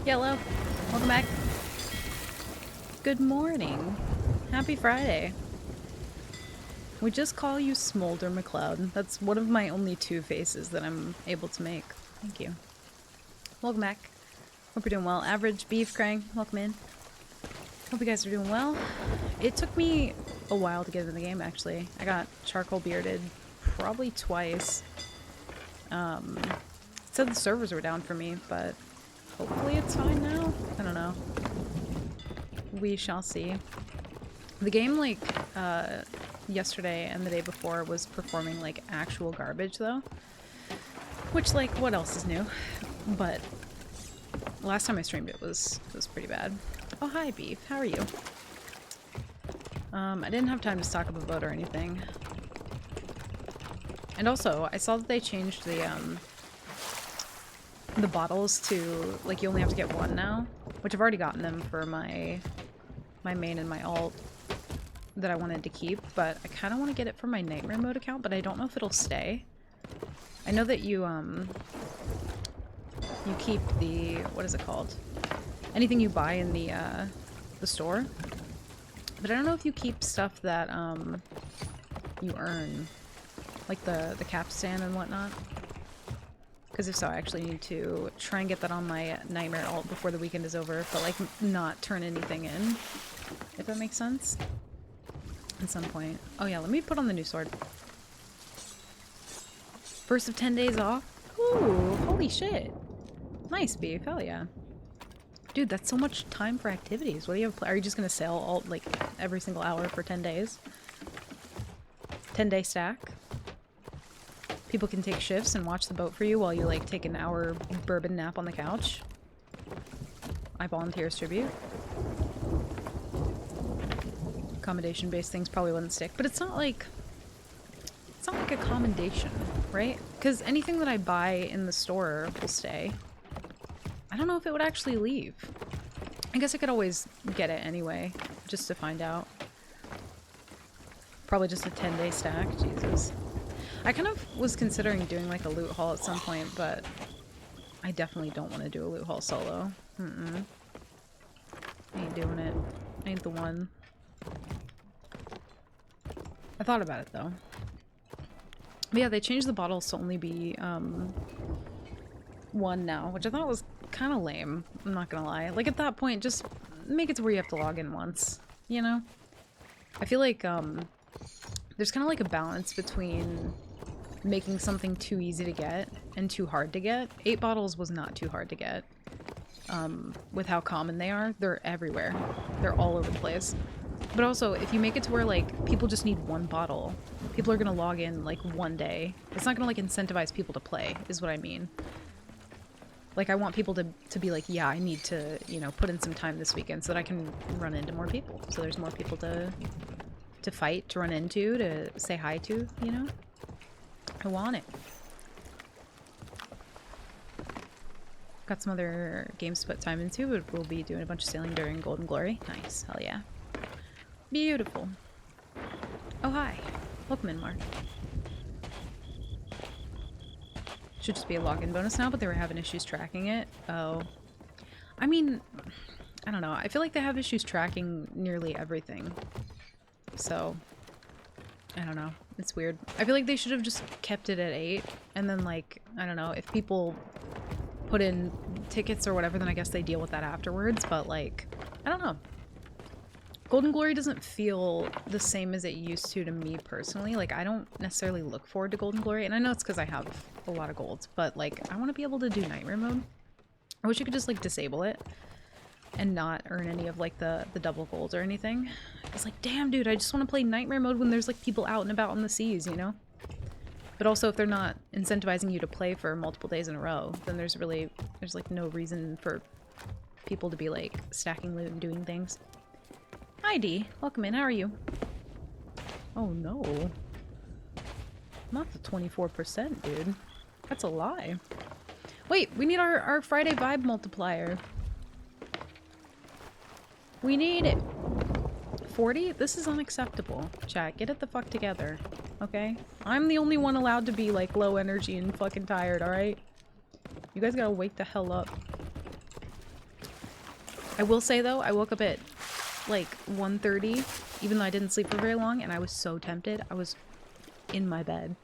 Yellow, welcome back. Good morning. Happy Friday. We just call you Smolder McCloud. That's one of my only two faces that I'm able to make. Thank you. Welcome back. Hope you're doing well. Average Beef Krang, welcome in. Hope you guys are doing well. It took me a while to get into the game, actually. I got charcoal bearded probably twice. It said the servers were down for me, but hopefully it's fine now. I don't know. We shall see. The game, like, yesterday and the day before was performing, like, actual garbage, though. Which, like, what else is new? But last time I streamed it was pretty bad. Oh, hi, Beef. How are you? I didn't have time to stock up a boat or anything. And also, I saw that they changed the bottles to, like, you only have to get one now. Which I've already gotten them for my main and my alt that I wanted to keep, but I kind of want to get it for my Nightmare Mode account, but I don't know if it'll stay. I know that you keep the, what is it called? Anything you buy in the store. But I don't know if you keep stuff that, you earn. Like the capstan and whatnot. Because if so, I actually need to try and get that on my Nightmare alt before the weekend is over, but like not turn anything in. If that makes sense. At some point. Oh yeah, let me put on the new sword. First of 10 days off? Ooh, holy shit. Nice, Beef, hell yeah. Dude, that's so much time for activities. What do you have? Are you just gonna sail all, like, every single hour for 10 days? 10-day stack? People can take shifts and watch the boat for you while you, like, take an hour bourbon nap on the couch. I volunteer as tribute. Accommodation-based things probably wouldn't stick, but it's not like a commendation, right? Because anything that I buy in the store will stay. I don't know if it would actually leave. I guess I could always get it anyway, just to find out. Probably just a 10-day stack, Jesus. I kind of was considering doing like a loot haul at some point, but I definitely don't want to do a loot haul solo. I ain't doing it. Ain't the one. I thought about it though. But yeah, they changed the bottles to only be one now, which I thought was kind of lame. I'm not gonna lie. Like at that point, just make it to where you have to log in once, you know? I feel like there's kind of like a balance between making something too easy to get and too hard to get. 8 bottles was not too hard to get. With how common they are, they're everywhere. They're all over the place. But also, if you make it to where, like, people just need one bottle, people are gonna log in, like, one day. It's not gonna, like, incentivize people to play, is what I mean. Like, I want people to be like, yeah, I need to, you know, put in some time this weekend so that I can run into more people. So there's more people to fight, to run into, to say hi to, you know? I want it. Got some other games to put time into, but we'll be doing a bunch of sailing during Golden Glory. Nice. Hell yeah. Beautiful. Oh, hi. Welcome in, Mark. Should just be a login bonus now, but they were having issues tracking it. Oh. I mean, I don't know. I feel like they have issues tracking nearly everything. So, I don't know. It's weird. I feel like they should have just kept it at 8, and then, like, I don't know, if people put in tickets or whatever, then I guess they deal with that afterwards, but, like, I don't know. Golden Glory doesn't feel the same as it used to me personally. Like, I don't necessarily look forward to Golden Glory, and I know it's because I have a lot of golds, but, like, I want to be able to do Nightmare Mode. I wish you could just, like, disable it and not earn any of, like, the double golds or anything. It's like, damn, dude, I just want to play Nightmare Mode when there's, like, people out and about on the seas, you know? But also, if they're not incentivizing you to play for multiple days in a row, then there's, like, no reason for people to be, like, stacking loot and doing things. Hi, Dee. Welcome in. How are you? Oh, no. Not the 24%, dude. That's a lie. Wait, we need our Friday vibe multiplier. We need it. 40? This is unacceptable. Chat, get it the fuck together. Okay? I'm the only one allowed to be, like, low energy and fucking tired, alright? You guys gotta wake the hell up. I will say though, I woke up at like 1:30, even though I didn't sleep for very long, and I was so tempted. I was in my bed,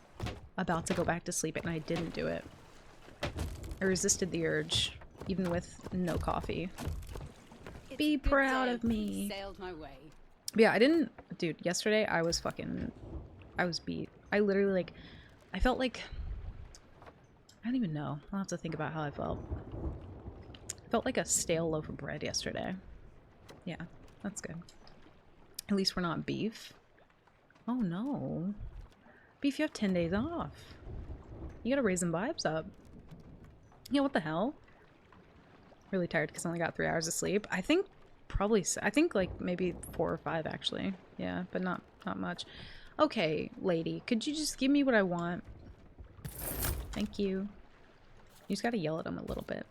about to go back to sleep, and I didn't do it. I resisted the urge, even with no coffee. Be proud of me. Sailed my way. But yeah, I didn't... Dude, yesterday I was beat. I literally, like... I felt like... I don't even know. I'll have to think about how I felt. I felt like a stale loaf of bread yesterday. Yeah, that's good. At least we're not beef. Oh no. Beef, you have 10 days off. You gotta raise some vibes up. Yeah, what the hell? Really tired because I only got 3 hours of sleep. I think probably... I think like maybe 4 or 5 actually. Yeah, but not much. Okay, lady. Could you just give me what I want? Thank you. You just gotta yell at him a little bit.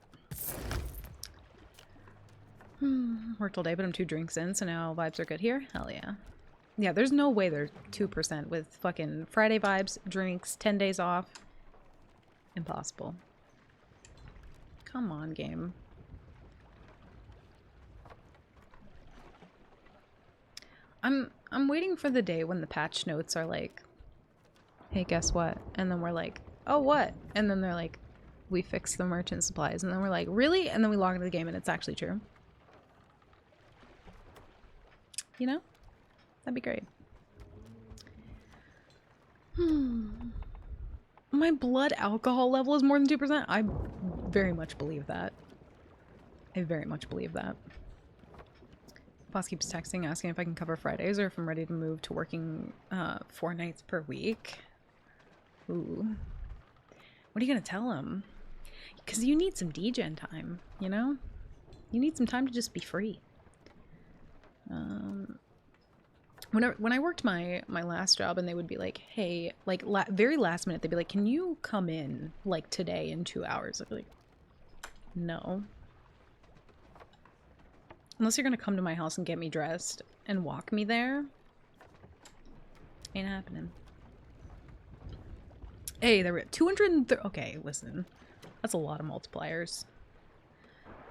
Worked all day, but I'm 2 drinks in, so now vibes are good here. Hell yeah. Yeah, there's no way they're 2% with fucking Friday vibes, drinks, 10 days off. Impossible. Come on, game. I'm waiting for the day when the patch notes are like, hey, guess what? And then we're like, oh, what? And then they're like, we fixed the merchant supplies. And then we're like, really? And then we log into the game and it's actually true. You know? That'd be great. My blood alcohol level is more than 2%? I very much believe that. I very much believe that. Boss keeps texting, asking if I can cover Fridays or if I'm ready to move to working 4 nights per week. Ooh. What are you gonna tell him? Because you need some degen time, you know? You need some time to just be free. When I worked my last job and they would be like, hey, like very last minute, they'd be like, can you come in like today in 2 hours? I'd be like, no. Unless you're gonna come to my house and get me dressed and walk me there. Ain't happening. Hey, there we go. 230. Okay, listen. That's a lot of multipliers.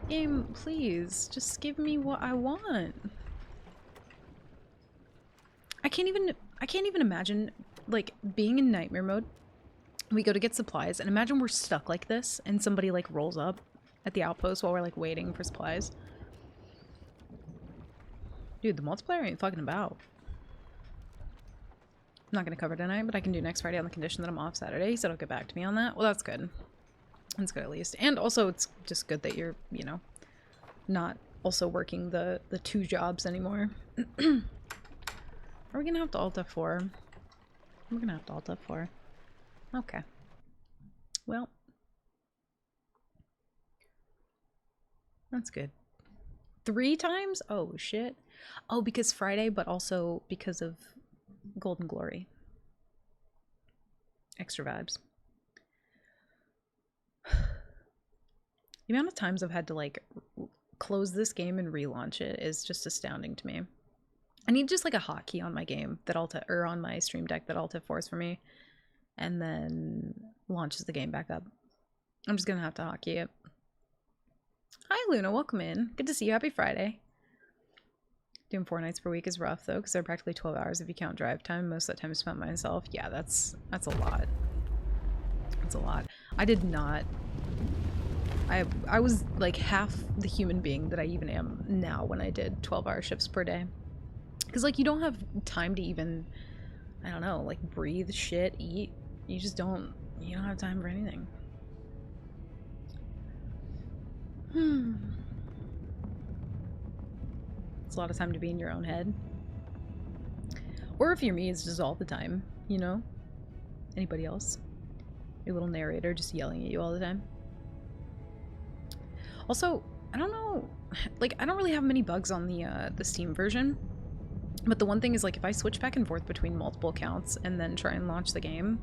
Game, please, just give me what I want. I can't even imagine, like, being in nightmare mode. We go to get supplies, and imagine we're stuck like this, and somebody, like, rolls up at the outpost while we're, like, waiting for supplies. Dude, the multiplier ain't fucking about. I'm not gonna cover tonight, but I can do next Friday on the condition that I'm off Saturday. He said he'll get back to me on that. Well, that's good. That's good at least. And also, it's just good that you're, you know, not also working the 2 jobs anymore. Are we gonna have to alt F4? We're gonna have to alt F4. Okay. Well. That's good. 3 times? Oh, shit. Oh, because Friday, but also because of Golden Glory. Extra vibes. The amount of times I've had to, like, close this game and relaunch it is just astounding to me. I need just like a hotkey on my game that or on my stream deck that Alt F4s for me, and then launches the game back up. I'm just gonna have to hotkey it. Hi Luna, welcome in. Good to see you. Happy Friday. Doing 4 nights per week is rough though, because they're practically 12 hours if you count drive time. Most of that time is spent by myself. Yeah, that's a lot. That's a lot. I did not. I was like half the human being that I even am now when I did 12-hour shifts per day. Because, like, you don't have time to even, I don't know, like, breathe, shit, eat. You just don't, you don't have time for anything. It's a lot of time to be in your own head. Or if you're me, it's just all the time, you know? Anybody else? Your little narrator just yelling at you all the time. Also, I don't know, like, I don't really have many bugs on the Steam version. But the one thing is, like, if I switch back and forth between multiple accounts and then try and launch the game,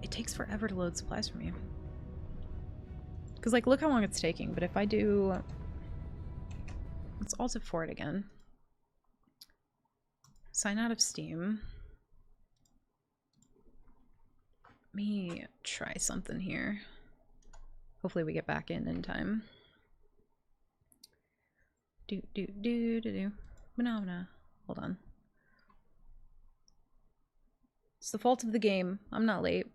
it takes forever to load supplies for me. Because, like, look how long it's taking. But if I do... Let's alt F4 it again. Sign out of Steam. Let me try something here. Hopefully we get back in time. Do. Phenomena. Hold on. It's the fault of the game. I'm not late.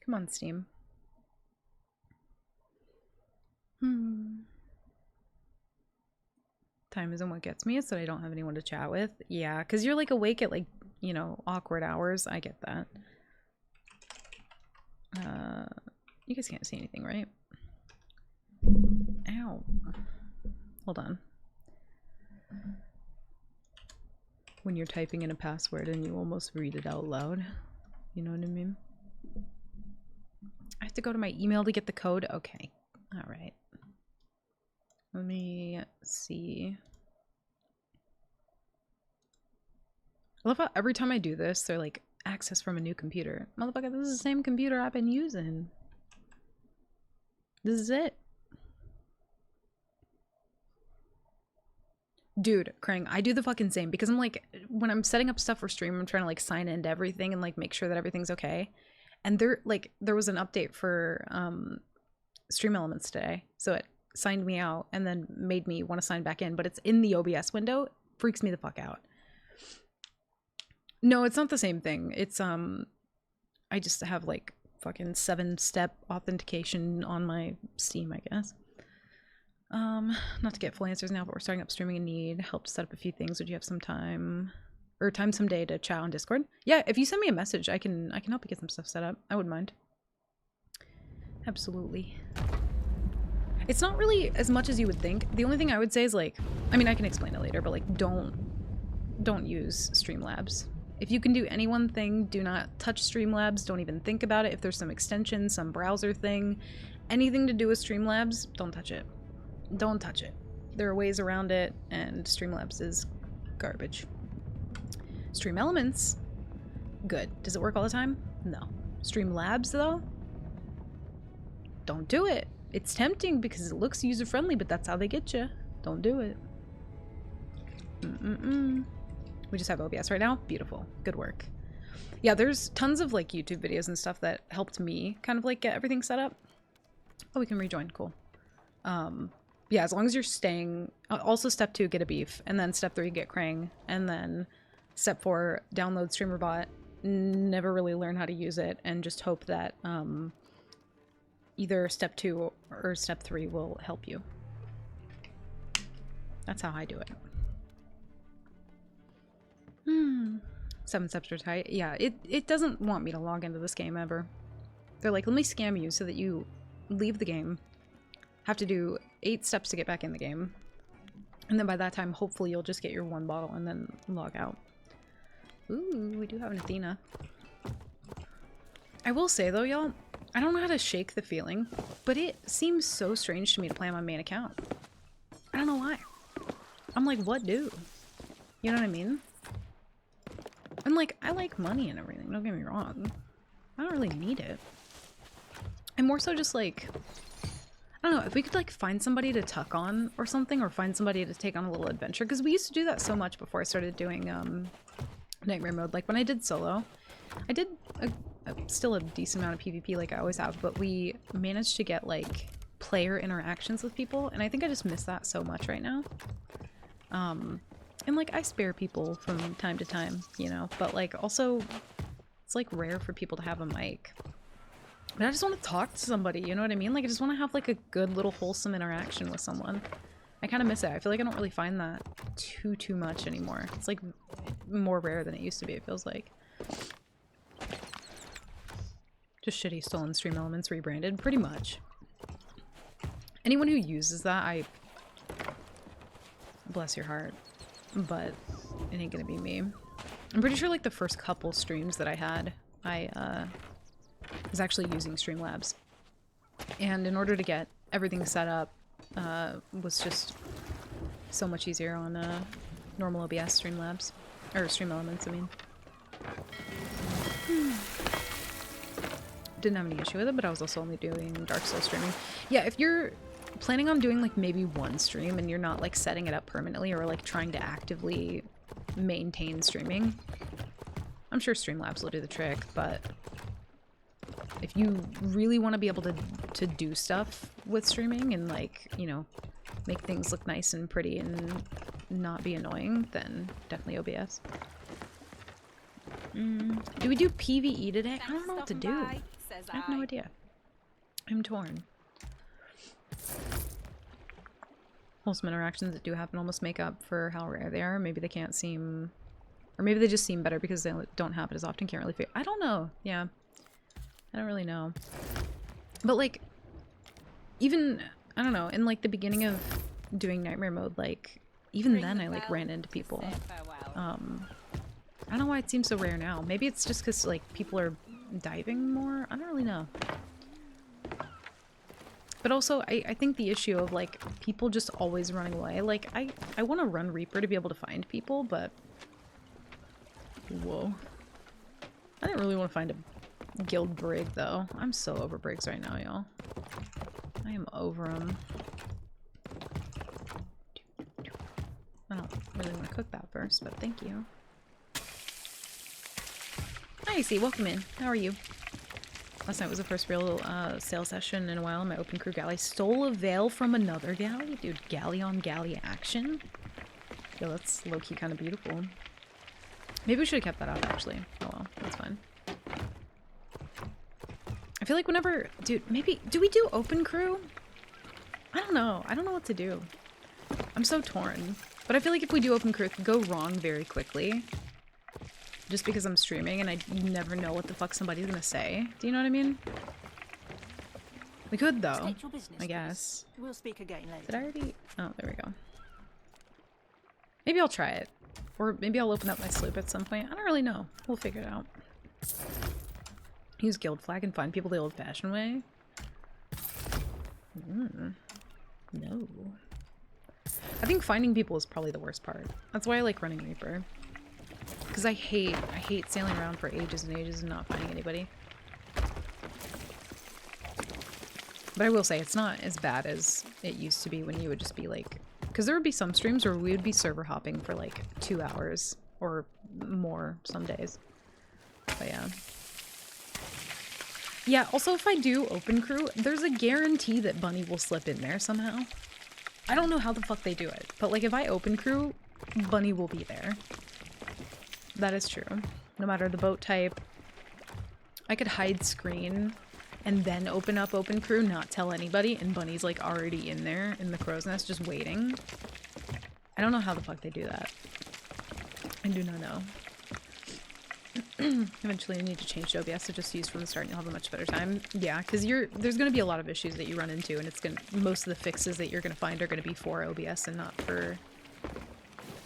Come on, Steam. Time isn't what gets me. It's that I don't have anyone to chat with. Yeah, because you're like awake at like, you know, awkward hours. I get that. You guys can't see anything, right? Ow. Hold on. When you're typing in a password and you almost read it out loud. You know what I mean? I have to go to my email to get the code? Okay. Alright. Let me see. I love how every time I do this, they're like, access from a new computer. Motherfucker, this is the same computer I've been using. This is it. Dude, Krang, I do the fucking same because I'm like, when I'm setting up stuff for stream, I'm trying to like sign into everything and like make sure that everything's okay. And there was an update for Stream Elements today. So it signed me out and then made me want to sign back in, but it's in the OBS window. Freaks me the fuck out. No, it's not the same thing. It's I just have like fucking 7-step authentication on my Steam, I guess. Not to get full answers now, but we're starting up streaming and need help to set up a few things. Would you have some time or time someday to chat on Discord? Yeah, if you send me a message, I can help you get some stuff set up. I wouldn't mind. Absolutely. It's not really as much as you would think. The only thing I would say is like, I mean, I can explain it later, but like don't use Streamlabs. If you can do any one thing, do not touch Streamlabs. Don't even think about it. If there's some extension, some browser thing, anything to do with Streamlabs, don't touch it. Don't touch it. There are ways around it, and Streamlabs is garbage. Stream Elements, good. Does it work all the time? No. Streamlabs, though? Don't do it. It's tempting because it looks user-friendly, but that's how they get you. Don't do it. We just have OBS right now? Beautiful. Good work. Yeah, there's tons of like YouTube videos and stuff that helped me kind of like get everything set up. Oh, we can rejoin. Cool. Yeah, as long as you're staying... Also, step 2, get a beef. And then step 3, get Krang. And then step 4, download StreamerBot. Never really learn how to use it. And just hope that either step 2 or step 3 will help you. That's how I do it. 7 steps are tight. Yeah, it doesn't want me to log into this game ever. They're like, let me scam you so that you leave the game. Have to do 8 steps to get back in the game. And then by that time, hopefully you'll just get your 1 bottle and then log out. Ooh, we do have an Athena. I will say though, y'all, I don't know how to shake the feeling, but it seems so strange to me to play on my main account. I don't know why. I'm like, what do? You know what I mean? And like, I like money and everything, don't get me wrong. I don't really need it. I'm more so just like... I don't know, if we could like find somebody to tuck on or something, or find somebody to take on a little adventure, because we used to do that so much before I started doing Nightmare Mode. Like when I did solo, I did still a decent amount of PvP like I always have, but we managed to get like player interactions with people, and I think I just miss that so much right now. And like I spare people from time to time, you know, but like also it's like rare for people to have a mic. But I just want to talk to somebody, you know what I mean? Like, I just want to have, like, a good little wholesome interaction with someone. I kind of miss it. I feel like I don't really find that too much anymore. It's, like, more rare than it used to be, it feels like. Just shitty stolen Stream Elements rebranded, pretty much. Anyone who uses that, I... Bless your heart. But it ain't gonna be me. I'm pretty sure, like, the first couple streams that I had, I was actually using Streamlabs. And in order to get everything set up, was just so much easier on normal OBS Streamlabs. Or Stream Elements, I mean. Didn't have any issue with it, but I was also only doing Dark Souls streaming. Yeah, if you're planning on doing like maybe 1 stream and you're not like setting it up permanently or like trying to actively maintain streaming, I'm sure Streamlabs will do the trick, but if you really want to be able to do stuff with streaming and like, you know, make things look nice and pretty and not be annoying, then definitely OBS. Do we do PvE today? I don't know what to do. I have no idea. I'm torn. Wholesome interactions that do happen almost make up for how rare they are. Maybe they can't seem... Or maybe they just seem better because they don't happen as often. Can't really figure... I don't know. Yeah. I don't really know. But, like, even... I don't know. In, like, the beginning of doing Nightmare Mode, like, even then I, like, ran into people. I don't know why it seems so rare now. Maybe it's just because, like, people are diving more? I don't really know. But also, I think the issue of, like, people just always running away. Like, I want to run Reaper to be able to find people, but... Whoa. I didn't really want to find a guild brig, though. I'm so over brigs right now, y'all. I am over them. I don't really want to cook that first, but thank you. Hi, AC. Welcome in. How are you? Last night was the first real sale session in a while. My open crew galley stole a veil from another galley. Dude, galley on galley action? Yo, that's low-key kind of beautiful. Maybe we should have kept that out, actually. Oh well, that's fine. I feel like whenever... Dude, maybe... Do we do open crew? I don't know. I don't know what to do. I'm so torn. But I feel like if we do open crew, it could go wrong very quickly. Just because I'm streaming and I never know what the fuck somebody's gonna say. Do you know what I mean? We could, though. I guess. We'll speak again later. Did I already... Oh, there we go. Maybe I'll try it. Or maybe I'll open up my sloop at some point. I don't really know. We'll figure it out. Use guild flag and find people the old-fashioned way. No. I think finding people is probably the worst part. That's why I like running Reaper. Because I hate sailing around for ages and ages and not finding anybody. But I will say, it's not as bad as it used to be when you would just be like... Because there would be some streams where we would be server hopping for like 2 hours or more some days. But yeah. Yeah, also if I do open crew, there's a guarantee that Bunny will slip in there somehow. I don't know how the fuck they do it, but like if I open crew, Bunny will be there. That is true. No matter the boat type. I could hide screen and then open up open crew, not tell anybody, and Bunny's like already in there in the crow's nest just waiting. I don't know how the fuck they do that. I do not know. Eventually I need to change to OBS to just use from the start and you'll have a much better time. Yeah, because there's going to be a lot of issues that you run into, and it's gonna, most of the fixes that you're going to find are going to be for OBS and not for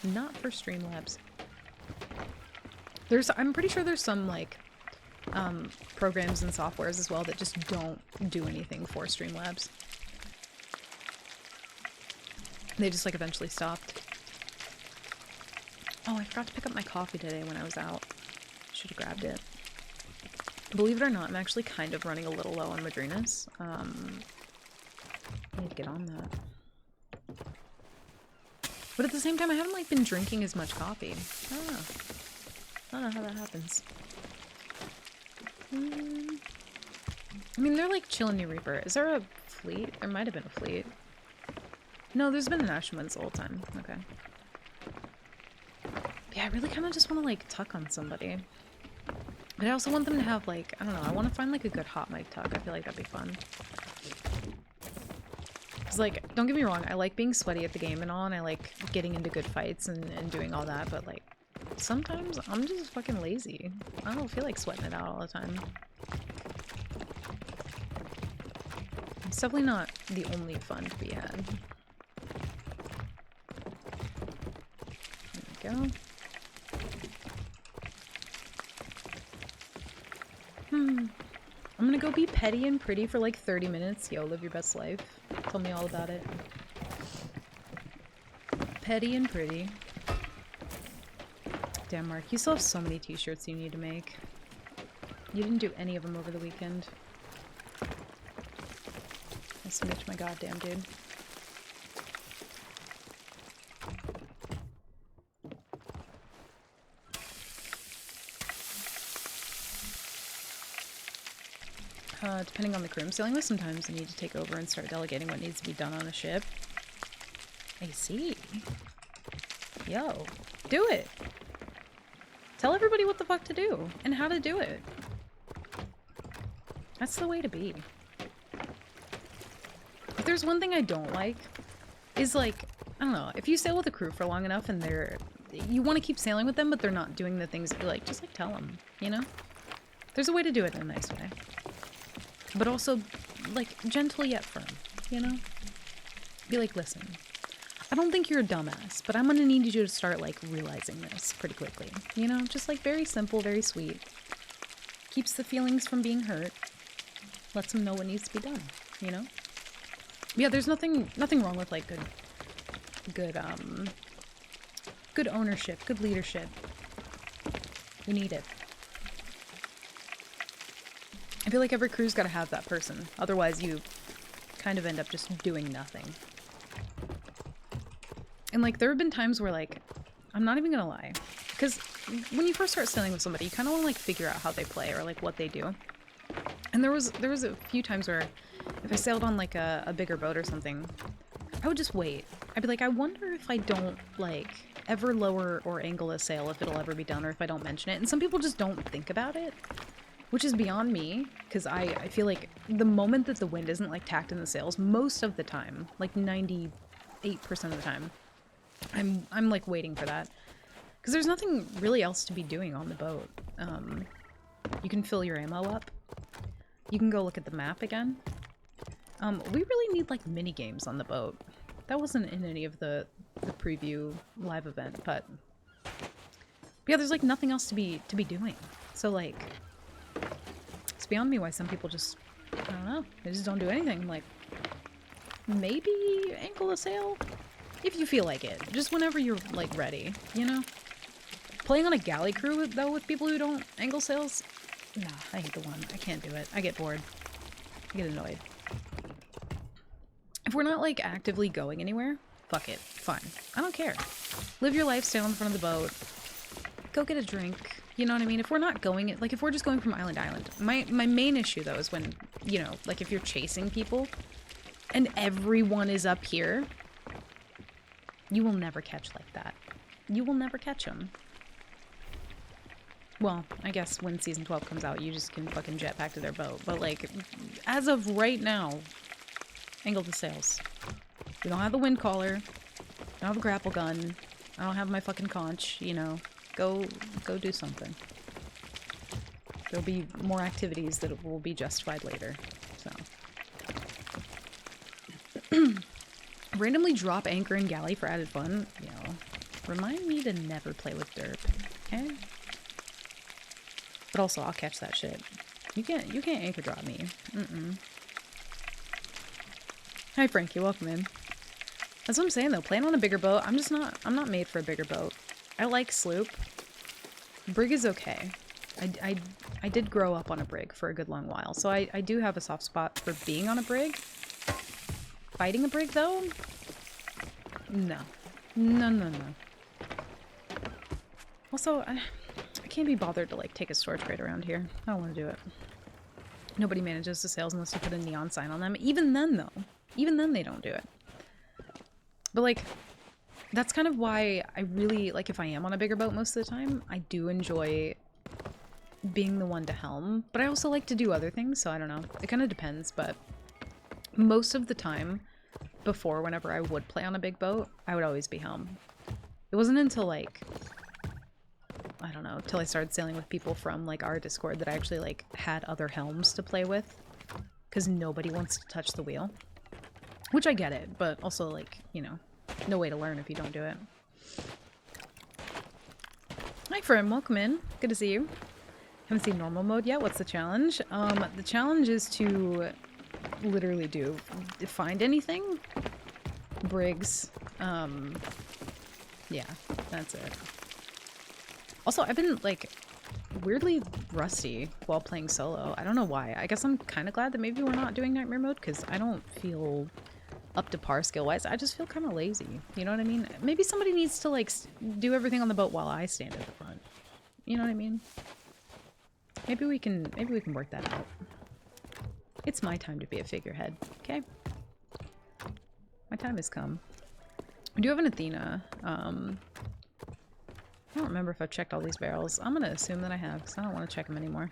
Streamlabs. I'm pretty sure there's some like programs and softwares as well that just don't do anything for Streamlabs. They just like eventually stopped. Oh, I forgot to pick up my coffee today when I was out. Should have grabbed it. Believe it or not, I'm actually kind of running a little low on Madrinas. I need to get on that. But at the same time, I haven't like been drinking as much coffee. I don't know. I don't know how that happens. I mean, they're like chilling near Reaper. Is there a fleet? There might have been a fleet. No, there's been an Ashman's the whole time. Okay. Yeah, I really kind of just want to like tuck on somebody. But I also want them to have like, I don't know, I want to find like a good hot mic tuck. I feel like that'd be fun. Cause like, don't get me wrong, I like being sweaty at the game and all, and I like getting into good fights and doing all that, but like, sometimes I'm just fucking lazy. I don't feel like sweating it out all the time. It's definitely not the only fun to be had. There we go. I'm gonna go be petty and pretty for like 30 minutes. Yo, live your best life. Tell me all about it. Petty and pretty. Damn, Mark, you still have so many t-shirts you need to make. You didn't do any of them over the weekend. I snitch, my goddamn dude. Depending on the crew I'm sailing with, sometimes I need to take over and start delegating what needs to be done on a ship. I see. Yo, do it. Tell everybody what the fuck to do and how to do it. That's the way to be. If there's one thing I don't like, is like, I don't know, if you sail with a crew for long enough and you want to keep sailing with them, but they're not doing the things that you like, just like tell them, you know? There's a way to do it in a nice way. But also, like, gentle yet firm, you know? Be like, listen, I don't think you're a dumbass, but I'm gonna need you to start, like, realizing this pretty quickly. You know? Just, like, very simple, very sweet. Keeps the feelings from being hurt. Lets them know what needs to be done, you know? Yeah, there's nothing wrong with, like, good ownership, good leadership. We need it. I feel like every crew's gotta have that person. Otherwise, you kind of end up just doing nothing. And, like, there have been times where, like, I'm not even gonna lie. Because when you first start sailing with somebody, you kind of want to, like, figure out how they play or, like, what they do. And there was a few times where if I sailed on, like, a bigger boat or something, I would just wait. I'd be like, I wonder if I don't, like, ever lower or angle a sail, if it'll ever be done, or if I don't mention it. And some people just don't think about it. Which is beyond me, because I feel like the moment that the wind isn't, like, tacked in the sails, most of the time, like 98% of the time, I'm like, waiting for that. Because there's nothing really else to be doing on the boat. You can fill your ammo up. You can go look at the map again. We really need, like, mini games on the boat. That wasn't in any of the preview live event, but yeah, there's, like, nothing else to be doing. So, like, it's beyond me why some people just, I don't know, they just don't do anything. Like, maybe angle a sail? If you feel like it. Just whenever you're, like, ready, you know? Playing on a galley crew, though, with people who don't angle sails? Nah, I hate the one. I can't do it. I get bored. I get annoyed. If we're not, like, actively going anywhere, fuck it. Fine. I don't care. Live your life, sail in front of the boat. Go get a drink. You know what I mean? If we're not going, like, if we're just going from island to island. My main issue, though, is when, you know, like, if you're chasing people and everyone is up here, you will never catch like that. You will never catch them. Well, I guess when Season 12 comes out, you just can fucking jetpack to their boat. But, like, as of right now, angle the sails. We don't have the wind collar. I don't have a grapple gun. I don't have my fucking conch, you know. Go do something. There'll be more activities that will be justified later. So. Randomly drop anchor and galley for added fun. You know, remind me to never play with derp, okay? But also, I'll catch that shit. You can't anchor drop me. Hi, Frankie. Welcome in. That's what I'm saying, though. Playing on a bigger boat, I'm not made for a bigger boat. I like sloop. Brig is okay. I did grow up on a brig for a good long while, so I do have a soft spot for being on a brig. Fighting a brig, though? No. No. Also, I can't be bothered to, like, take a storage crate around here. I don't want to do it. Nobody manages the sails unless you put a neon sign on them. Even then, though. Even then, they don't do it. But, like, that's kind of why I really, like, if I am on a bigger boat most of the time, I do enjoy being the one to helm. But I also like to do other things, so I don't know. It kind of depends, but most of the time before, whenever I would play on a big boat, I would always be helm. It wasn't until, like, I don't know, till I started sailing with people from, like, our Discord that I actually, like, had other helms to play with. Because nobody wants to touch the wheel. Which I get it, but also, like, you know, no way to learn if you don't do it. Hi, friend. Welcome in. Good to see you. Haven't seen normal mode yet. What's the challenge? The challenge is to literally find anything. Brigs. Yeah, that's it. Also, I've been, like, weirdly rusty while playing solo. I don't know why. I guess I'm kind of glad that maybe we're not doing nightmare mode, because I don't feel up to par skill-wise. I just feel kind of lazy. You know what I mean? Maybe somebody needs to, like, do everything on the boat while I stand at the front. You know what I mean? Maybe we can work that out. It's my time to be a figurehead, okay? My time has come. I do have an Athena. I don't remember if I've checked all these barrels. I'm gonna assume that I have, because I don't want to check them anymore.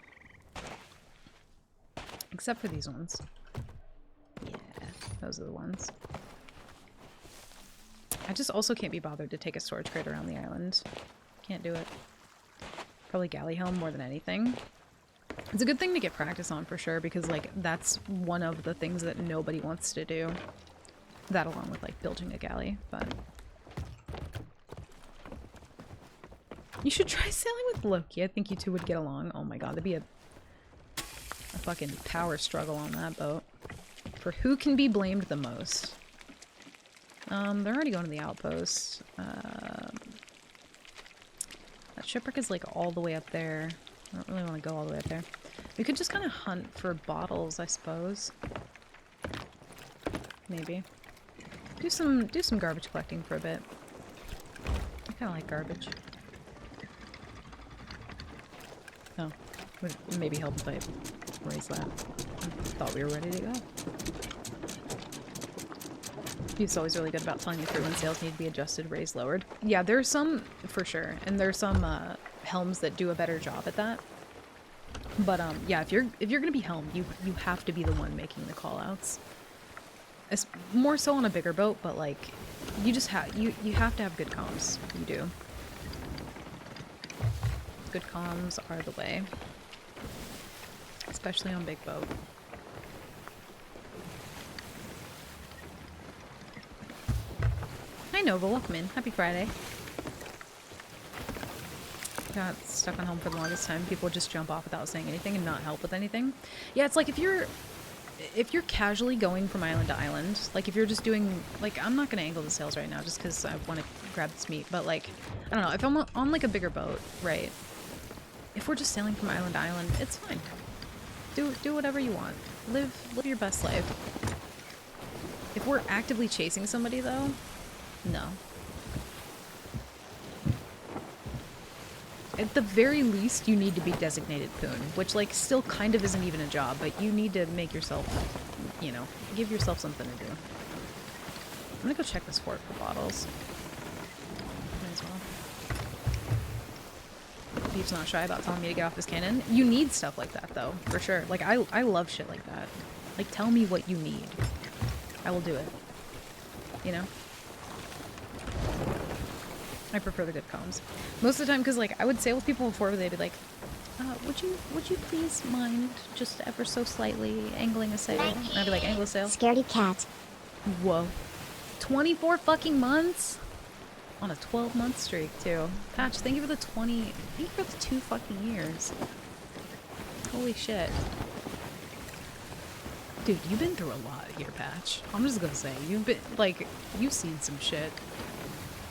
Except for these ones. Yeah, those are the ones. I just also can't be bothered to take a storage crate around the island. Can't do it. Probably galley helm more than anything. It's a good thing to get practice on for sure, because like that's one of the things that nobody wants to do. That along with like building a galley, but you should try sailing with Loki. I think you two would get along. Oh my god, there'd be a fucking power struggle on that boat. For who can be blamed the most. They're already going to the outpost. That shipwreck is like all the way up there. I don't really want to go all the way up there. We could just kind of hunt for bottles, I suppose. Maybe. Do some garbage collecting for a bit. I kind of like garbage. Oh, would maybe help if I raise that. Thought we were ready to go. He's always really good about telling you through when sails need to be adjusted, raised, lowered. Yeah, there's some, for sure, and there's some helms that do a better job at that. But yeah, if you're gonna be helm, you have to be the one making the call-outs. It's more so on a bigger boat, but like, you just have you have to have good comms. You do. Good comms are the way, especially on big boat. Hi Nova, welcome in. Happy Friday. Got stuck on home for the longest time. People would just jump off without saying anything and not help with anything. Yeah, it's like if you're casually going from island to island, like if you're just doing, like, I'm not gonna angle the sails right now just because I want to grab this meat, but like, I don't know, if I'm on like a bigger boat, right? If we're just sailing from island to island, it's fine. Do whatever you want. Live your best life. If we're actively chasing somebody though, no. At the very least, you need to be designated poon, which, like, still kind of isn't even a job, but you need to make yourself, you know, give yourself something to do. I'm gonna go check this fort for bottles. Might as well. Beef's not shy about telling me to get off this cannon. You need stuff like that, though, for sure. Like, I love shit like that. Like, tell me what you need. I will do it. You know? I prefer the good comms. Most of the time, because like I would sail with people before, they'd be like, would you please mind just ever so slightly angling a sail? And I'd be like, angle a sail. Scaredy cat. Whoa. 24 fucking months? On a 12-month streak, too. Patch, thank you for the 20... Thank you for the 2 fucking years. Holy shit. Dude, you've been through a lot here, Patch. I'm just gonna say, you've been, like, you've seen some shit.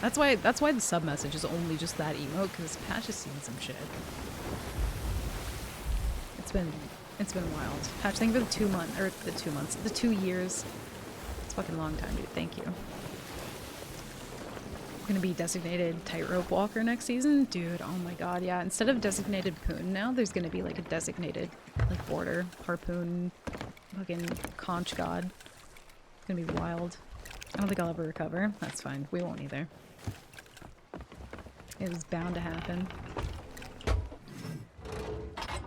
That's why the sub message is only just that emote, because Patch has seen some shit. It's been wild. Patch, thank you for the 2 months, or the 2 months, the 2 years. It's a fucking long time, dude. Thank you. I'm gonna be designated tightrope walker next season? Dude, oh my god, yeah. Instead of designated poon now, there's gonna be like a designated, like, border, harpoon, fucking conch god. It's gonna be wild. I don't think I'll ever recover. That's fine. We won't either. It was bound to happen.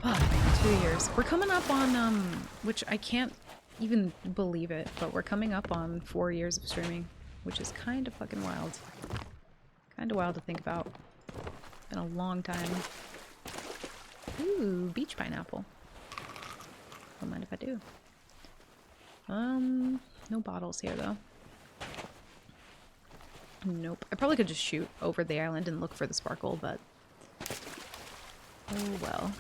Oh man, 2 years. We're coming up on, which I can't even believe it, but we're coming up on 4 years of streaming, which is kind of fucking wild. Kind of wild to think about. Been a long time. Ooh, beach pineapple. Don't mind if I do. No bottles here though. Nope. I probably could just shoot over the island and look for the sparkle, but... oh well.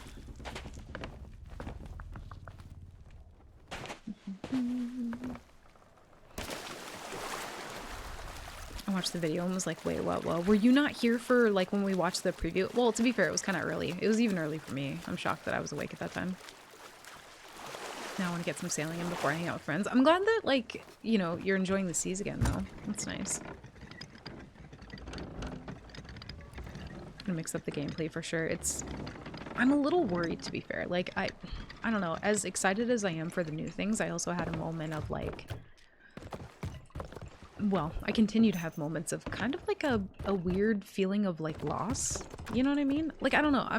I watched the video and was like, wait, what? Well, were you not here for, like, when we watched the preview? Well, to be fair, it was kind of early. It was even early for me. I'm shocked that I was awake at that time. Now I want to get some sailing in before I hang out with friends. I'm glad that, like, you know, you're enjoying the seas again, though. That's nice. I'm gonna mix up the gameplay for sure. I'm a little worried, to be fair. Like, I don't know. As excited as I am for the new things, I also had a moment of, like, well, I continue to have moments of kind of like a weird feeling of like loss. You know what I mean? Like, I don't know. I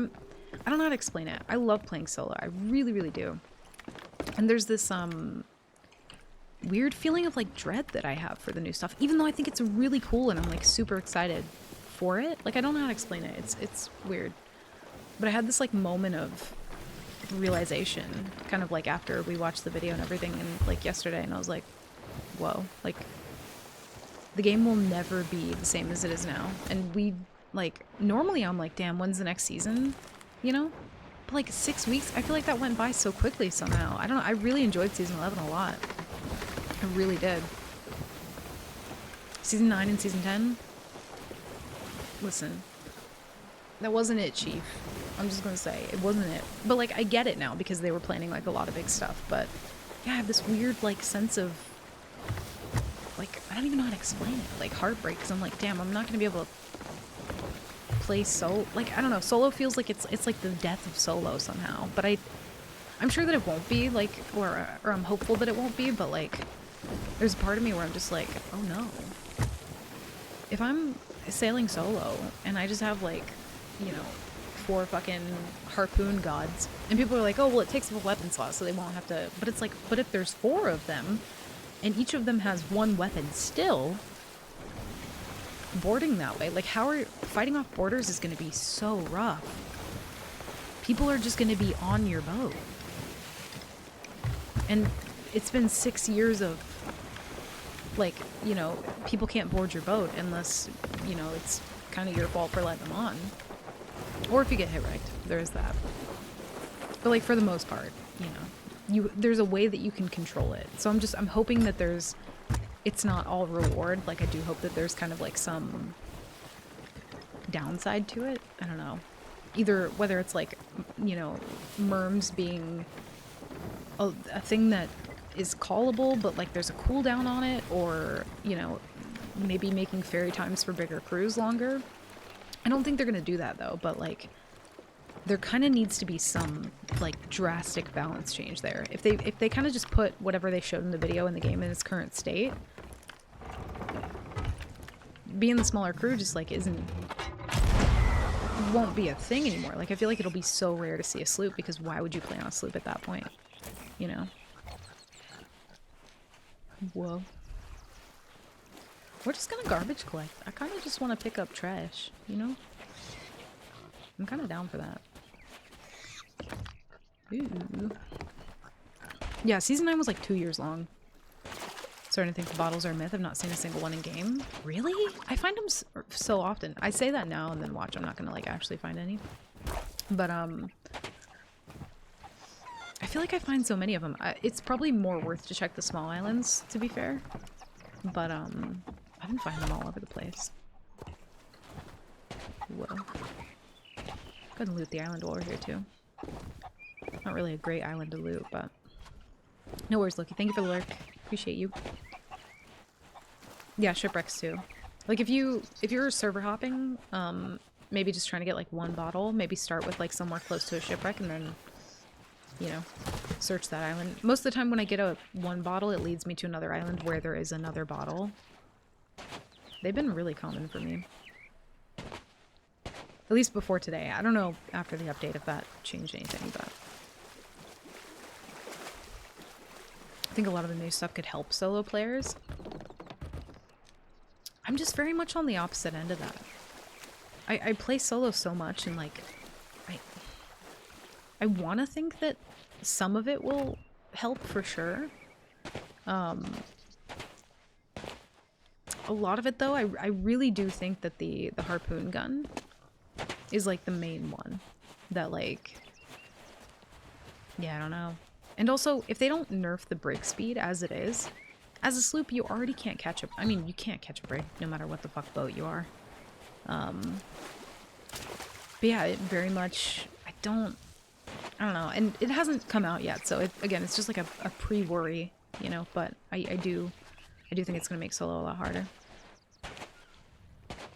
don't know how to explain it. I love playing solo. I really, really do. And there's this weird feeling of like dread that I have for the new stuff, even though I think it's really cool and I'm like super excited for it. Like, I don't know how to explain it. It's weird. But I had this like moment of realization kind of like after we watched the video and everything, and like yesterday, and I was like, whoa, like the game will never be the same as it is now. And we like, normally I'm like, damn, when's the next season, you know? But like 6 weeks, I feel like that went by so quickly somehow. I don't know, I really enjoyed season 11 a lot. I really did. Season 9 and season 10, listen, that wasn't it, Chief. I'm just gonna say, it wasn't it. But like, I get it now because they were planning like a lot of big stuff. But yeah, I have this weird like sense of like, I don't even know how to explain it. Like heartbreak, because I'm like, damn, I'm not gonna be able to play solo. Like, I don't know, solo feels like it's like the death of solo somehow. But I'm sure that it won't be, like, or I'm hopeful that it won't be. But like, there's a part of me where I'm just like, oh no. If I'm sailing solo and I just have like, you know, 4 fucking harpoon gods, and people are like, oh well, it takes up a weapon slot so they won't have to, but it's like, but if there's 4 of them and each of them has 1 weapon still, boarding that way, like, how are fighting off borders is going to be so rough. People are just going to be on your boat, and it's been 6 years of like, you know, people can't board your boat unless, you know, it's kind of your fault for letting them on. Or if you get hit wrecked, there is that. But like, for the most part, you know, there's a way that you can control it. So I'm hoping that it's not all reward. Like, I do hope that there's kind of like some downside to it. I don't know. Either whether it's like, you know, merms being a thing that is callable, but like there's a cooldown on it, or, you know, maybe making ferry times for bigger crews longer. I don't think they're gonna do that though, but like, there kind of needs to be some like drastic balance change there. If they kind of just put whatever they showed in the video in the game in its current state, being the smaller crew just like won't be a thing anymore. Like, I feel like it'll be so rare to see a sloop, because why would you play on a sloop at that point, you know? Whoa. We're just gonna garbage collect. I kind of just want to pick up trash, you know? I'm kind of down for that. Ooh. Yeah, season 9 was like 2 years long. Starting to think the bottles are a myth. I've not seen a single one in game. Really? I find them so often. I say that now and then watch. I'm not gonna like actually find any. But I feel like I find so many of them. It's probably more worth to check the small islands, to be fair. But I've been finding them all over the place. Whoa. Go ahead and loot the island while we're here too. Not really a great island to loot, but no worries, Loki. Thank you for the lurk. Appreciate you. Yeah, shipwrecks too. Like, if you're server hopping, maybe just trying to get like 1 bottle, maybe start with like somewhere close to a shipwreck and then, you know, search that island. Most of the time when I get a 1 bottle, it leads me to another island where there is another bottle. They've been really common for me. At least before today. I don't know after the update if that changed anything, but I think a lot of the new stuff could help solo players. I'm just very much on the opposite end of that. I play solo so much, and like, I want to think that some of it will help for sure. A lot of it though, I really do think that the harpoon gun is like the main one that, like, yeah, I don't know. And also, if they don't nerf the break speed as it is, as a sloop you already can't catch a, I mean, you can't catch a break no matter what the fuck boat you are. But yeah, it very much, I don't know, and it hasn't come out yet, so again, it's just like a pre-worry, you know, but I do think it's gonna make solo a lot harder.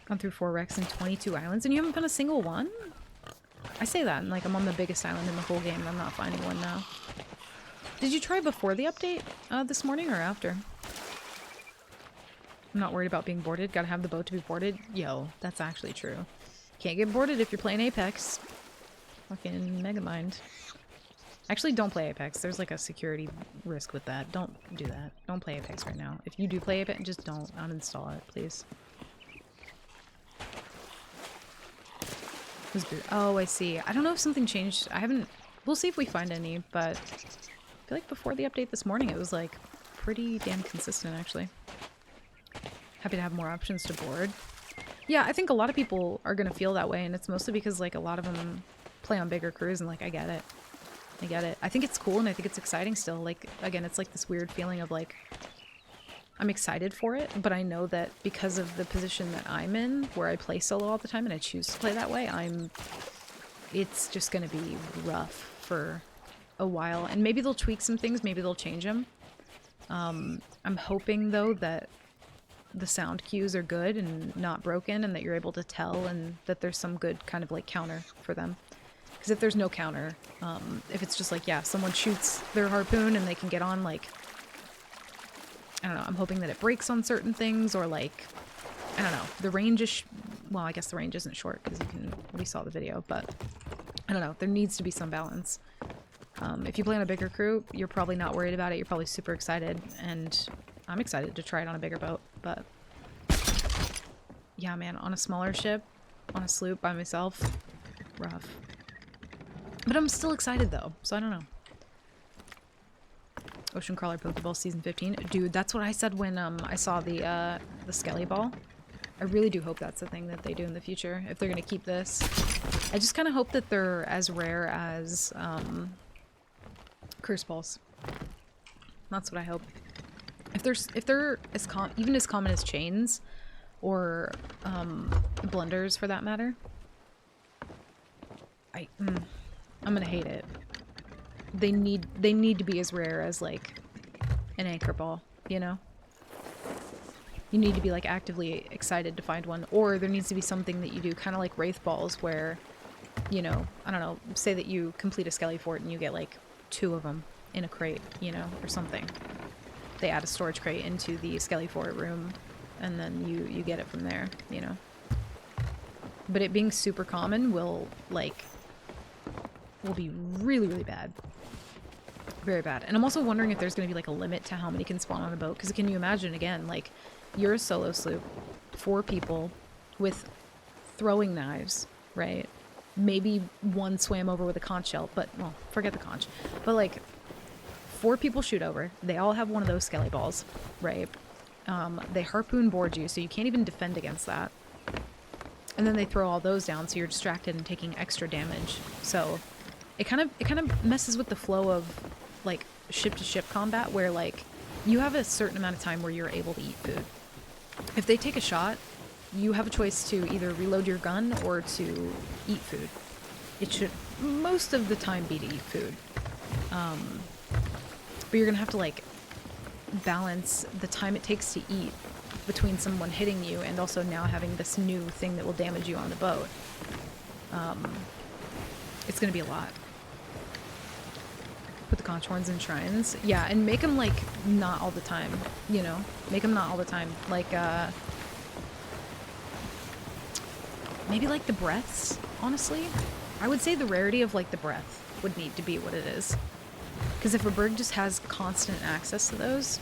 Gone through 4 wrecks and 22 islands, and you haven't found a single one? I say that, and like, I'm on the biggest island in the whole game, and I'm not finding one now. Did you try before the update this morning or after? I'm not worried about being boarded. Gotta have the boat to be boarded. Yo, that's actually true. Can't get boarded if you're playing Apex. Fucking Megamind. Actually, don't play Apex. There's like a security risk with that. Don't do that. Don't play Apex right now. If you do play Apex, just don't uninstall it, please. Oh, I see. I don't know if something changed. I haven't... We'll see if we find any, but I feel like before the update this morning, it was like pretty damn consistent, actually. Happy to have more options to board. Yeah, I think a lot of people are going to feel that way, and it's mostly because like a lot of them play on bigger crews, and like I get it. I get it. I think it's cool and I think it's exciting still. Like, again, it's like this weird feeling of like, I'm excited for it, but I know that because of the position that I'm in, where I play solo all the time and I choose to play that way, it's just gonna be rough for a while. And maybe they'll tweak some things, maybe they'll change them. I'm hoping though that the sound cues are good and not broken and that you're able to tell and that there's some good kind of like counter for them. Because if there's no counter, if it's just like, yeah, someone shoots their harpoon and they can get on, like, I don't know, I'm hoping that it breaks on certain things, or like, I don't know, the range is, well, I guess the range isn't short because we saw the video, but I don't know, there needs to be some balance. If you play on a bigger crew, you're probably not worried about it, you're probably super excited, and I'm excited to try it on a bigger boat, but yeah, man, on a smaller ship, on a sloop by myself, rough. But I'm still excited though, so I don't know. Ocean Crawler Pokeball Season 15. Dude, that's what I said when I saw the Skelly Ball. I really do hope that's the thing that they do in the future, if they're gonna keep this. I just kind of hope that they're as rare as Curse Balls. That's what I hope. If they're even as common as chains, or blunders for that matter, I'm gonna hate it. They need to be as rare as like an anchor ball, you know? You need to be like actively excited to find one, or there needs to be something that you do kind of like Wraith Balls where, you know, I don't know, say that you complete a Skelly Fort and you get like 2 of them in a crate, you know, or something. They add a storage crate into the Skelly Fort room and then you get it from there, you know? But it being super common will be really, really bad. Very bad. And I'm also wondering if there's going to be like a limit to how many can spawn on a boat, because can you imagine, again, like you're a solo sloop, 4 people with throwing knives, right? Maybe one swam over with a conch shell, but, well, forget the conch. But like 4 people shoot over, they all have one of those Skelly Balls, right? They harpoon board you, so you can't even defend against that. And then they throw all those down, so you're distracted and taking extra damage. So it kind of messes with the flow of like ship to ship combat, where like you have a certain amount of time where you're able to eat food. If they take a shot, you have a choice to either reload your gun or to eat food. It should most of the time be to eat food. But you're gonna have to like balance the time it takes to eat between someone hitting you and also now having this new thing that will damage you on the boat. It's gonna be a lot. Put the conch horns in shrines. Yeah, and make them like not all the time, you know? Make them not all the time. Like, maybe like the breaths, honestly. I would say the rarity of like the breath would need to be what it is. Because if a bird just has constant access to those,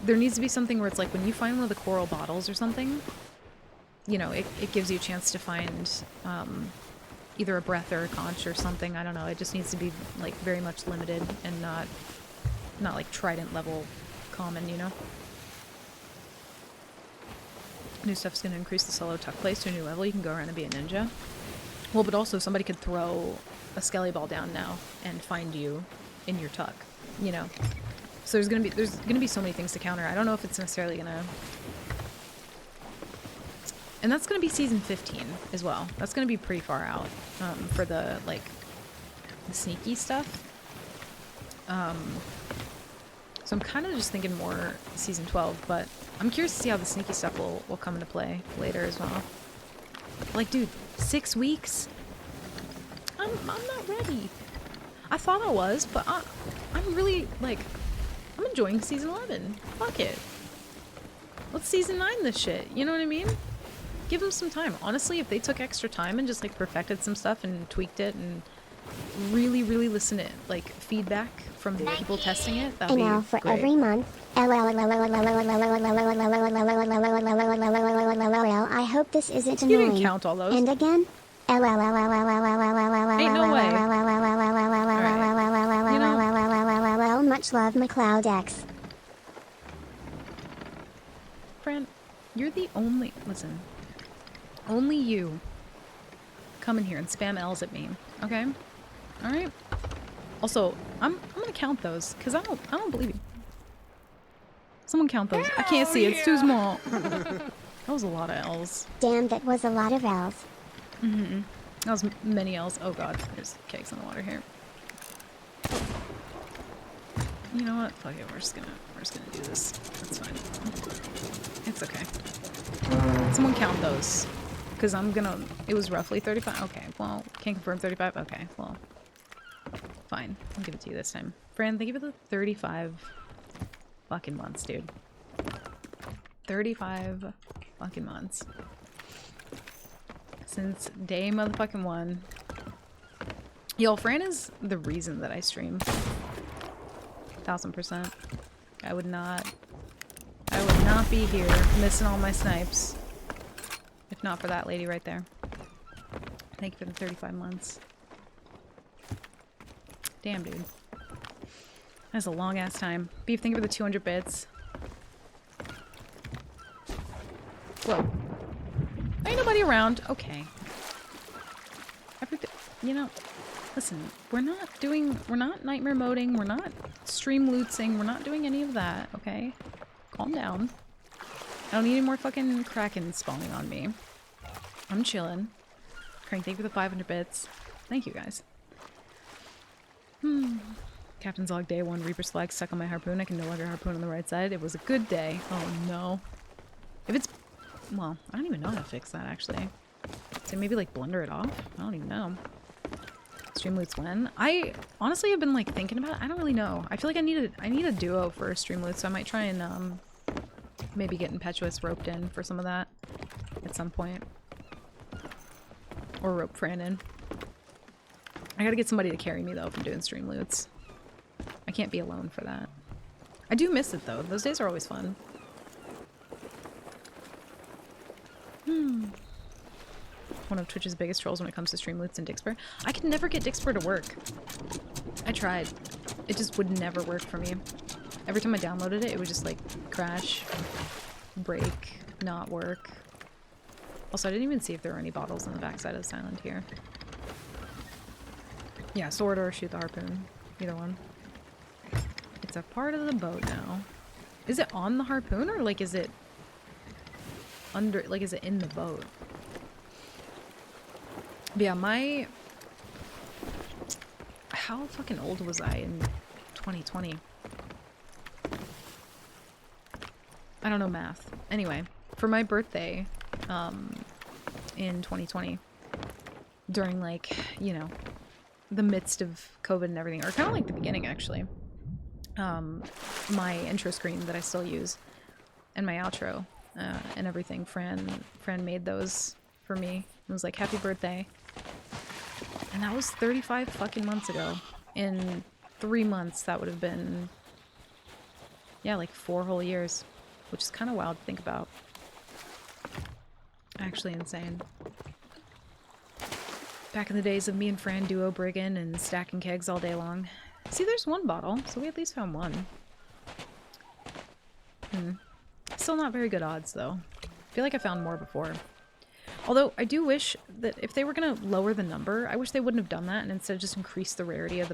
there needs to be something where it's like when you find one of the coral bottles or something, you know, it gives you a chance to find either a breath or a conch or something. I don't know. It just needs to be like very much limited and not like trident level common, you know? New stuff's going to increase the solo tuck place to a new level. You can go around and be a ninja. Well, but also somebody could throw a Skelly Ball down now and find you in your tuck, you know? So there's gonna be so many things to counter. I don't know if it's necessarily gonna... And that's gonna be Season 15 as well. That's gonna be pretty far out for the, like, the sneaky stuff. So I'm kind of just thinking more Season 12, but I'm curious to see how the sneaky stuff will come into play later as well. Like, dude, 6 weeks? I'm not ready. I thought I was, but I'm really, like... I'm enjoying Season 11. Fuck it. Let's season 9 this shit. You know what I mean? Give them some time. Honestly, if they took extra time and just like perfected some stuff and tweaked it and really, really listen to like feedback from the people testing it, that'd be Now for great. every month. I hope this isn't You annoying. didn't count all those. And again. Ain't no way. Well, much love, McLeod X. Fran, you're the only... Listen. Only you come in here and spam L's at me, okay? Alright? Also, I'm gonna count those, because I don't believe you. Someone count those. I can't see, it's too small. That was a lot of L's. Damn, that was a lot of L's. Mm-hmm. That was many L's. Oh god, there's cakes in the water here. You know what? Fuck it, we're just gonna do this. That's fine. It's okay. Someone count those. Because it was roughly 35. Okay, well, can't confirm 35. Okay, well. Fine. I'll give it to you this time. Fran, thank you for the 35 fucking months, dude. 35 fucking months. Since day motherfucking one. Yo, Fran is the reason that I stream. 1000%. I would not be here missing all my snipes if not for that lady right there. Thank you for the 35 months. Damn, dude. That's a long ass time. Beef, thank you for the 200 bits. Whoa. Ain't nobody around. Okay. You know, listen, we're not nightmare moding, we're not stream lootsing, we're not doing any of that, okay? Calm down. I don't need any more fucking Kraken spawning on me. I'm chilling. Crank, thank you for the 500 bits. Thank you, guys. Captain's log day 1, Reaper's flag stuck on my harpoon. I can no longer harpoon on the right side. It was a good day. Oh no. If it's... Well, I don't even know how to fix that, actually. So maybe, like, blunder it off? I don't even know. Stream loots when? I honestly have been, like, thinking about it. I don't really know. I feel like I need a duo for stream loot, so I might try and, maybe get Impetuous roped in for some of that at some point. Or rope Fran in. I gotta get somebody to carry me, though, if I'm doing stream loots. I can't be alone for that. I do miss it, though. Those days are always fun. One of Twitch's biggest trolls when it comes to stream loots and Dixper. I could never get Dixper to work. I tried. It just would never work for me. Every time I downloaded it, it would just, like, crash, break, not work. Also, I didn't even see if there were any bottles on the backside of this island here. Yeah, sword or shoot the harpoon. Either one. It's a part of the boat now. Is it on the harpoon, or, like, is it under, like, is it in the boat? But yeah, how fucking old was I in 2020? I don't know math. Anyway, for my birthday, in 2020, during, like, you know, the midst of COVID and everything, or kind of like the beginning, actually, my intro screen that I still use, and my outro, and everything, Fran made those for me. It was like, happy birthday. And that was 35 fucking months ago. In 3 months, that would have been, yeah, like 4 whole years. Which is kind of wild to think about. Actually insane. Back in the days of me and Fran duo brigging and stacking kegs all day long. See, there's one bottle, so we at least found one. Still not very good odds, though. I feel like I found more before. Although, I do wish that if they were going to lower the number, I wish they wouldn't have done that and instead just increase the rarity of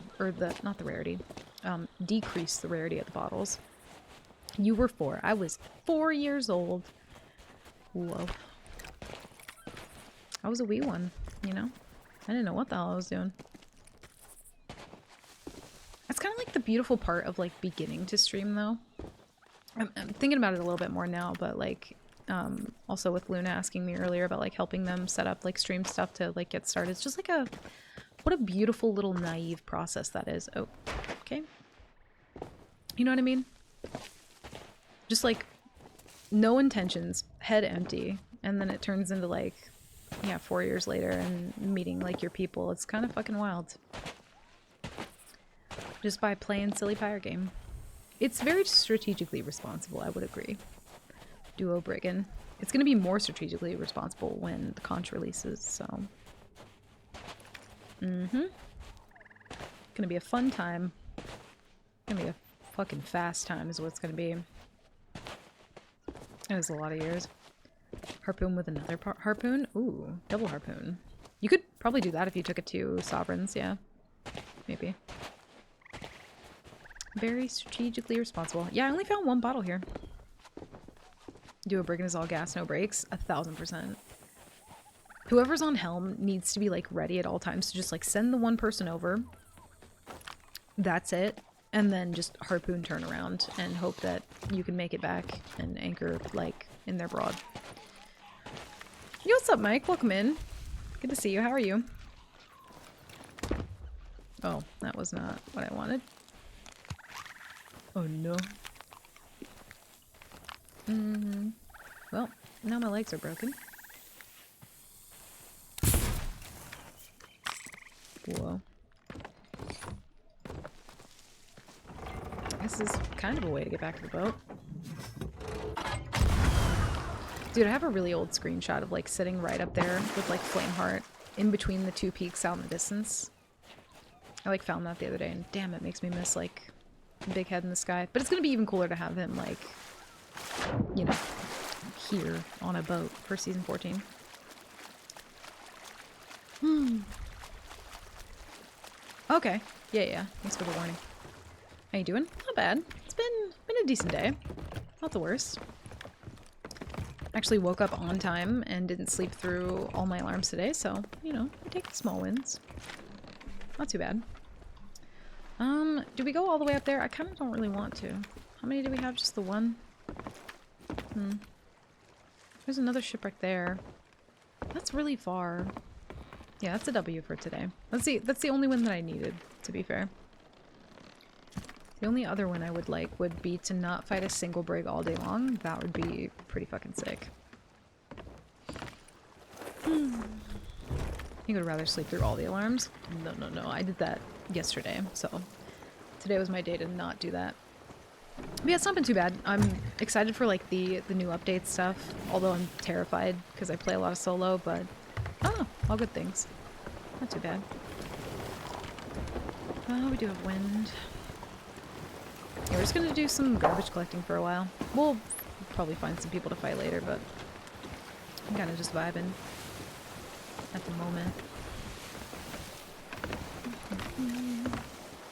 not the rarity, decrease the rarity of the bottles. You were 4. I was 4 years old. Whoa. I was a wee one, you know? I didn't know what the hell I was doing. That's kind of like the beautiful part of, like, beginning to stream, though. I'm thinking about it a little bit more now, but, like, also with Luna asking me earlier about, like, helping them set up, like, stream stuff to, like, get started. It's just like what a beautiful little naive process that is. Oh, okay. You know what I mean? Just, like, no intentions, head empty, and then it turns into like, yeah, 4 years later and meeting like your people. It's kind of fucking wild. Just by playing silly pirate game. It's very strategically responsible, I would agree. Duo Brigand. It's going to be more strategically responsible when the conch releases, so. Gonna be a fun time. Gonna be a fucking fast time is what it's gonna be. That was a lot of years. Harpoon with another harpoon? Ooh, double harpoon. You could probably do that if you took it to Sovereigns, yeah. Maybe. Very strategically responsible. Yeah, I only found one bottle here. Duo Brigand is all gas, no brakes. 1000%. Whoever's on helm needs to be like ready at all times to just like send the one person over. That's it. And then just harpoon turn around and hope that you can make it back and anchor like in their broad. Yo, what's up, Mike? Welcome in. Good to see you. How are you? Oh, that was not what I wanted. Oh no. Well, now my legs are broken. Whoa. This is kind of a way to get back to the boat. Dude, I have a really old screenshot of like sitting right up there with like Flameheart in between the two peaks out in the distance. I like found that the other day and damn, it makes me miss like Big Head in the sky. But it's gonna be even cooler to have him like, you know, here on a boat for season 14. Okay. Yeah. Thanks for the warning. How you doing? Not bad. It's been a decent day. Not the worst. Actually woke up on time and didn't sleep through all my alarms today, so, you know, we take the small wins. Not too bad. Do we go all the way up there? I kind of don't really want to. How many do we have? Just the one? There's another shipwreck there. That's really far. Yeah, that's a W for today. That's the only one that I needed, to be fair. The only other one I would like would be to not fight a single brig all day long. That would be pretty fucking sick. I think I would rather sleep through all the alarms. No. I did that yesterday, so today was my day to not do that. But yeah, it's not been too bad. I'm excited for like the new update stuff, although I'm terrified because I play a lot of solo, but I don't know, all good things. Not too bad. Oh, we do have wind. Yeah, we're just gonna do some garbage collecting for a while. We'll probably find some people to fight later, but I'm kind of just vibing at the moment.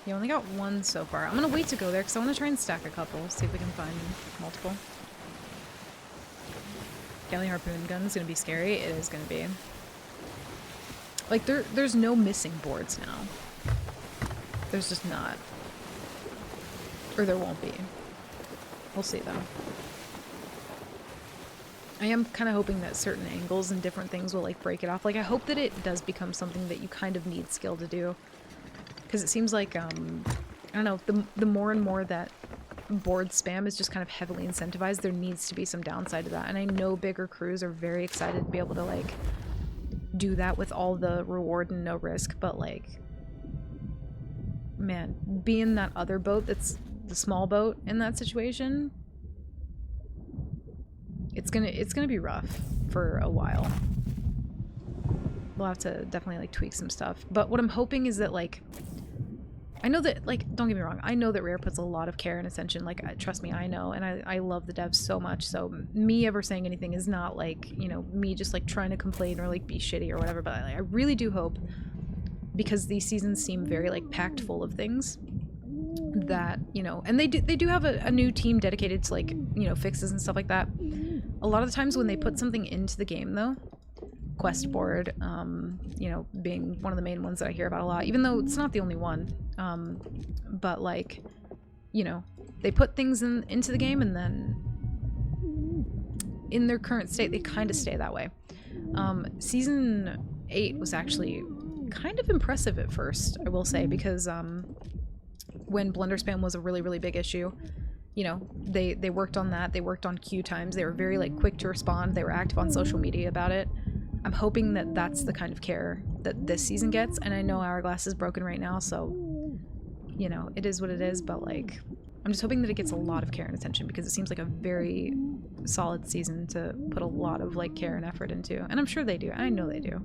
Yeah, only got one so far. I'm gonna wait to go there because I want to try and stack a couple, see if we can find multiple. Galley harpoon gun is gonna be scary. It is gonna be. Like there's no missing boards now. There's just not. Or there won't be. We'll see though. I am kind of hoping that certain angles and different things will like break it off. Like I hope that it does become something that you kind of need skill to do. Because it seems like, I don't know, the more and more that board spam is just kind of heavily incentivized, there needs to be some downside to that. And I know bigger crews are very excited to be able to like do that with all the reward and no risk, but like, man, being that other boat that's the small boat in that situation, it's gonna be rough for a while. We'll have to definitely like tweak some stuff. But what I'm hoping is that like, I know that like, don't get me wrong, I know that Rare puts a lot of care and attention, like trust me, I know, and I love the devs so much, so me ever saying anything is not like, you know, me just like trying to complain or like be shitty or whatever, but I really do hope, because these seasons seem very like packed full of things, that, you know, and they do have a new team dedicated to like, you know, fixes and stuff like that. A lot of the times when they put something into the game though, quest board, you know, being one of the main ones that I hear about a lot, even though it's not the only one, but like, you know, they put things into the game and then in their current state they kind of stay that way. Season 8 was actually kind of impressive at first, I will say, because when Blender spam was a really big issue, you know, they worked on that. They worked on queue times. They were very like quick to respond. They were active on social media about it. I'm hoping that that's the kind of care that this season gets. And I know Hourglass is broken right now, so, you know, it is what it is. But like, I'm just hoping that it gets a lot of care and attention, because it seems like a very solid season to put a lot of like care and effort into. And I'm sure they do. I know they do.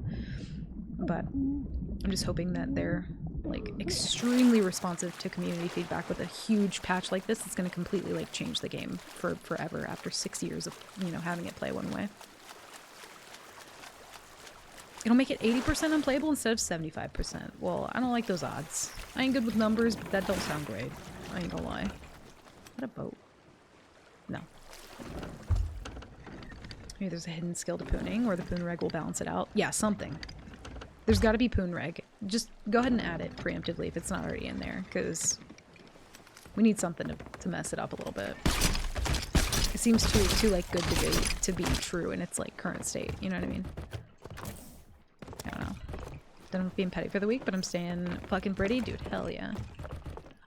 But I'm just hoping that they're like extremely responsive to community feedback with a huge patch like this. It's going to completely like change the game for forever after 6 years of, you know, having it play one way. It'll make it 80% unplayable instead of 75%. Well, I don't like those odds. I ain't good with numbers, but that don't sound great. I ain't gonna lie. Is that a boat? No. Maybe there's a hidden skill to pooning, or the poon reg will balance it out. Yeah, something. There's gotta be poon reg. Just go ahead and add it preemptively if it's not already in there, because we need something to mess it up a little bit. It seems too like good to be true in its like current state, you know what I mean? I don't know. Done with being petty for the week, but I'm staying fucking pretty. Dude, hell yeah.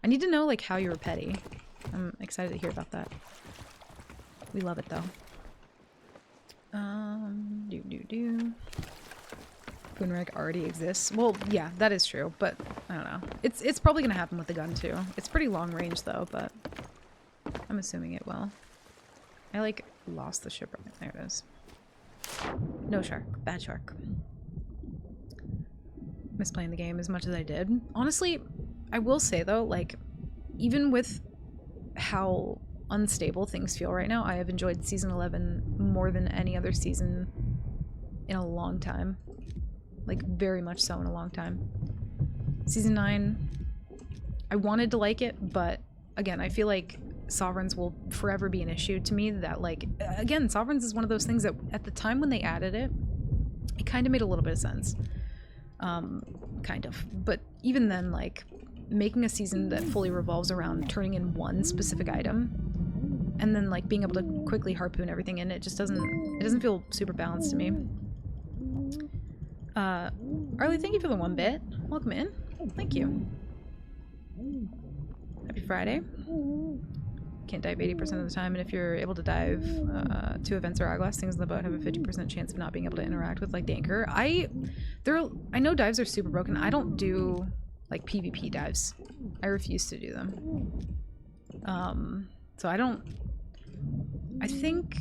I need to know, like, how you were petty. I'm excited to hear about that. We love it, though. Poonreg already exists. Well, yeah, that is true, but I don't know. It's probably gonna happen with the gun, too. It's pretty long range, though, but I'm assuming it will. I, like, lost the ship right there. It is. No shark. Bad shark. Miss playing the game as much as I did. Honestly, I will say though, like, even with how unstable things feel right now, I have enjoyed Season 11 more than any other season in a long time. Like, very much so in a long time. Season 9, I wanted to like it, but again, I feel like Sovereigns will forever be an issue to me. That, like, again, Sovereigns is one of those things that at the time when they added it, it kind of made a little bit of sense. Kind of. But even then, like, making a season that fully revolves around turning in one specific item and then, like, being able to quickly harpoon everything in, it just doesn't feel super balanced to me. Arlie, thank you for the 1 bit. Welcome in. Thank you. Happy Friday. Can't dive 80% of the time, and if you're able to dive to events or Hourglass, things in the boat have a 50% chance of not being able to interact with, like, the anchor. I know dives are super broken. I don't do, like, PvP dives. I refuse to do them. So I think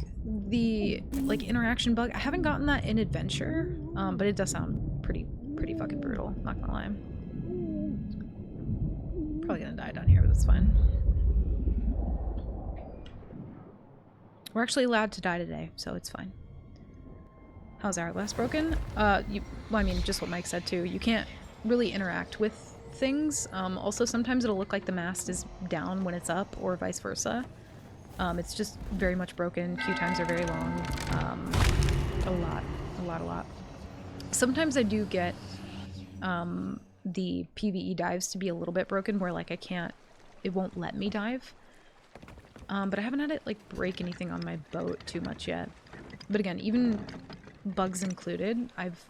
the, like, interaction bug, I haven't gotten that in Adventure, but it does sound pretty fucking brutal, not gonna lie. Probably gonna die down here, but that's fine. We're actually allowed to die today, so it's fine. How's Hourglass broken? Well, I mean, just what Mike said too. You can't really interact with things. Also, sometimes it'll look like the mast is down when it's up, or vice versa. It's just very much broken. Queue times are very long. A lot. Sometimes I do get the PvE dives to be a little bit broken, where, like, it won't let me dive. But I haven't had it, like, break anything on my boat too much yet. But again, even bugs included, I've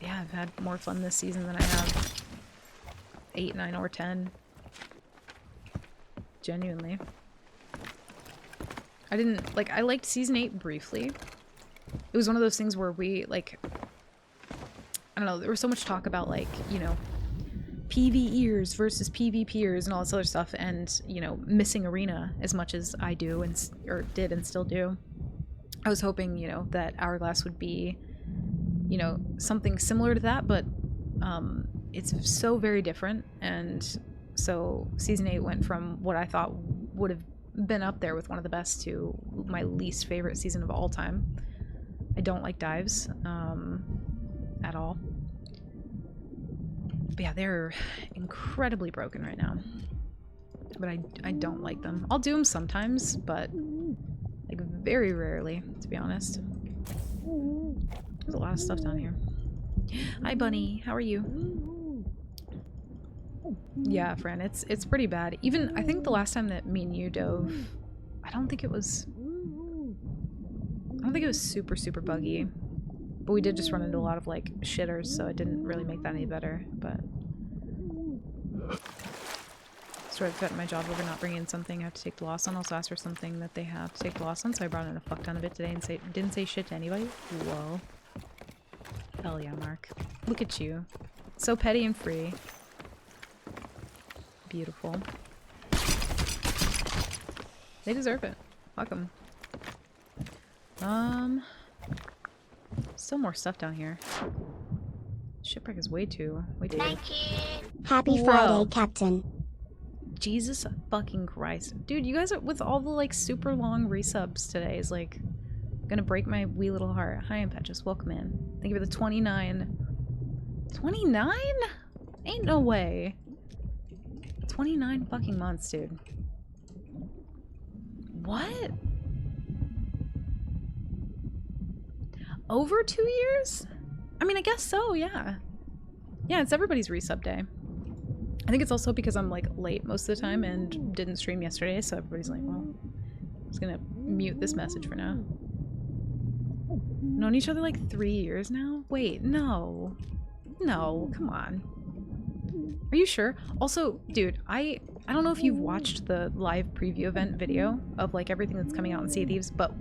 had more fun this season than I have 8, 9, or 10. Genuinely. I liked Season 8 briefly. It was one of those things where we, like, I don't know, there was so much talk about, like, you know, PvEers versus PvPers and all this other stuff, and, you know, missing Arena as much as I do or did and still do. I was hoping, you know, that Hourglass would be, you know, something similar to that, but it's so very different. And so Season 8 went from what I thought would have been up there with one of the best to my least favorite season of all time. I don't like dives at all. But yeah, they're incredibly broken right now. But I don't like them. I'll do them sometimes, but, like, very rarely, to be honest. There's a lot of stuff down here. Hi, Bunny. How are you? Yeah, Fran, it's pretty bad. Even, I think the last time that me and you dove, I don't think it was super, super buggy. But we did just run into a lot of, like, shitters, so it didn't really make that any better, but... Let's started cutting my job over not bringing in something I have to take the loss on. Also asked for something that they have to take the loss on, so I brought in a fuck ton of it today and didn't say shit to anybody. Whoa. Hell yeah, Mark. Look at you. So petty and free. Beautiful. They deserve it. Fuck them. Still more stuff down here. Shipwreck is way too. Happy Whoa. Friday, Captain. Jesus fucking Christ. Dude, you guys are with all the like super long resubs today is like gonna break my wee little heart. Hi, Impetuous. Welcome in. Thank you for the 29. 29? Ain't no way. 29 fucking months, dude. What? Over 2 years? I mean, I guess so, yeah. Yeah, it's everybody's resub day. I think it's also because I'm like late most of the time and didn't stream yesterday, so everybody's like, well, I'm just gonna mute this message for now. Known each other like 3 years now? Wait, no. No, come on. Are you sure? Also, dude, I don't know if you've watched the live preview event video of like everything that's coming out in Sea of Thieves, but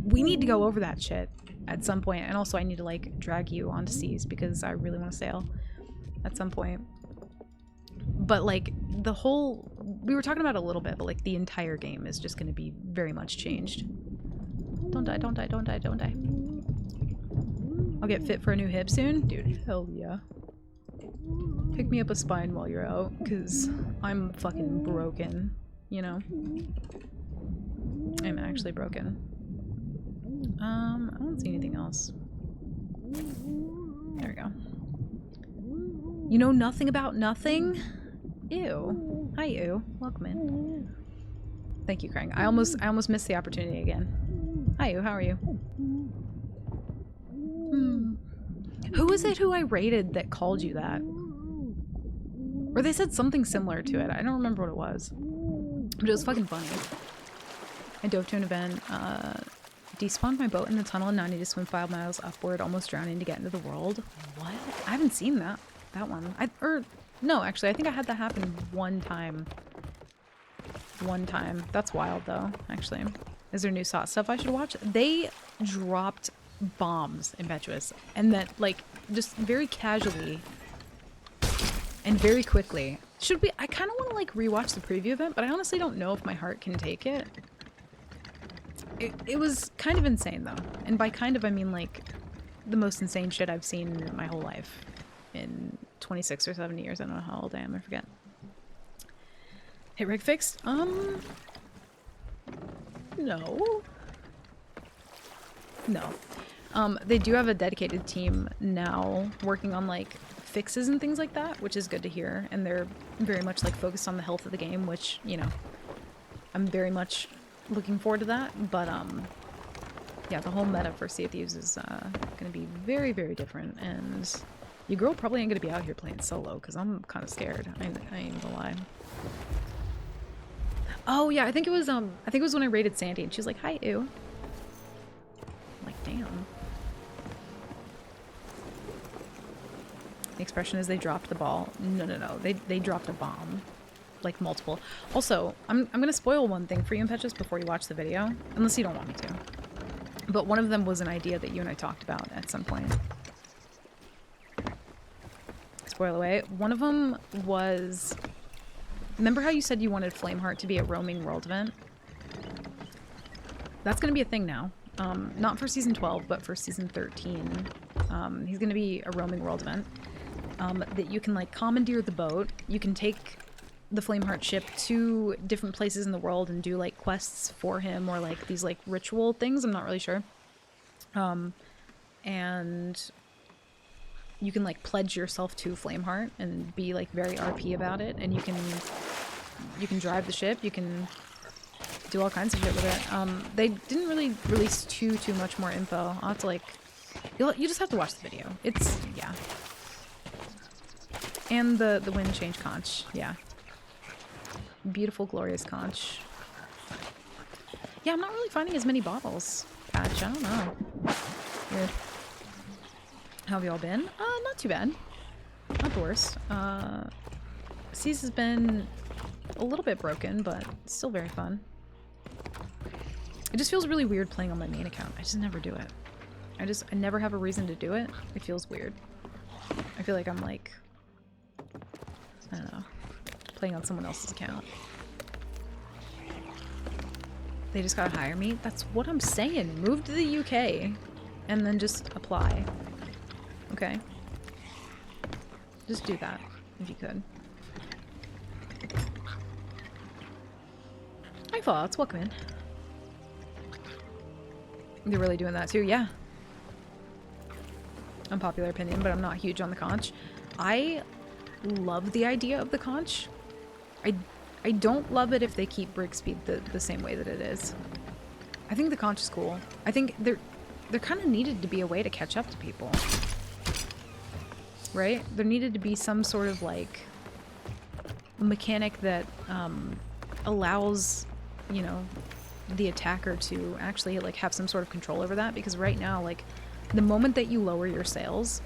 we need to go over that shit at some point. And also I need to like drag you onto Seas because I really want to sail at some point. But like the whole, we were talking about it a little bit, but like the entire game is just going to be very much changed. Don't die, don't die, don't die, don't die. I'll get fit for a new hip soon. Dude, hell yeah. Pick me up a spine while you're out, because I'm fucking broken, you know? I'm actually broken. I don't see anything else. There we go. You know nothing about nothing? Ew. Hi, Ew. Welcome in. Thank you, Krang. I almost missed the opportunity again. Hi, Ew. How are you? Who was it who I rated that called you that? Or they said something similar to it. I don't remember what it was. But it was fucking funny. I dove to an event, despawned my boat in the tunnel and now I need to swim 5 miles upward, almost drowning to get into the world. What? I haven't seen that one. No, actually, I think I had that happen one time. One time. That's wild, though, actually. Is there new SOT stuff I should watch? They dropped bombs, Impetuous, and that, like, just very casually and very quickly. Should we? I kind of want to, like, rewatch the preview event, but I honestly don't know if my heart can take it. It was kind of insane, though. And by kind of, I mean, like, the most insane shit I've seen in my whole life. In 26 or 7 years. I don't know how old I am. I forget. Hit rig fixed? No. No. They do have a dedicated team now working on, like, fixes and things like that, which is good to hear. And they're very much, like, focused on the health of the game, which, you know, I'm very much looking forward to that. But, yeah, the whole meta for Sea of Thieves is going to be very, very different. And your girl probably ain't going to be out here playing solo, because I'm kind of scared. I ain't gonna lie. Oh, yeah, I think it was when I raided Sandy, and she was like, hi, ew. I'm like, damn. The expression is they dropped the ball. No. They dropped a bomb. Like, multiple. Also, I'm going to spoil one thing for you, Impetuous, before you watch the video. Unless you don't want me to. But one of them was an idea that you and I talked about at some point. Spoil away. One of them was... Remember how you said you wanted Flameheart to be a roaming world event? That's going to be a thing now. Not for Season 12, but for Season 13. He's going to be a roaming world event. That you can, like, commandeer the boat. You can take the Flameheart ship to different places in the world and do, like, quests for him or, like, these, like, ritual things. I'm not really sure. And you can, like, pledge yourself to Flameheart and be, like, very RP about it. And you can drive the ship. You can do all kinds of shit with it. They didn't really release too much more info. I'll have to, like... You just have to watch the video. It's... yeah. And the wind change conch. Yeah. Beautiful, glorious conch. Yeah, I'm not really finding as many bottles. Patch, I don't know. Weird. How have you all been? Not too bad. Not the worst. Seas has been a little bit broken, but still very fun. It just feels really weird playing on my main account. I just never do it. I never have a reason to do it. It feels weird. I feel like I'm like, I don't know, playing on someone else's account. They just gotta hire me? That's what I'm saying. Move to the UK and then just apply. Okay? Just do that if you could. Hi Fallouts, welcome in. They're really doing that too, yeah. Unpopular opinion, but I'm not huge on the conch. I love the idea of the conch. I don't love it if they keep break speed the same way that it is. I think the conch is cool. I think there kind of needed to be a way to catch up to people. Right? There needed to be some sort of like mechanic that allows, you know, the attacker to actually like have some sort of control over that, because right now, like, the moment that you lower your sails,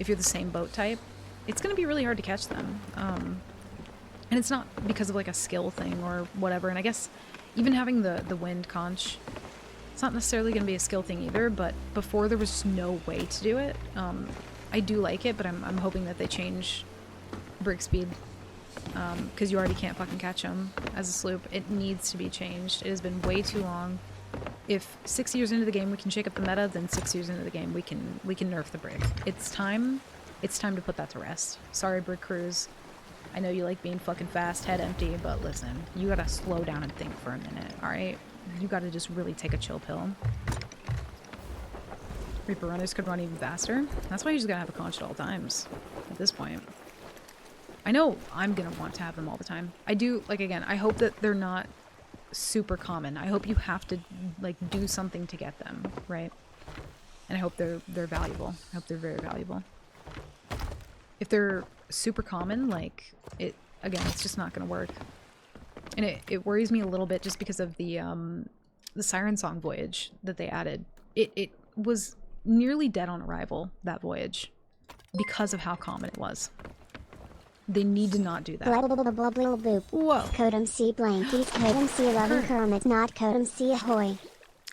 if you're the same boat type, it's going to be really hard to catch them. And it's not because of like a skill thing or whatever. And I guess even having the wind conch, it's not necessarily going to be a skill thing either, but before there was just no way to do it. I do like it, but I'm hoping that they change break speed, because you already can't fucking catch them as a sloop. It needs to be changed. It has been way too long. If 6 years into the game we can shake up the meta, then 6 years into the game we can nerf the brig. It's time to put that to rest. Sorry, brig crews. I know you like being fucking fast, head empty, but listen, you gotta slow down and think for a minute, alright? You gotta just really take a chill pill. Reaper runners could run even faster. That's why you just gotta have a conch at all times at this point. I know I'm gonna want to have them all the time. I do, like, again, I hope that they're not super common. I hope you have to, like, do something to get them, right? And I hope they're valuable. I hope they're very valuable. If they're super common, like, again, it's just not gonna work. And it worries me a little bit just because of the Siren Song voyage that they added. It was nearly dead on arrival, that voyage, because of how common it was. They need to not do that. Blah blah blah blah blah boop. Whoa. Code MC blankies, code MC 11 Kermit, not code MC ahoy.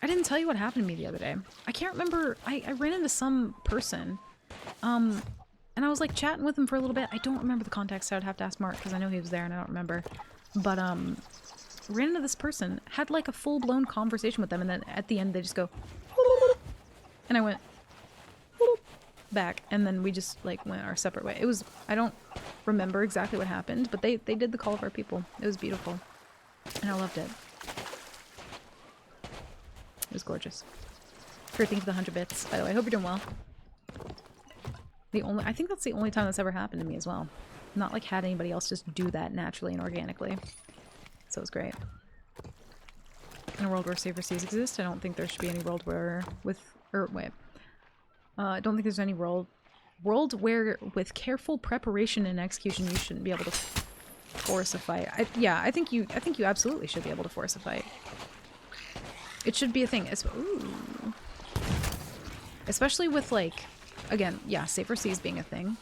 I didn't tell you what happened to me the other day. I can't remember. I ran into some person. And I was like chatting with him for a little bit. I don't remember the context, so I'd have to ask Mark because I know he was there and I don't remember. But ran into this person, had like a full-blown conversation with them, and then at the end they just go and I went back, and then we just like went our separate way. It was, I don't remember exactly what happened, but they did the call of our people. It was beautiful. And I loved it. It was gorgeous. Great, thank you for the 100 bits. By the way, I hope you're doing well. I think that's the only time that's ever happened to me as well. Not like had anybody else just do that naturally and organically. So it was great. In a world where safer seas exist, I don't think there should be any world where I don't think there's any world where with careful preparation and execution you shouldn't be able to force a fight. I think you absolutely should be able to force a fight. It should be a thing. Ooh. Especially with, like, again, yeah, safer seas being a thing.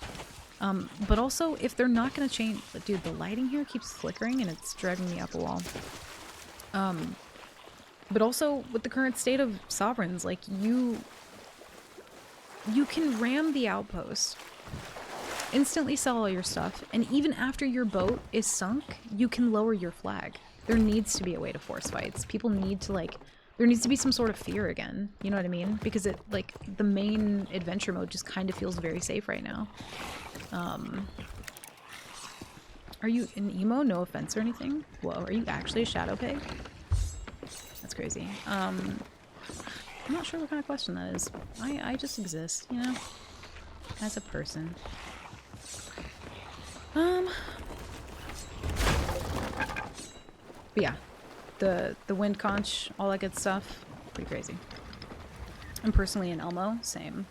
But also, if they're not going to change... Dude, the lighting here keeps flickering and it's driving me up a wall. But also, with the current state of sovereigns, like, you can ram the outpost, instantly sell all your stuff, and even after your boat is sunk, you can lower your flag. There needs to be a way to force fights. People need to, like... There needs to be some sort of fear again. You know what I mean? Because it, like, the main adventure mode just kind of feels very safe right now. Are you an emo? No offense or anything? Whoa, are you actually a shadow pig? That's crazy. I'm not sure what kind of question that is. I just exist, you know? As a person. But yeah. The wind conch, all that good stuff, pretty crazy. I'm personally an Elmo, same.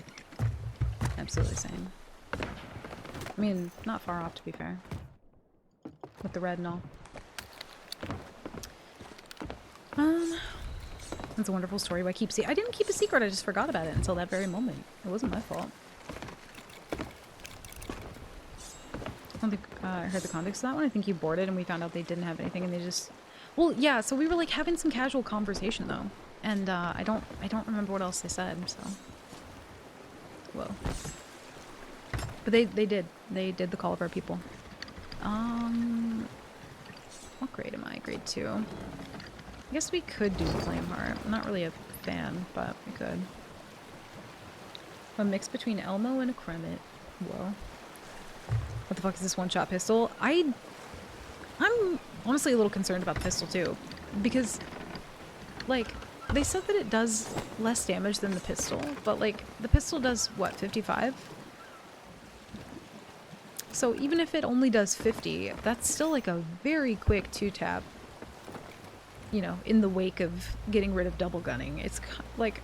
Absolutely same. I mean, not far off to be fair. With the red and all. That's a wonderful story by Keep I didn't keep a secret, I just forgot about it until that very moment. It wasn't my fault. don't think I heard the context of that one. I think you boarded and we found out they didn't have anything and they just... Well, yeah, so we were like having some casual conversation though. And I don't remember what else they said, so... Whoa. But they did. They did the call of our people. What grade am I? Grade 2. I guess we could do Flameheart. I'm not really a fan, but we could. A mix between Elmo and a Kremet. Whoa. What the fuck is this one-shot pistol? I'm honestly a little concerned about the pistol too. Because, like, they said that it does less damage than the pistol, but like, the pistol does, what, 55? So even if it only does 50, that's still like a very quick 2-tap, you know, in the wake of getting rid of double gunning. It's like,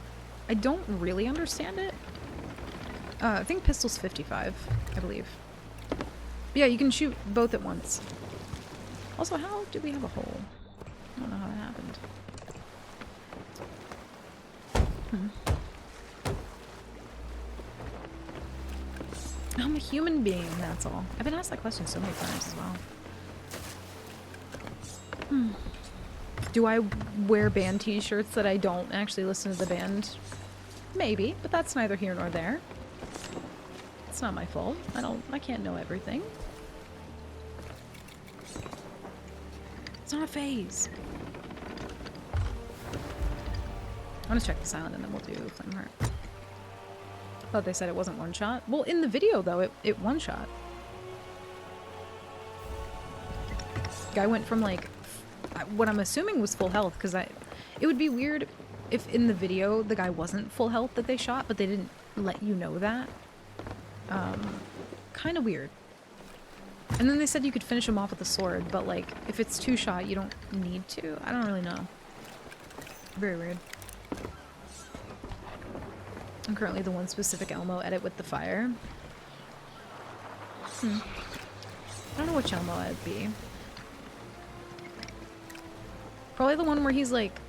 I don't really understand it. I think pistol's 55, I believe. But yeah, you can shoot both at once. Also, how did we have a hole? I don't know how that happened. I'm a human being, that's all. I've been asked that question so many times as well. Do I wear band t-shirts that I don't actually listen to the band? Maybe, but that's neither here nor there. It's not my fault. I can't know everything. It's not a phase. I'm gonna check this island and then we'll do Flameheart. Thought they said it wasn't one shot. Well, in the video though, it one shot. Guy went from like what I'm assuming was full health, because it would be weird if in the video the guy wasn't full health that they shot, but they didn't let you know that. Kind of weird. And then they said you could finish him off with a sword, but like if it's 2-shot, you don't need to. I don't really know. Very weird. I'm currently the one specific Elmo edit with the fire. I don't know which Elmo I'd be. Probably the one where he's like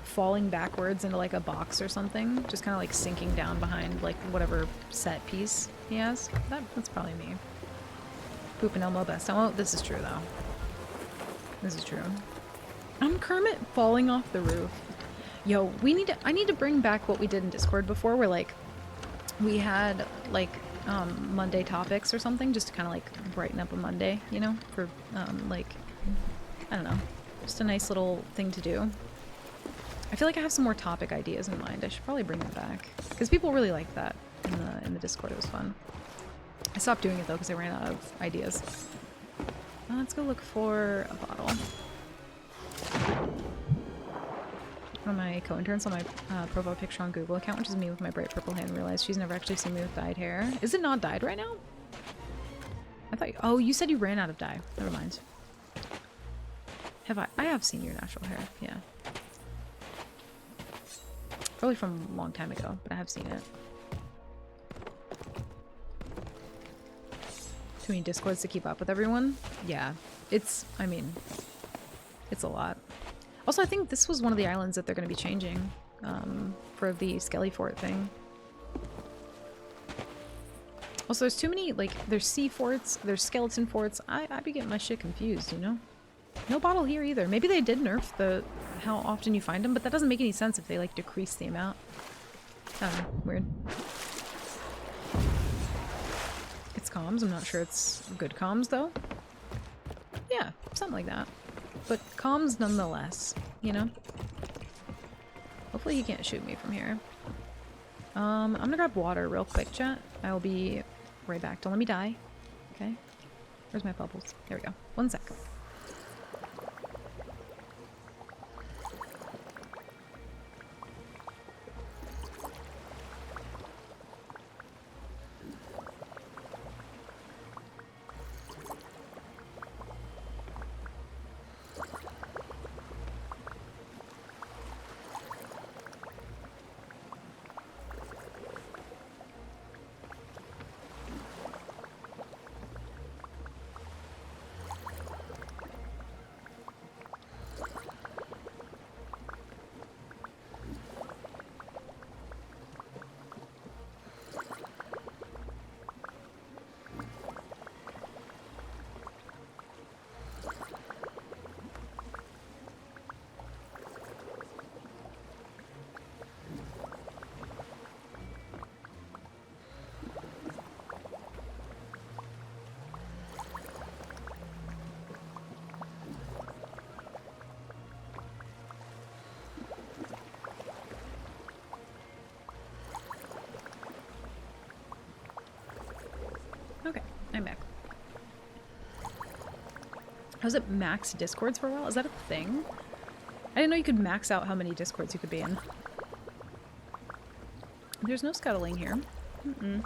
falling backwards into like a box or something. Just kind of like sinking down behind like whatever set piece he has. That's probably me. Poop and Elmo best Elmo. This is true though. This is true. I'm Kermit falling off the roof. Yo, I need to bring back what we did in Discord before, where like we had like Monday topics or something, just to kind of like brighten up a Monday, you know, for like, I don't know, just a nice little thing to do. I feel like I have some more topic ideas in mind. I should probably bring them back because people really liked that in the Discord. It was fun. I stopped doing it though because I ran out of ideas. Let's go look for a bottle. One of my co-interns saw my profile picture on Google account, which is me with my bright purple hair, and realized she's never actually seen me with dyed hair. Is it not dyed right now? I thought... Oh, you said you ran out of dye. Never mind. Have I? I have seen your natural hair, yeah. Probably from a long time ago, but I have seen it. Too many Discords to keep up with everyone? Yeah. I mean, it's a lot. Also, I think this was one of the islands that they're going to be changing for the Skelly Fort thing. Also, there's too many, like, there's sea forts, there's skeleton forts. I'd be getting my shit confused, you know? No bottle here either. Maybe they did nerf how often you find them, but that doesn't make any sense if they, like, decrease the amount. I don't know. Weird. It's comms. I'm not sure it's good comms, though. Yeah, something like that. But comms nonetheless, you know? Hopefully he can't shoot me from here. I'm gonna grab water real quick, chat. I'll be right back. Don't let me die. Okay? Where's my bubbles? There we go. 1 sec. Was it max discords for a while? Is that a thing? I didn't know you could max out how many discords you could be in. There's no scuttling here. Mm-mm.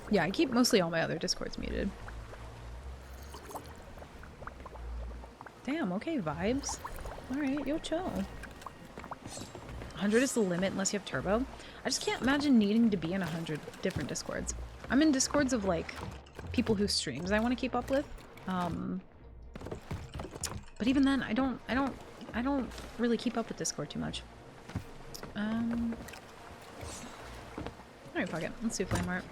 Yeah, I keep mostly all my other discords muted. Damn, okay, vibes. Alright, yo, chill. 100 is the limit unless you have turbo. I just can't imagine needing to be in 100 different discords. I'm in discords of, like, people whose streams I want to keep up with. But even then, I don't really keep up with Discord too much. Alright, fuck it. Let's do Flame Heart.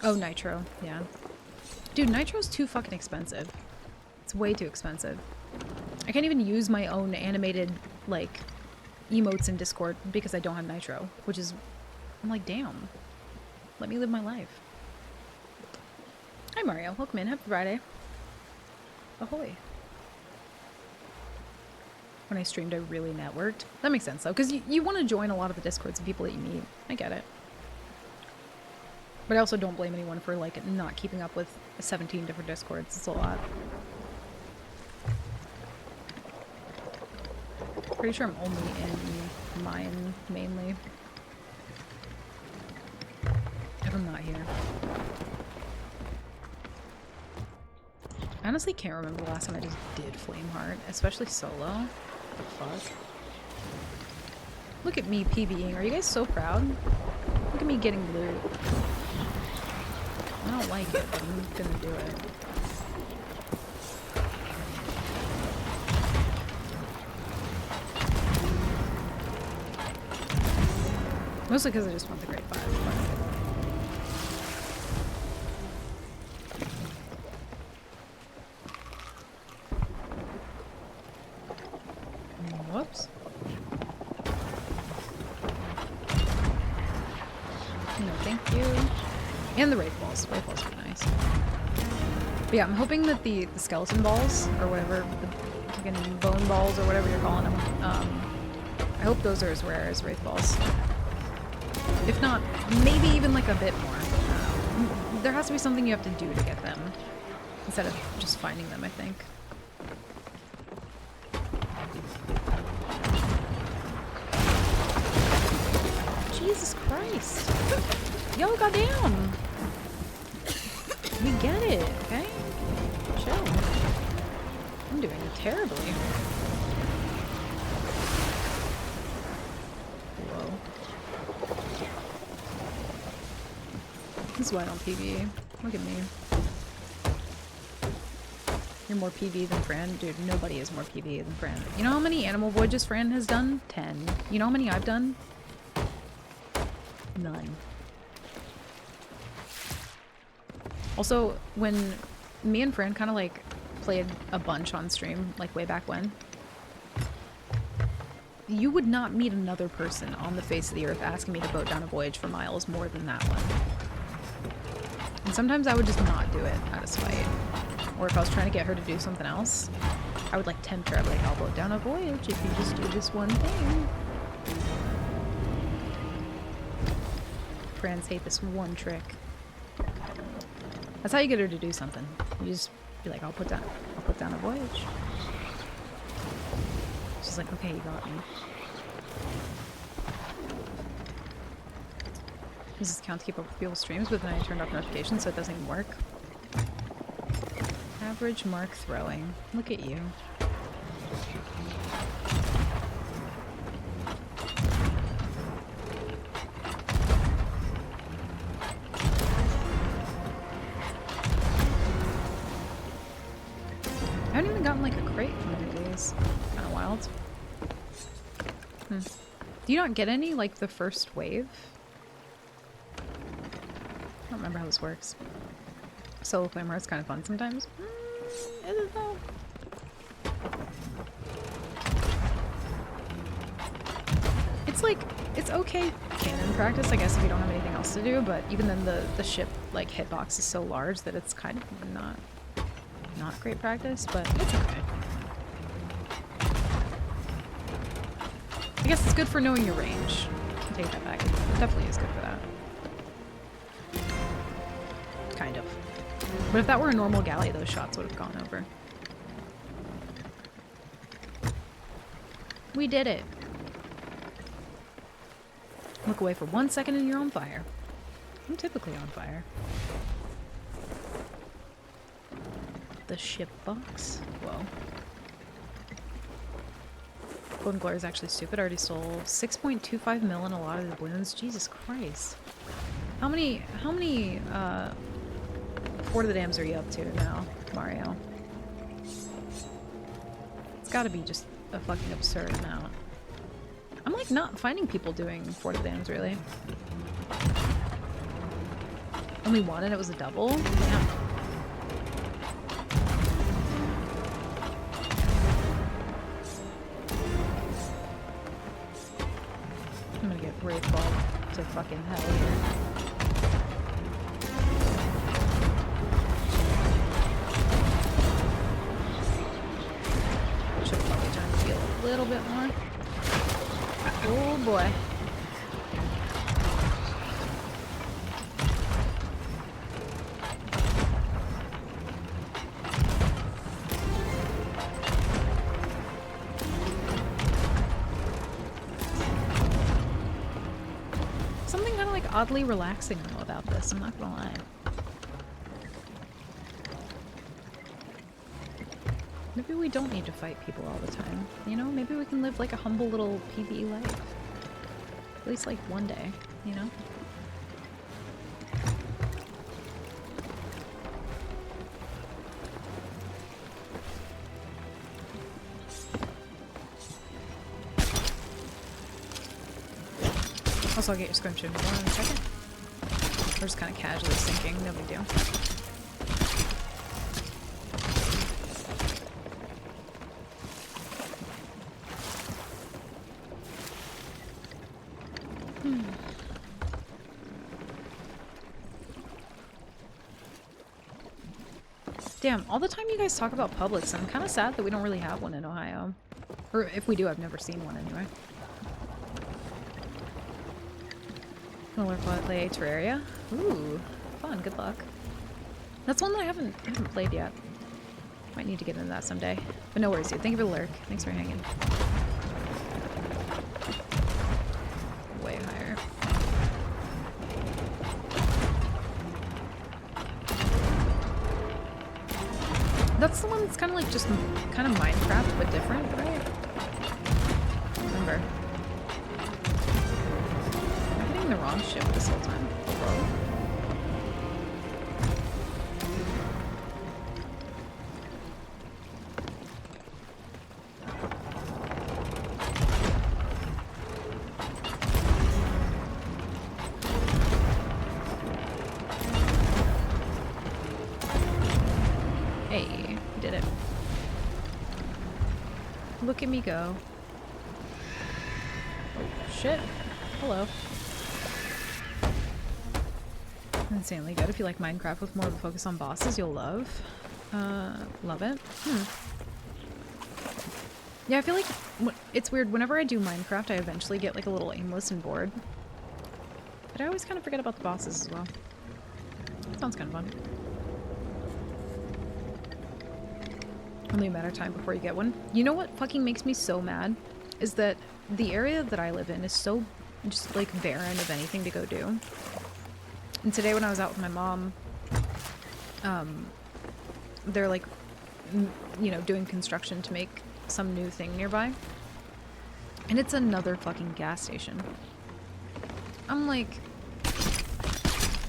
Oh, Nitro. Yeah. Dude, Nitro's too fucking expensive. It's way too expensive. I can't even use my own animated, like, emotes in Discord because I don't have Nitro, which is... I'm like, damn. Let me live my life. Hi, Mario. Welcome in. Happy Friday. Ahoy. When I streamed, I really networked. That makes sense, though, because you want to join a lot of the Discords of people that you meet. I get it. But I also don't blame anyone for, like, not keeping up with 17 different Discords. It's a lot. Pretty sure I'm only in mine, mainly. If I'm not here. I honestly can't remember the last time I just did Flameheart, especially solo. What the fuck? Look at me PBing. Are you guys so proud? Look at me getting loot. I don't like it, but I'm gonna do it. Mostly because I just want the grade 5. Whoops. No, thank you. And the Wraith Balls. Wraith Balls are nice. But yeah, I'm hoping that the skeleton balls, or whatever, the fucking bone balls, or whatever you're calling them, I hope those are as rare as Wraith Balls. If not, maybe even like a bit more. There has to be something you have to do to get them, instead of just finding them, I think. Jesus Christ. Yo, goddamn. We get it, okay? Chill. I'm doing terribly. Whoa. This is why I don't PvE. Look at me. You're more PvE than Fran? Dude, nobody is more PvE than Fran. You know how many animal voyages Fran has done? 10. You know how many I've done? None. Also, when me and Fran kind of like played a bunch on stream, like way back when, you would not meet another person on the face of the earth asking me to boat down a voyage for miles more than that one. And sometimes I would just not do it out of spite. Or if I was trying to get her to do something else, I would like tempt her. I'd be like, I'll boat down a voyage if you just do this one thing. Friends hate this one trick. That's how you get her to do something. You just be like, I'll put down a voyage. She's like, okay, you got me. Does this count to keep up with people's streams, but then I turned off notifications so it doesn't even work? Average mark throwing. Look at you. I haven't even gotten like a crate from any of these. Kind of wild. Do you not get any like the first wave? I don't remember how this works. Solo Flamer is kind of fun sometimes. Is it though? It's like, it's okay cannon practice, I guess, if you don't have anything else to do, but even then the ship like hitbox is so large that it's kind of not great practice, but it's okay. I guess it's good for knowing your range. take that back. It definitely is good for that. Kind of. But if that were a normal galley, those shots would have gone over. We did it. Look away for 1 second and you're on fire. I'm typically on fire. The ship box. Whoa. Golden Glory is actually stupid. I already stole 6.25 mil in a lot of the balloons. Jesus Christ. How many Fort of the Dams are you up to now, Mario? It's gotta be just a fucking absurd amount. I'm like not finding people doing Fort of the Dams really. Only one and it was a double? Yeah. I'm gonna get Wraith Ball to fucking hell here. Should probably try and feel a little bit more. Oh boy. Something kind of like oddly relaxing though about this, I'm not gonna lie. Maybe we don't need to fight people all the time, you know? Maybe we can live like a humble little PvE life. At least like one day, you know? Also, I'll get your scrimshing more in a second. We're just kind of casually sinking, no big deal. Damn, all the time you guys talk about Publix, I'm kind of sad that we don't really have one in Ohio. Or if we do, I've never seen one anyway. Gonna learn to play Terraria? Ooh, fun, good luck. That's one that I haven't played yet. Might need to get into that someday. But no worries, dude. Thank you for the lurk. Thanks for hanging. Way higher. That's the one that's kind of like just kind of Minecraft but different, right? Remember. I'm hitting the wrong ship this whole time. Bro. Look at me go. Oh, shit. Hello. Insanely good. If you like Minecraft with more of a focus on bosses, you'll love. Love it. Yeah, I feel like it's weird. Whenever I do Minecraft, I eventually get like a little aimless and bored. But I always kind of forget about the bosses as well. Sounds kind of fun. Only a matter of time before you get one. You know what fucking makes me so mad? Is that the area that I live in is so just like barren of anything to go do. And today when I was out with my mom, they're like, you know, doing construction to make some new thing nearby. And it's another fucking gas station. I'm like,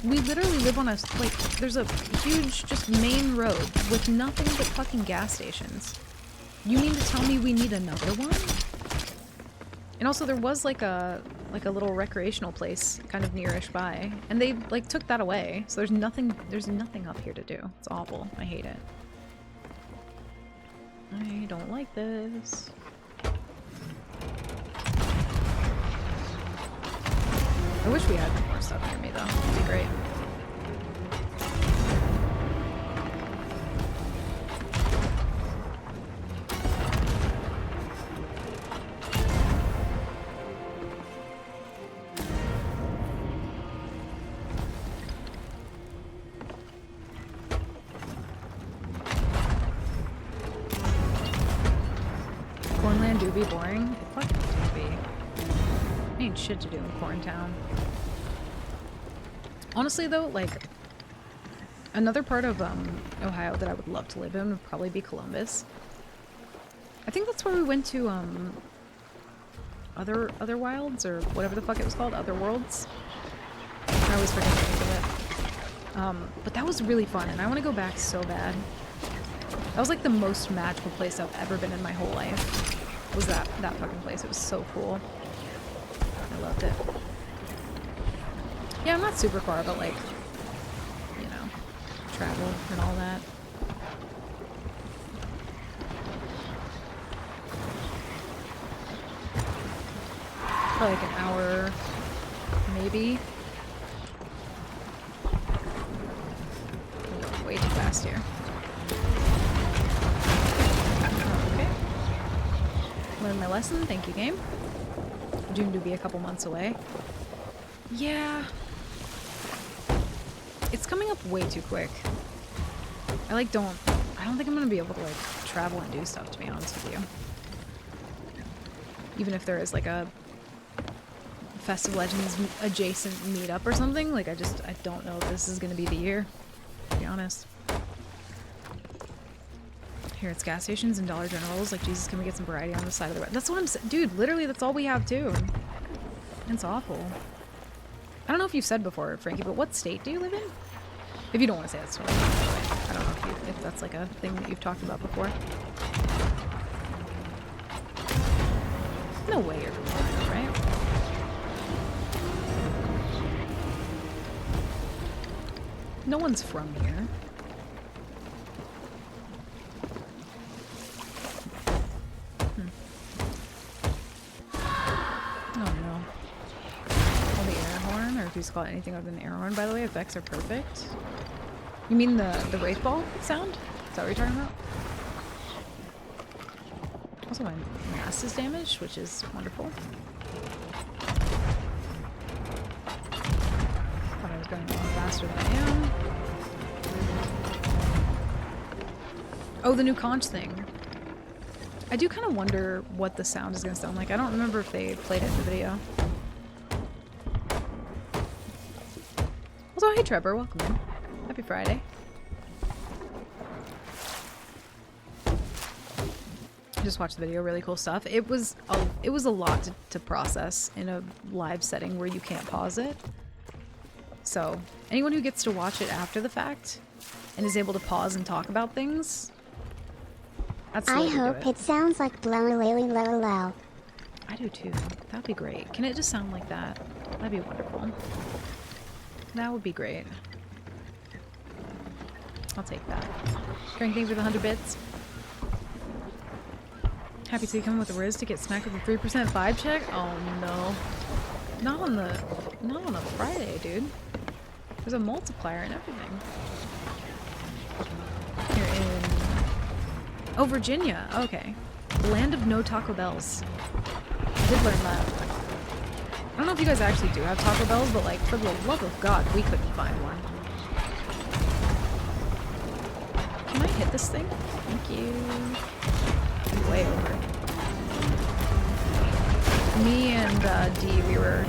we literally live on a, like, there's a huge, just main road with nothing but fucking gas stations. You mean to tell me we need another one? And also there was like a little recreational place kind of nearish by, and they like took that away. So there's nothing up here to do. It's awful. I hate it. I don't like this. I wish we had more stuff near me though. It'd be great. Cornland do be boring. It fucking do be. Ain't shit to do in Corntown. Honestly though, like, another part of Ohio that I would love to live in would probably be Columbus. I think that's where we went to Other Wilds, or whatever the fuck it was called, Other Worlds. I always forget the name of it. But that was really fun, and I want to go back so bad. That was like the most magical place I've ever been in my whole life. Was that fucking place? It was so cool. I loved it. Yeah, I'm not super far, but like, you know, travel and all that. Probably like an hour, maybe. I'm going way too fast here. Okay. Learned my lesson. Thank you, game. June to be a couple months away. Yeah. It's coming up way too quick. I don't think I'm gonna be able to like travel and do stuff, to be honest with you. Even if there is like a Festive Legends adjacent meetup or something, like I don't know if this is gonna be the year, to be honest. Here it's gas stations and Dollar Generals, like Jesus, can we get some variety on the side of the road? That's what I'm saying, dude, literally that's all we have too. It's awful. I don't know if you've said before, Frankie, but what state do you live in? If you don't want to say that's totally fine. I don't know if that's like a thing that you've talked about before. No way you're from Florida, right? No one's from here. Oh no. Oh, the air horn, or if you just call it anything other than air horn, by the way, effects are perfect. You mean the Wraith Ball sound? Is that what you're talking about? Also, my mass is damaged, which is wonderful. Thought I was going a lot faster than I am. Oh, the new conch thing. I do kind of wonder what the sound is going to sound like. I don't remember if they played it in the video. Also, hey Trevor, welcome in. Happy Friday. I just watched the video, really cool stuff. It was a lot to process in a live setting where you can't pause it. So, anyone who gets to watch it after the fact and is able to pause and talk about things, that's the way I to do hope it sounds like blow lily low low. I do too. That'd be great. Can it just sound like that? That'd be wonderful. That would be great. I'll take that. Drink, thanks for the 100 bits. Happy to come with the Riz to get smacked with a 3% vibe check? Oh no. Not on a Friday, dude. There's a multiplier and everything. You're in... Oh, Virginia. Okay. The land of no Taco Bells. I did learn that. I don't know if you guys actually do have Taco Bells, but like, for the love of God, we couldn't find one. Can I hit this thing? Thank you. I'm way over. Me and Dee, we were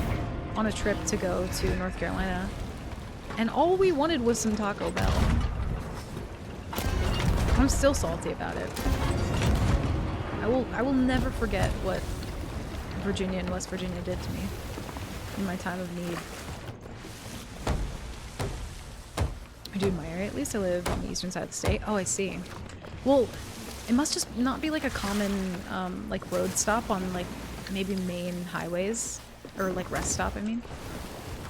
on a trip to go to North Carolina, and all we wanted was some Taco Bell. I'm still salty about it. I will never forget what Virginia and West Virginia did to me in my time of need. I do admire it. At least I live on the eastern side of the state. Oh, I see. Well, it must just not be like a common like road stop on like maybe main highways, or like rest stop, I mean.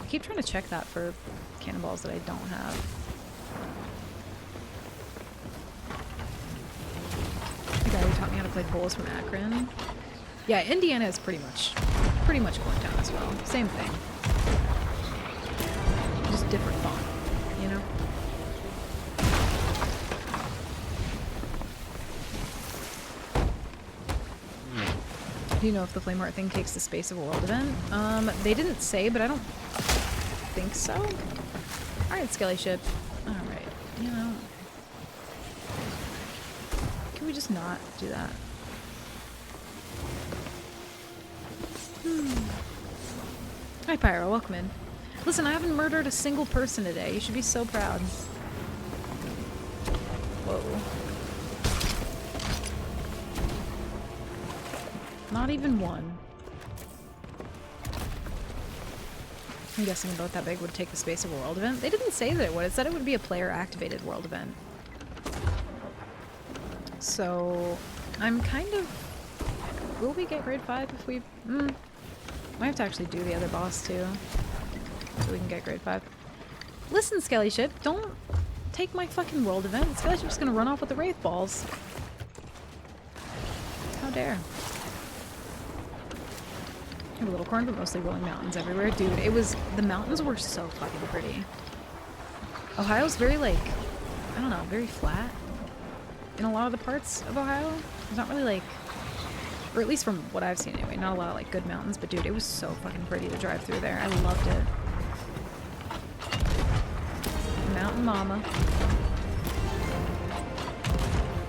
I keep trying to check that for cannonballs that I don't have. The guy who taught me how to play pool is from Akron. Yeah, Indiana is pretty much Corntown as well. Same thing. Just different font, you know? Do you know if the Flame Heart thing takes the space of a world event? They didn't say, but I don't think so. Alright, Skelly Ship. Alright, you know. Can we just not do that? Hi, Pyro. Welcome in. Listen, I haven't murdered a single person today. You should be so proud. Whoa. Not even one. I'm guessing a boat that big would take the space of a world event. They didn't say that it would. It said it would be a player-activated world event. So, I'm kind of... Will we get grade 5 if we... Might have to actually do the other boss, too. So we can get grade 5. Listen, Skelly Ship, don't take my fucking world event. Skelly Ship's gonna run off with the Wraith Balls. How dare. I have a little corn, but mostly rolling mountains everywhere. Dude, it was... The mountains were so fucking pretty. Ohio's very, like... I don't know, very flat. In a lot of the parts of Ohio. There's not really, like... Or at least from what I've seen anyway, not a lot of, like, good mountains. But dude, it was so fucking pretty to drive through there. I loved it. Mountain Mama.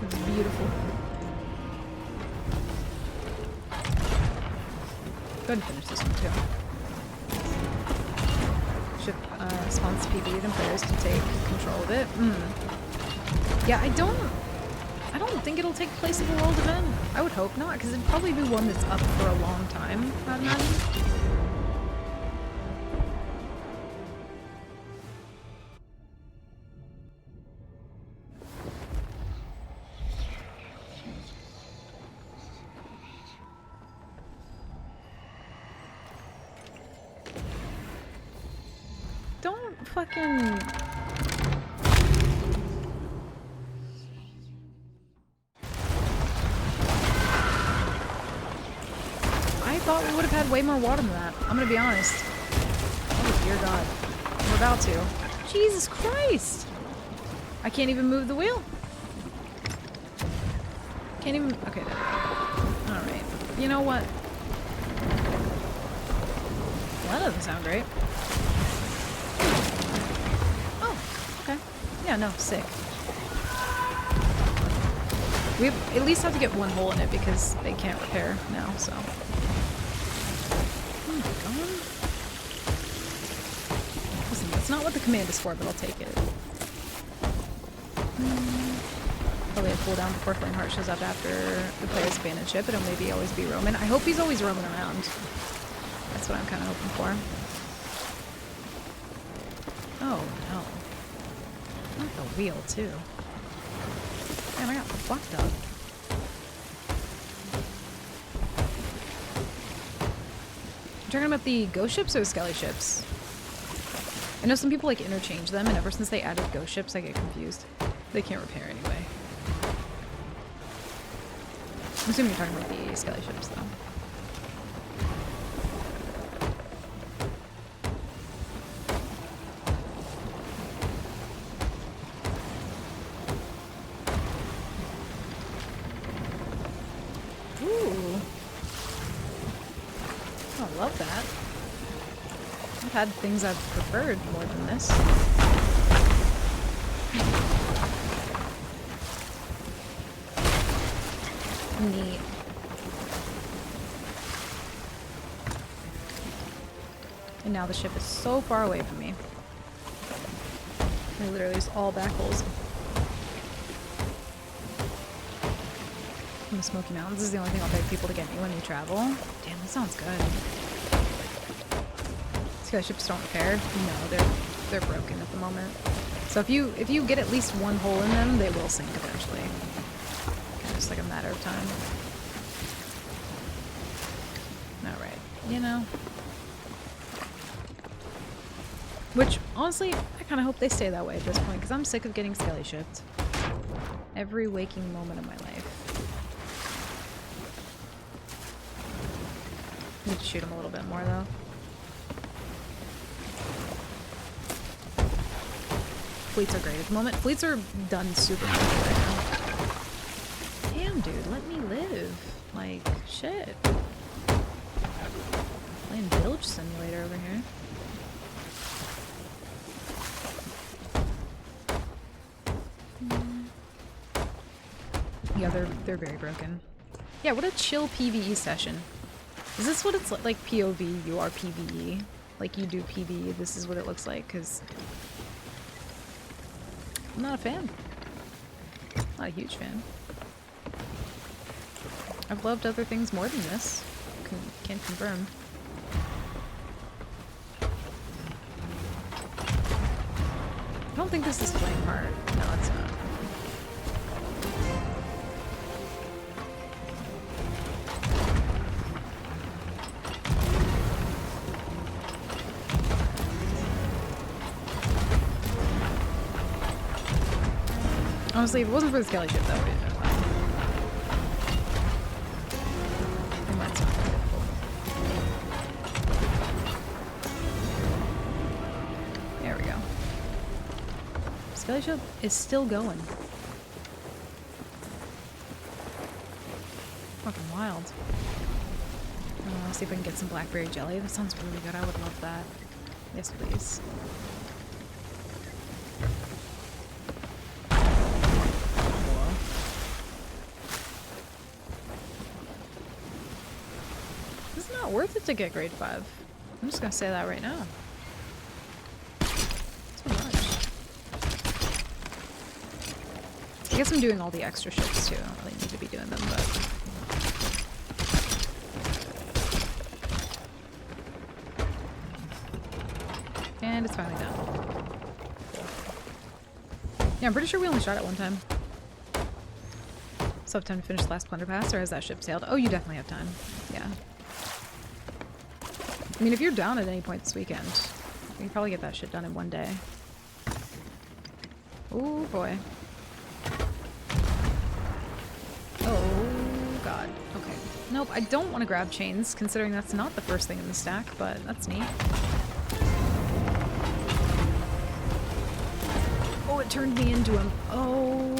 It was beautiful. Go ahead and finish this one too. Ship spawns PB, then players can take control of it. Yeah, I don't think it'll take place of a world event. I would hope not, because it'd probably be one that's up for a long time, I'd imagine. Don't fucking... I thought we would have had way more water than that. I'm gonna be honest. Oh dear God. We're about to. Jesus Christ! I can't even move the wheel. Can't even... Okay, there we go. Alright. You know what? Well, that doesn't sound great. Okay. Yeah, no, sick. We at least have to get one hole in it because they can't repair now, so. Oh my God. Listen, that's not what the command is for, but I'll take it. Probably a cooldown before Flameheart shows up after the player's abandoned ship. It'll maybe always be Roman. I hope he's always roaming around. That's what I'm kind of hoping for. Oh no. Not the wheel, too. Damn, I got fucked up. You're talking about the ghost ships or the skelly ships? I know some people like interchange them, and ever since they added ghost ships, I get confused. They can't repair anyway. I'm assuming you're talking about the skelly ships, though. Ooh. Oh, I love that. I've had things I've preferred more than this. Neat. And now the ship is so far away from me. It literally is all back holes. From the Smoky Mountains is the only thing I'll beg people to get me when you travel. Damn, that sounds good. Sky ships don't repair. No, they're broken at the moment. So if you get at least one hole in them, they will sink eventually. Just like a matter of time. Alright, you know. Which, honestly, I kind of hope they stay that way at this point, because I'm sick of getting skelly shipped. Every waking moment of my life. Need to shoot him a little bit more, though. Fleets are great at the moment. Fleets are done super quickly right now. Damn, dude, let me live. Like, shit. Playing Village Simulator over here. Yeah, they're very broken. Yeah, what a chill PvE session. Is this what it's like POV, you are PvE? Like you do PvE, this is what it looks like, because I'm not a fan. Not a huge fan. I've loved other things more than this. Can't confirm. I don't think this is Flameheart. No, it's not. Honestly, if it wasn't for the skelly ship, that would have been fine. It might sound difficult. There we go. Skelly ship is still going. Fucking wild. I'll see if I can get some blackberry jelly. That sounds really good. I would love that. Yes, please. Worth it to get grade 5. I'm just gonna say that right now. Too much. I guess I'm doing all the extra ships too. I don't really need to be doing them, but... And it's finally done. Cool. Yeah, I'm pretty sure we only shot it one time. So have time to finish the last plunder pass, or has that ship sailed? Oh, you definitely have time. Yeah. I mean, if you're down at any point this weekend, you can probably get that shit done in one day. Oh boy. Oh god. Okay. Nope, I don't want to grab chains, considering that's not the first thing in the stack, but that's neat. Oh, it turned me into him. Oh,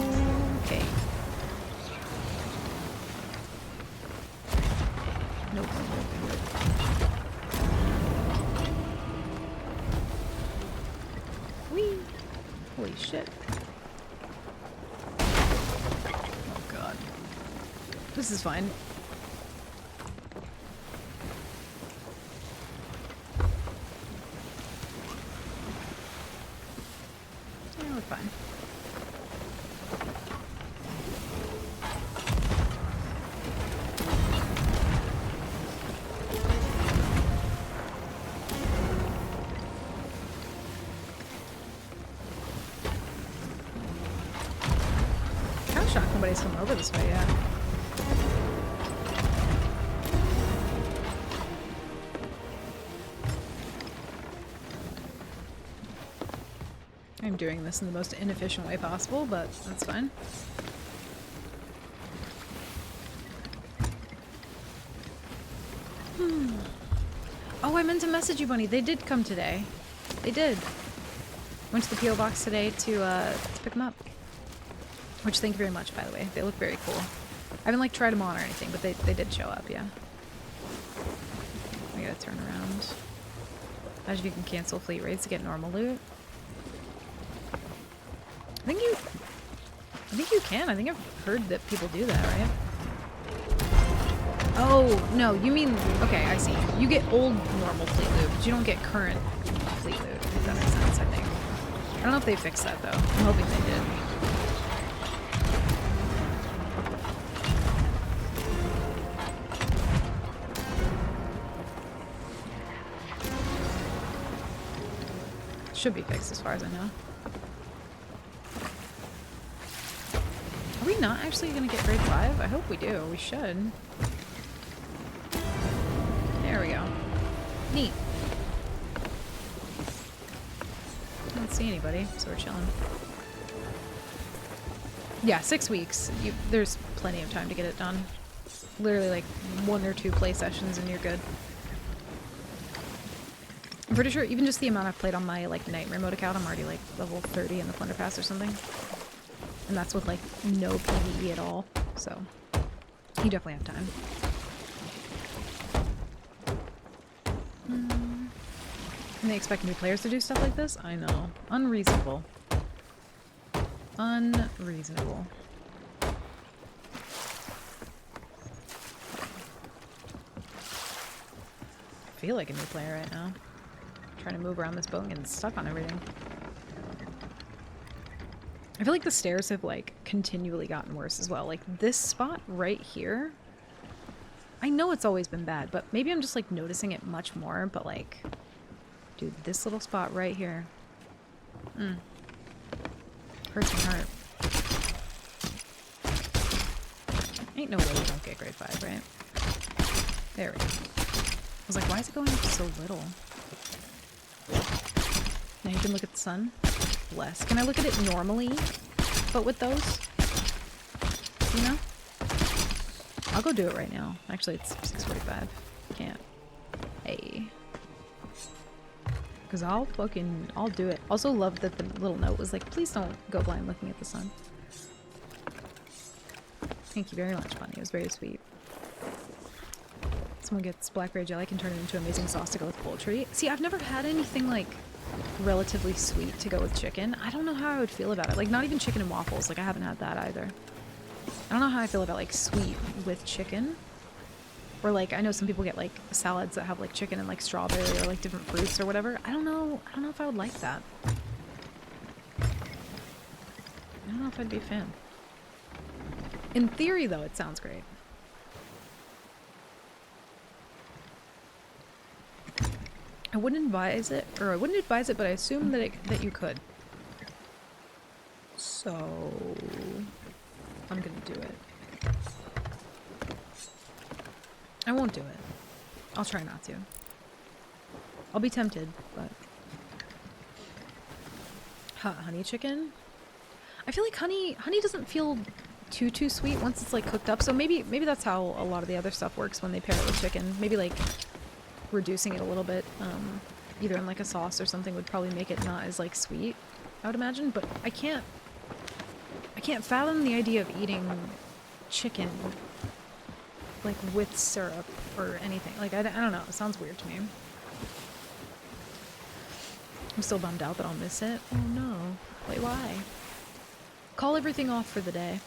okay. Nope. Whee! Holy shit. Oh god. This is fine. Yeah, we're fine. Nobody's coming over this way yet. I'm doing this in the most inefficient way possible, but that's fine. Oh, I meant to message you, Bunny. They did come today. They did. Went to the P.O. box today to pick them up. Which, thank you very much, by the way. They look very cool. I haven't, like, tried them on or anything, but they did show up, yeah. I gotta turn around. Imagine if you can cancel fleet rates to get normal loot. I think you can. I think I've heard that people do that, right? Oh, no, you mean... Okay, I see. You get old normal fleet loot, but you don't get current fleet loot, if that makes sense, I think. I don't know if they fixed that, though. I'm hoping they did. Should be fixed as far as I know. Are we not actually going to get grade 5? I hope we do. We should. There we go. Neat. I don't see anybody, so we're chilling. Yeah, 6 weeks. There's plenty of time to get it done. Literally like 1 or 2 play sessions and you're good. I'm pretty sure even just the amount I've played on my like Nightmare mode account, I'm already like level 30 in the Plunder Pass or something. And that's with like no PvE at all, so you definitely have time. And they expect new players to do stuff like this? I know. Unreasonable. Unreasonable. feel like a new player right now. Trying to move around this boat and getting stuck on everything. I feel like the stairs have like continually gotten worse as well. Like this spot right here, I know it's always been bad, but maybe I'm just like noticing it much more. But like, dude, this little spot right here, hurts my heart. Ain't no way we don't get grade 5, right? There we go. I was like, why is it going up so little? Now you can look at the sun. Bless. Can I look at it normally, but with those? You know? I'll go do it right now. Actually, it's 6:45. Can't. Hey. Because I'll do it. Also love that the little note was like, please don't go blind looking at the sun. Thank you very much, Bunny. It was very sweet. Someone gets blackberry jelly, can turn it into amazing sauce to go with poultry. See, I've never had anything like relatively sweet to go with chicken. I don't know how I would feel about it. Like, not even chicken and waffles. Like, I haven't had that either. I don't know how I feel about like sweet with chicken. Or like, I know some people get like salads that have like chicken and like strawberry or like different fruits or whatever. I don't know if I would like that. I don't know if I'd be a fan. In theory, though, it sounds great. I wouldn't advise it, but I assume that you could. So I'm gonna do it. I won't do it. I'll try not to. I'll be tempted, but honey chicken? I feel like honey doesn't feel too sweet once it's like cooked up. So maybe that's how a lot of the other stuff works when they pair it with chicken. Maybe like reducing it a little bit, either in like a sauce or something would probably make it not as like sweet, I would imagine. But I can't fathom the idea of eating chicken like with syrup or anything. Like I don't know, it sounds weird to me. I'm still bummed out that I'll miss it. Oh no. Wait, why? Call everything off for the day.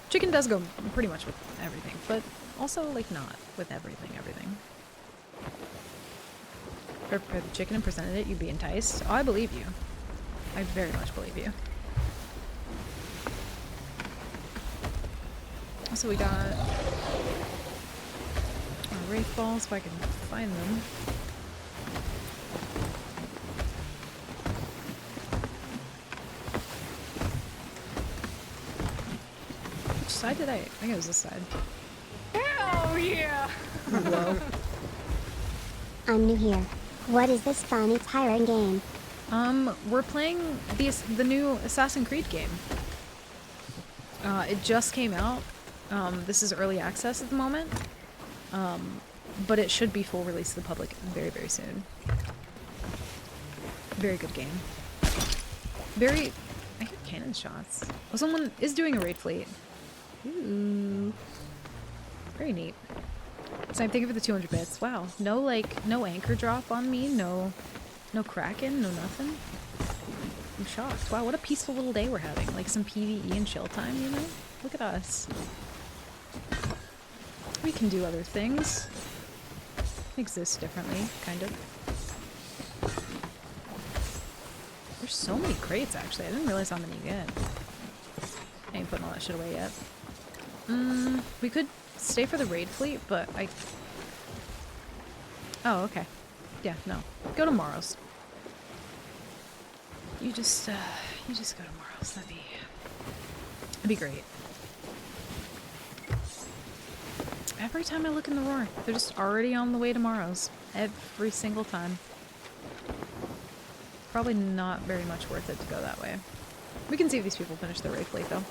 Chicken does go pretty much with everything, but also like not with everything. If chicken and presented it, you'd be enticed. Oh, I believe you. I very much believe you. So we got our wraith balls, if I can find them. Which side did I think it was this side. Hell yeah! Whoa. I'm new here. What is this fun tiring game? We're playing the new Assassin's Creed game. It just came out. This is early access at the moment. But it should be full release to the public very, very soon. Very good game. I hear cannon shots. Oh, someone is doing a raid fleet. Ooh. Very neat. Same thing for the 200 bits. Wow. No anchor drop on me. No Kraken. No nothing. I'm shocked. Wow, what a peaceful little day we're having. Like some PvE and chill time, you know? Look at us. We can do other things. Exist differently, kind of. There's so many crates, actually. I didn't realize how many you get. I ain't putting all that shit away yet. We could stay for the raid fleet, but I... Oh, okay. Yeah, no. Go to Morrow's. You just go to Morrow's. That'd be great. Every time I look in the roar, they're just already on the way to Morrow's. Every single time. Probably not very much worth it to go that way. We can see if these people finish their raid fleet, though.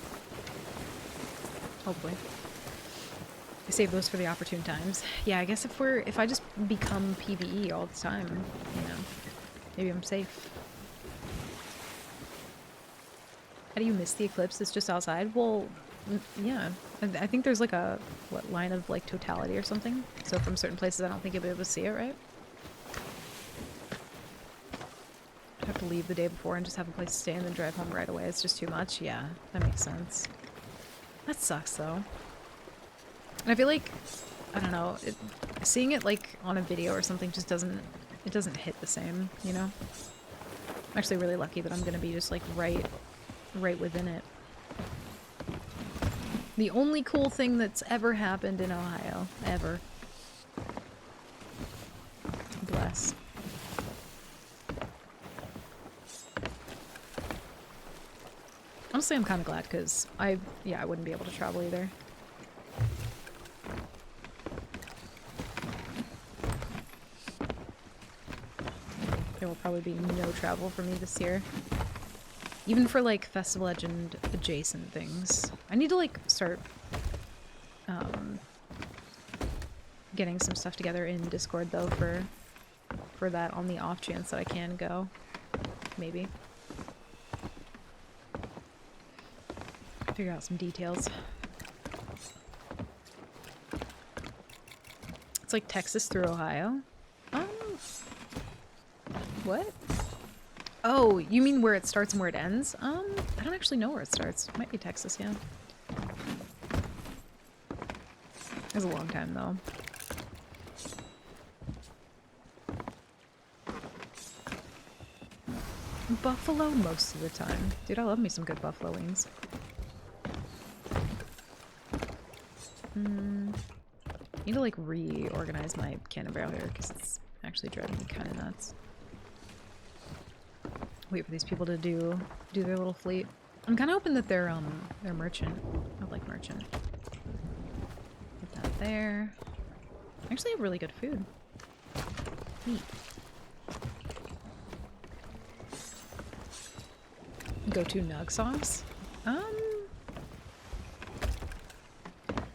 Hopefully. I save those for the opportune times. Yeah, I guess if I just become PvE all the time, you know, maybe I'm safe. How do you miss the eclipse? It's just outside? Well, yeah. I think there's like a, line of like totality or something? So from certain places I don't think you'll be able to see it, right? I'd have to leave the day before and just have a place to stay and then drive home right away. It's just too much. Yeah, that makes sense. That sucks though. And I feel like I don't know, seeing it like on a video or something just doesn't hit the same, you know? I'm actually really lucky that I'm gonna be just like right within it. The only cool thing that's ever happened in Ohio. Ever. Bless. Honestly, I'm kind of glad because I wouldn't be able to travel either. There will probably be no travel for me this year. Even for like Festival Legend adjacent things. I need to like start getting some stuff together in Discord though for that on the off chance that I can go. Maybe. Figure out some details. It's like Texas through Ohio. What? Oh, you mean where it starts and where it ends? I don't actually know where it starts. It might be Texas, yeah. It was a long time, though. Buffalo most of the time. Dude, I love me some good buffalo wings. Need to, like, reorganize my cannon barrel here, because it's actually driving me kind of nuts. Wait for these people to do their little fleet. I'm kind of hoping that they're merchant. I like merchant. Put that there. I actually have really good food. Neat. Go-to nug sauce?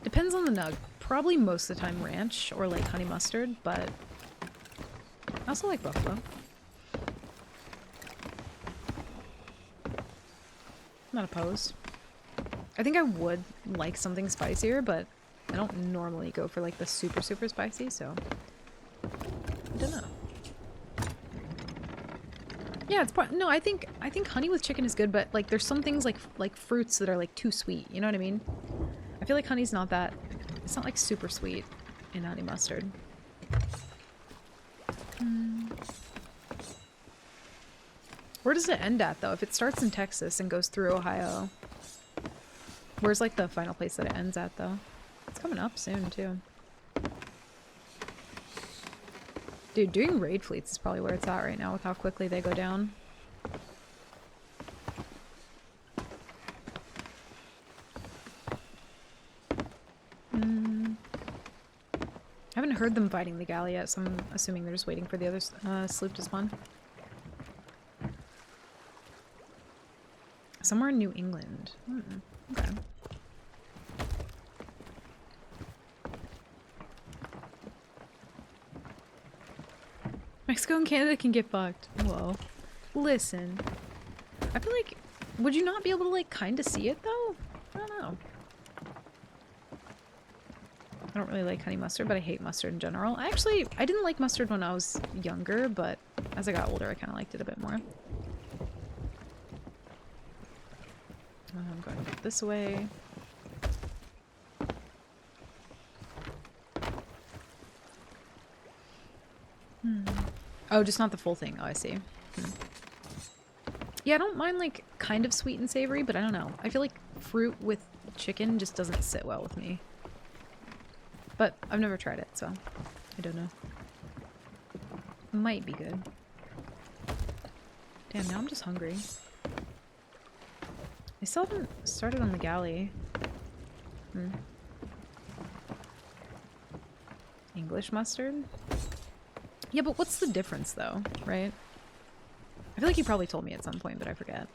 Depends on the nug. Probably most of the time ranch or like honey mustard, but I also like buffalo. Not opposed. I think I would like something spicier, but I don't normally go for like the super spicy, so I don't know. Yeah, it's no. I think honey with chicken is good, but like there's some things like fruits that are like too sweet. You know what I mean? I feel like honey's not that. It's not like super sweet in honey mustard. Where does it end at, though? If it starts in Texas and goes through Ohio, where's, like, the final place that it ends at, though? It's coming up soon, too. Dude, doing raid fleets is probably where it's at right now with how quickly they go down. I haven't heard them fighting the galley yet, so I'm assuming they're just waiting for the other sloop to spawn. Somewhere in New England. Okay. Mexico and Canada can get fucked. Whoa. Listen. I feel like... Would you not be able to, like, kind of see it, though? I don't know. I don't really like honey mustard, but I hate mustard in general. I didn't like mustard when I was younger, but as I got older, I kind of liked it a bit more. I'm going this way. Oh, just not the full thing. Oh, I see. Yeah, I don't mind, like, kind of sweet and savory, but I don't know. I feel like fruit with chicken just doesn't sit well with me. But I've never tried it, so I don't know. Might be good. Damn, now I'm just hungry. I still haven't started on the galley. English mustard? Yeah, but what's the difference, though, right? I feel like you probably told me at some point, but I forget.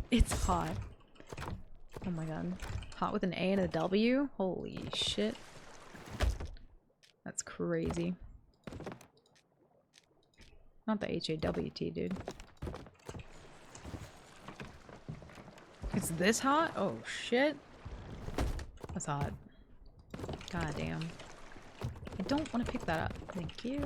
It's hot. Oh my god. Hot with an A and a W? Holy shit. That's crazy. Not the H-A-W-T, dude. It's this hot? Oh shit. That's hot. God damn. I don't want to pick that up. Thank you.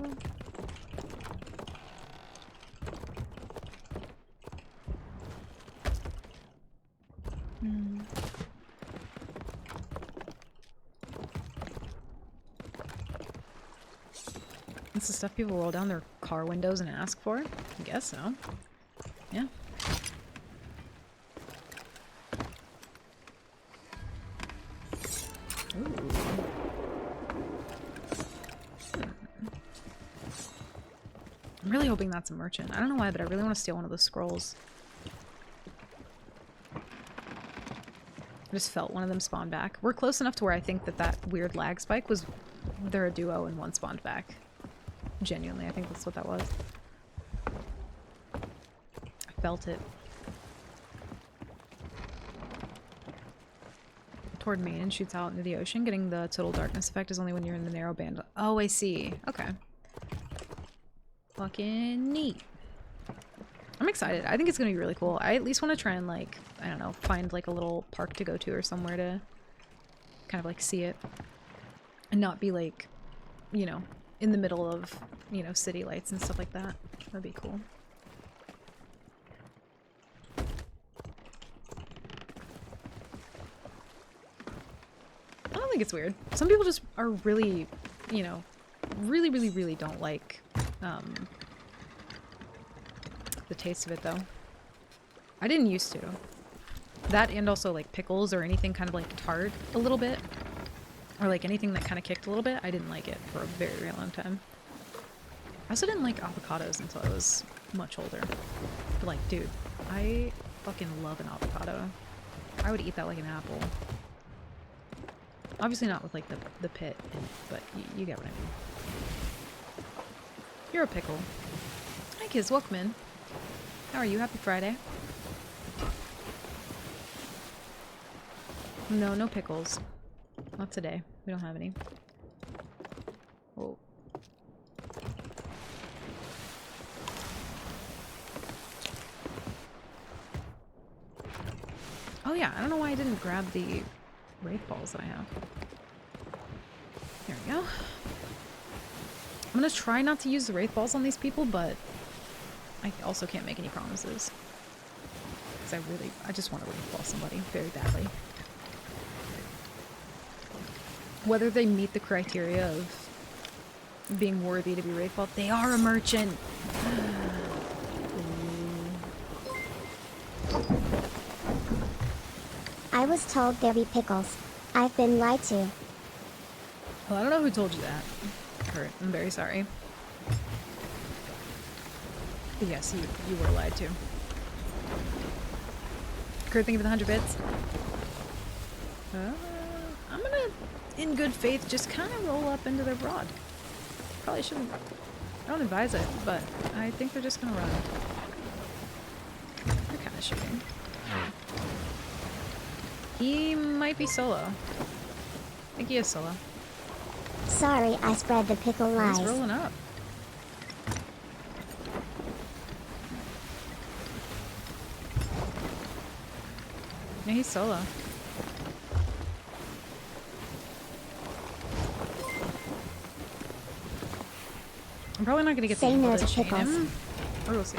It's the stuff people roll down their car windows and ask for? I guess so. Yeah. Ooh. I'm really hoping that's a merchant. I don't know why, but I really want to steal one of those scrolls. I just felt one of them spawn back. We're close enough to where I think that that weird lag spike was... They're a duo and one spawned back. Genuinely, I think that's what that was. I felt it. Toward main and shoots out into the ocean. Getting the total darkness effect is only when you're in the narrow band. Oh, I see. Okay. Fucking neat. I'm excited. I think it's gonna be really cool. I at least want to try and, like, I don't know, find like a little park to go to or somewhere to kind of like see it. And not be like, you know, in the middle of, you know, city lights and stuff like that. That'd be cool. I don't think it's weird. Some people just are really, you know, really don't like the taste of it, though. I didn't used to. That and also, like, pickles or anything kind of, like, tart a little bit. Or, like, anything that kind of kicked a little bit. I didn't like it for a very, very long time. I also didn't like avocados until I was much older. But, like, dude, I fucking love an avocado. I would eat that like an apple. Obviously not with, like, the pit, but you get what I mean. You're a pickle. Hi, kids. Welcome in. How are you? Happy Friday. No, no pickles. Not today. We don't have any. Oh. Oh yeah, I don't know why I didn't grab the wraith balls that I have. There we go. I'm gonna try not to use the wraith balls on these people, but I also can't make any promises. Because I just want to wraith ball somebody very badly. Whether they meet the criteria of being worthy to be wraith balled, they are a merchant! I was told there be pickles. I've been lied to. Well, I don't know who told you that, Kurt. I'm very sorry. But yes, you were lied to. Kurt, thank you for the 100 bits. I'm gonna, in good faith, just kind of roll up into their broad. Probably shouldn't. I don't advise it, but I think they're just gonna run. They're kind of shooting. He might be solo. I think he is solo. Sorry, I spread the pickle lies. He's rolling up. Yeah, he's solo. I'm probably not gonna get Say the no able to to chain pickles. him. Or we'll see.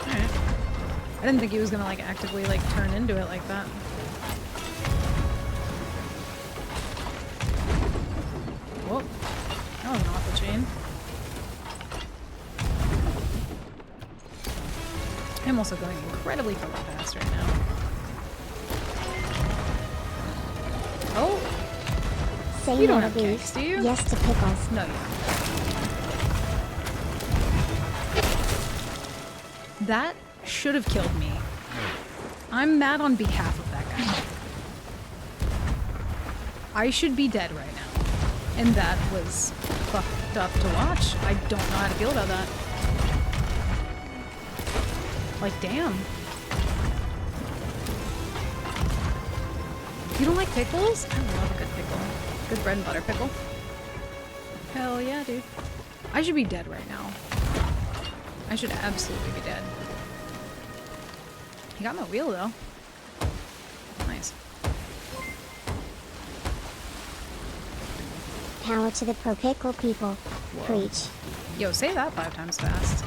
Alright. I didn't think he was gonna like actively like turn into it like that. Whoa. That was an awful chain. I'm also going incredibly fucking fast right now. Oh! Say You don't no have to beef. cakes, do you? Yes to pickles. No, you don't. That should have killed me. I'm mad on behalf of that guy. I should be dead right now. And that was fucked up to watch. I don't know how to feel about that. Like, damn. You don't like pickles? I love a good pickle. Good bread and butter pickle. Hell yeah, dude. I should be dead right now. I should absolutely be dead. He got my wheel, though. Nice. Power to the pro pickle people. Whoa. Preach. Yo, say that 5 times fast.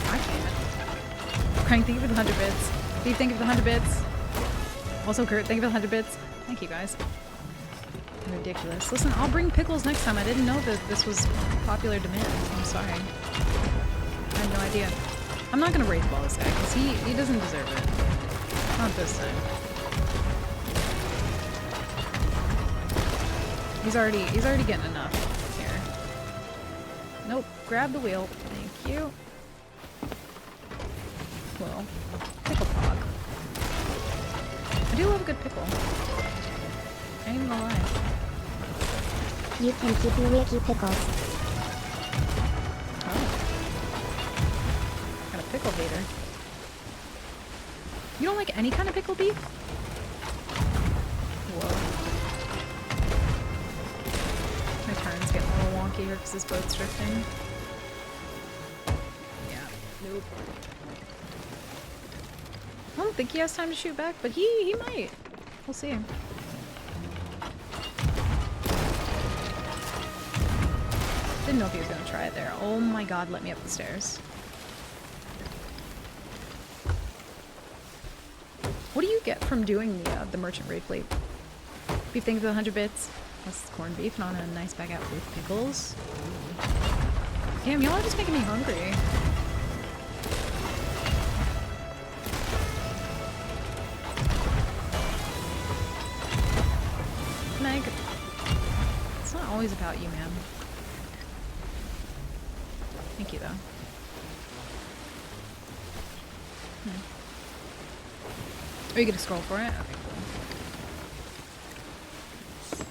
I can't. Frank, thank you for the 100 bits. Steve, thank you for the 100 bits. Also, Kurt, thank you for the 100 bits. Thank you, guys. Ridiculous. Listen, I'll bring pickles next time. I didn't know that this was popular demand. I'm sorry. I had no idea. I'm not gonna raid ball this guy, because he doesn't deserve it. Not this time. He's already getting enough here. Nope. Grab the wheel. Thank you. Well, pickle pog. I do love a good pickle. I ain't even gonna lie. You can keep your wiki pickles. Oh. Got a pickle hater. You don't like any kind of pickle beef? Whoa. My turn's getting a little wonky here because this boat's drifting. Yeah. Nope. I don't think he has time to shoot back, but he might. We'll see. Didn't know if he was gonna try it there. Oh my god, let me up the stairs. What do you get from doing the merchant raid fleet? Beef, thank you for the 100 bits. That's corned beef and on a nice baguette with pickles. Damn, y'all are just making me hungry. Meg, it's not always about you, man. Thank you, though. Are you gonna scroll for it? Okay, cool.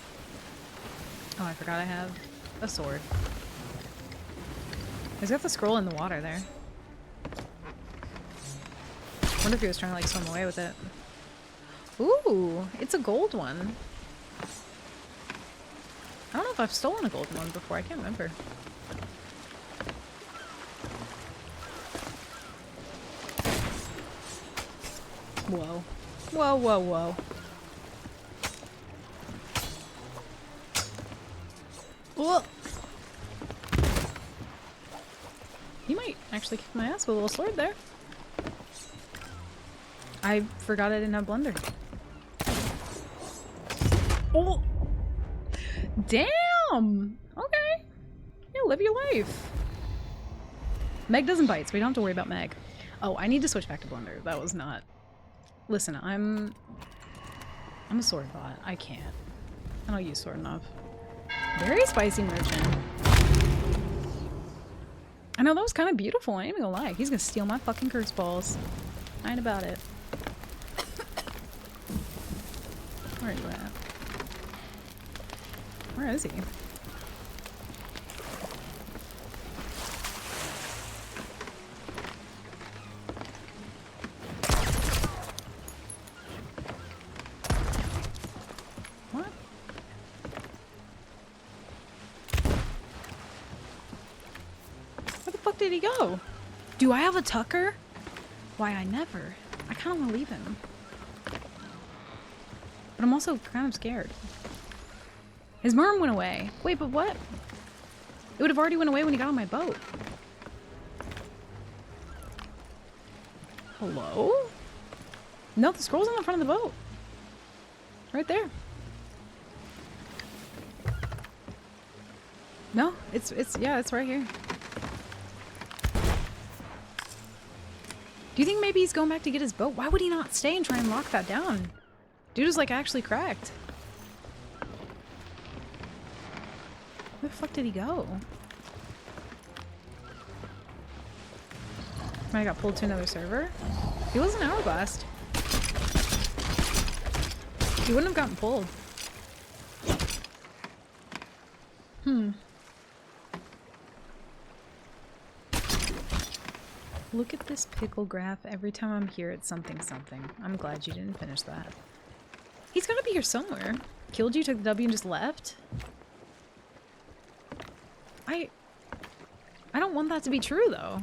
Oh, I forgot I have a sword. He's got the scroll in the water there. Wonder if he was trying to like swim away with it. Ooh, it's a gold one. I don't know if I've stolen a gold one before. I can't remember. Whoa. Whoa, whoa, whoa. Whoa! He might actually kick my ass with a little sword there. I forgot I didn't have blender. Oh! Damn! Okay. Yeah, live your life. Meg doesn't bite, so we don't have to worry about Meg. Oh, I need to switch back to blender. That was not... Listen, I'm a sword bot. I can't. I don't use sword enough. Very spicy merchant. I know, that was kind of beautiful. I ain't even gonna lie. He's gonna steal my fucking curse balls. I ain't about it. Where are you at? Where is he? What? Where the fuck did he go? Do I have a Tucker? Why, I never. I kind of want to leave him. But I'm also kind of scared. His merm went away. Wait, but what? It would have already went away when he got on my boat. Hello? No, the scroll's on the front of the boat. Right there. No, it's right here. Do you think maybe he's going back to get his boat? Why would he not stay and try and lock that down? Dude is like actually cracked. Where the fuck did he go? I got pulled to another server? He was an Hourglass. He wouldn't have gotten pulled. Look at this pickle graph. Every time I'm here, it's something something. I'm glad you didn't finish that. He's gotta be here somewhere. Killed you, took the W, and just left? I don't want that to be true, though.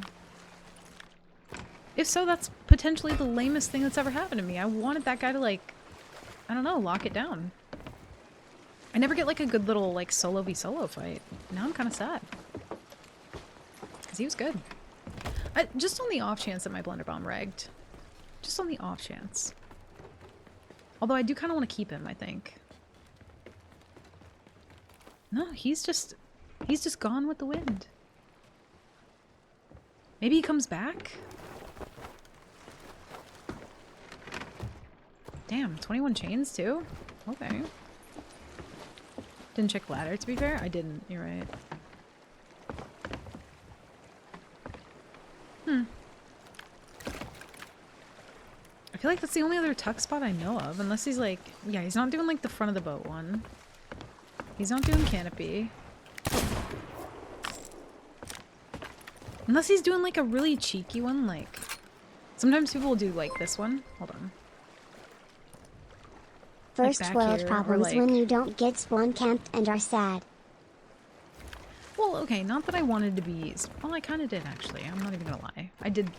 If so, that's potentially the lamest thing that's ever happened to me. I wanted that guy to, like, I don't know, lock it down. I never get, like, a good little, like, solo v solo fight. Now I'm kind of sad. Because he was good. Just on the off chance that my Blender Bomb regged. Just on the off chance. Although I do kind of want to keep him, I think. No, he's just gone with the wind. Maybe he comes back? Damn, 21 chains too? Okay. Didn't check ladder, to be fair. I didn't, you're right. I feel like that's the only other tuck spot I know of, unless he's like... Yeah, he's not doing like the front of the boat one. He's not doing canopy. Unless he's doing like a really cheeky one, like... Sometimes people will do like this one. Hold on. First back world here, or problems like- when you don't get spawn camped and are sad. Well, okay, not that I wanted to be... Well, I kind of did, actually. I'm not even gonna lie. I did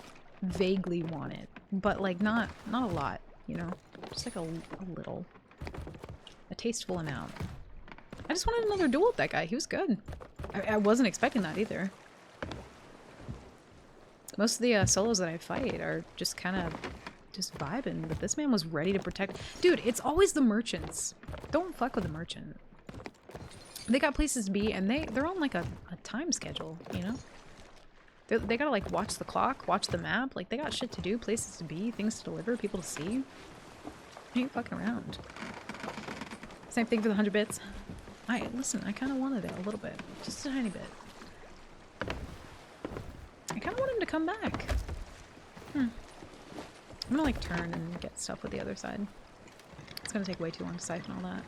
vaguely want it. But, like, not a lot, you know? Just, like, a little. A tasteful amount. I just wanted another duel with that guy. He was good. I wasn't expecting that, either. Most of the solos that I fight are just kind of... just vibing. But this man was ready to protect... Dude, it's always the merchants. Don't fuck with the merchant. They got places to be, and they're on like a time schedule, you know? They gotta like watch the clock, watch the map, like they got shit to do, places to be, things to deliver, people to see. They ain't fucking around. Same thing for the 100 bits. Listen, I kinda wanted it a little bit. Just a tiny bit. I kinda want him to come back. I'm gonna like turn and get stuff with the other side. It's gonna take way too long to siphon all that.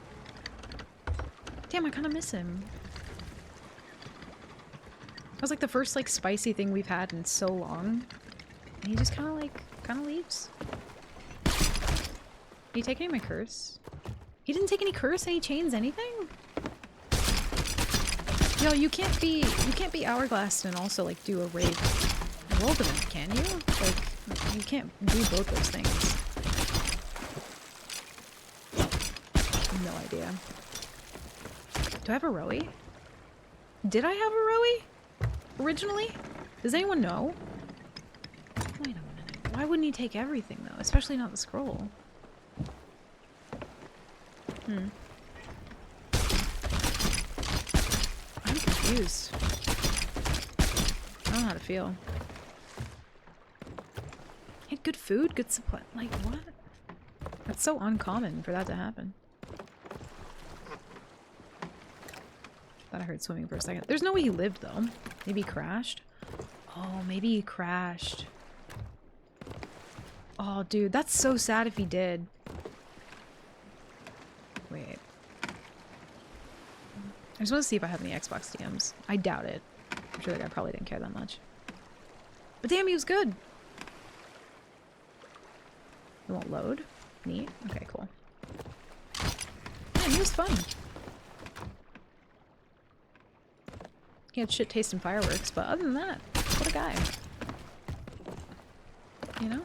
Damn, I kind of miss him. That was like the first like spicy thing we've had in so long. And he just kind of leaves. Did he take any of my curse? He didn't take any curse, any chains, anything? Yo, you can't be hourglassed and also like do a raid world event, can you? Like, you can't do both those things. No idea. Do I have a Rowie? Did I have a Rowie? Originally? Does anyone know? Wait a minute. Why wouldn't he take everything, though? Especially not the scroll. I'm confused. I don't know how to feel. He had good food, good supply. Like, what? That's so uncommon for that to happen. Thought I heard swimming for a second. There's no way he lived, though. Maybe he crashed? Oh, maybe he crashed. Oh, dude, that's so sad if he did. Wait. I just want to see if I have any Xbox DMs. I doubt it. I'm sure that guy probably didn't care that much. But damn, he was good! It won't load? Neat. Okay, cool. Man, he was fun. He had shit taste in fireworks, but other than that, what a guy. You know?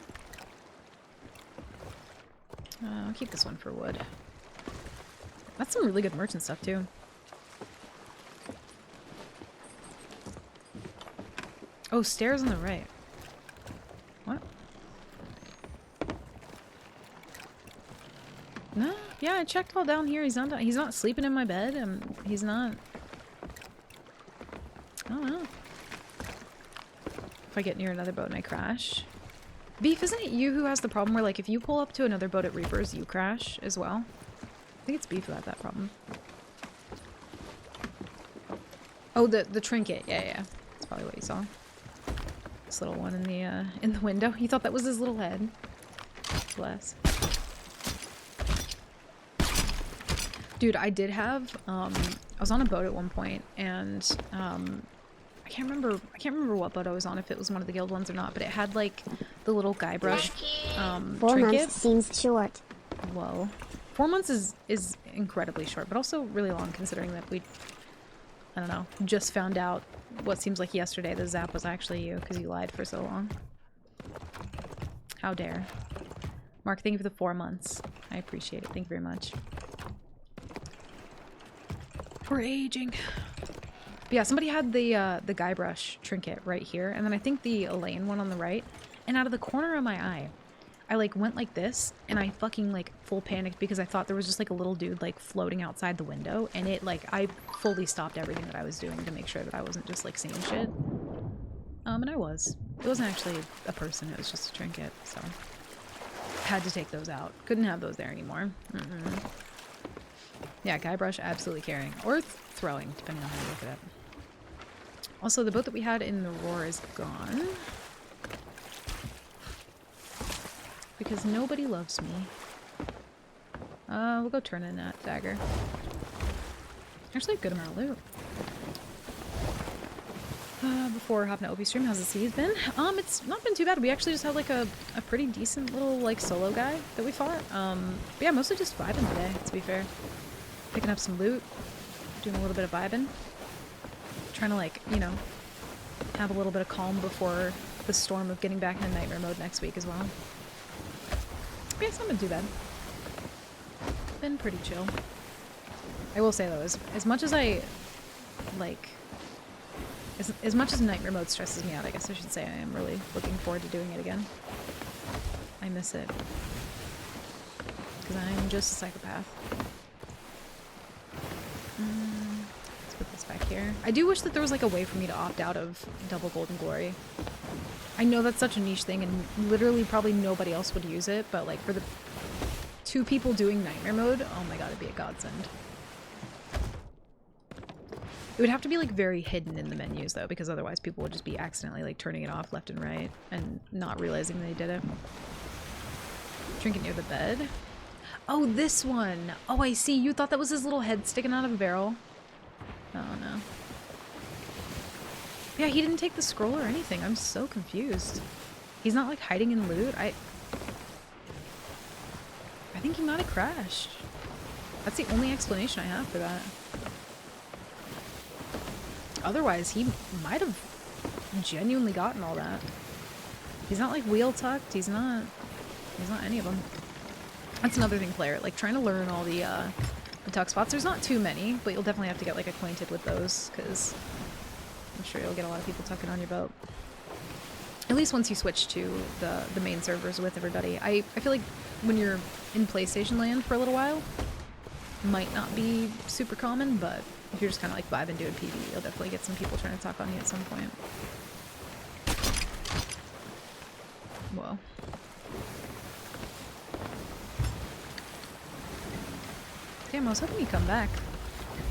I'll keep this one for wood. That's some really good merchant stuff, too. Oh, stairs on the right. What? No, yeah, I checked all down here. He's not sleeping in my bed. He's not... I don't know. If I get near another boat and I crash. Beef, isn't it you who has the problem where, like, if you pull up to another boat at Reapers, you crash as well? I think it's Beef who had that problem. Oh, the trinket. Yeah. That's probably what you saw. This little one in the window. You thought that was his little head. Bless. Dude, I did have, I was on a boat at one point, and, I can't remember what boat I was on, if it was one of the guild ones or not, but it had, like, the little Guybrush, 4 trinket. months seems short. Whoa. 4 months is incredibly short, but also really long considering that we, I don't know, just found out what seems like yesterday the Zap was actually you, because you lied for so long. How dare. Mark, thank you for the 4 months. I appreciate it. Thank you very much. We're aging. But yeah, somebody had the Guybrush trinket right here, and then I think the Elaine one on the right. And out of the corner of my eye, I like went like this, and I fucking like full panicked because I thought there was just like a little dude like floating outside the window, and it like I fully stopped everything that I was doing to make sure that I wasn't just like seeing shit. And I was. It wasn't actually a person, it was just a trinket, so had to take those out. Couldn't have those there anymore. Yeah, Guybrush absolutely carrying. Or throwing, depending on how you look at it. Also, the boat that we had in the Roar is gone. Because nobody loves me. We'll go turn in that dagger. Actually, a good amount of loot. Before hopping to OP stream, how's the seas been? It's not been too bad. We actually just had like a pretty decent little like solo guy that we fought. But yeah, mostly just vibing today, to be fair. Picking up some loot, doing a little bit of vibing. Trying to like, you know, have a little bit of calm before the storm of getting back into nightmare mode next week as well. But yeah, it's not been too bad. Been pretty chill. I will say though, as much as I like as much as nightmare mode stresses me out, I guess I should say, I am really looking forward to doing it again. I miss it. Because I'm just a psychopath. Let's put this back here. I do wish that there was like a way for me to opt out of Double Golden Glory. I know that's such a niche thing and literally probably nobody else would use it, but like for the 2 people doing nightmare mode, oh my god, it'd be a godsend. It would have to be like very hidden in the menus though, because otherwise people would just be accidentally like turning it off left and right and not realizing they did it. Trinket near the bed. Oh, this one. Oh, I see. You thought that was his little head sticking out of a barrel. Oh no. Yeah, he didn't take the scroll or anything. I'm so confused. He's not like hiding in loot. I think he might have crashed. That's the only explanation I have for that. Otherwise, he might have genuinely gotten all that. He's not like wheel tucked. He's not any of them. That's another thing, player. Like trying to learn all the tuck spots. There's not too many, but you'll definitely have to get like acquainted with those because I'm sure you'll get a lot of people tucking on your boat. At least once you switch to the main servers with everybody. I feel like when you're in PlayStation land for a little while, might not be super common, but if you're just kind of like vibing doing PvE, you'll definitely get some people trying to talk on you at some point. Whoa. Damn, I was hoping he'd come back.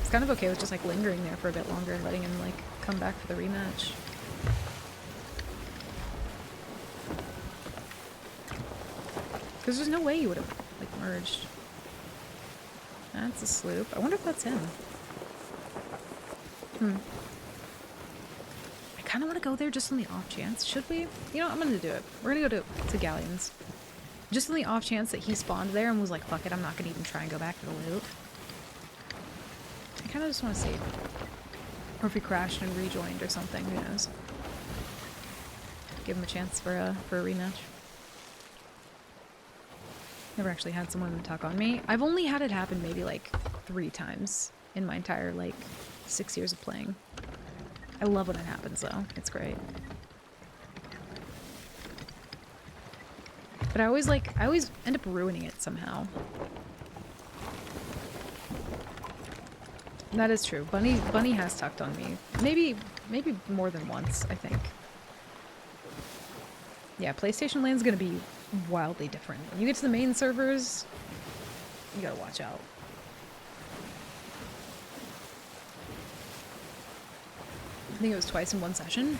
It's kind of okay with just like lingering there for a bit longer and letting him like come back for the rematch. Because there's no way you would have like merged. That's a sloop. I wonder if that's him. I kind of want to go there just on the off chance. Should we? You know, I'm going to do it. We're going to go to Galleons. Just on the off chance that he spawned there and was like, fuck it, I'm not going to even try and go back to the loot. I kind of just want to see. Or if he crashed and rejoined or something, who knows. Give him a chance for a rematch. Never actually had someone talk on me. I've only had it happen maybe like 3 times in my entire like 6 years of playing. I love when it happens though. It's great. But I always end up ruining it somehow. That is true. Bunny has tucked on me. Maybe more than once, I think. Yeah, PlayStation Land's gonna be wildly different. When you get to the main servers, you gotta watch out. I think it was twice in one session.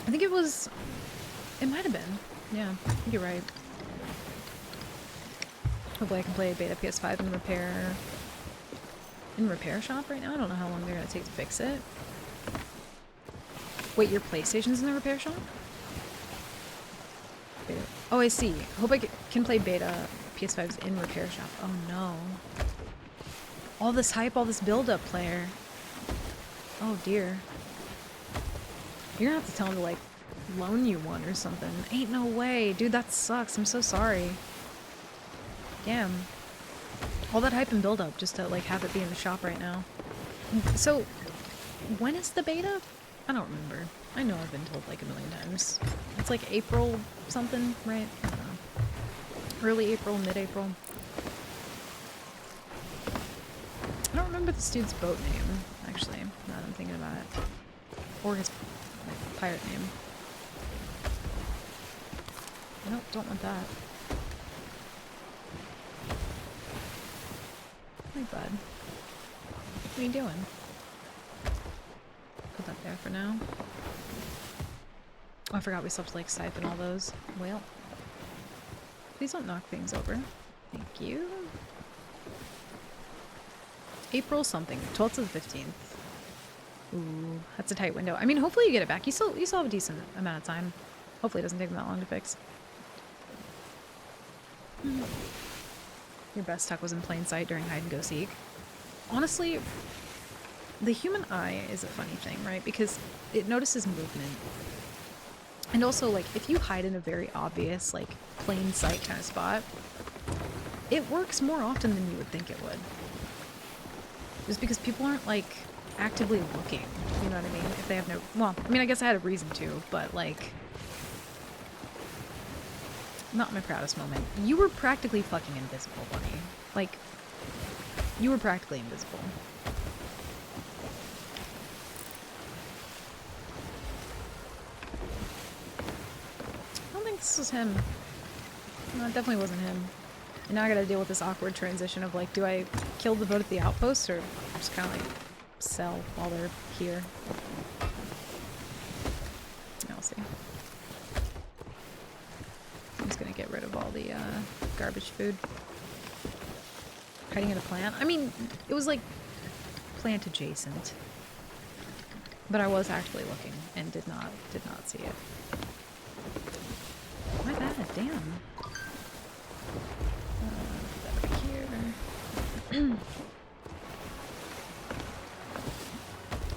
I think it might have been. Yeah, I think you're right. Hopefully I can play beta PS5 in repair shop right now. I don't know how long they're gonna take to fix it. Wait, your PlayStation's in the repair shop? Beta. Oh, I see. Hope I can play beta PS5's in repair shop. Oh no. All this hype, all this build-up, player. Oh dear. You're gonna have to tell him to like loan you one or something. Ain't no way. Dude, that sucks. I'm so sorry. Damn. All that hype and build-up just to like have it be in the shop right now. So, When is the beta? I don't remember. I know I've been told like a million times. It's like April something, right? I don't know. Early April, mid-April. I don't remember this dude's boat name, actually, now that I'm thinking about it. Or his like, pirate name. Nope, don't want that. Hey, bud. What are you doing? Put that there for now. Oh, I forgot we still have to like siphon all those. Well. Please don't knock things over. Thank you. April something. 12th to the 15th. Ooh, that's a tight window. I mean, hopefully you get it back. You still have a decent amount of time. Hopefully it doesn't take them that long to fix. Your best tuck was in plain sight during hide and go seek. Honestly, the human eye is a funny thing, right? Because it notices movement. And also, like, if you hide in a very obvious, like, plain sight kind of spot, it works more often than you would think it would. Just because people aren't, like, actively looking, you know what I mean? If they have no... Well, I mean, I guess I had a reason to, but, like... Not my proudest moment. You were practically fucking invisible, Bunny. Like, you were practically invisible. I don't think this was him. No, it definitely wasn't him. And now I gotta deal with this awkward transition of like, do I kill the boat at the outpost or just kind of like sell while they're here? I'll see. I'm just gonna get rid of all the garbage food. Hiding in a plant? I mean, it was like plant adjacent. But I was actually looking and did not see it. My bad, damn. Put that right here.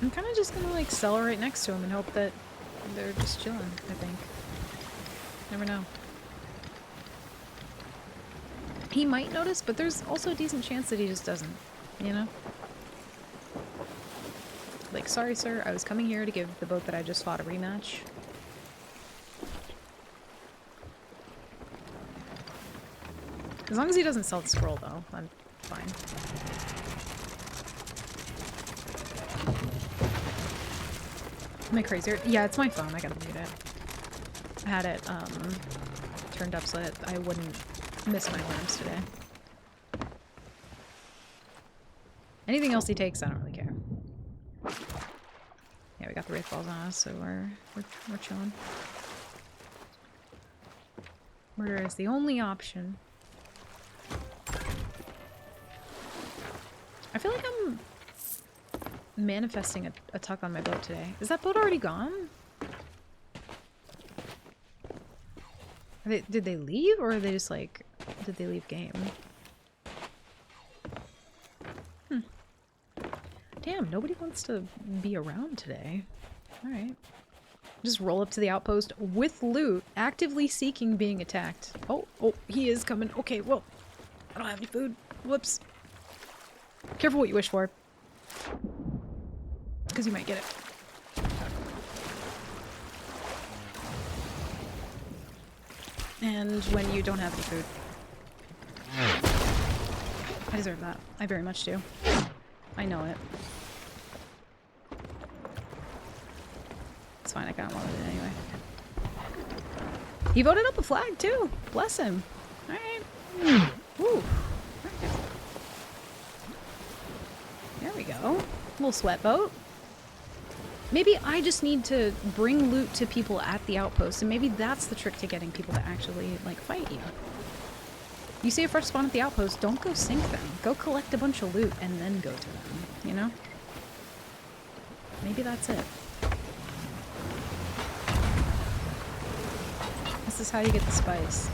I'm kind of just gonna like sell right next to him and hope that they're just chilling, I think. Never know. He might notice, but there's also a decent chance that he just doesn't, you know? Like, sorry sir, I was coming here to give the boat that I just fought a rematch. As long as he doesn't sell the scroll, though, I'm fine. Am I crazy? Yeah, it's my phone. I gotta mute it. I had it turned up so that I wouldn't miss my alarms today. Anything else he takes, I don't really care. Yeah, we got the wraith balls on us, so we're chilling. Murder is the only option. I feel like I'm manifesting a tuck on my boat today. Is that boat already gone? Did they leave, or are they just like, did they leave game? Damn, nobody wants to be around today. Alright. Just roll up to the outpost with loot, actively seeking being attacked. Oh, he is coming. Okay, whoa. I don't have any food. Whoops. Careful what you wish for. Because you might get it. And when you don't have any food. I deserve that. I very much do. I know it. It's fine, I kind of wanted it anyway. He voted up a flag too. Bless him. Alright. Woo. There we go. Little sweat boat. Maybe I just need to bring loot to people at the outpost, and maybe that's the trick to getting people to actually, like, fight you. You see a fresh spawn at the outpost, don't go sink them. Go collect a bunch of loot and then go to them, you know? Maybe that's it. This is how you get the spice.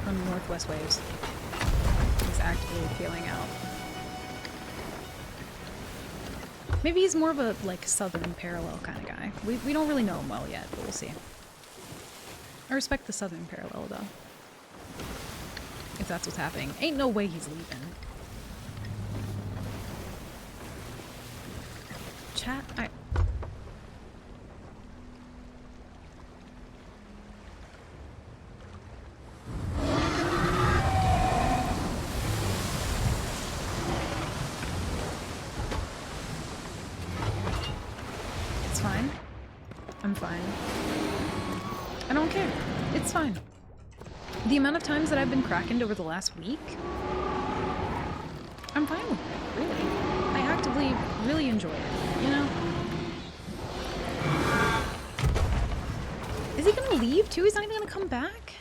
From Northwest Waves. He's actively feeling out. Maybe he's more of a, like, Southern Parallel kind of guy. We don't really know him well yet, but we'll see. I respect the Southern Parallel, though. If that's what's happening. Ain't no way he's leaving. Chat, It's fine. I'm fine. I don't care. It's fine. The amount of times that I've been crackened over the last week, I'm fine with it, really. I actively really enjoy it, you know? Is he gonna leave too? He's not even gonna come back?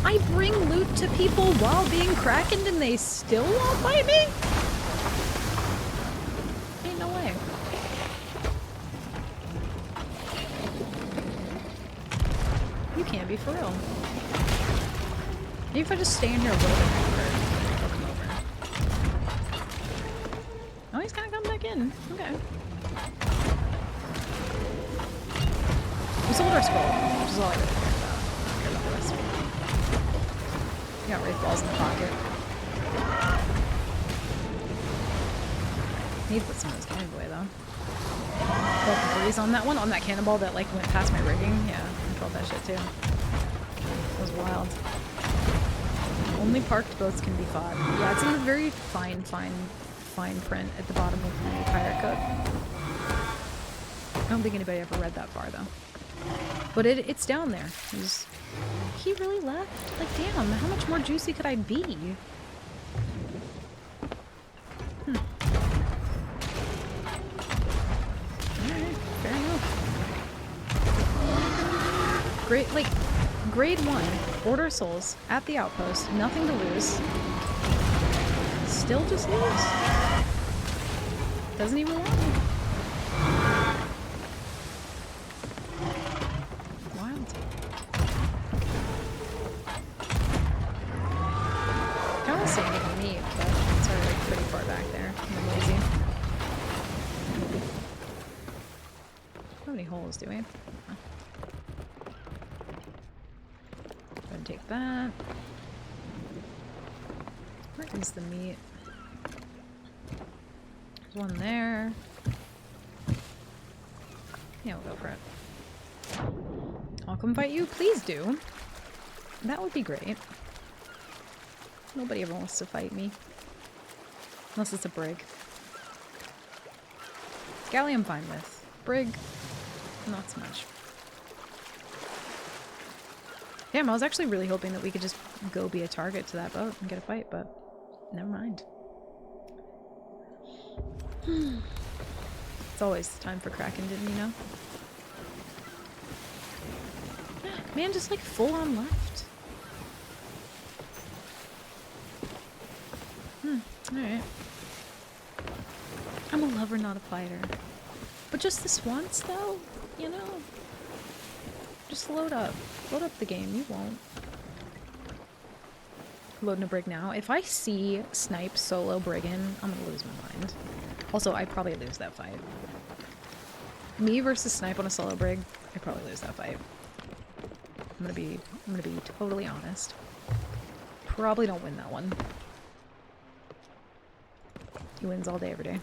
I bring loot to people while being crackened and they still won't fight me? Ain't no way. You can't be for real. Maybe if I just stay in here a little bit longer, he'll come over. Oh, he's gonna come back in. Okay. We sold our scroll, which is all I really care about. I don't care about the rest of it. We got wraith balls in the pocket. Need to put some of those cannons away though. Felt the breeze on that one, on that cannonball that like went past my rigging. Yeah, I felt that shit too. It was wild. Only parked boats can be fought. Yeah, it's in the very fine print at the bottom of the pirate code. I don't think anybody ever read that far though. But it's down there. He really left? Like, damn, how much more juicy could I be? Alright, fair enough. Great, like, grade 1, Order Souls, at the outpost, nothing to lose. Still just lose. Doesn't even want me. Wild. I don't see anything neat, but it's already pretty far back there. I'm lazy. How many holes do we? Go ahead and take that. Where is the meat? There's one there. Yeah, we'll go for it. I'll come fight you? Please do. That would be great. Nobody ever wants to fight me. Unless it's a brig. Galley I'm fine with. Brig, not so much. Damn, I was actually really hoping that we could just go be a target to that boat and get a fight, but never mind. It's always time for Kraken, didn't you know? Yeah, man, just like full on left. Alright. I'm a lover, not a fighter. But just this once, though, you know? Just load up. Load up the game, you won't. Loading a brig now. If I see Snipe solo Brigand, I'm gonna lose my mind. Also, I'd probably lose that fight. Me versus Snipe on a solo brig, I'd probably lose that fight. I'm gonna be totally honest. Probably don't win that one. He wins all day, every day.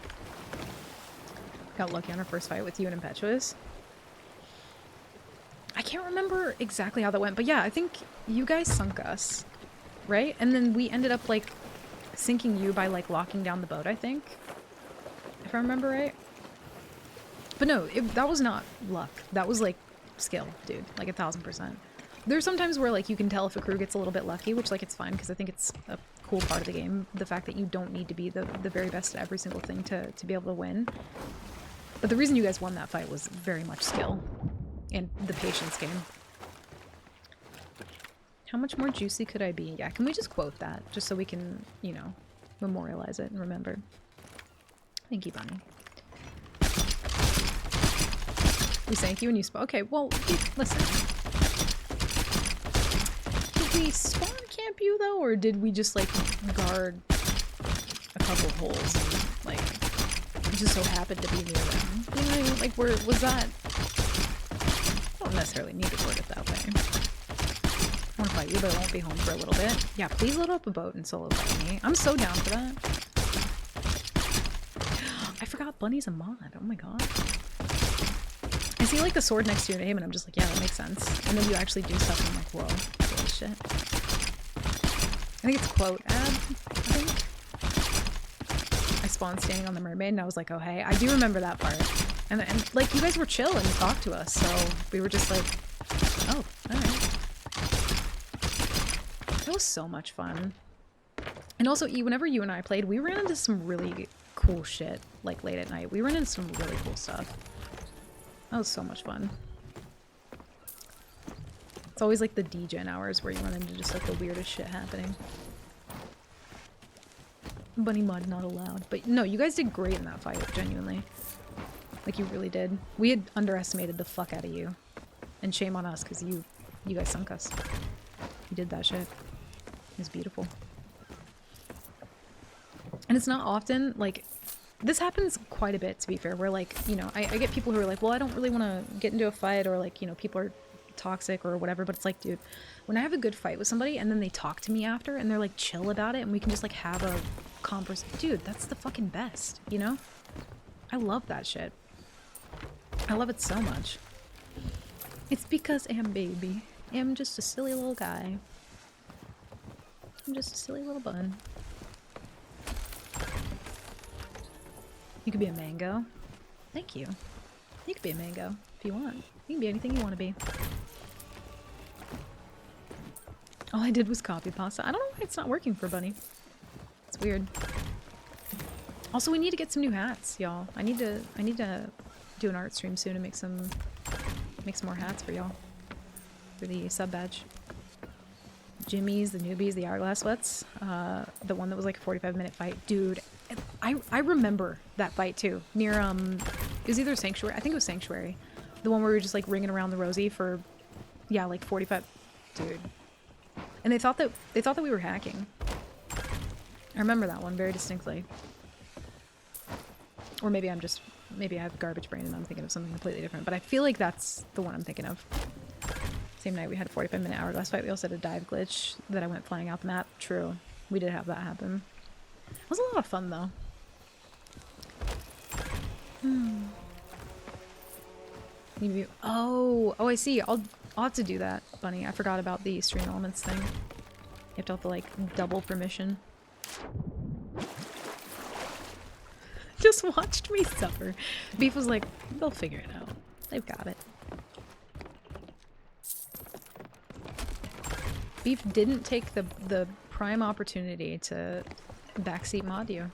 Got lucky on our first fight with you and Impetuous. I can't remember exactly how that went, but yeah, I think you guys sunk us, right? And then we ended up, like, sinking you by, like, locking down the boat, I think. If I remember right. But no, that was not luck. That was, like, skill, dude. Like, 1000%. There's sometimes where, like, you can tell if a crew gets a little bit lucky, which, like, it's fine, because I think it's a cool part of the game. The fact that you don't need to be the very best at every single thing to be able to win. But the reason you guys won that fight was very much skill. And the patience game. How much more juicy could I be? Yeah, can we just quote that? Just so we can, you know, memorialize it and remember. Thank you, Bunny. We sank you and you spawn. Okay, well, listen. Did we spawn camp you, though? Or did we just, like, guard a couple of holes and, like, just so happened to be near them? You know what I mean? Like, was that... I don't necessarily need to word it that way. I want to fight you, but I won't be home for a little bit. Yeah, please load up a boat and solo fight me. I'm so down for that. I forgot Bunny's a mod. Oh my god. I see like the sword next to your name and I'm just like, yeah, that makes sense. And then you actually do stuff and I'm like, whoa, holy shit. I think it's quote ad, I think. I spawned standing on the mermaid and I was like, oh hey. I do remember that part. And like you guys were chill and you talked to us, so we were just like, oh, alright. That was so much fun. And also, whenever you and I played, we ran into some really cool shit, like late at night. We ran into some really cool stuff. That was so much fun. It's always like the degen hours where you run into just like the weirdest shit happening. Bunny mod not allowed. But no, you guys did great in that fight, genuinely. Like you really did. We had underestimated the fuck out of you. And shame on us, because you guys sunk us. You did that shit. It was beautiful. And it's not often, like, this happens quite a bit, to be fair, where, like, you know, I get people who are like, well, I don't really want to get into a fight, or, like, you know, people are toxic or whatever, but it's like, dude, when I have a good fight with somebody and then they talk to me after and they're, like, chill about it and we can just, like, have a conversation. Dude, that's the fucking best, you know? I love that shit. I love it so much. It's because I'm baby. I'm just a silly little guy. I'm just a silly little bun. You could be a mango. Thank you. You could be a mango if you want. You can be anything you want to be. All I did was copy pasta. I don't know why it's not working for Bunny. It's weird. Also, we need to get some new hats, y'all. I need to do an art stream soon and make some more hats for y'all. For the sub badge. Jimmy's, the newbies, the hourglass sweats. The one that was like a 45-minute fight. Dude, I remember that fight too. Near, it was either Sanctuary. I think it was Sanctuary. The one where we were just like ringing around the Rosie for, yeah, like 45. Dude. And they thought that we were hacking. I remember that one very distinctly. Or maybe I have garbage brain and I'm thinking of something completely different. But I feel like that's the one I'm thinking of. Same night we had a 45-minute hourglass fight. We also had a dive glitch that I went flying out the map. True. We did have that happen. It was a lot of fun though. Maybe. Oh, I see. I'll have to do that, Bunny. I forgot about the stream elements thing. You have to have the like double permission. Just watched me suffer. Beef was like, they'll figure it out. They've got it. Beef didn't take the prime opportunity to backseat mod you.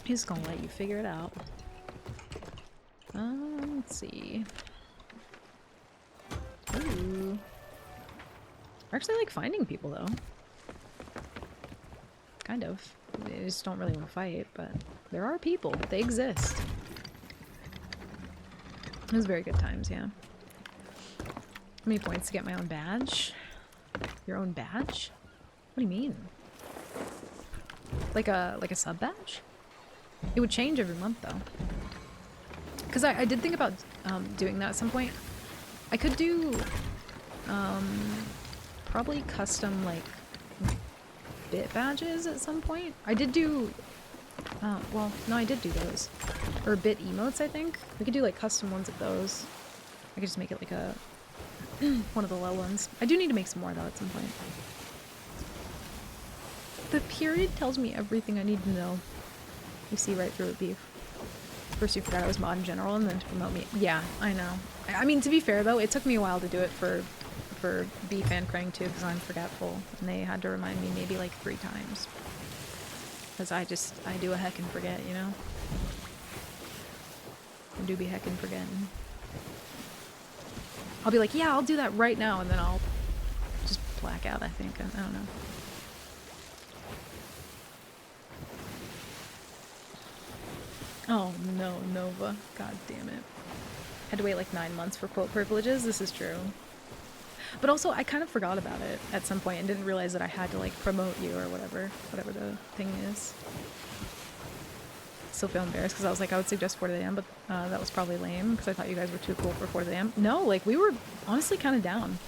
He's gonna let you figure it out. Let's see. Ooh. I actually like finding people though. Kind of. They just don't really want to fight, but there are people. They exist. It was very good times, yeah. How many points to get my own badge? Your own badge? What do you mean? Like a sub badge? It would change every month though. Because I did think about doing that at some point. I could do probably custom like bit badges at some point. I did do well, no, I did do those. Or bit emotes, I think. We could do like custom ones of those. I could just make it like a one of the low ones. I do need to make some more though at some point. The period tells me everything I need to know. You see right through it, Beef. First you forgot I was mod in general and then to promote me. Yeah, I know. I mean, to be fair though, it took me a while to do it for Beef and Krang too, because I'm forgetful. And they had to remind me maybe like 3 times. Because I do a heckin' forget, you know? I do be heckin' forgetting. I'll be like, yeah, I'll do that right now, and then I'll just black out, I think. I don't know. Oh no, Nova. God damn it. Had to wait like 9 months for quote privileges? This is true. But also, I kind of forgot about it at some point and didn't realize that I had to like promote you or whatever the thing is. Still feel embarrassed because I was like, I would suggest 4 AM, but that was probably lame because I thought you guys were too cool for 4 AM. No, like we were honestly kind of down.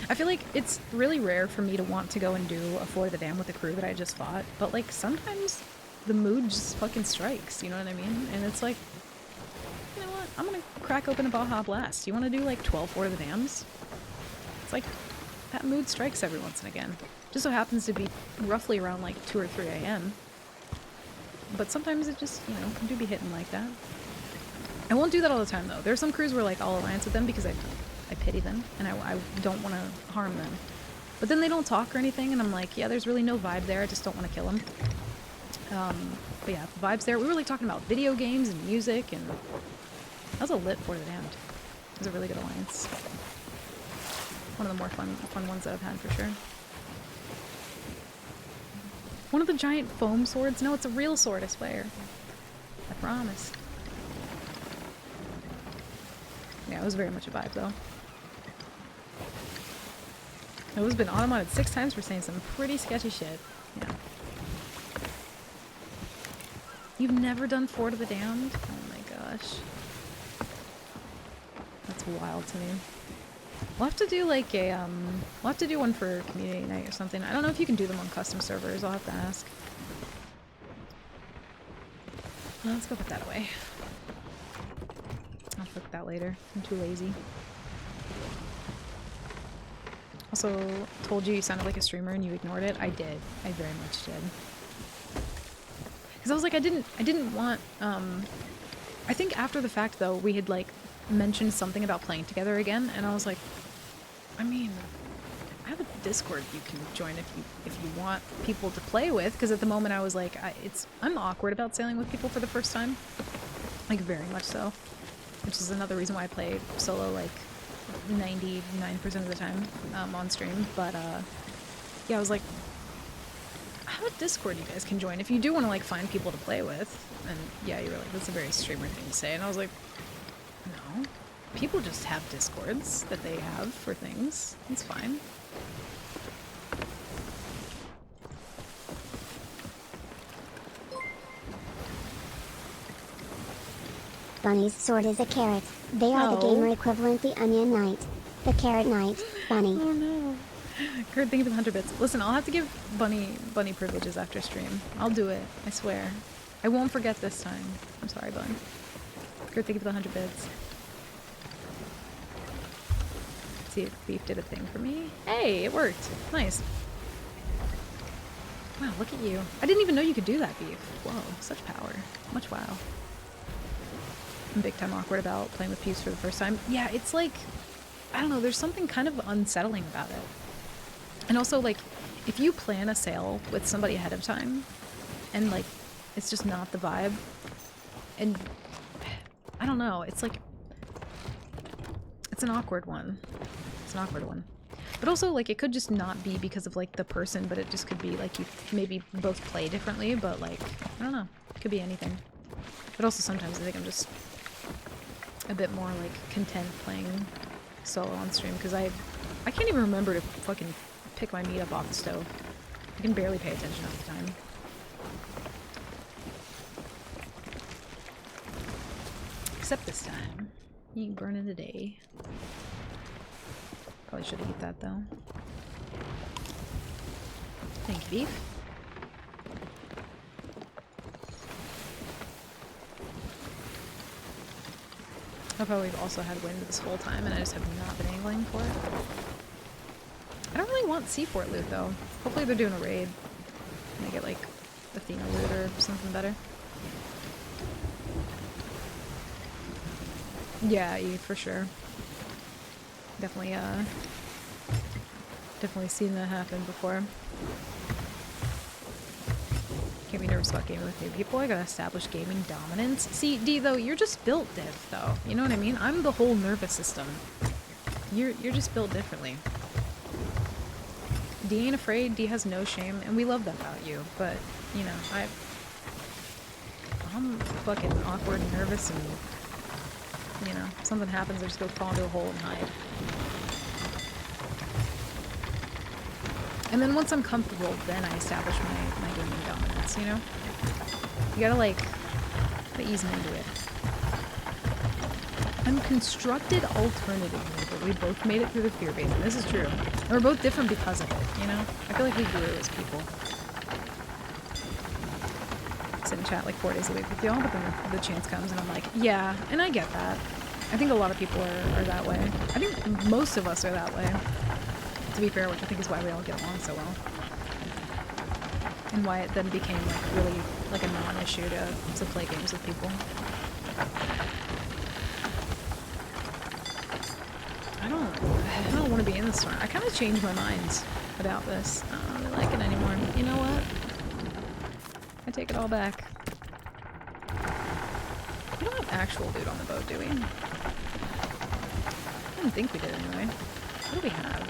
I feel like it's really rare for me to want to go and do a 4 AM with a crew that I just fought, but like sometimes the mood just fucking strikes, you know what I mean? And it's like, you know what, I'm gonna crack open a Baja Blast. You wanna do like 12 Fort of the Dams? It's like, that mood strikes every once and again. Just so happens to be roughly around like 2 or 3 a.m. But sometimes it just, you know, can do be hitting like that. I won't do that all the time though. There are some crews where like I'll alliance with them because I pity them and I don't want to harm them. But then they don't talk or anything and I'm like, yeah, there's really no vibe there. I just don't want to kill them. But yeah, the vibe's there. We were like talking about video games and music and that was a lit Fort of the Damned. It was a really good alliance. One of the more fun ones that I've had for sure. One of the giant foam swords? No, it's a real sword, I swear. I promise. Yeah, it was very much a vibe, though. It was been automodded 6 times for saying some pretty sketchy shit. Yeah. You've never done Fort of the Damned? Oh my gosh. That's wild to me. We'll have to do like a, we'll have to do one for community night or something. I don't know if you can do them on custom servers. I'll have to ask. Well, let's go put that away. I'll look at that later. I'm too lazy. Also, told you sounded like a streamer and you ignored it. I did. I very much did. Because I was like, I didn't want, I think after the fact though, we had like mentioned something about playing together again, and I was like, I mean, I have a Discord you can join if you want people to play with, because at the moment I was like, I'm awkward about sailing with people for the first time, like very much so, which is another reason why I play solo like 99% of the time on stream. But yeah, I was like, I have a Discord you guys can join if you do want to like find people to play with. And yeah, you were like, that's a very streamer thing to say, and I was like, no, people just have Discords that they have for things. It's fine. Bunny's sword is a carrot. They are the gamer equivalent, the Onion Knight. The Carrot Knight. Bunny. Oh no. Kurt, thank you for the 100 bits. Listen, I'll have to give Bunny privileges after stream. I'll do it. I swear. I won't forget this time. I'm sorry, Bun. Kurt, thank you for the 100 bits. Let's see if Beef did a thing for me. Hey, it worked. Nice. Wow, look at you. I didn't even know you could do that, Beef. Whoa, such power. Much wow. I'm big time awkward about playing with Peeves for the first time. Yeah, it's like, I don't know, there's something kind of unsettling about it. And also, like, if you plan a sail with somebody ahead of time, and, like, it's just not the vibe, and, I don't know, it's like, it's an awkward one. It's an awkward one. But also, like, it could just not be because of, like, the person, but it just could be, like, you maybe both play differently, but, like, I don't know. It could be anything. But also sometimes I think I'm just a bit more, like, content playing solo on stream, because I can't even remember to fucking pick my meat up off the stove. I can barely pay attention half the time. Except this time. You can burn in the day. Probably should have eaten that though. Thank you, Beef. I've probably also had wind this whole time and I just have not been angling for it. I don't really want Seafort loot though. Hopefully they're doing a raid and they get like Athena loot or something better. Yeah, for sure. Definitely, definitely seen that happen before. Can't be nervous about gaming with new people. I gotta establish gaming dominance. See, D, though, you're just built diff, though. You know what I mean? I'm the whole nervous system. You're just built differently. D ain't afraid. D has no shame, and we love that about you. But, you know, I'm fucking awkward and nervous, and, you know, if something happens, I just go crawl into a hole and hide. And then once I'm comfortable, then I establish my gaming dominance, you know? You gotta, like, ease into it. I'm constructed alternatively, but we both made it through the fear base, and this is true. And we're both different because of it, you know? I feel like we grew as people. sit and chat like 4 days a week with y'all, but then the chance comes and I'm like, yeah, and I get that. I think a lot of people are that way. I think most of us are that way, to be fair, which I think is why we all get along so well. And why it then became like really like a non-issue to play games with people. I don't want to be in the storm. I kind of changed my mind about this. I don't really like it anymore. You know what? I take it all back. We don't have actual loot on the boat, do we? I didn't think we did anyway. What do we have?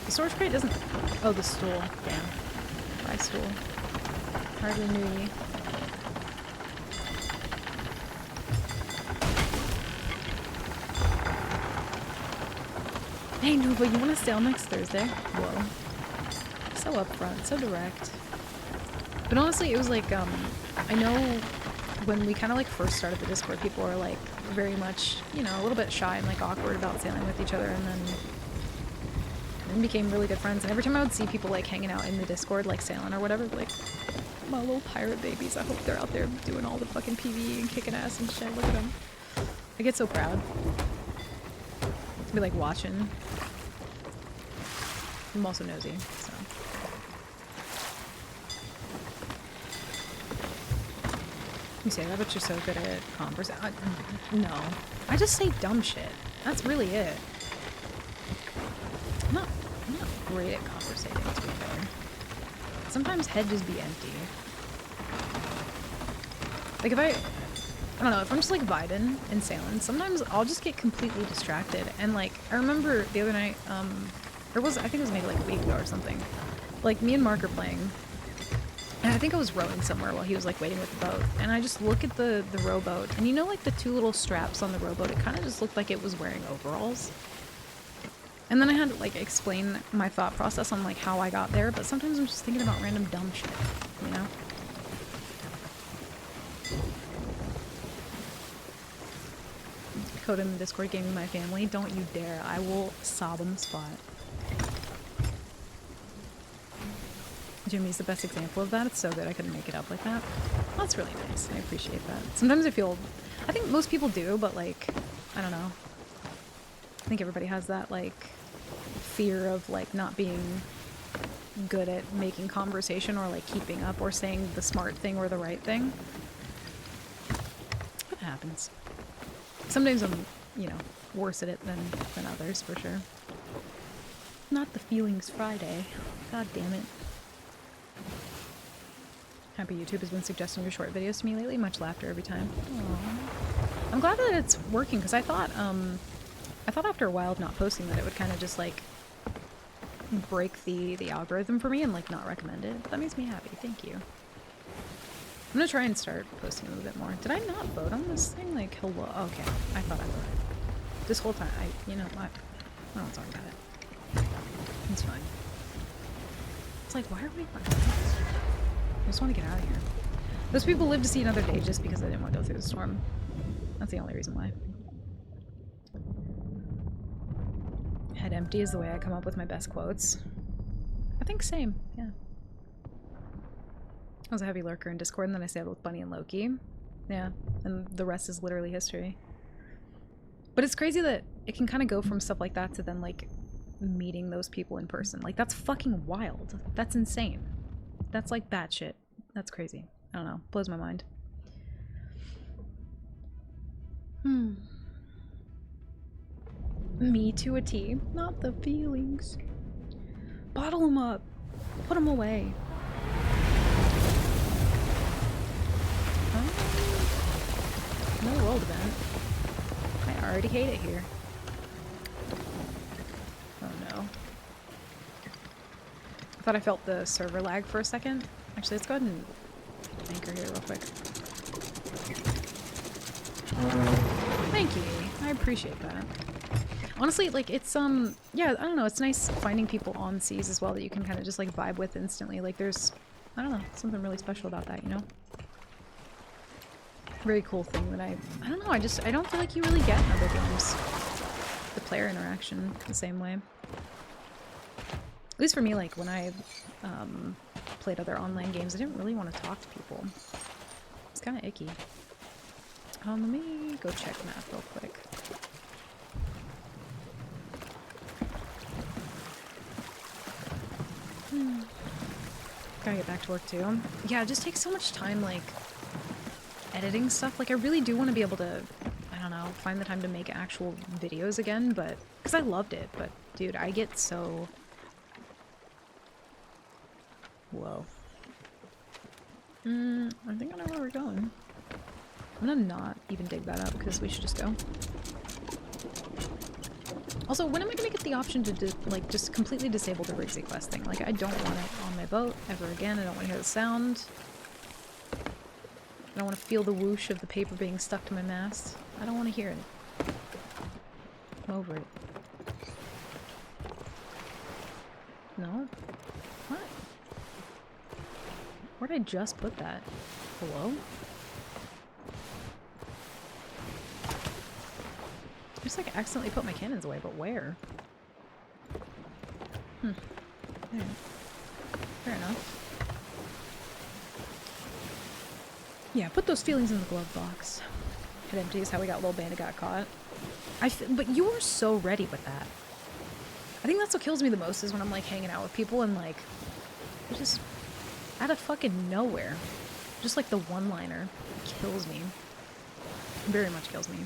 The storage crate doesn't... Oh, the stool. Damn. Bye, stool. Hardly knew ye. Hey Nova, you want to sail next Thursday? Whoa. So upfront, so direct. But honestly, it was like, I know when we kind of like first started the Discord, people were like very much, you know, a little bit shy and like awkward about sailing with each other, and then became really good friends. And every time I would see people like hanging out in the Discord, like sailing or whatever, like, my little pirate babies, I hope they're out there doing all the fucking PvE and kicking ass and shit. Look at them. I get so proud. To be like watching. I'm also nosy, so. You say that, but you're so good at conversation. No. I just say dumb shit. That's really it. I'm not great at conversating, to be fair. Sometimes head just be empty. Like if I don't know, if I'm just like vibing and sailing, sometimes I'll just get completely distracted. And like, I remember the other night, I think it was maybe like a week ago or something. Like me and Mark are playing, and I think I was rowing somewhere while he was like waiting with the boat. And I just look at the rowboat, and you know like the two little straps on the rowboat, it kind of just looked like it was wearing overalls. And then I had to like explain my thought process on like how I got there, but sometimes I'm just thinking about random dumb shit, you know? Code in the Discord gaming my family. Don't you dare. I will sob on the spot. Jimmy's the best example of that. It's so good I couldn't make it up like that. Well, that's really nice. I appreciate that. Sometimes I think most people do, but like, I don't know. I think everybody has that like fear of like not being good at making conversation or like keeping up or saying the smart thing or the right thing. It happens. Sometimes I'm, you know, worse at it than others, for sure. Not the Feelings Friday. God damn it. Happy YouTube has been suggesting your short videos to me lately. Much laughter every time. Aww. I'm glad that it's working, because I thought after a while of not posting that it would kind of just, like, break the algorithm for me and, like, not recommend it. But that makes me happy. Thank you. I'm gonna try and start posting a little bit more. Did I not vote on this thing? Like, hello? Okay. I thought I voted. This whole time, I don't talk about it. It's fine. It's like, why are we fucking doing this? I just want to get out of here. Those people live to see another day just because they didn't want to go through the storm. That's the only reason why. Head empty is the way I come up with my best quotes. I think same, yeah. I was a heavy lurker in Discord, and then I sailed with Bunny and Loki. Yeah, and the rest is literally history. But it's crazy that it can kind of go from stuff like that to then, like, meeting those people in person. Like, that's fucking wild. That's insane. That's, like, batshit. That's crazy. I don't know. Blows my mind. Me to a T. Not the feelings. Bottle them up. Put them away. No world event. I already hate it here. Oh no. I thought I felt the server lag for a second. Actually, let's go ahead and anchor here real quick. Thank you. I appreciate that. Honestly, like, it's, yeah, I don't know, it's nice finding people on seas as well that you can kind of just, like, vibe with instantly. Like, there's, I don't know, something really special about that, you know? Very cool thing that I don't know, I don't feel like you really get in other games. The player interaction the same way. At least for me, like, when I played other online games, I didn't really want to talk to people. It's kind of icky. Let me go check map real quick. Gotta get back to work too. Yeah, it just takes so much time, like, editing stuff. Like, I really do want to be able to, I don't know, find the time to make actual videos again, but, because I loved it, but, dude, I get so... Whoa. I think I know where we're going. I'm gonna not even dig that up, because we should just go. Also, when am I gonna get the option to, like, just completely disable the Rigsy Quest thing? Like, I don't want it on my boat ever again. I don't want to hear the sound. I don't want to feel the whoosh of the paper being stuck to my mast. I don't want to hear it. I'm over it. No? What? Where'd I just put that? Hello? I just like accidentally put my cannons away, but where? There. Fair enough. Yeah, put those feelings in the glove box. It empties how we got Little Bandit got caught. But you were so ready with that. I think that's what kills me the most is when I'm like hanging out with people and like they're just out of fucking nowhere. Just like the one-liner kills me. Very much kills me.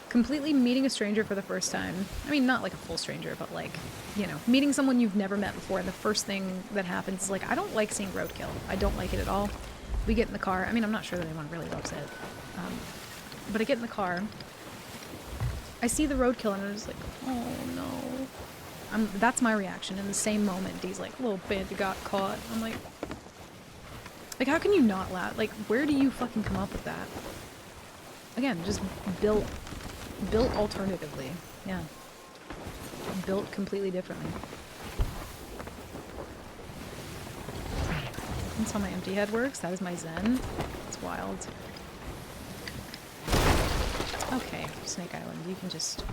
Completely meeting a stranger for the first time. I mean, not like a full stranger, but like, you know, meeting someone you've never met before, and the first thing that happens is like, I don't like seeing roadkill. I don't like it at all. We get in the car. I mean, I'm not sure that anyone really loves it. But I get in the car. I see the roadkill, and I'm just like, oh no. That's my reaction. In the same moment, Dee's like, Little Bandit got caught. I'm like, how can you not laugh? Like, where do you fucking come up with that? Again, just built alternatively. Yeah. Built completely differently. That's how my empty head works. That is my zen. It's wild. Okay, Snake Island, you can just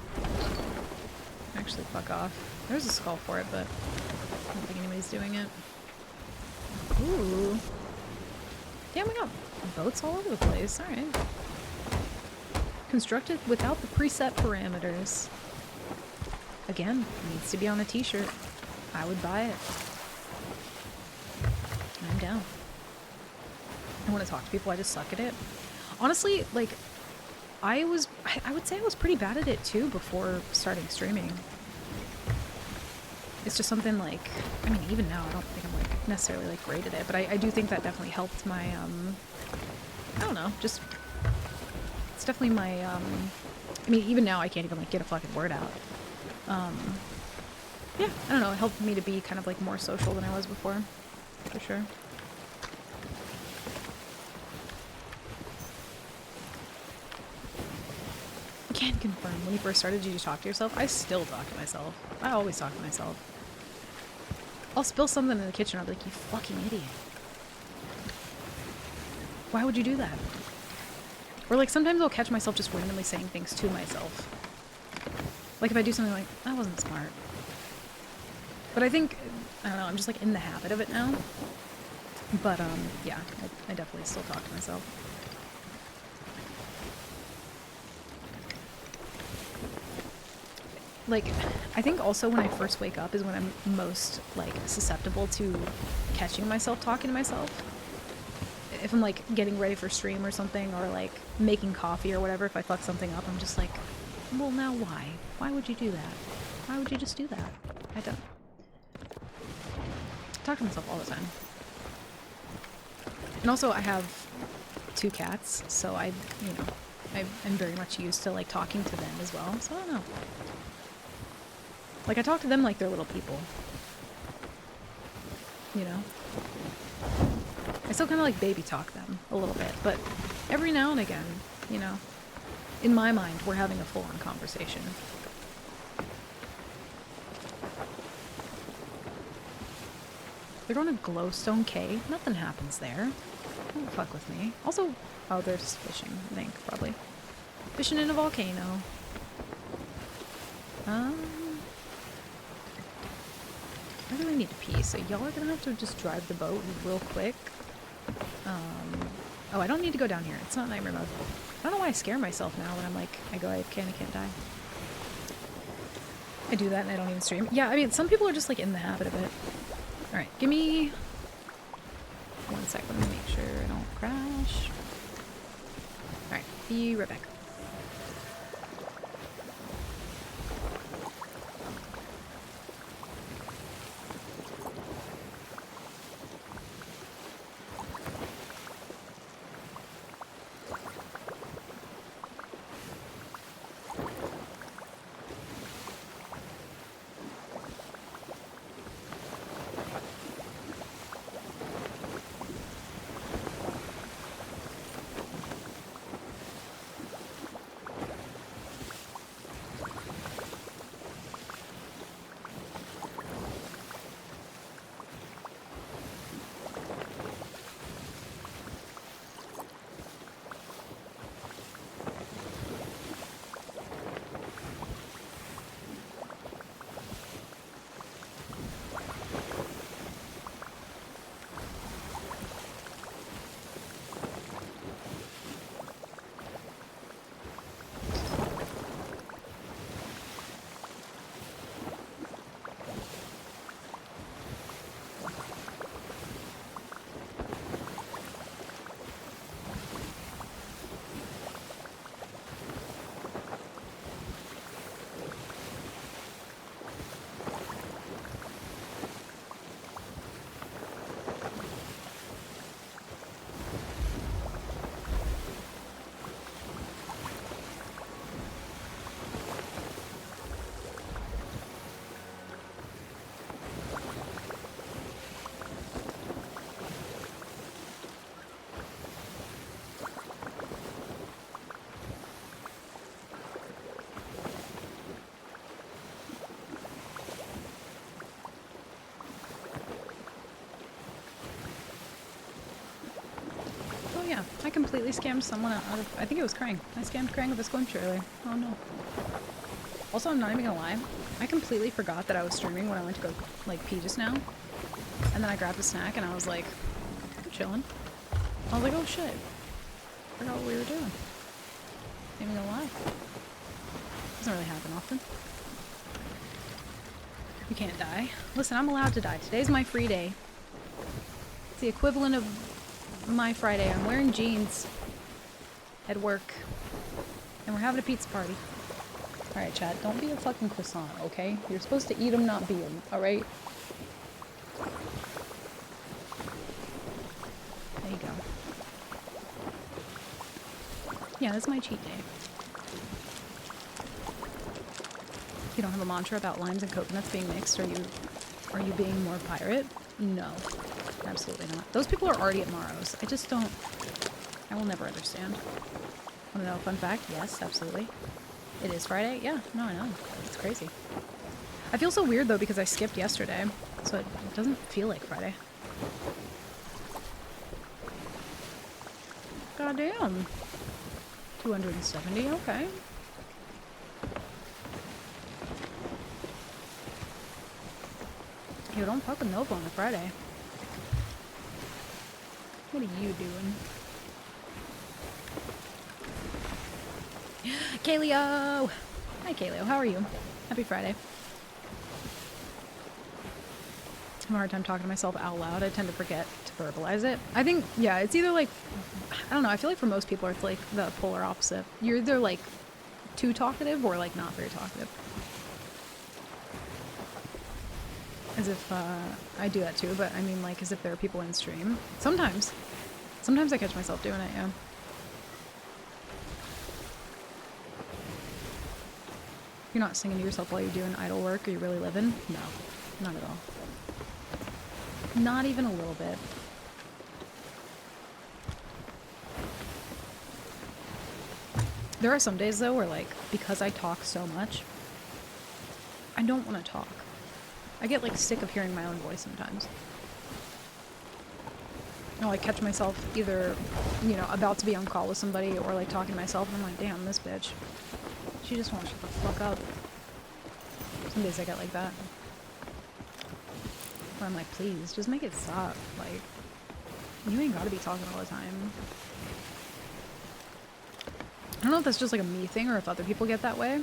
actually fuck off. There's a skull for it, but I don't think anybody's doing it. Ooh. Damn, we got boats all over the place. Alright. Constructed without the preset parameters. Again, needs to be on a t-shirt. I would buy it. I'm down. I want to talk to people, I just suck at it. Honestly, like, I would say I was pretty bad at it too before starting streaming. It's just something like, I mean, even now I don't think I'm like necessarily like great at it, but I do think that definitely helped my, I don't know, just, it's definitely my, I mean, even now I can't even like get a fucking word out. Yeah, I don't know, it helped me to be kind of like more social than I was before, for sure. Can confirm, when you first started, did you talk to yourself? I still talk to myself. I always talk to myself. I'll spill something in the kitchen, I'll be like, you fucking idiot. Why would you do that? Or like, sometimes I'll catch myself just randomly saying things to myself. Like if I do something like, that wasn't smart. But I think, I don't know, I'm just like in the habit of it now. But yeah, I definitely still talk to myself. Like, I think also when I first wake up is when I'm most, like, susceptible to catching myself talking to myself. If I'm, like, getting ready for stream or something, or, like, making coffee or whatever, if I fuck something up, I'm just like, well, now why? Why would you do that? Why would you just do that? I don't. I talk to myself all the time. And also, I have 2 cats, so I'm very much used to, like, talking to them as well, so I don't know. Like, I talk to them like they're little people. You know? I still kind of like baby talk them a little bit, but every now and again, you know, in my mind, we're having a full-on conversation. They're going to Glowstone Cave? Nothing happens there. Don't fuck with me. Also, oh, they're just fishing, I think, probably. Fishing in a volcano. I really need to pee, so y'all are gonna have to just drive the boat real quick. Oh, I don't need to go down here. It's not nightmare mode. I don't know why I scare myself now when I'm like, I can't die. I do that and I don't even stream. Yeah, I mean, some people are just like in the habit of it. Alright, give me 1 sec. Let me make sure I don't crash. Alright, be right back. Yeah, I completely scammed someone out of, I think it was Krang. I scammed Krang with a Squimch earlier. Oh no. Also, I'm not even gonna lie, I completely forgot that I was streaming when I went to go, like, pee just now. And then I grabbed a snack and I was like, I'm chilling. I was like, oh shit. Forgot what we were doing. Not even gonna lie. Doesn't really happen often. You can't die. Listen, I'm allowed to die. Today's my free day. It's the equivalent of my Friday. I'm wearing jeans at work and we're having a pizza party. Alright, chat, don't be a fucking croissant, okay? You're supposed to eat them, not be them, alright? There you go. Yeah, that's my cheat day. You don't have a mantra about limes and coconuts being mixed? Are you being more pirate? No. Absolutely not. Those people are already at Maro's. I just don't... I will never understand. Want to know a fun fact? Yes, absolutely. It is Friday? Yeah, no, I know. It's crazy. I feel so weird, though, because I skipped yesterday, so it doesn't feel like Friday. Goddamn. 270? Okay. You don't fucking Nova on a Friday. What are you doing? Kaleo! Hi, Kaleo. How are you? Happy Friday. I have a hard time talking to myself out loud. I tend to forget to verbalize it. I think, yeah, it's either like, I don't know, I feel like for most people it's like the polar opposite. You're either like too talkative or like not very talkative. As if, I do that too, but I mean like as if there are people in stream. Sometimes. Sometimes I catch myself doing it, yeah. You're not singing to yourself while you're doing idle work? Are you really living? No. Not at all. Not even a little bit. There are some days though where like, because I talk so much, I don't want to talk. I get like sick of hearing my own voice sometimes. I'll like catch myself either, you know, about to be on call with somebody or like talking to myself and I'm like, damn, this bitch. She just wants to shut the fuck up. Some days I get like that. Where I'm like, please, just make it stop. Like, you ain't gotta be talking all the time. I don't know if that's just like a me thing or if other people get that way.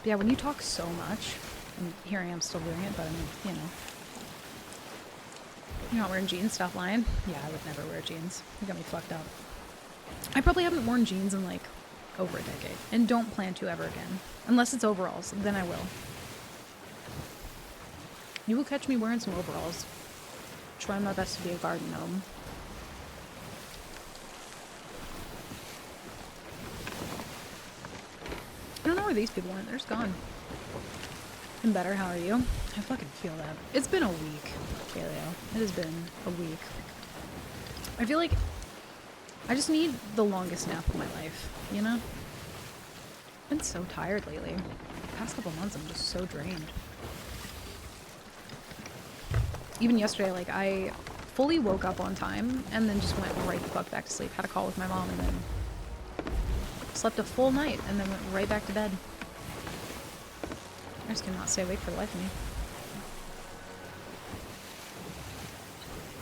But yeah, when you talk so much, and here I am still doing it, but I mean, you know. You're not wearing jeans, stop lying. Yeah, I would never wear jeans. You got me fucked up. I probably haven't worn jeans in like over a decade and don't plan to ever again. Unless it's overalls, then I will. You will catch me wearing some overalls. Trying my best to be a garden gnome. I don't know where these people went. They're just gone. I'm better. How are you? I fucking feel that. It's been a week, Kaleo. It has been a week. I feel like I just need the longest nap of my life, you know? I've been so tired lately. The past couple months, I'm just so drained. Even yesterday, like, I fully woke up on time and then just went right the fuck back to sleep. Had a call with my mom and then slept a full night and then went right back to bed. I just cannot stay awake for the life of me.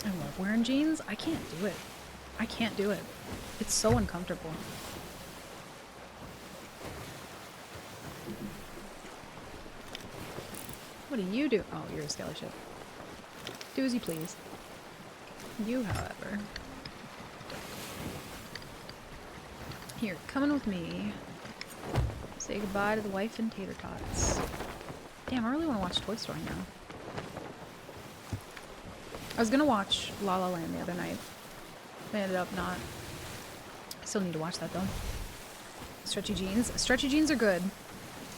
I love wearing jeans. I can't do it. I can't do it. It's so uncomfortable. What do you do? Oh, you're a skelly ship. Do as you please. You, however. Here, coming with me. Say goodbye to the wife and tater tots. Damn, I really want to watch Toy Story now. I was gonna watch La La Land the other night. I ended up not. I still need to watch that though. Stretchy jeans. Stretchy jeans are good.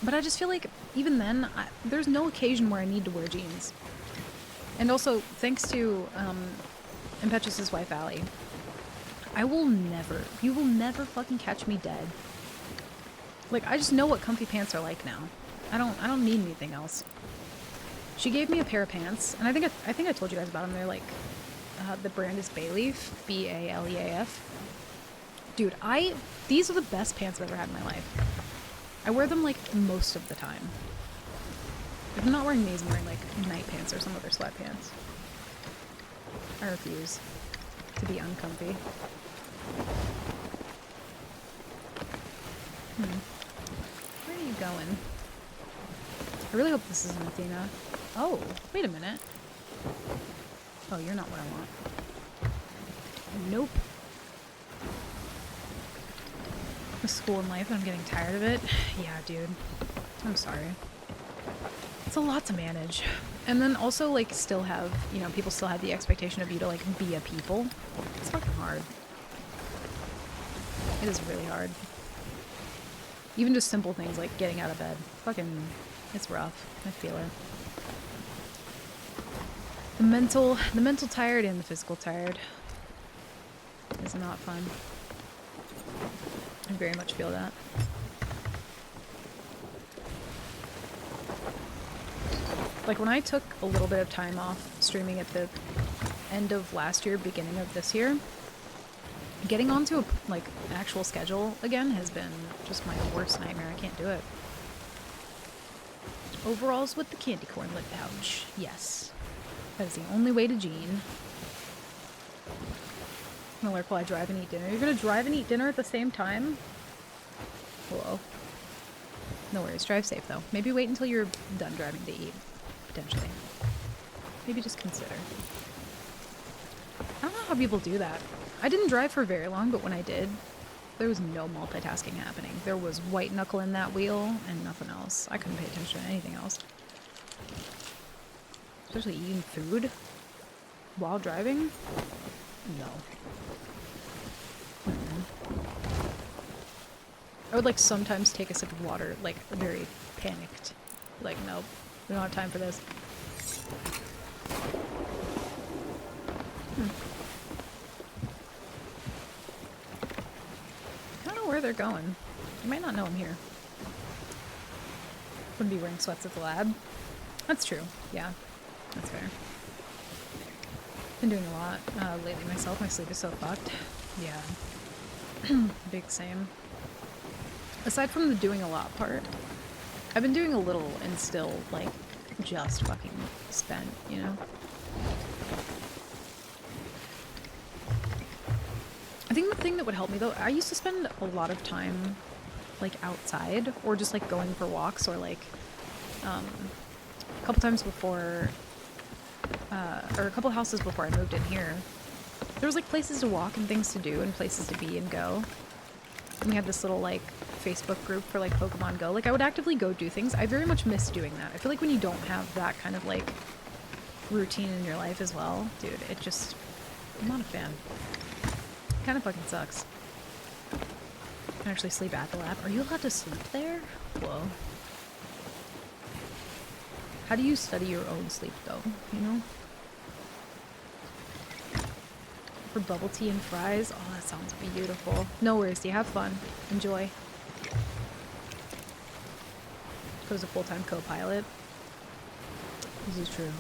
But I just feel like, even then, there's no occasion where I need to wear jeans. And also, thanks to Impetuous's wife, Allie, you will never fucking catch me dead. Like, I just know what comfy pants are like now. I don't need anything else. She gave me a pair of pants, and I think I told you guys about them. They're like, the brand is Bayleaf, B-A-L-E-A-F. Dude, these are the best pants I've ever had in my life. I wear them, like, most of the time. If I'm not wearing these, I'm wearing, like, night pants or some other sweatpants. I refuse to be uncomfy. Where are you going? I really hope this isn't Athena. Oh, wait a minute. Oh, you're not what I want. Nope. The school and life, I'm getting tired of it. Yeah, dude. I'm sorry. It's a lot to manage. And then also, like, still have, you know, people still have the expectation of you to, like, be a people. It's fucking hard. It is really hard. Even just simple things like getting out of bed. Fucking, it's rough. I feel it. The mental tired and the physical tired is not fun. I very much feel that. Like, when I took a little bit of time off streaming at the end of last year, beginning of this year, getting onto a, like, an actual schedule again has been just my worst nightmare. I can't do it. Overalls with the candy corn lip pouch. Yes. That is the only way to Jean. I'm gonna lurk while I drive and eat dinner. You're gonna drive and eat dinner at the same time? Whoa. No worries. Drive safe, though. Maybe wait until you're done driving to eat. Potentially. Maybe just consider. I don't know how people do that. I didn't drive for very long, but when I did, there was no multitasking happening. There was white knuckle in that wheel and nothing else. I couldn't pay attention to anything else. Especially eating food while driving? No. I would, like, sometimes take a sip of water, like, very panicked. Like, nope, we don't have time for this. I don't know where they're going. You might not know I'm here. Wouldn't be wearing sweats at the lab. That's true. Yeah, that's fair. Been doing a lot lately myself. My sleep is so fucked. Yeah. Big same. Aside from the doing a lot part, I've been doing a little and still, like, just fucking spent, you know? I think the thing that would help me though, I used to spend a lot of time like outside or just like going for walks or like a couple times before or a couple houses before I moved in here. There was like places to walk and things to do and places to be and go. And we had this little like Facebook group for like Pokemon Go. Like I would actively go do things. I very much miss doing that. I feel like when you don't have that kind of like routine in your life as well, dude, it just, I'm not a fan. It kind of fucking sucks. I can actually sleep at the lab. Are you allowed to sleep there? Whoa. How do you study your own sleep though, you know? For bubble tea and fries? Oh, that sounds beautiful. No worries, you have fun. Enjoy. Goes a full-time co-pilot. This is true.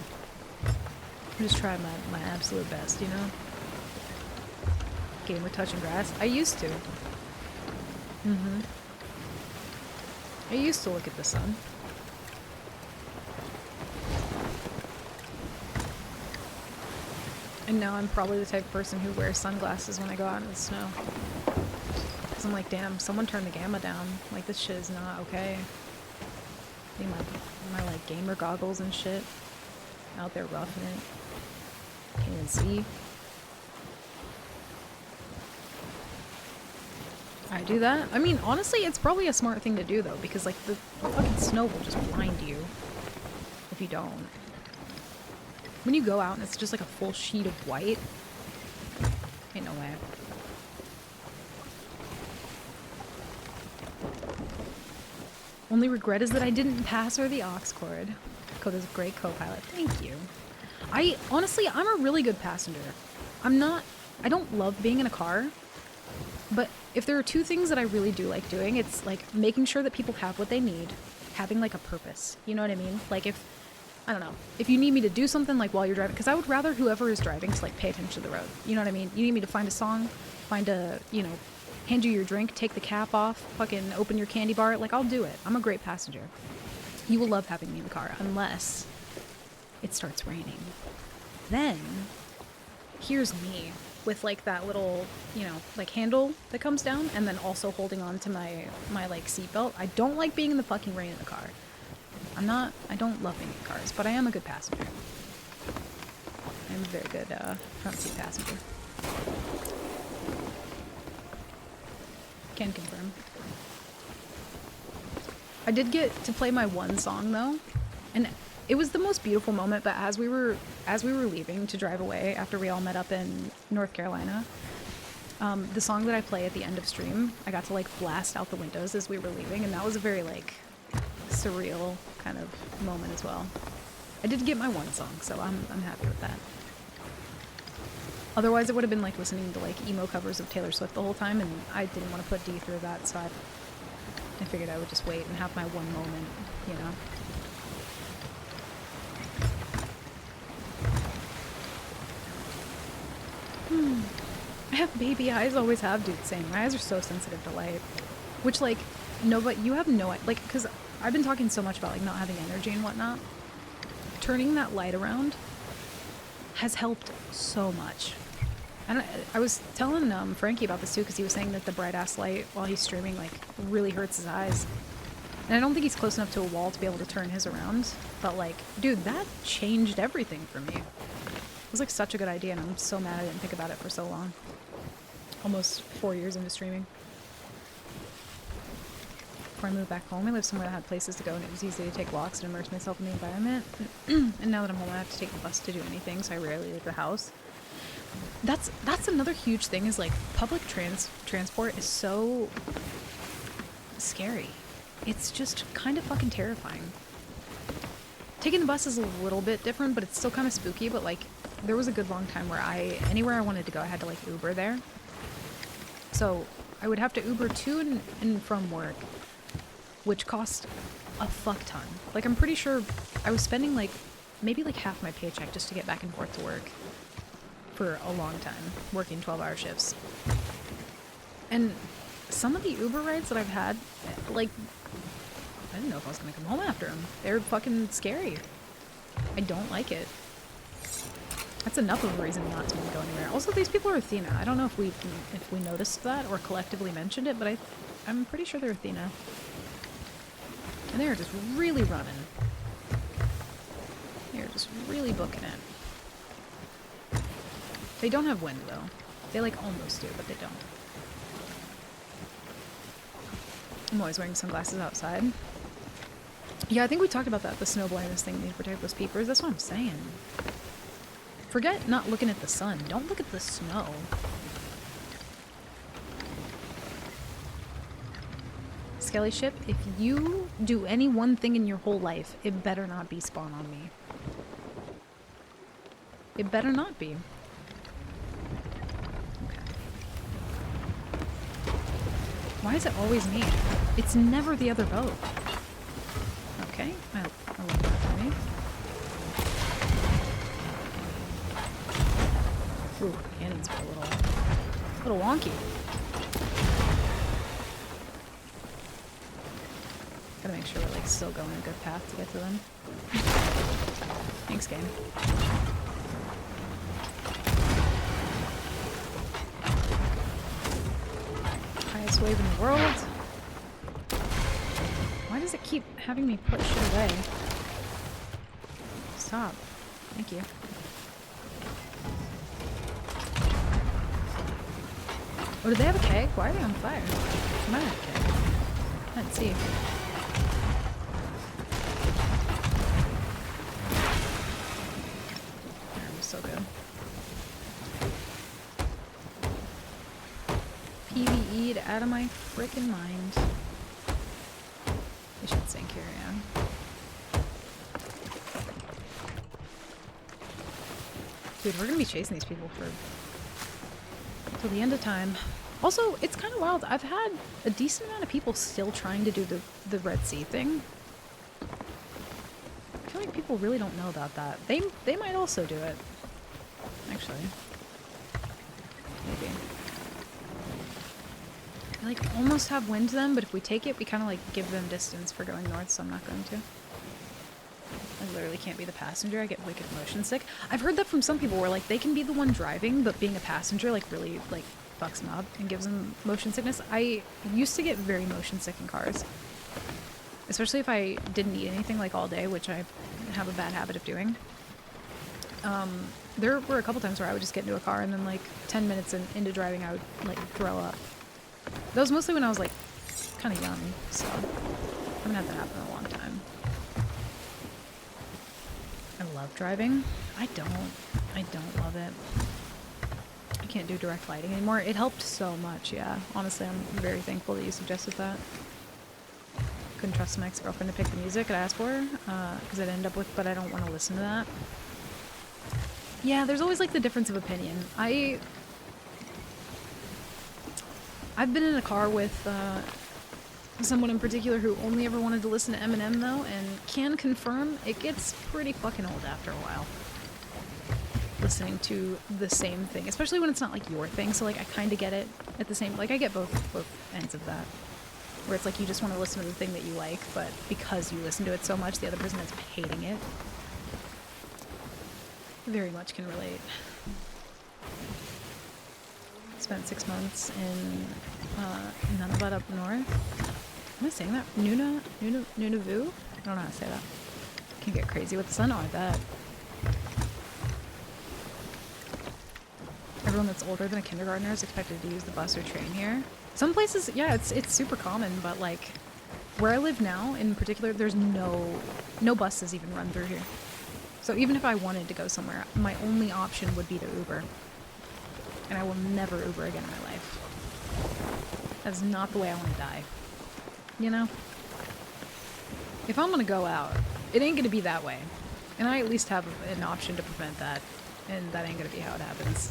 I'm just trying my absolute best, you know? Gamer touching grass. I used to. I used to look at the sun. And now I'm probably the type of person who wears sunglasses when I go out in the snow. Because I'm like, damn, someone turn the gamma down. Like, this shit is not okay. I need my like, gamer goggles and shit. Out there roughing it. Can't even see. I do that. I mean, honestly, it's probably a smart thing to do, though. Because, like, the fucking snow will just blind you. If you don't. When you go out and it's just like a full sheet of white, ain't no way. Only regret is that I didn't pass her the aux cord. Coda's a great co-pilot. Thank you. Honestly, I'm a really good passenger. I don't love being in a car, but if there are two things that I really do like doing, it's like making sure that people have what they need, having like a purpose. You know what I mean? Like I don't know, if you need me to do something like while you're driving, because I would rather whoever is driving to like pay attention to the road. You know what I mean? You need me to find a song, find a, you know, hand you your drink, take the cap off, fucking open your candy bar, like I'll do it. I'm a great passenger. You will love having me in the car, unless it starts raining. Then, here's me with like that little, you know, like handle that comes down, and then also holding on to my like seatbelt. I don't like being in the fucking rain in the car. I don't love being in cars, but I am a good passenger. I'm a very good front seat passenger. Can confirm. I did get to play my one song though, and it was the most beautiful moment, but as we were leaving to drive away after we all met up in North Carolina, the song that I play at the end of stream, I got to like blast out the windows as we were leaving, and that was a very like surreal kind of moment as well. I did get my one song, so I'm happy with that. Otherwise, it would have been like listening to like emo covers of Taylor Swift the whole time, and I didn't want to put D through that, so I figured I would just wait and have my one moment, you know? I have baby eyes, always have, dude, same. My eyes are so sensitive to light. Which, like, no, but you have no, like, because I've been talking so much about, like, not having energy and whatnot. Turning that light around has helped so much. I was telling Frankie about this too, because he was saying that the bright-ass light while he's streaming, like, really hurts his eyes. And I don't think he's close enough to a wall to be able to turn his around. But, like, dude, that changed everything for me. It was, like, such a good idea, and I'm so mad I didn't think about it for so long. Almost 4 years into streaming. Before I moved back home, I lived somewhere that had places to go, and it was easy to take walks and immerse myself in the environment. And now that I'm home, I have to take the bus to do anything, so I rarely leave the house. That's another huge thing, is like public transport is so scary. It's just kind of fucking terrifying. Taking the bus is a little bit different, but it's still kind of spooky. But like, there was a good long time where anywhere I wanted to go, I had to like Uber there. So I would have to Uber to and from work, which cost a fuck ton. Like, I'm pretty sure I was spending like maybe like half my paycheck just to get back and forth to work for a long time, working 12-hour shifts. And some of the Uber rides that I've had, like, I didn't know if I was gonna come home after them. They were fucking scary. I don't like it. That's enough of a reason not to go anywhere. Also, these people are Athena. I don't know if we noticed that or collectively mentioned it, but I'm pretty sure they're Athena. And they're just really running. They're just really booking it. They don't have wind, though. They, like, almost do, but they don't. I'm always wearing sunglasses outside. Yeah, I think we talked about that, the snow blindness thing, need to protect those peepers. That's what I'm saying. Forget not looking at the sun. Don't look at the snow. Skelly Ship, if you do any one thing in your whole life, it better not be spawn on me. It better not be. Okay. Why is it always me? It's never the other boat. Okay, I love that for me. Ooh, cannons were a little wonky. Gotta make sure we're like still going a good path to get to them. Thanks, game. Highest wave in the world. Why does it keep having me put shit away? Stop. Thank you. Oh, do they have a keg? Why are they on fire? They might have a keg. Let's see. They're so good. PvE'd out of my frickin' mind. We should sink here, yeah. Dude, we're gonna be chasing these people for till the end of time. Also, it's kind of wild. I've had a decent amount of people still trying to do the Red Sea thing. I feel like people really don't know about that. They might also do it. Actually. Maybe. I like almost have wind to them, but if we take it, we kind of like give them distance for going north, so I'm not going to. I literally can't be the passenger. I get wicked motion sick. I've heard that from some people where like they can be the one driving, but being a passenger like really like fucks them up and gives them motion sickness. I used to get very motion sick in cars, especially if I didn't eat anything like all day, which I have a bad habit of doing. There were a couple times where I would just get into a car and then like 10 minutes into driving I would like throw up. That was mostly when I was like kind of young, so I haven't had that happen in a long time. I love driving. I don't love it. I can't do direct lighting anymore. It helped so much, yeah. Honestly, I'm very thankful that you suggested that. Couldn't trust my ex-girlfriend to pick the music I'd asked for, because I'd end up with, but I don't want to listen to that. Yeah, there's always like the difference of opinion. I've been in a car with someone in particular who only ever wanted to listen to Eminem though, and can confirm it gets pretty fucking old after a while. Listening to the same thing, especially when it's not like your thing, so like I kind of get it at the same, like I get both ends of that. Where it's like you just want to listen to the thing that you like, but because you listen to it so much, the other person is hating it. Very much can relate. Spent 6 months in Nunavut up north. Am I saying that? Nunavut? I don't know how to say that. Can get crazy with the sun. Oh, I bet. Everyone that's older than a kindergartner is expected to use the bus or train here. Some places, yeah, it's super common, but like where I live now in particular, there's no buses even run through here. So even if I wanted to go somewhere, my only option would be to Uber. And I will never Uber again in my life. That's not the way I want to die. You know? If I'm gonna go out, it ain't gonna be that way. And I at least have an option to prevent that. And that ain't gonna be how it happens.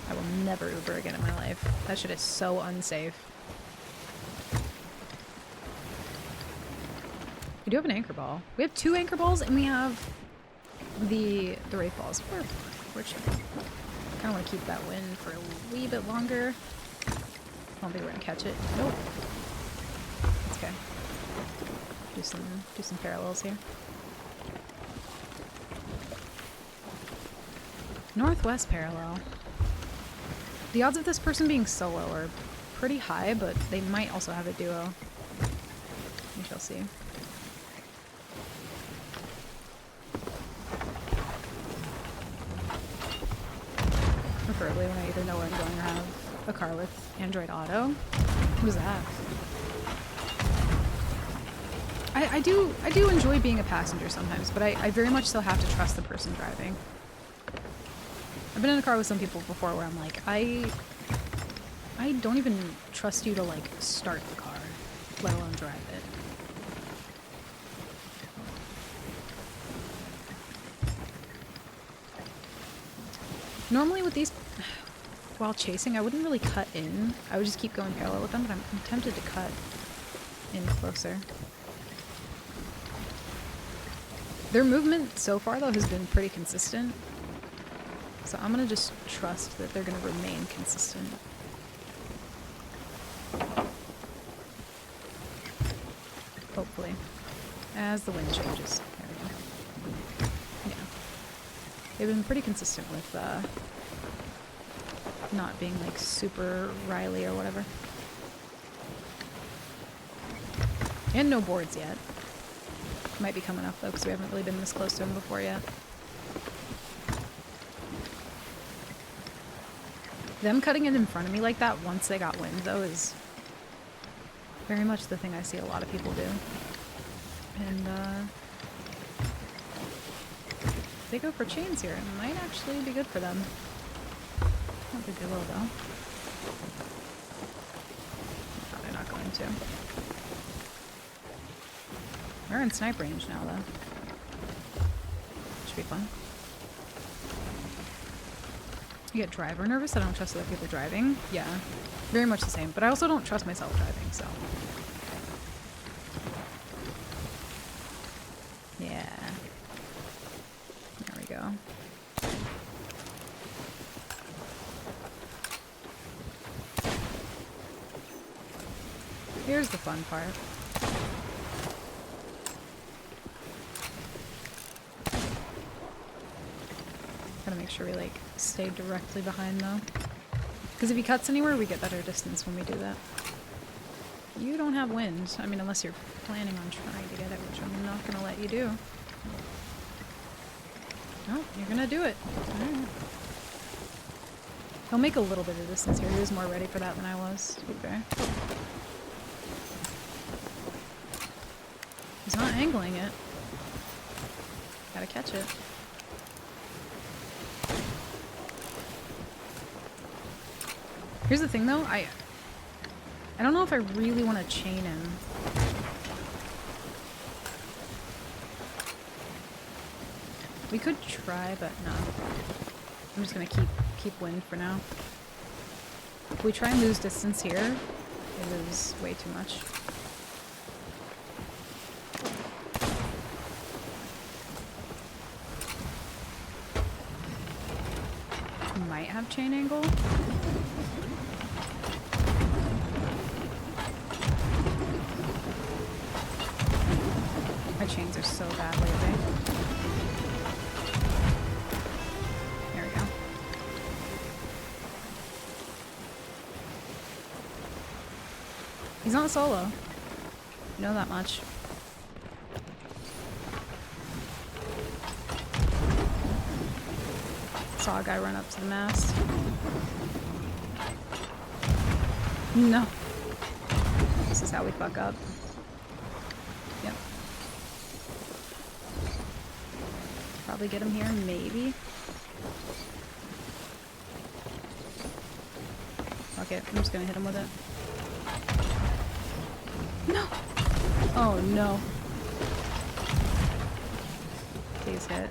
I will never Uber again in my life. That shit is so unsafe. We do have an anchor ball. We have 2 anchor balls, and we have the wraith balls. We're chill. I kind of want to keep that wind for a wee bit longer. I don't think we're gonna catch it. Nope. It's okay. do some parallels here. Northwest parallel. The odds of this person being solo are pretty high, but they might also have a duo. We shall see. Preferably when I either know where I'm going or have a car with Android Auto. Who's that? I do enjoy being a passenger sometimes, but I very much still have to trust the person driving. I've been in a car with some people before where I'm like, I don't even trust you to like start the car, let alone drive it. Normally with these, while chasing, I wouldn't really cut in. I would just keep going parallel with them, but I'm tempted to cut in closer. Their movement so far, though, has been pretty consistent. So I'm gonna just trust that they're gonna remain consistent. Hopefully. As the wind changes. There we go. Yeah. They've been pretty consistent with, not being, like, super Riley or whatever. And no boards yet. Might be coming up, though, because we haven't really been this close to him before yet. Them cutting in front of me like that once they got wind, though, is very much the thing I see a lot of people do. And, if they go for chains here, it might actually be good for them. I don't think they will, though. No, they're not going to. We're in snipe range now, though. Should be fun. You get driver nervous? I don't trust other people driving? Yeah, very much the same. But I also don't trust myself driving, so... yeah. There we go. Here's the fun part. Gotta make sure we, like, stay directly behind, though. Because if he cuts anywhere, we get better distance when we do that. You don't have wind. I mean, unless you're planning on trying to get it, which I'm not gonna let you do. No, you're gonna do it. Alright. He'll make a little bit of distance here. He was more ready for that than I was, to be fair. He's not angling it. Gotta catch it. Here's the thing, though. I don't know if I really want to chain him. We could try, but no. I'm just gonna keep wind for now. If we try and lose distance here, it is way too much. Might have chain angle. My chains are so bad lately. There we go. He's not solo. You know that much. Saw a guy run up to the mast. No. This is how we fuck up. Yep. Probably get him here, maybe. Fuck it, I'm just gonna hit him with it. No! Oh no. Please hit.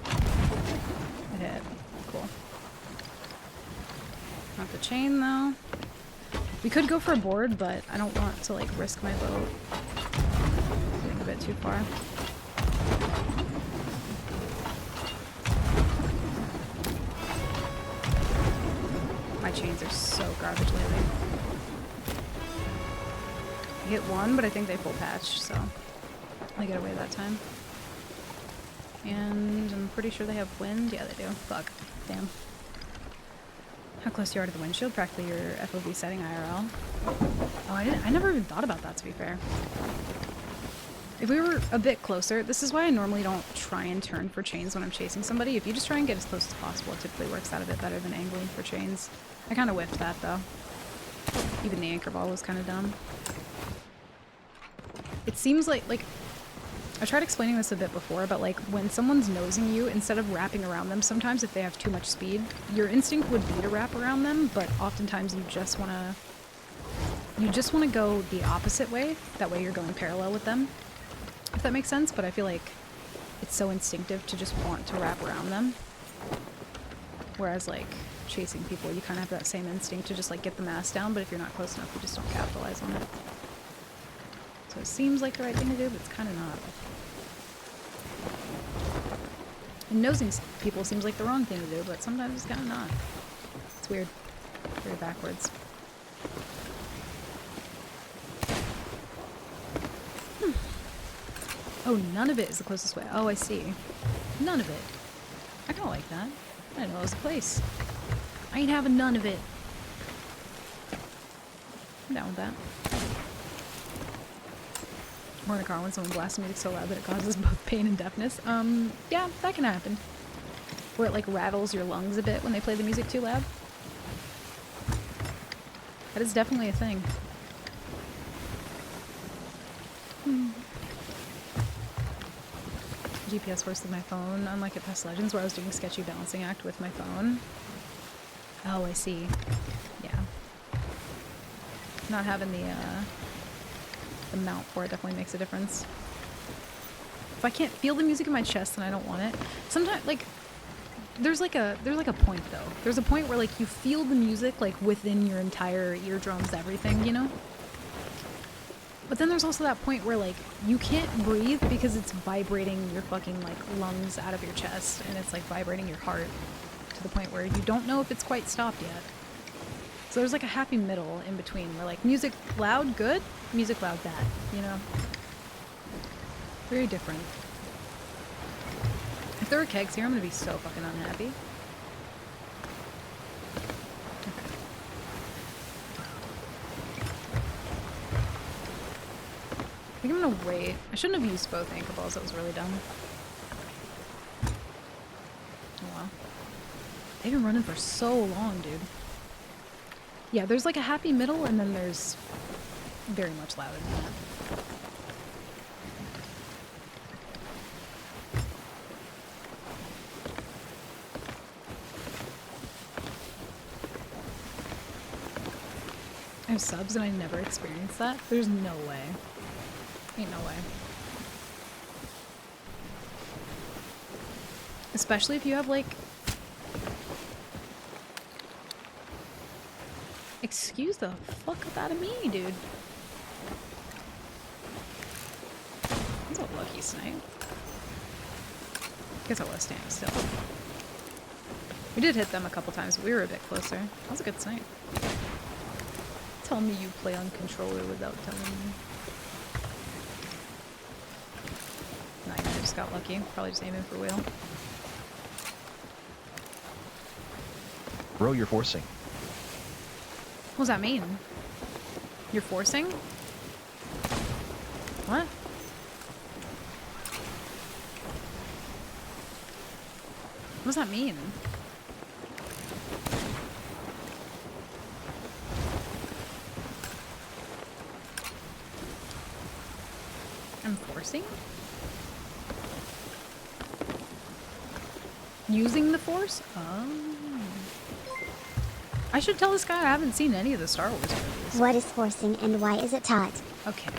It hit. Cool. Not the chain though. We could go for a board, but I don't want to like risk my boat getting a bit too far. My chains are so garbage lately. I hit one, but I think they full patch, so They get away that time. And I'm pretty sure they have wind. Yeah, they do. Fuck. Damn. How close you are to the windshield? Practically your FOV setting IRL. Oh, I never even thought about that, to be fair. If we were a bit closer, this is why I normally don't try and turn for chains when I'm chasing somebody. If you just try and get as close as possible, it typically works out a bit better than angling for chains. I kind of whiffed that, though. Even the anchor ball was kind of dumb. It seems like, I tried explaining this a bit before, but like when someone's nosing you, instead of wrapping around them, sometimes if they have too much speed, your instinct would be to wrap around them, but oftentimes you just want to go the opposite way. That way you're going parallel with them, if that makes sense. But I feel like it's so instinctive to just want to wrap around them. Whereas like chasing people, you kind of have that same instinct to just like get the mass down, but if you're not close enough, you just don't capitalize on it. So it seems like the right thing to do, but it's kind of not. And nosing people seems like the wrong thing to do, but sometimes it's kind of not. It's weird. Very backwards. Oh, none of it is the closest way. Oh, I see. None of it. I kind of like that. I didn't know it was a place. I ain't having none of it. I'm down with that. Or in a car when someone blasts music so loud that it causes both pain and deafness. Yeah, that can happen. Where it like rattles your lungs a bit when they play the music too loud. That is definitely a thing. GPS works with my phone, unlike at Pest Legends where I was doing sketchy balancing act with my phone. Oh, I see. Yeah. Not having the mount for it definitely makes a difference. If I can't feel the music in my chest, then I don't want it. Sometimes, like, there's like a point though. There's a point where like you feel the music like within your entire eardrums, everything, you know? But then there's also that point where like you can't breathe because it's vibrating your fucking like lungs out of your chest, and it's like vibrating your heart to the point where you don't know if it's quite stopped yet. So there's like a happy middle in between where like music loud, good, music loud, bad, you know? Very different. If there were kegs here, I'm gonna be so fucking unhappy. Okay. I think I'm gonna wait. I shouldn't have used both anchor balls, that was really dumb. Oh wow. They've been running for so long, dude. Yeah, there's like a happy middle, and then there's very much louder than that. I have subs and I never experienced that? There's no way. Ain't no way. Especially if you have like... Excuse the fuck out of me, dude. That's a lucky snipe. Guess I was standing still. We did hit them a couple times, but we were a bit closer. That was a good snipe. Tell me you play on controller without telling me. Nah, I just got lucky. Probably just aiming for wheel. Bro, you're forcing. What does that mean? You're forcing? What? What does that mean? I'm forcing? Using the force? Oh. I should tell this guy I haven't seen any of the Star Wars movies. What is forcing and why is it taught? Okay.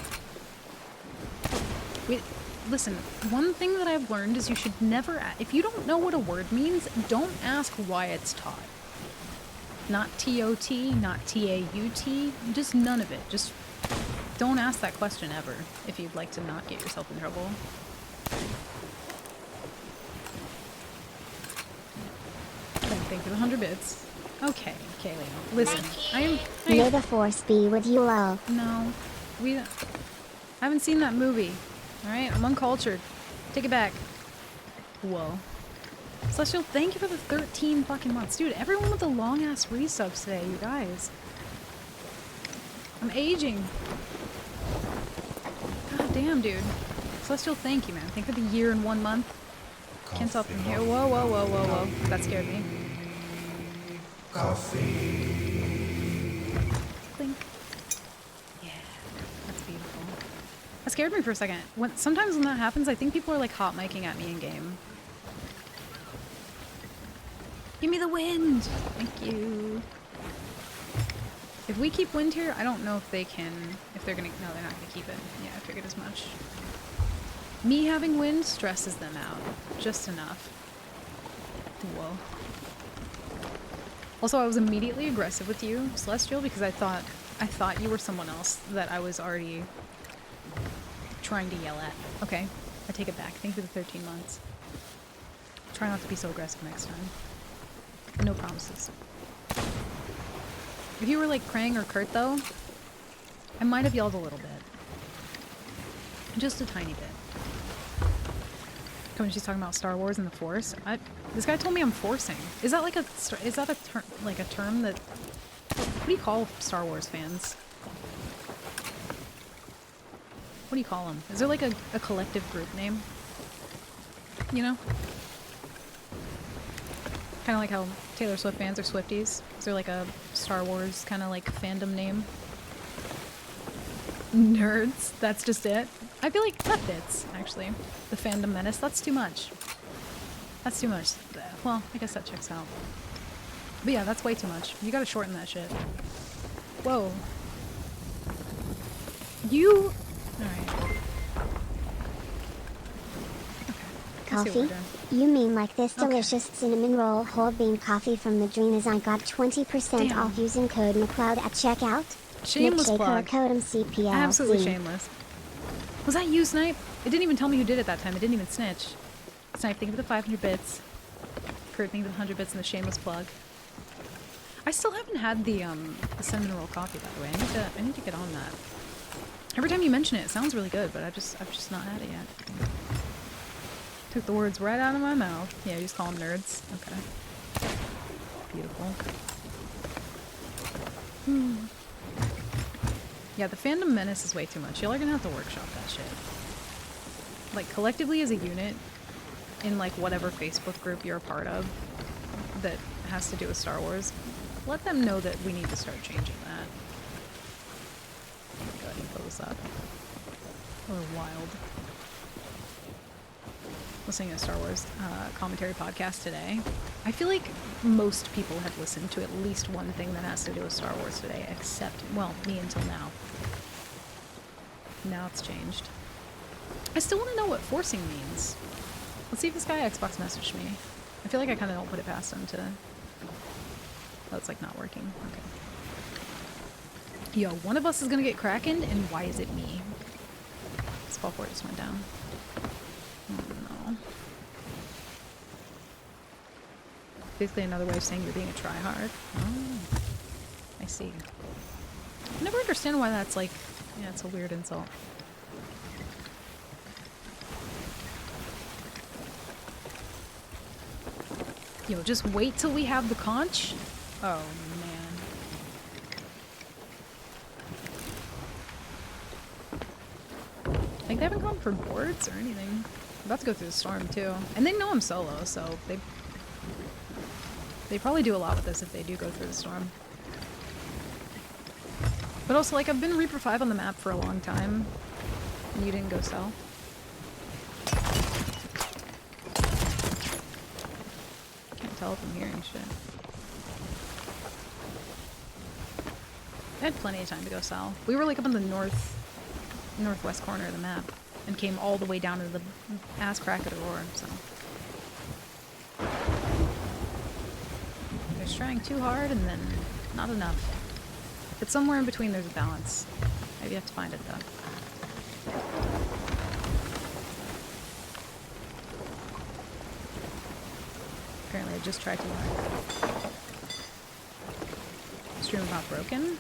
Wait, listen, one thing that I've learned is you should never, if you don't know what a word means, don't ask why it's taught. Not T-O-T, not T-A-U-T, just none of it. Just don't ask that question ever if you'd like to not get yourself in trouble. Thank you for the 100 bits. Okay, Leo. Listen, May the force be with you all. No. I haven't seen that movie. Alright, I'm uncultured. Take it back. Whoa. Celestial, thank you for the 13 fucking months. Dude, everyone with the long-ass resubs today, you guys. I'm aging. God damn, dude. Celestial, thank you, man. Thank you for the year and 1 month. Can't tell from here. Whoa, whoa, whoa, whoa, whoa. That scared me. Coffee. Clink. Yeah, that's beautiful. That scared me for a second. Sometimes when that happens, I think people are like hot micing at me in game. Give me the wind! Thank you. If we keep wind here, I don't know if they can... If they're gonna... No, they're not gonna keep it. Yeah, I figured as much. Me having wind stresses them out. Just enough. Whoa. Also, I was immediately aggressive with you, Celestial, because I thought you were someone else that I was already trying to yell at. Okay, I take it back. Thank you for the 13 months. Try not to be so aggressive next time. No promises. If you were like Krang or Kurt though, I might have yelled a little bit. Just a tiny bit. When she's talking about Star Wars and the Force, this guy told me I'm forcing. Is that like a term that... What do you call Star Wars fans? What do you call them? Is there like a collective group name? You know? Kind of like how Taylor Swift fans are Swifties. Is there like a Star Wars kind of like fandom name? Nerds, that's just it. I feel like that fits, actually. The fandom menace, that's too much. That's too much. Well, I guess that checks out. But yeah, that's way too much. You gotta shorten that shit. Whoa. You... Alright. Coffee? You mean like this delicious cinnamon roll whole bean coffee from Madrina's? I got 20% Damn. off using code McLeod at checkout. Shameless Milkshake plug. Codem CPLC. Absolutely shameless. Was that you, Snipe? It didn't even tell me who did it that time. It didn't even snitch. Snipe, thank you for the 500 bits. Kurt, thank you for the 100 bits and the shameless plug. I still haven't had the cinnamon roll coffee, by the way. I need to get on that. Every time you mention it, it sounds really good, but I've just not had it yet. Took the words right out of my mouth. Yeah, you just call them nerds. Okay. Beautiful. Yeah, the fandom menace is way too much. Y'all are gonna have to workshop that shit. Like, collectively as a unit, in like whatever Facebook group you're a part of that has to do with Star Wars, let them know that we need to start changing that. Go ahead and pull this up. Or wild. Listening to a Star Wars commentary podcast today. I feel like most people have listened to at least one thing that has to do with Star Wars today, except, well, me until now. Now it's changed. I still want to know what forcing means. Let's see if this guy Xbox messaged me. I feel like I kind of don't put it past him to... Oh, it's like not working. Okay. Yo, one of us is gonna get Krakened, and why is it me? Spell 4 just went down. No. Basically another way of saying you're being a tryhard. Oh. I see. I never understand why that's like... Yeah, it's a weird insult. Yo, just wait till we have the conch? Oh, man. Like, they haven't gone for boards or anything. I'm about to go through the storm, too. And they know I'm solo, so they probably do a lot with this if they do go through the storm. But also, like, I've been Reaper 5 on the map for a long time. And you didn't go south. Can't tell if I'm hearing shit. I had plenty of time to go south. We were, like, up in the northwest corner of the map. And came all the way down to the ass crack of the roar, so... They're trying too hard and then not enough. But somewhere in between there's a balance. Maybe you have to find it though. Apparently I just tried too hard. Stream about broken?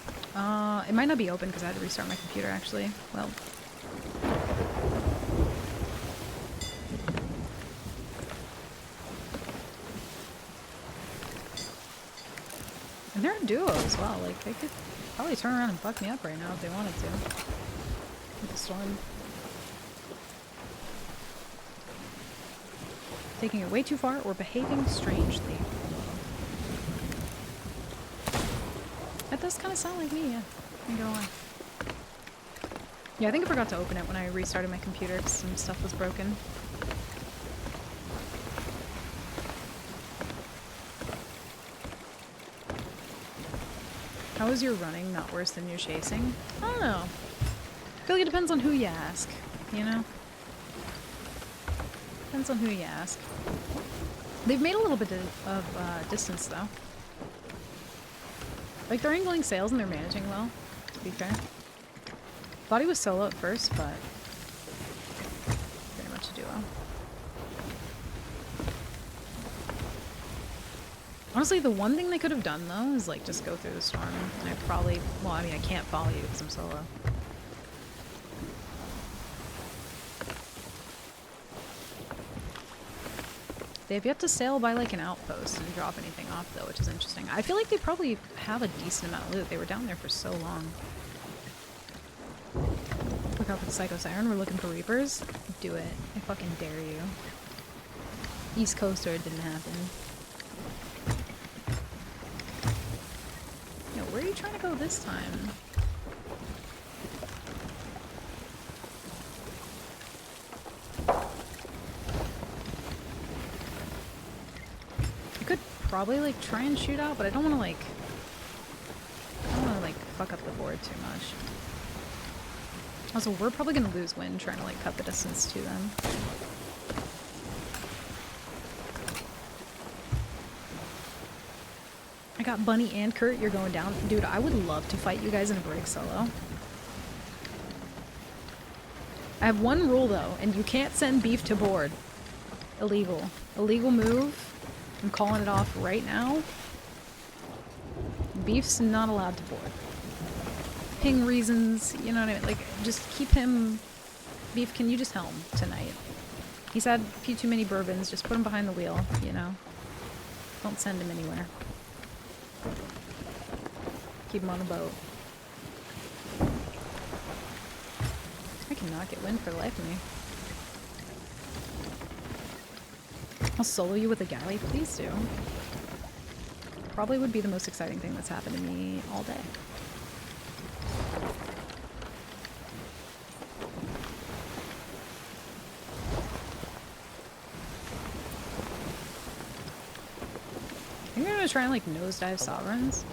It might not be open because I had to restart my computer actually. Well. And they're a duo as well. Like, they could probably turn around and fuck me up right now if they wanted to. With the storm. Taking it way too far or behaving strangely. That does kind of sound like me, yeah. I'm gonna lie. Yeah, I think I forgot to open it when I restarted my computer because some stuff was broken. How is your running not worse than your chasing? I don't know. I feel like it depends on who you ask, you know? Depends on who you ask. They've made a little bit of distance, though. Like, they're angling sails and they're managing well, to be fair. Thought he was solo at first, but very much a duo. Honestly, the one thing they could have done, though, is, like, just go through the storm. And I probably... Well, I mean, I can't follow you because I'm solo. They have yet to sail by, like, an outpost and drop anything off, though, which is interesting. I feel like they probably have a decent amount of loot. They were down there for so long. Look out for the Psycho Siren. We're looking for Reapers. Do it. I fucking dare you. East Coast or it didn't happen. Yo, where are you trying to go this time? I could probably, like, try and shoot out, but I don't want to, like... I don't want to, like, fuck up the board too much. Also, we're probably gonna lose wind trying to, like, cut the distance to them. I got Bunny and Kurt, you're going down. Dude, I would love to fight you guys in a brig solo. I have one rule, though, and you can't send beef to board. Illegal. Illegal move. I'm calling it off right now. Beef's not allowed to board. Ping reasons, you know what I mean? Like, just keep him... Beef, can you just helm tonight? He's had a few too many bourbons, just put him behind the wheel, you know? Don't send him anywhere. Keep him on the boat. I cannot get wind for the life of me. I'll solo you with a galley, please do. Probably would be the most exciting thing that's happened to me all day. I think I'm gonna try and, like, nosedive sovereigns.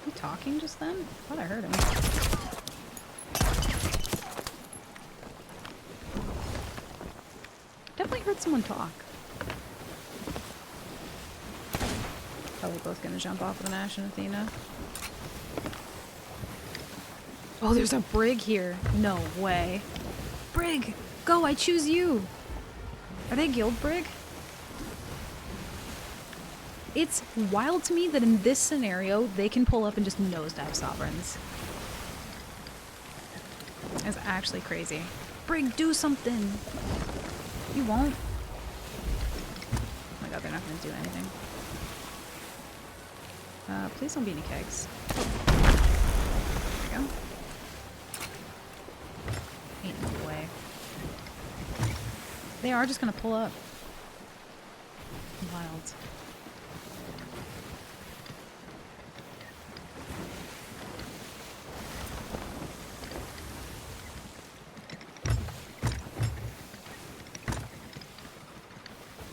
He talking just then? I thought I heard him. Definitely heard someone talk. Probably both gonna jump off with an Ash and Athena. Oh, there's a brig here. No way. Brig! Go, I choose you! Are they guild brig? It's wild to me that in this scenario, they can pull up and just nosedive sovereigns. That's actually crazy. Brig, do something! You won't. Oh my god, they're not gonna do anything. Please don't be any kegs. There we go. Ain't no way. They are just gonna pull up. Wild.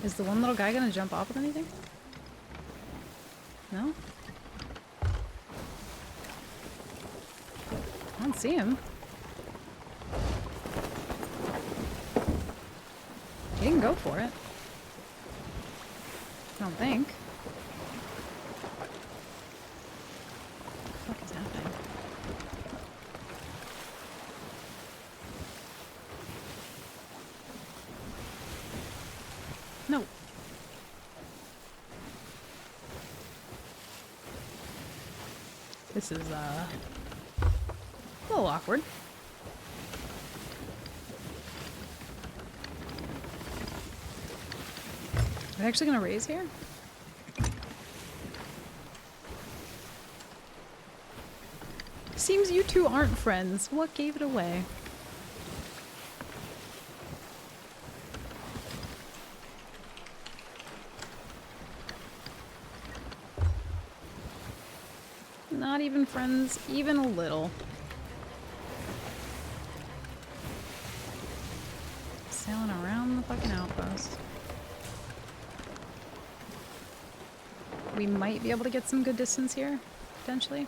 Is the one little guy gonna jump off with anything? No? I don't see him. He can go for it. I don't think. What the fuck is happening? No. This is, a little awkward. they actually gonna raise here? Seems you two aren't friends. What gave it away? Not even friends, even a little. Sailing around the fucking outpost. We might be able to get some good distance here, potentially.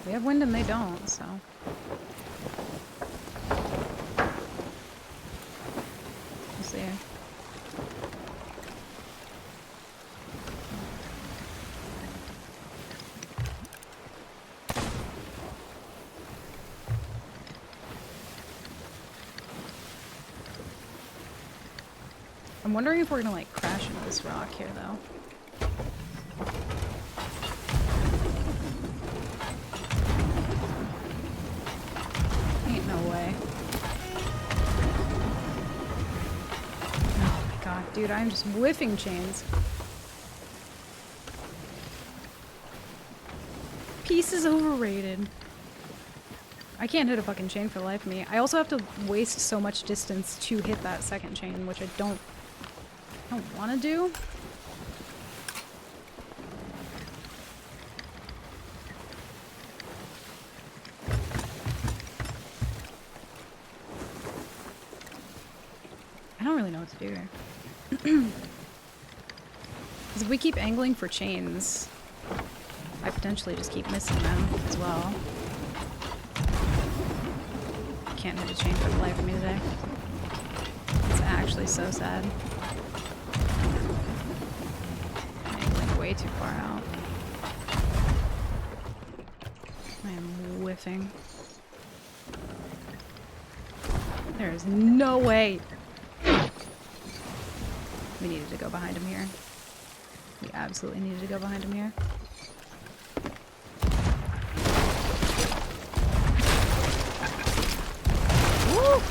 We have wind and they don't, so. We'll see. I'm wondering if we're gonna like crash into this rock here though. Ain't no way. Oh my god, dude, I'm just whiffing chains. Peace is overrated. I can't hit a fucking chain for the life of me. I also have to waste so much distance to hit that second chain, which I don't want to do. I don't really know what to do here. Because if we keep angling for chains, I potentially just keep missing them as well. Can't hit a chain for the life of me today. It's actually so sad. Angling way too far out. I am whiffing. There is no way. We needed to go behind him here. We absolutely needed to go behind him here. Woo!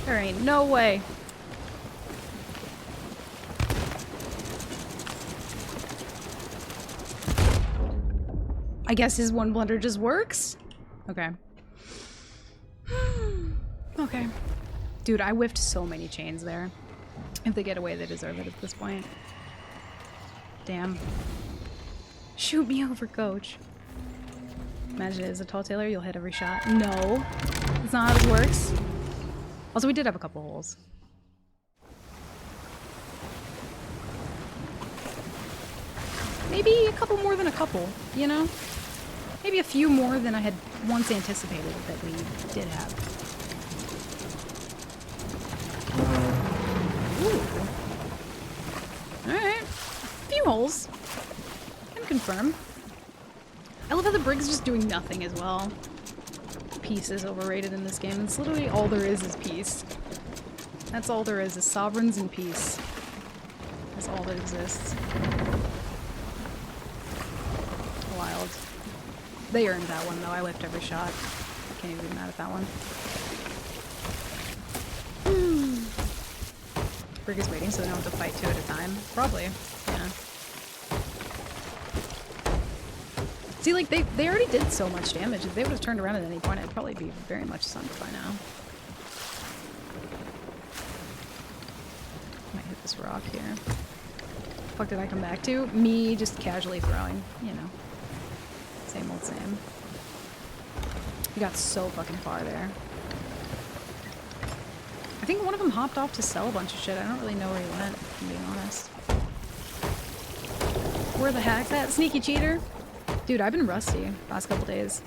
There ain't no way. I guess his one blunder just works? Okay. Okay. Dude, I whiffed so many chains there. If they get away, they deserve it at this point. Damn. Shoot me over, coach. Imagine it is a tall tailor, you'll hit every shot. No. That's not how it works. Also, we did have a couple holes. Maybe a couple more than a couple, you know? Maybe a few more than I had once anticipated that we did have. Ooh. Alright. A few holes. Can confirm. I love how the brig's just doing nothing as well. Peace is overrated in this game. It's literally all there is peace. That's all there is sovereigns and peace. That's all that exists. Wild. They earned that one though. I whipped every shot. Can't even be mad at that one. Brig is waiting so they don't have to fight two at a time. Probably. Yeah. See, like, they already did so much damage. If they would have turned around at any point, I'd probably be very much sunk by now. Might hit this rock here. The fuck did I come back to? Me just casually throwing, you know. Same old same. We got so fucking far there. I think one of them hopped off to sell a bunch of shit. I don't really know where he went, if I'm being honest. Where the heck's that sneaky cheater? Dude, I've been rusty last couple days.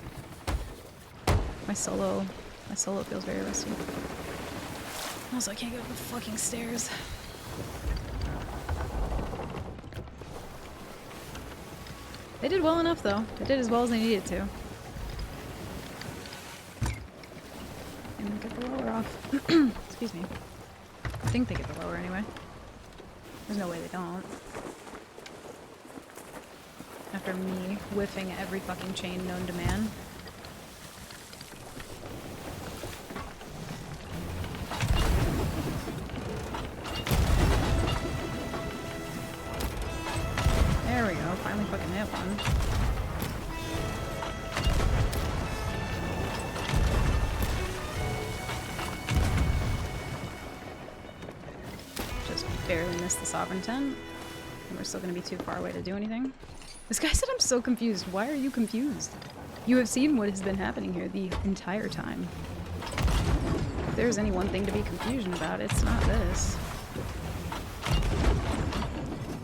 My solo feels very rusty. Also, I can't get up the fucking stairs. They did well enough, though. They did as well as they needed to. And get the lower off. Excuse me. I think they get the lower anyway. There's no way they don't. After me whiffing every fucking chain known to man. There we go, finally fucking hit one. Just barely missed the Sovereign Tent. And we're still gonna be too far away to do anything. This guy said I'm so confused. Why are you confused? You have seen what has been happening here the entire time. If there's any one thing to be confusion about, it's not this.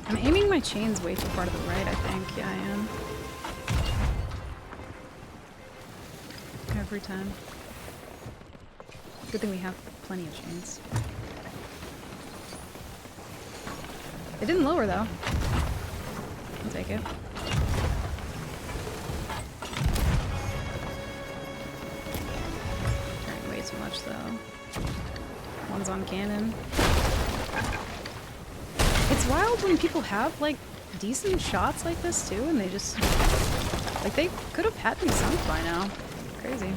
I'm aiming my chains way too far to the right, I think. Yeah, I am. Every time. Good thing we have plenty of chains. It didn't lower, though. I'll take it. Turning way too much, though. One's on cannon. It's wild when people have, like, decent shots like this, too, and they just... Like, they could have had me sunk by now. Crazy.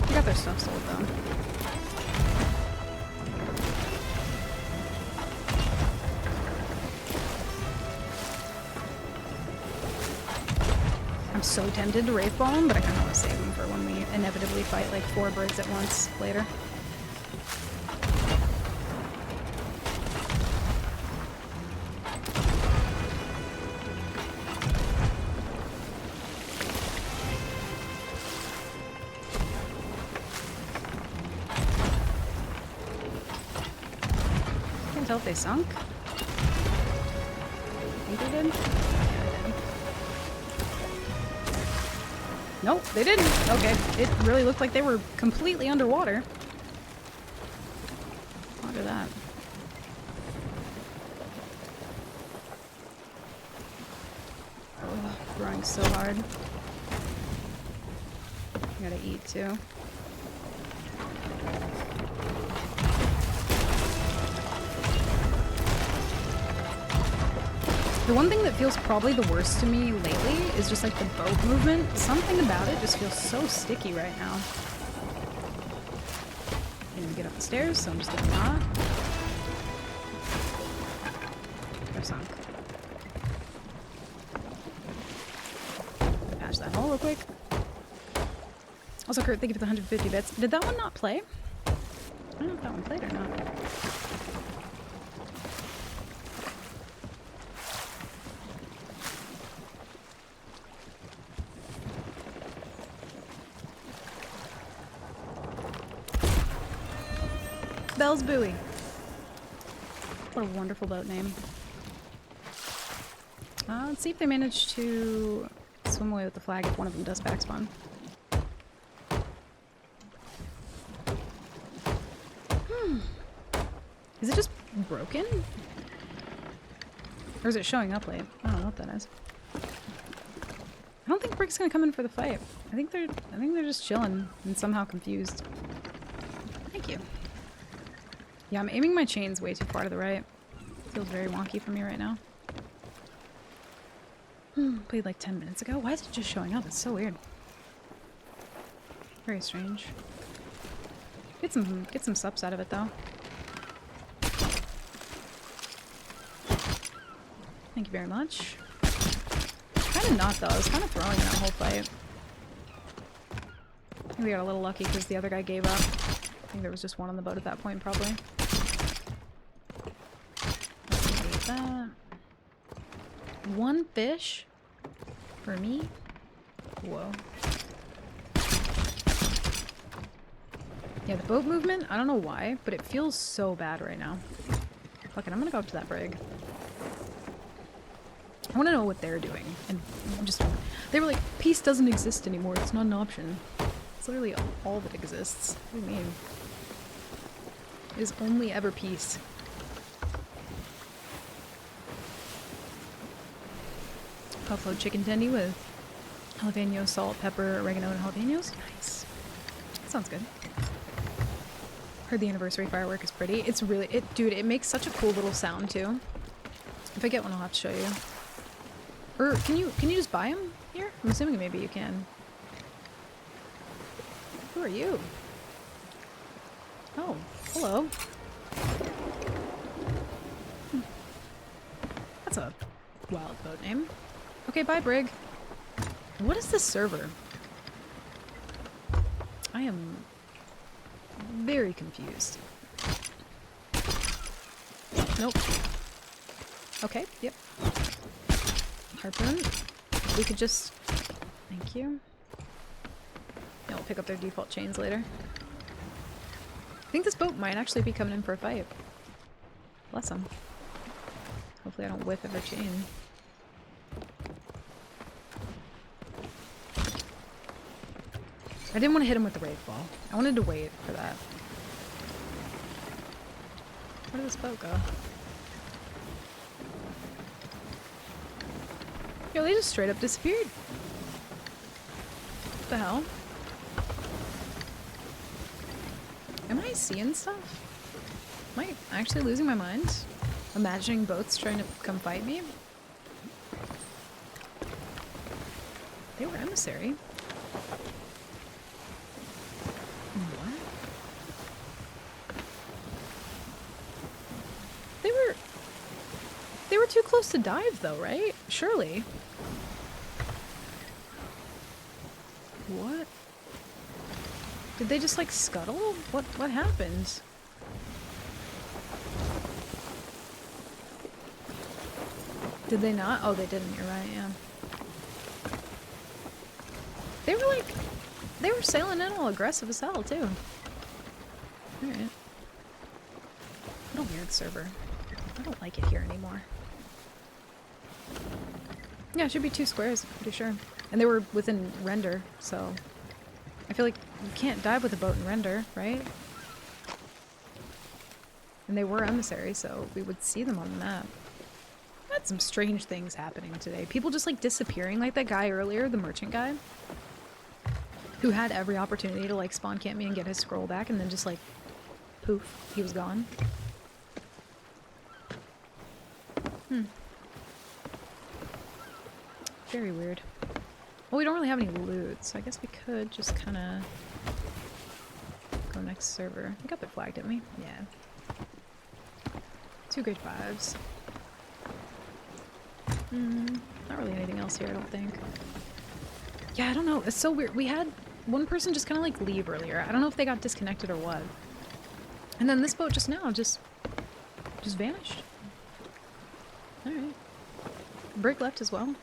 They got their stuff sold, though. I'm so tempted to Wraith Ball him, but I kind of want to save him for when we inevitably fight like 4 birds at once later. Can't tell if they sunk. I think they did. Nope, they didn't. Okay, it really looked like they were completely underwater. Look at that. Oh, throwing so hard. I gotta eat too. The one thing that feels probably the worst to me lately is just like the boat movement. Something about it just feels so sticky right now. I didn't get up the stairs, so I'm just gonna not. They're sunk. Patch that hole real quick. Also, Kurt, thank you for the 150 bits. Did that one not play? I don't know if that one played or not. Bell's Buoy. What a wonderful boat name. Let's see if they manage to swim away with the flag if one of them does backspawn. Is it just broken? Or is it showing up late? I don't know what that is. I don't think Brick's gonna come in for the fight. I think they're just chilling and somehow confused. Thank you. Yeah, I'm aiming my chains way too far to the right. Feels very wonky for me right now. Played like 10 minutes ago? Why is it just showing up? It's so weird. Very strange. Get some subs out of it though. Thank you very much. Kind of not though. I was kind of throwing that whole fight. We got a little lucky because the other guy gave up. I think there was just one on the boat at that point, probably. Let's that. One fish for me. Whoa. Yeah, the boat movement, I don't know why, but it feels so bad right now. Fuck it, I'm gonna go up to that brig. I want to know what they're doing. And just, they were like, peace doesn't exist anymore, it's not an option. It's literally all that exists. What do you mean? It is only ever peace. Buffalo chicken tendy with jalapeno, salt, pepper, oregano, and jalapenos. Nice. That sounds good. Heard the anniversary firework is pretty. It's really, dude, it makes such a cool little sound too. If I get one, I'll have to show you. Or can you just buy them here? I'm assuming maybe you can. Who are you? Oh, hello. That's a wild boat name. Okay, bye, Brig. What is this server? I am very confused. Nope. Okay, yep. Harpoon. We could just... Thank you. Yeah, we'll pick up their default chains later. I think this boat might actually be coming in for a fight. Bless them. Hopefully I don't whiff every chain. I didn't want to hit him with the Wraith Ball. I wanted to wait for that. Where did this boat go? Yo, they just straight up disappeared. What the hell? Am I seeing stuff? Am I actually losing my mind? Imagining boats trying to come fight me? They were emissary. What? They were too close to dive though, right? Surely. What? Did they just like scuttle? What happened? Did they not? Oh, they didn't, you're right, yeah. They were sailing in all aggressive as hell, too. Alright. What a weird server. I don't like it here anymore. Yeah, it should be 2 squares, I'm pretty sure. And they were within render, so... I feel like you can't dive with a boat in render, right? And they were emissaries, so we would see them on the map. Had some strange things happening today. People just like disappearing, like that guy earlier, the merchant guy, who had every opportunity to like spawn camp me and get his scroll back, and then just like poof, he was gone. Very weird. Well, we don't really have any loot, so I guess we could just kind of go next server. We got their flag, didn't we? Yeah. 2 grade 5s. Not really anything else here, I don't think. Yeah, I don't know. It's so weird. We had one person just kind of like leave earlier. I don't know if they got disconnected or what. And then this boat just now just vanished. Alright. Brig left as well.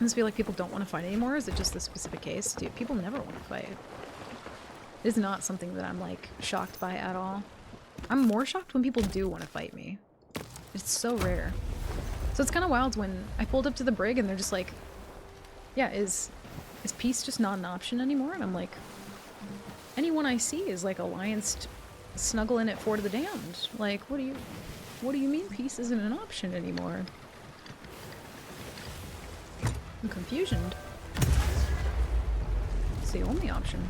Does it feel like people don't want to fight anymore? Or is it just this specific case? Dude, people never want to fight. It is not something that I'm like shocked by at all. I'm more shocked when people do want to fight me. It's so rare. So it's kind of wild when I pulled up to the brig and they're just like, yeah, is peace just not an option anymore? And I'm like, anyone I see is like allianced snuggling at Fort of the Damned. Like, what do you mean peace isn't an option anymore? I'm confusioned. It's the only option.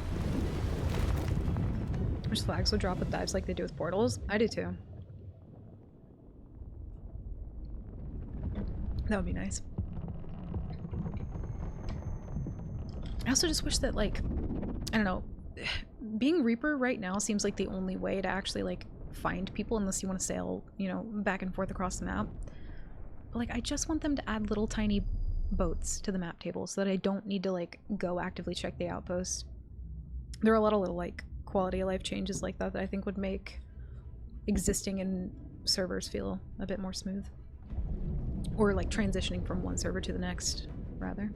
Wish flags would drop with dives like they do with portals. I do too. That would be nice. I also just wish that, like, I don't know, being Reaper right now seems like the only way to actually, like, find people unless you want to sail, you know, back and forth across the map. But, like, I just want them to add little tiny boats to the map table so that I don't need to, like, go actively check the outpost. There are a lot of little, like, quality of life changes like that that I think would make existing in servers feel a bit more smooth. Or like transitioning from one server to the next, rather.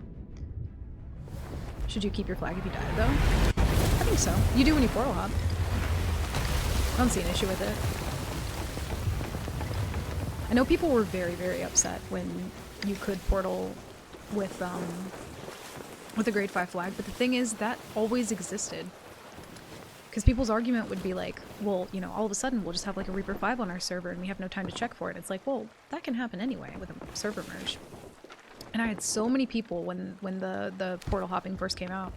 Should you keep your flag if you died though? I think so. You do when you portal hop. I don't see an issue with it. I know people were very, very upset when you could portal with a grade 5 flag, but the thing is that always existed. Because people's argument would be like, well, you know, all of a sudden we'll just have like a Reaper 5 on our server and we have no time to check for it. It's like, well, that can happen anyway with a server merge. And I had so many people when the portal hopping first came out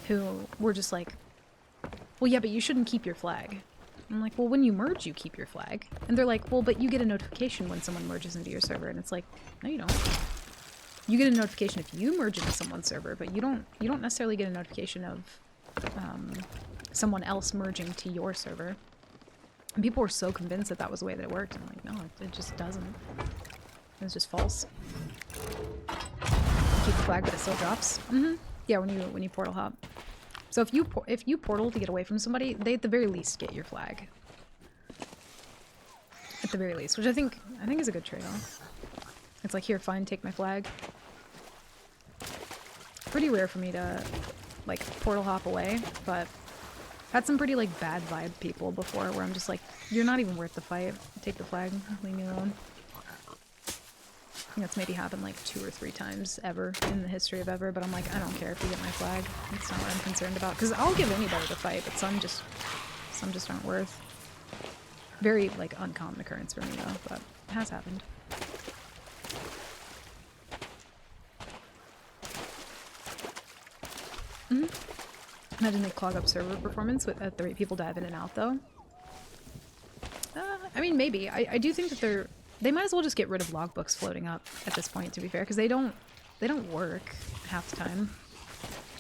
who were just like, well, yeah, but you shouldn't keep your flag. I'm like, well, when you merge, you keep your flag. And they're like, well, but you get a notification when someone merges into your server. And it's like, no, you don't. You get a notification if you merge into someone's server, but you don't necessarily get a notification of someone else merging to your server. And people were so convinced that that was the way that it worked. I'm like, no, it just doesn't. It's just false. Keep the flag, but it still drops. Yeah, when you portal hop. So if you portal to get away from somebody, they at the very least get your flag. At the very least, which I think is a good trade-off. It's like, here, fine, take my flag. Pretty rare for me to like portal hop away, but had some pretty like bad vibe people before where I'm just like, you're not even worth the fight. Take the flag, leave me alone. I think that's maybe happened like 2 or 3 times ever in the history of ever, but I'm like, I don't care if you get my flag. That's not what I'm concerned about. Because I'll give anybody the fight, but some just aren't worth. Very like uncommon occurrence for me though, but it has happened. Imagine they clog up server performance at the rate people dive in and out though. I mean, maybe. I do think that they might as well just get rid of logbooks floating up at this point, to be fair, because they don't work half the time.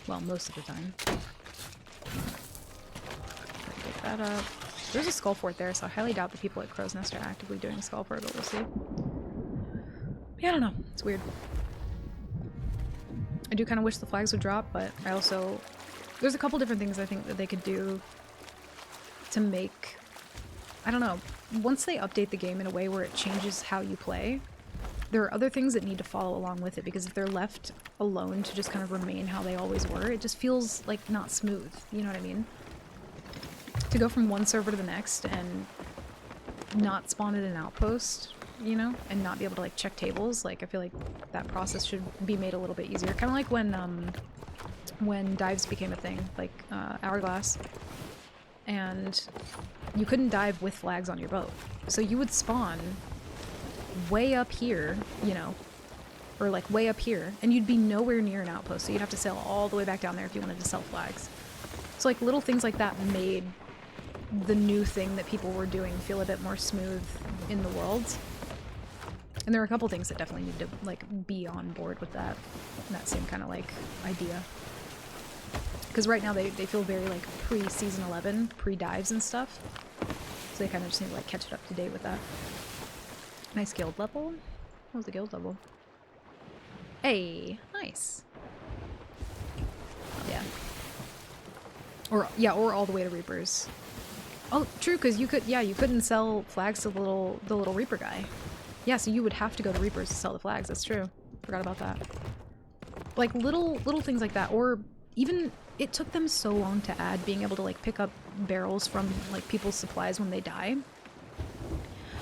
Well, most of the time. Pick that up. There's a skull fort there, so I highly doubt the people at Crow's Nest are actively doing skull fort, but we'll see. Yeah, I don't know. It's weird. I do kind of wish the flags would drop, but I also... There's a couple different things I think that they could do to make... I don't know. Once they update the game in a way where it changes how you play, there are other things that need to follow along with it, because if they're left alone to just kind of remain how they always were, it just feels like not smooth. You know what I mean? To go from one server to the next and not spawn at an outpost, you know, and not be able to like check tables, like I feel like that process should be made a little bit easier. Kind of like when dives became a thing, like Hourglass, and you couldn't dive with flags on your boat. So you would spawn way up here, you know, or like way up here, and you'd be nowhere near an outpost, so you'd have to sail all the way back down there if you wanted to sell flags. So like little things like that made the new thing that people were doing feel a bit more smooth in the world. And there are a couple things that definitely need to like be on board with that same kind of like idea. Because right now they feel very like pre-season 11, pre-dives and stuff. So they kind of just need to like catch it up to date with that. Nice guild level. What was the guild level? Hey, nice. Yeah. Or all the way to Reapers. Oh, true, because you couldn't sell flags to the little Reaper guy. Yeah, so you would have to go to Reapers to sell the flags. That's true. Forgot about that. Like little things like that, or even it took them so long to add being able to like pick up barrels from like people's supplies when they die.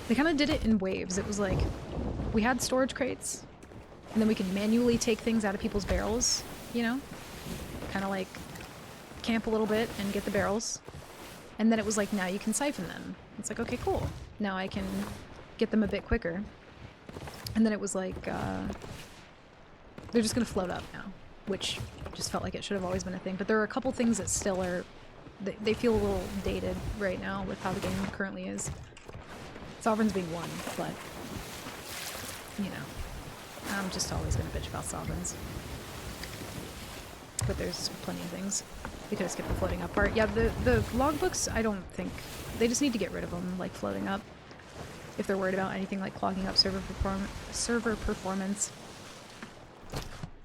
They kind of did it in waves. It was like we had storage crates, and then we could manually take things out of people's barrels, you know? Kind of like camp a little bit and get the barrels. And then it was like, now you can siphon them. It's like, okay, cool. Now I can get them a bit quicker. And then it was like, they're just gonna float up now, which just felt like it should have always been a thing. But there are a couple things that still are, they feel a little dated right now with how the game currently is. Sovereigns being one, but, you know, I'm just always gonna bitch about Sovereigns. But there's plenty of things. We could have skipped the floating up part. Yeah, the logbooks, I don't think... They just need to get rid of them, like, floating up. If they're worried about anything like clogging up server performance.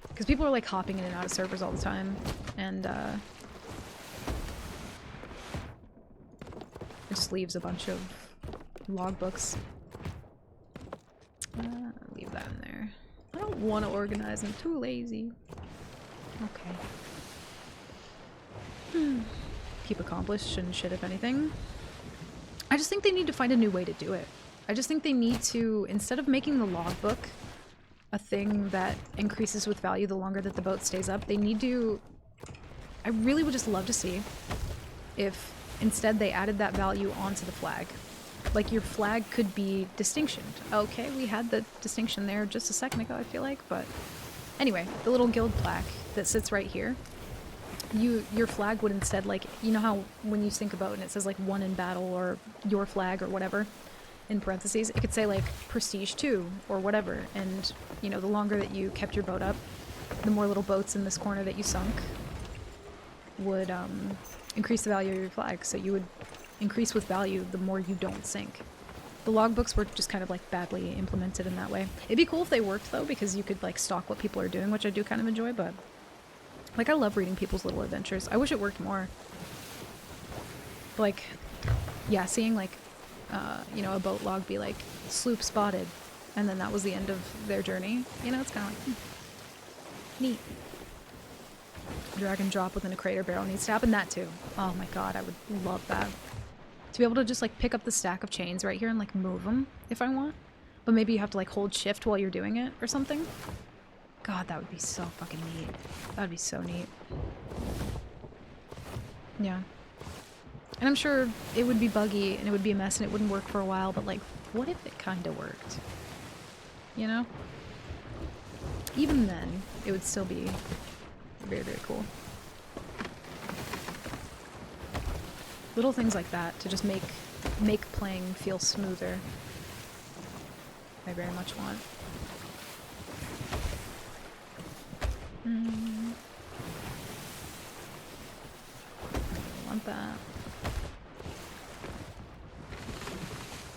Because people are, like, hopping in and out of servers all the time. And, it just leaves a bunch of logbooks. Leave that in there. I don't want to organize. I'm too lazy. Okay. Keep accomplished and shit, if anything. I just think they need to find a new way to do it. I just think they need to, instead of making the logbook a thing that increases with value the longer that the boat stays up, they need to... I really would just love to see if instead they added that value onto the flag. Like, your flag could be distinctioned. Okay, we had the distinction there just a second ago, I feel like, but anyway, the little guild plaque that sits right here, your flag would instead, like, you know how when you think about it and it says like won in battle or your flag or whatever in parentheses, it could say like prestige 2 or whatever, and you know, the longer that you kept your boat up, the more little boats in this corner that you sunk would increase the value of your flag. So you would increase with value the more you don't sink. The logbooks were just kind of like badly implemented in that way. It'd be cool if they worked though, because you could like stalk what people are doing, which I do kind of enjoy, but like I love reading people's little adventures. I wish it worked more. Like, yeah, seeing like, you know, a boat log be like, sloop spotted, and then that was the end of their journey. You know, it's kind of like, neat. Drag and drop within a crater barrel needs to happen. That too. Oh my god, I would love that. To be able to just like pick up the stack of chains right here and like move them if I want. But maybe you have to like hold shift while you're doing it or something. God, that would be so fucking neat. That would be so neat. Yeah. And I'm sure it would be buggy and it would be a mess and it wouldn't work for a while, but like, what if it kind of worked? You know? Even then, it would still be very, very cool. Little things like that to just make playing feel smoother. I very much want. I want that.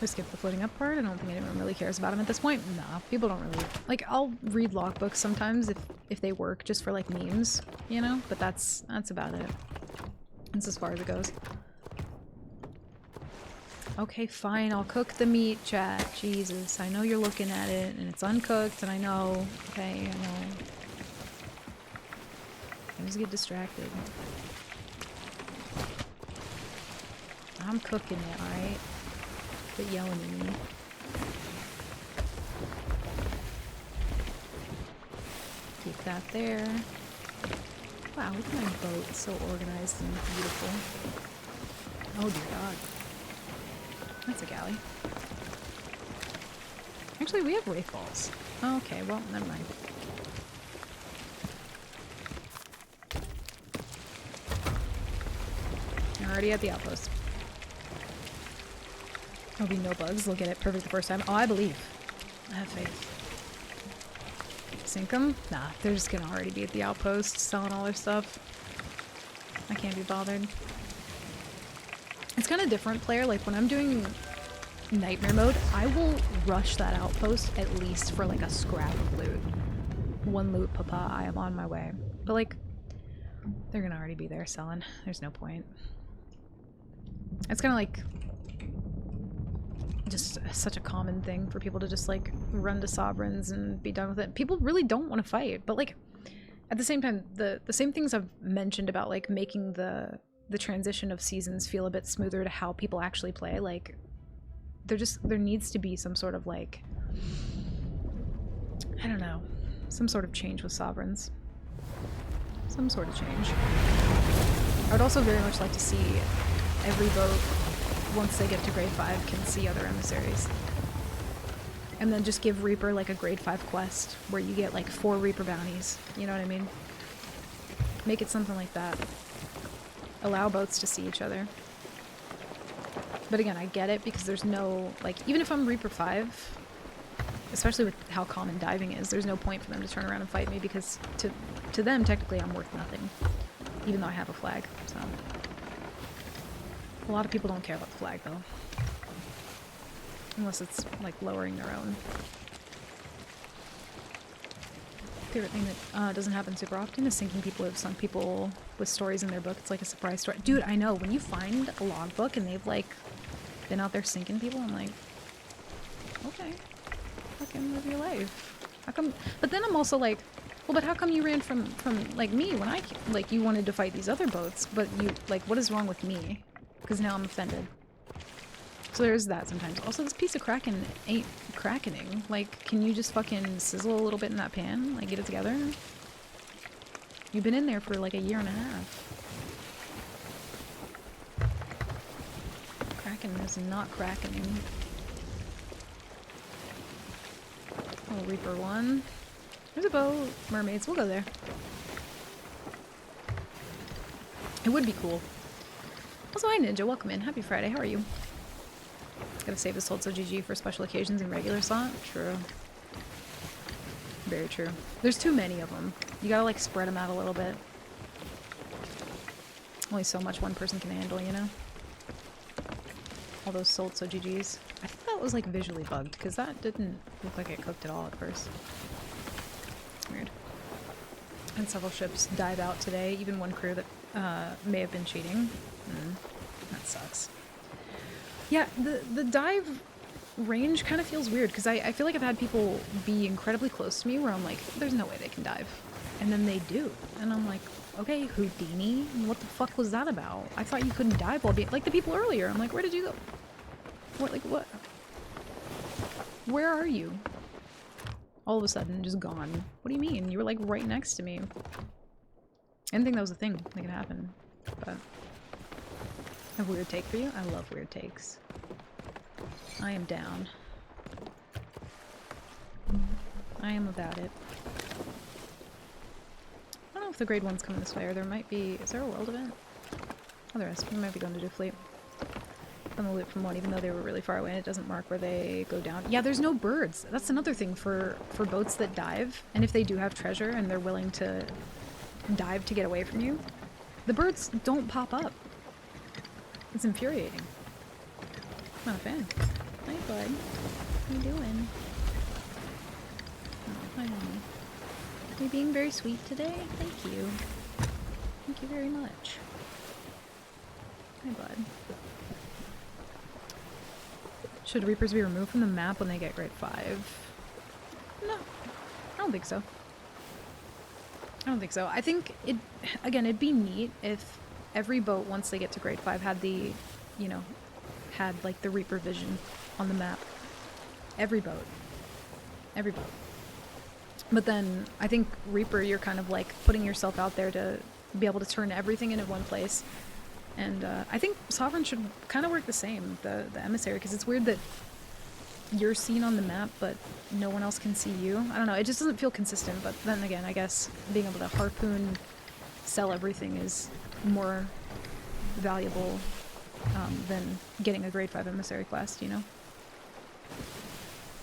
I skipped the floating up part. I don't think anyone really cares about him at this point. Nah, people don't really... Like, I'll read logbooks sometimes if they work just for, like, memes, you know? But that's about it. That's as far as it goes. Okay, fine, I'll cook the meat, chat. Jesus, I know you're looking at it, and it's uncooked, and I know. Okay, I know. I just get distracted. I'm cooking it, alright? Quit yelling at me. Keep that there. Wow, look at my boat. It's so organized and beautiful. Oh dear god. That's a galley. Actually, we have wraith balls. Oh, okay, well, never mind. You're already at the outpost. There'll be no bugs. They'll get it perfect the first time. Oh, I believe. I have faith. Sink them? Nah, they're just gonna already be at the outpost selling all their stuff. I can't be bothered. It's kind of different player. Like when I'm doing nightmare mode, I will rush that outpost at least for like a scrap of loot. One loot, papa, I am on my way. But like, they're gonna already be there selling. There's no point. It's kind of like just such a common thing for people to just like run to sovereigns and be done with it. People really don't want to fight, but like at the same time, the same things I've mentioned about like making the transition of seasons feel a bit smoother to how people actually play, like there needs to be some sort of like, I don't know, some sort of change with sovereigns. Some sort of change. I would also very much like to see every boat, once they get to grade 5, can see other emissaries. And then just give Reaper like a grade 5 quest where you get like 4 Reaper bounties. You know what I mean? Make it something like that. Allow boats to see each other. But again, I get it because there's no, like, even if I'm Reaper 5, especially with how common diving is, there's no point for them to turn around and fight me because to them, technically, I'm worth nothing. Even though I have a flag, so. A lot of people don't care about the flag, though. Unless it's, like, lowering their own. Favorite thing that doesn't happen super often is sinking people who have sunk people with stories in their book. It's like a surprise story. Dude, I know. When you find a logbook and they've, like, been out there sinking people, I'm like, okay. Fucking live your life. How come? But then I'm also like, well, but how come you ran from like, me when I, like, you wanted to fight these other boats, but you, like, what is wrong with me? Because now I'm offended. So there's that sometimes. Also, this piece of Kraken ain't crackening. Like, can you just fucking sizzle a little bit in that pan? Like, get it together? You've been in there for like a year and a half. Kraken is not crackening. Oh, Reaper 1. There's a boat. Mermaids. We'll go there. It would be cool. Also, hi Ninja. Welcome in. Happy Friday. How are you? Gotta save the Sold So GG for special occasions and regular slot. True. Very true. There's too many of them. You gotta like spread them out a little bit. Only so much one person can handle, you know? All those Sold So GGs. I think that was like visually bugged because that didn't look like it cooked at all at first. Weird. And several ships dive out today. Even one crew that may have been cheating. That sucks. Yeah, the dive range kind of feels weird because I feel like I've had people be incredibly close to me where I'm like, there's no way they can dive. And then they do. And I'm like, okay, Houdini? What the fuck was that about? I thought you couldn't dive while being... Like the people earlier. I'm like, where did you go? What, like, what? Where are you? All of a sudden, just gone. What do you mean? You were like right next to me. I didn't think that was a thing that could happen. But... a weird take for you? I love weird takes. I am down. I am about it. I don't know if the grade 1's coming this way, or there might be... Is there a world event? Oh, there is. We might be going to do fleet. From the loot from one, even though they were really far away and it doesn't mark where they go down. Yeah, there's no birds. That's another thing for boats that dive. And if they do have treasure and they're willing to dive to get away from you, the birds don't pop up. It's infuriating. Not a fan. Hi, bud. How you doing? Oh, hi, honey. You're being very sweet today? Thank you. Thank you very much. Hi, bud. Should Reapers be removed from the map when they get grade 5? No. I don't think so. I don't think so. I think it... Again, it'd be neat if every boat, once they get to grade 5, had the... You know... Had, like, the Reaper vision on the map. Every boat. Every boat. But then, I think Reaper, you're kind of, like, putting yourself out there to be able to turn everything into one place. And I think Sovereign should kind of work the same, the Emissary, because it's weird that you're seen on the map, but no one else can see you. I don't know, it just doesn't feel consistent, but then again, I guess being able to harpoon, sell everything is more valuable than getting a grade 5 Emissary quest, you know?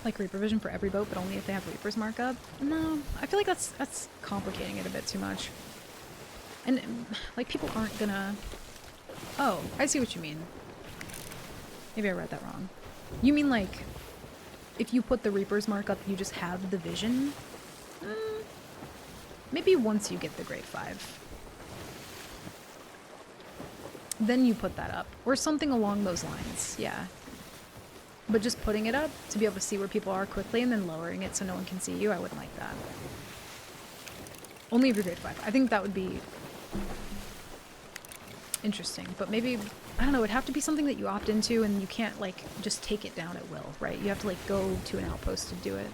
Like Reaper Vision for every boat, but only if they have Reaper's markup? No, I feel like that's complicating it a bit too much. And, like, people aren't gonna... Oh, I see what you mean. Maybe I read that wrong. You mean like, if you put the Reaper's markup, you just have the vision? Maybe once you get the grade 5. Then you put that up. Or something along those lines, yeah. But just putting it up to be able to see where people are quickly and then lowering it so no one can see you, I wouldn't like that. Only if you're grade 5. I think that would be... interesting, but maybe, I don't know, it'd have to be something that you opt into and you can't, like, just take it down at will, right? You have to, like, go to an outpost to do it,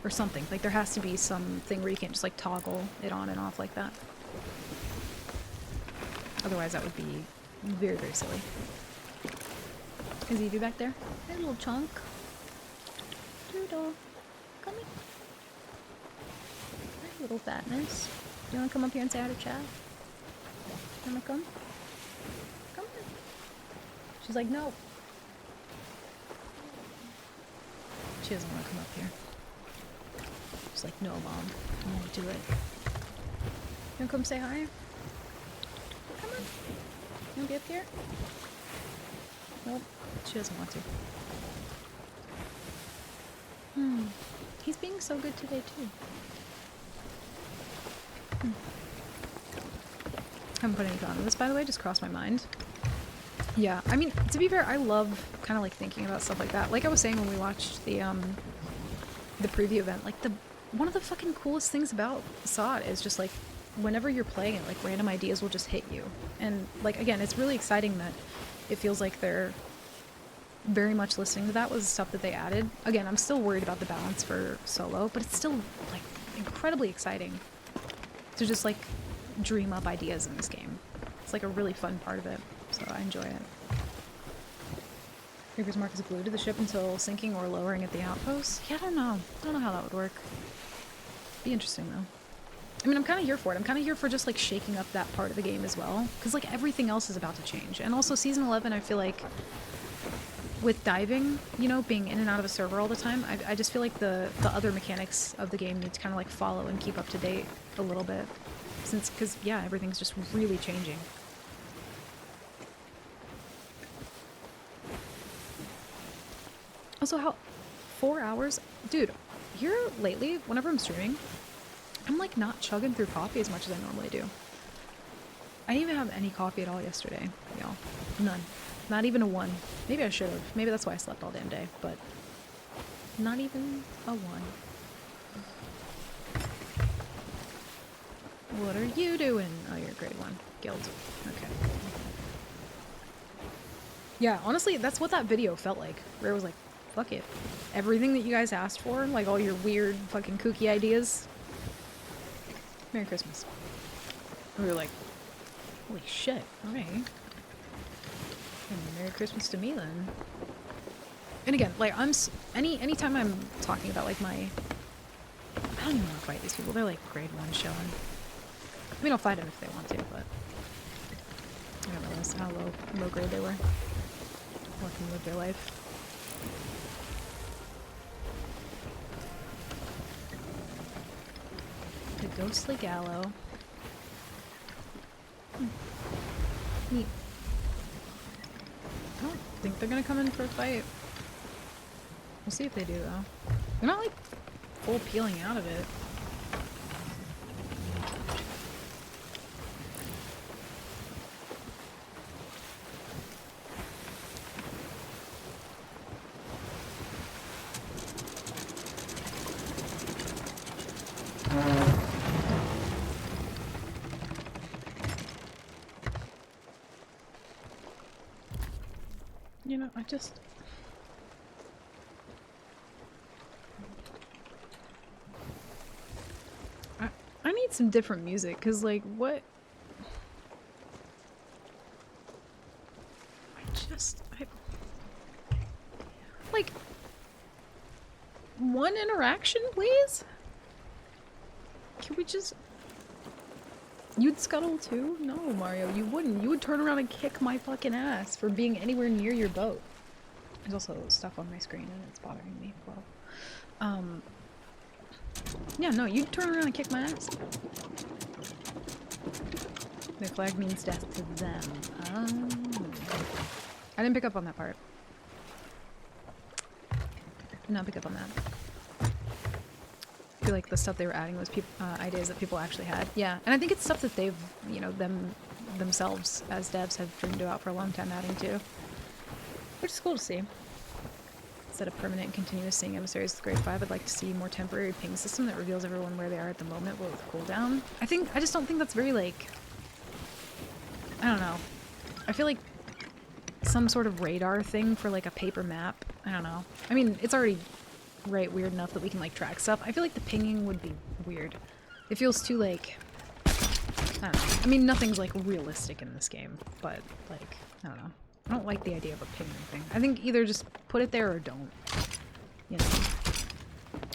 or something. Like, there has to be something where you can't just, like, toggle it on and off like that. Otherwise, that would be very, very silly. Is Evie back there? Hey, little chunk. Doodle. Come here. Hi, little fatness. Do you want to come up here and say hi to chat? You want to come? She's like, no. She doesn't want to come up here. She's like, no, Mom. I won't do it. You want to come say hi? Come on. You want to be up here? Nope. She doesn't want to. He's being so good today, too. Haven't put any thought into this, by the way. Just crossed my mind. Yeah, I mean, to be fair, I love kind of like thinking about stuff like that. Like I was saying when we watched the preview event, like one of the fucking coolest things about SOT is just like whenever you're playing it, like random ideas will just hit you. And like again, it's really exciting that it feels like they're very much listening to that was stuff that they added. Again, I'm still worried about the balance for solo, but it's still like incredibly exciting to just like dream up ideas in this game. It's like a really fun part of it. So I enjoy it. Reaper's Mark is glued to the ship until sinking or lowering at the outpost. Yeah, I don't know. I don't know how that would work. Be interesting though. I mean, I'm kind of here for it. I'm kind of here for just like shaking up that part of the game as well, because like everything else is about to change. And also season 11, I feel like with diving, you know, being in and out of a server all the time, I just feel like the other mechanics of the game need to kind of like follow and keep up to date a little bit, because yeah, everything's just really changing. Also, how 4 hours, dude? Here lately, whenever I'm streaming, I'm like not chugging through coffee as much as I normally do. I didn't even have any coffee at all yesterday, y'all. None. Not even a one. Maybe I should have. Maybe that's why I slept all damn day, but not even a one. What are you doing? Oh, you're a grade 1. Guild. Okay. Yeah, honestly, that's what that video felt like. Rare was like, fuck it. Everything that you guys asked for, like all your weird fucking kooky ideas. Merry Christmas. And we were like, holy shit, alright. And Merry Christmas to me then. And again, like anytime I'm talking about like my, I don't even want to fight these people. They're like grade 1 chilling. I mean, I'll fight them if they want to, but I don't realize how low grade they were. Let them live their life. The Ghostly Gallow. Neat. I don't think they're gonna come in for a fight. We'll see if they do, though. They're not, like, full peeling out of it. You know, I need some different music, because, like, what? Like, one interaction, please? Can we just... You'd scuttle too? No, Mario, you wouldn't. You would turn around and kick my fucking ass for being anywhere near your boat. There's also stuff on my screen and it's bothering me. Well, yeah, no, you'd turn around and kick my ass. The flag means death to them. I didn't pick up on that part. Did not pick up on that. I feel like the stuff they were adding was ideas that people actually had. Yeah, and I think it's stuff that they've, you know, themselves as devs have dreamed about for a long time adding to. Which is cool to see. Instead of permanent and continuous seeing emissaries with grade 5, I'd like to see more temporary ping system that reveals everyone where they are at the moment, but with cooldown. I just don't think that's very, like... I don't know. I feel like some sort of radar thing for, like, a paper map. I don't know. I mean, it's already... weird enough that we can like track stuff. I feel like the pinging would be weird. It feels too like, I don't know. I mean, nothing's like realistic in this game, but like, I don't know. I don't like the idea of a pinging thing. I think either just put it there or don't. You know.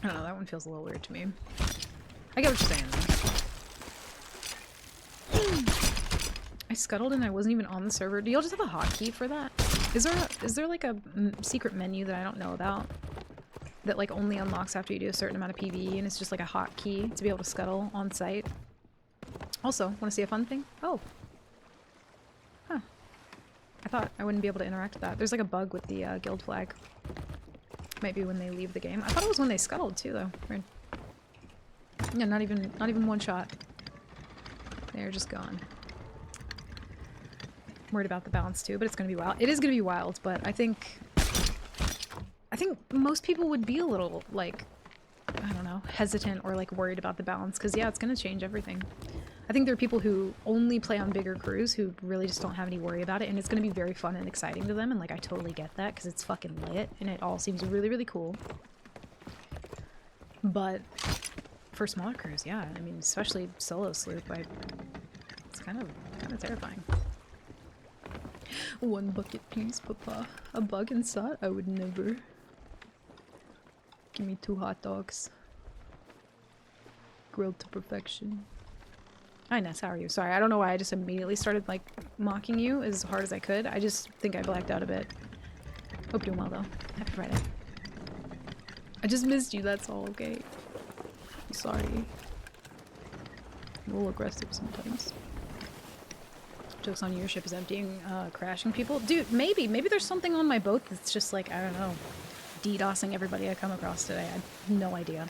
I don't know, that one feels a little weird to me. I get what you're saying though. I scuttled and I wasn't even on the server. Do y'all just have a hotkey for that? Is there like a secret menu that I don't know about? That like only unlocks after you do a certain amount of PvE and it's just like a hotkey to be able to scuttle on site. Also, want to see a fun thing? Oh. Huh. I thought I wouldn't be able to interact with that. There's like a bug with the guild flag. Might be when they leave the game. I thought it was when they scuttled too though. Weird. Yeah, not even one shot. They're just gone. I'm worried about the balance too, but it's gonna be wild. It is gonna be wild, but I think most people would be a little, like, I don't know, hesitant or, like, worried about the balance, because, yeah, it's going to change everything. I think there are people who only play on bigger crews who really just don't have any worry about it, and it's going to be very fun and exciting to them, and, like, I totally get that, because it's fucking lit, and it all seems really, really cool. But for smaller crews, yeah, I mean, especially solo sloop, it's kind of terrifying. One bucket, please, Papa. A bug inside? I would never. Give me 2 hot dogs. Grilled to perfection. Hi Ness, how are you? Sorry, I don't know why I just immediately started like mocking you as hard as I could. I just think I blacked out a bit. Hope you're doing well though. Happy Friday. I just missed you, that's all, okay? I'm sorry. I'm a little aggressive sometimes. Jokes on your ship is emptying, crashing people. Dude, maybe there's something on my boat that's just like, I don't know, DDoSing everybody I come across today. I have no idea.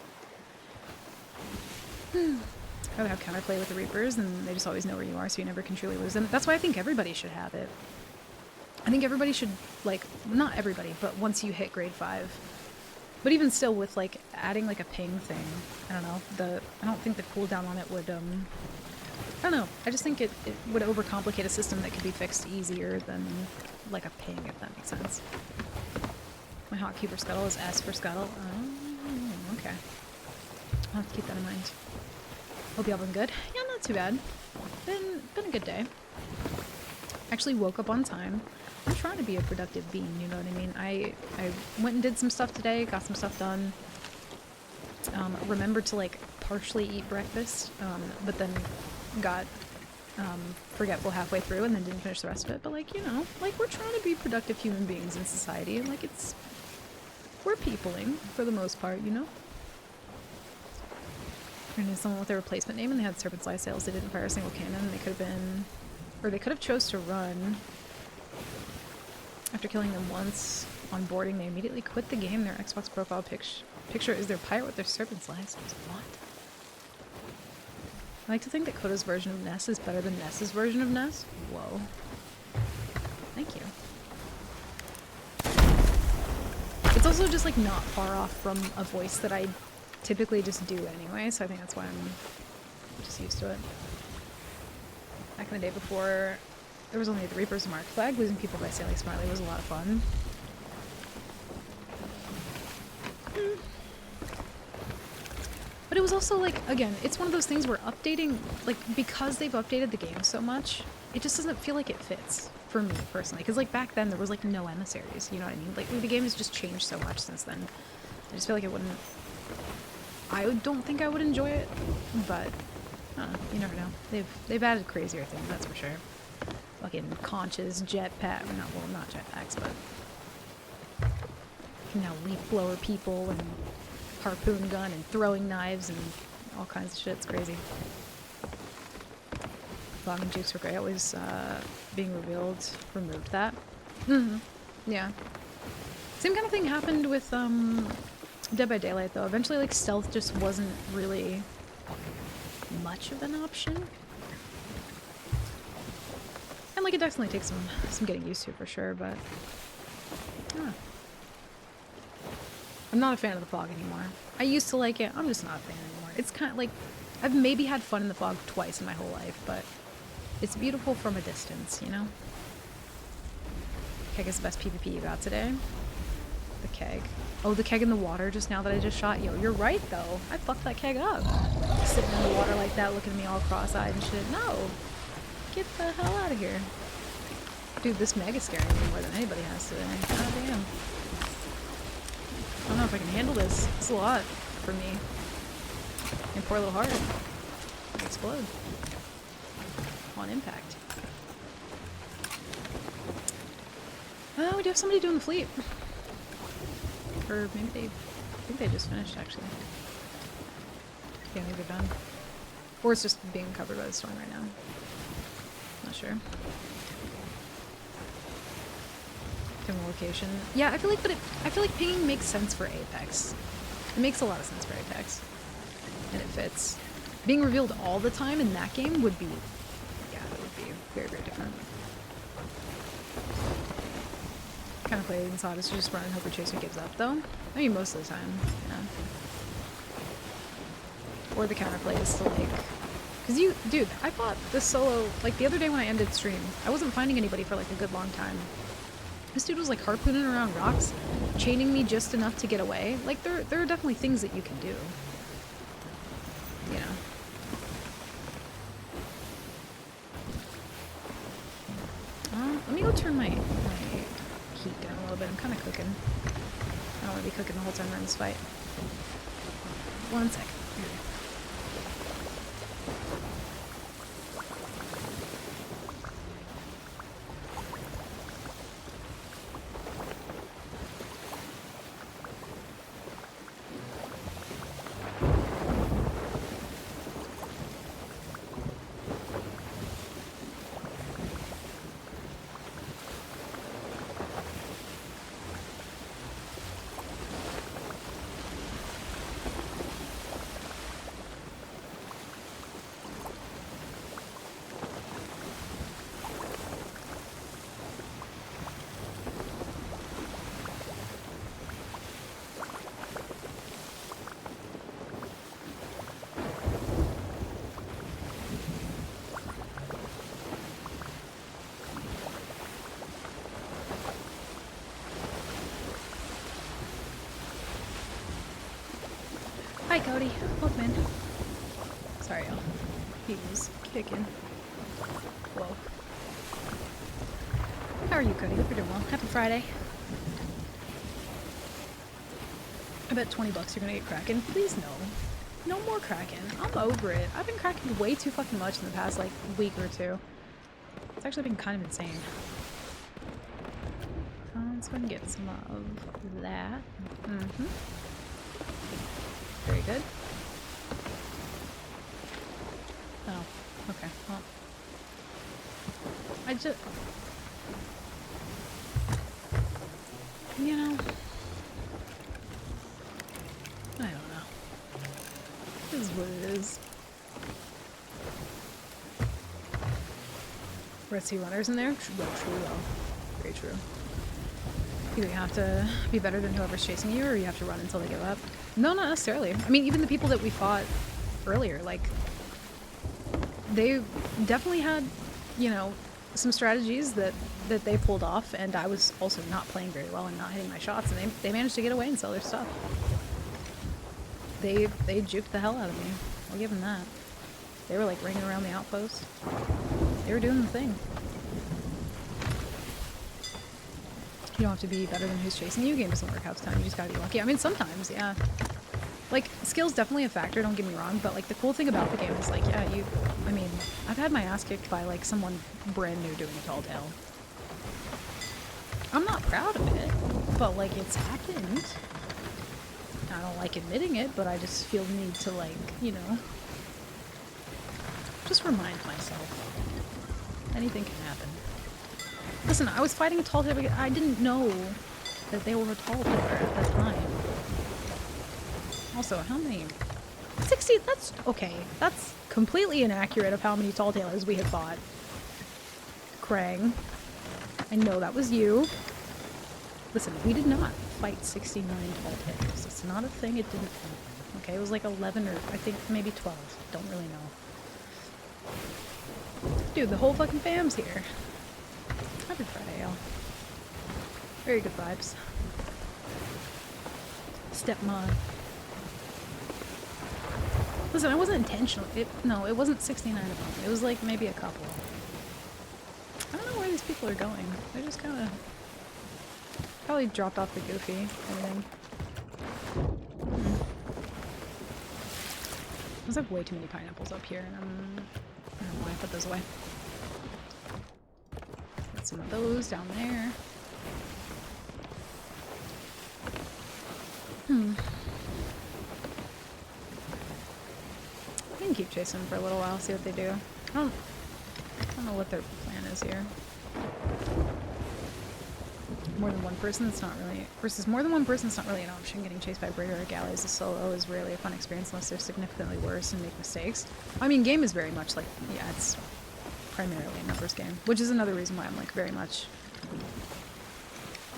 I would have counterplay with the Reapers, and they just always know where you are, so you never can truly lose them. That's why I think everybody should have it. I think everybody should, like, not everybody, but once you hit grade 5. But even still, with, like, adding, like, a ping thing, I don't know, I don't think the cooldown on it would, I don't know, I just think it would overcomplicate a system that could be fixed easier than, like, a ping, if that makes sense. My hotkey for Scuttle is S for Scuttle. Oh, okay. I'll have to keep that in mind. Hope y'all been good. Yeah, not too bad. Been a good day. Actually woke up on time. I'm trying to be a productive being, you know what I mean? I went and did some stuff today, got some stuff done. Remembered to like partially eat breakfast, but then got forgetful halfway through and then didn't finish the rest of it. But like, you know, like we're trying to be productive human beings in society, and like we're peopling for the most part, you know? I knew someone with a replacement name and they had Serpent's Eye sales. They didn't fire a single cannon. They could have been, or they could have chose to run. After killing them once on boarding, they immediately quit the game. Their Xbox profile picture is their pirate with their Serpent's license. What? I like to think that Koda's version of Ness is better than Ness's version of Ness. Whoa. Thank you. It's also just like not far off from a voice that I typically just do anyway, so I think that's why I'm just used to it. Back in the day before there was only the Reaper's Mark flag, losing people by Sailing Smartly was a lot of fun. But it was also like, again, it's one of those things where updating, like, because they've updated the game so much, it just doesn't feel like it fits for me personally. Because like back then there was like no emissaries, you know what I mean? Like the game has just changed so much since then. I just feel like it wouldn't, I don't think I would enjoy it, but you never know. They've added crazier things, that's for sure. Fucking conches, jetpack, not jetpacks, but you can now leaf blower people and harpoon gun and throwing knives and all kinds of shit. It's crazy. Fog and Jukes were great. Always being revealed removed that. Yeah. Same kind of thing happened with Dead by Daylight though. Eventually like stealth just wasn't really much of an option. And like it definitely takes some getting used to for sure, but I'm not a fan of the fog anymore. I used to like it, I'm just not a fan anymore. It's kind of like, I've maybe had fun in the fog twice in my whole life, but it's beautiful from a distance, you know? Keg is the best PvP you got today. The keg. Oh, the keg in the water just now that I just shot. Yo, you're right though. I fucked that keg up. Sitting in the water like that, looking at me all cross-eyed and shit. No! Get the hell out of here. Dude, this Meg is scaring me more than anybody has today. God damn. I don't know if I can handle this. It's a lot for me. And poor little heart. Explode. On impact. Oh, we do have somebody doing the fleet. Or maybe I think they just finished actually. Yeah, maybe they're done. Or it's just being covered by the storm right now. Not sure. Different location. Yeah, I feel like pinging makes sense for Apex. It makes a lot of sense for Apex. And it fits. Being revealed all the time in that game would be, yeah, it would be very, very different. Kind of play inside is just run and hope your chaser gives up though. I mean most of the time, yeah. Or the counterplay is to like, cause dude, I fought this solo, like the other day when I ended stream, I wasn't finding anybody for like a good long time. This dude was like harpooning around rocks, chaining me just enough to get away. Like there are definitely things that you can do. You know. Let me go go turn my heat down a little bit. I'm kind of cooking. I don't want to be cooking the whole time we're in this fight. 1 second. Hi, Cody. Welcome in. Sorry, y'all. He was kicking. Whoa. How are you, Cody? Hope you're doing well. Happy Friday. I bet 20 bucks you're gonna get Kraken. Please no. No more Kraken. I'm over it. I've been cracking way too fucking much in the past, like, week or two. It's actually been kind of insane. Let's go and get some of that. Mm-hmm. Very good. Oh, okay. Well, I just... You know... I don't know. This is what it is. Rescue runners in there? True, though. Very true. Either you have to be better than whoever's chasing you, or you have to run until they give up. No, not necessarily. I mean, even the people that we fought earlier, like, they definitely had, you know, some strategies that they pulled off, and I was also not playing very well and not hitting my shots, and they managed to get away and sell their stuff. They juked the hell out of me. I'll give them that. They were, like, ringing around the outpost. They were doing the thing. You don't have to be better than who's chasing you. Game doesn't work half the time. You just gotta be lucky. I mean, sometimes, yeah. Like, skill's definitely a factor, don't get me wrong, but, like, the cool thing about the game is, like, yeah, I mean, I've had my ass kicked by, like, someone brand new doing a tall tale. I'm not proud of it, but, like, it's happened. I don't like admitting it, but I just feel the need to, like, you know, just remind myself. Anything can happen. Listen, I was fighting a tall tale because I didn't know that they were a tall tale at that time. Also, how many? 60? That's okay. That's completely inaccurate of how many tall talers we had fought. Krang. I know that was you. Listen, we did not fight 69 tall talers. It's not a thing. It didn't happen. Okay, it was like 11 or I think maybe 12. Don't really know. Dude, the whole fucking fam's here. Happy Friday, y'all. Very good vibes. Stepmom. Listen, I wasn't intentional. No, it wasn't 69 of them. It was like maybe a couple. I don't know where these people are going. They just kind of probably dropped off the Goofy anything. There's like way too many pineapples up here, and I don't know why I put those away. Got some of those down there. I can keep chasing them for a little while, see what they do. I don't know what their plan is here. More than one person, it's not really... Versus more than one person, it's not really an option. Getting chased by a Brigger or Galleys as solo is rarely a fun experience unless they're significantly worse and make mistakes. I mean, game is very much like... Yeah, it's primarily a numbers game. Which is another reason why I'm, like, very much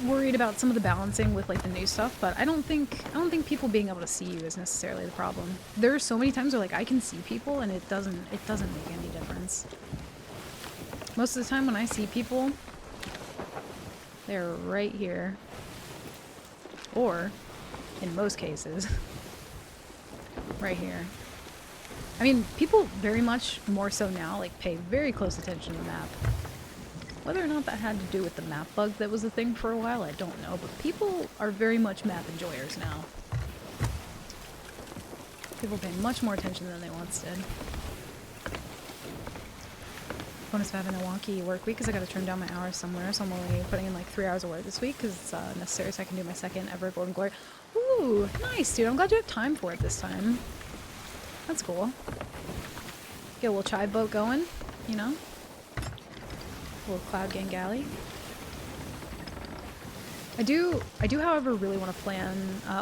worried about some of the balancing with, like, the new stuff, but I don't think people being able to see you is necessarily the problem. There are so many times where, like, I can see people and it doesn't make any difference. Most of the time when I see people, they're right here. Or, in most cases, right here. I mean, people very much more so now, like, pay very close attention to the map. Whether or not that had to do with the map bug that was a thing for a while, I don't know, but people are very much map enjoyers now. People pay much more attention than they once did. Bonus of having a wonky work week because I gotta turn down my hours somewhere, so I'm only putting in like 3 hours of work this week because it's necessary so I can do my second ever Golden Glory. Ooh, nice, dude. I'm glad you have time for it this time. That's cool. Get a little chive boat going, you know? A little Cloud Gang Galley. I do, however, really want to plan,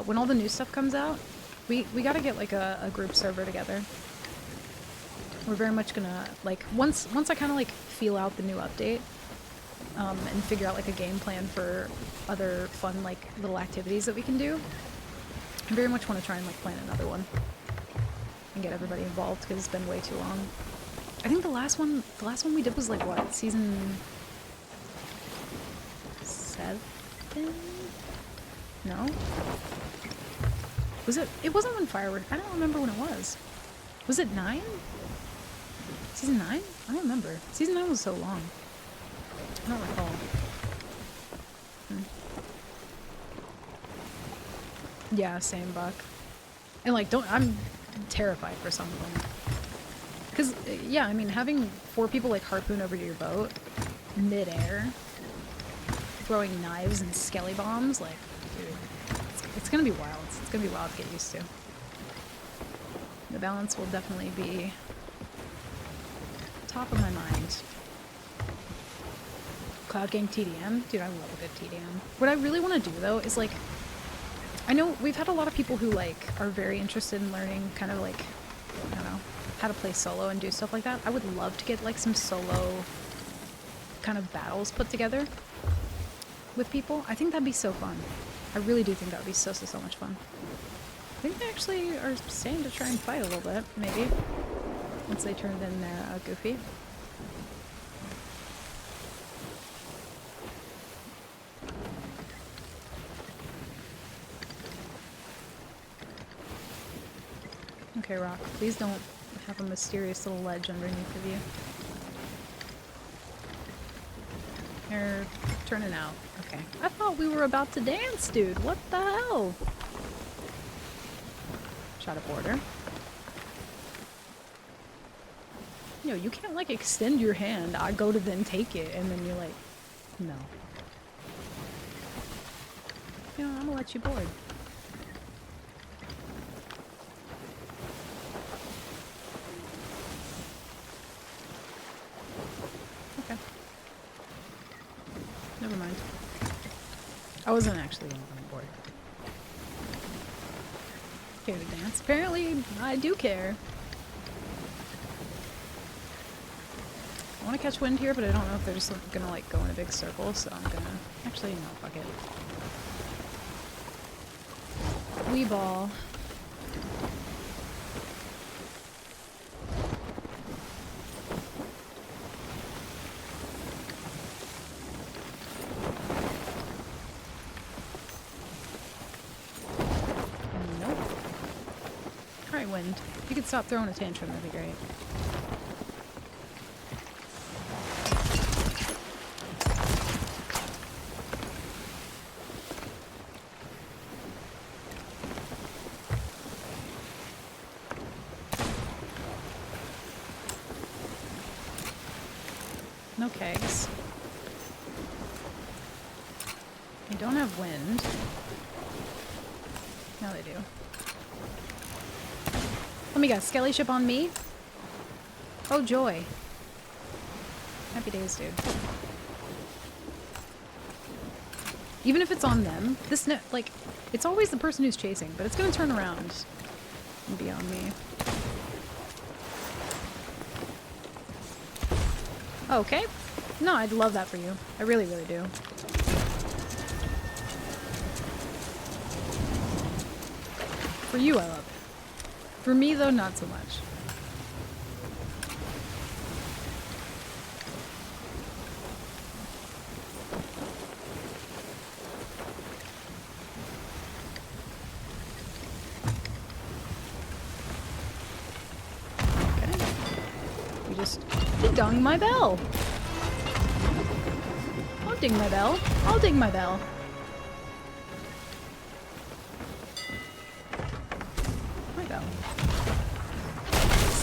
when all the new stuff comes out, we gotta get, like, a group server together. We're very much gonna, like, once I kind of, like, feel out the new update, and figure out, like, a game plan for other fun, like, little activities that we can do, I very much want to try and, like, plan another one. And get everybody involved, because it's been way too long. I think the last one we did was, like, what, season 7? No? Was it? It wasn't when Fireworks. I don't remember when it was. Was it 9? Season 9? I don't remember. Season 9 was so long. I don't recall. Yeah, same, Buck. And like, I'm terrified for some of them. Because, yeah, I mean, having 4 people like harpoon over to your boat, mid-air, throwing knives and skelly bombs, like, dude, it's gonna be wild. It's gonna be wild to get used to. The balance will definitely be top of my mind. Cloud Gang TDM? Dude, I love a good TDM. What I really want to do, though, is, like, I know we've had a lot of people who, like, are very interested in learning kind of, like, I don't know, how to play solo and do stuff like that. I would love to get, like, some solo kind of battles put together with people. I think that'd be so fun. I really do think that would be so much fun. I think they actually are staying to try and fight a little bit, maybe, once they turned in their Goofy. Okay, Rock, please don't have a mysterious little ledge underneath of you. They're turning out. Okay. I thought we were about to dance, dude. What the hell? Shot a border. You know, you can't, like, extend your hand. I go to then take it, and then you're like, no. You know, I'm gonna let you board. Okay. Never mind. I wasn't actually on board. Care to dance? Apparently, I do care. I want to catch wind here, but I don't know if they're just gonna, like, go in a big circle, so I'm gonna... Actually, no, fuck it. Wee ball. Nope. Alright, wind. If you could stop throwing a tantrum, that'd be great. No kegs. They don't have wind. Now they do. Let me guess, Skelly ship on me? Oh joy. Happy days, dude. Even if it's on them, this like, it's always the person who's chasing, but it's gonna turn around and be on me. Okay. No, I'd love that for you. I really, really do. For you, I love it. For me, though, not so much. Okay. You just dung my bell. ding my bell. I'll ding my bell. My bell.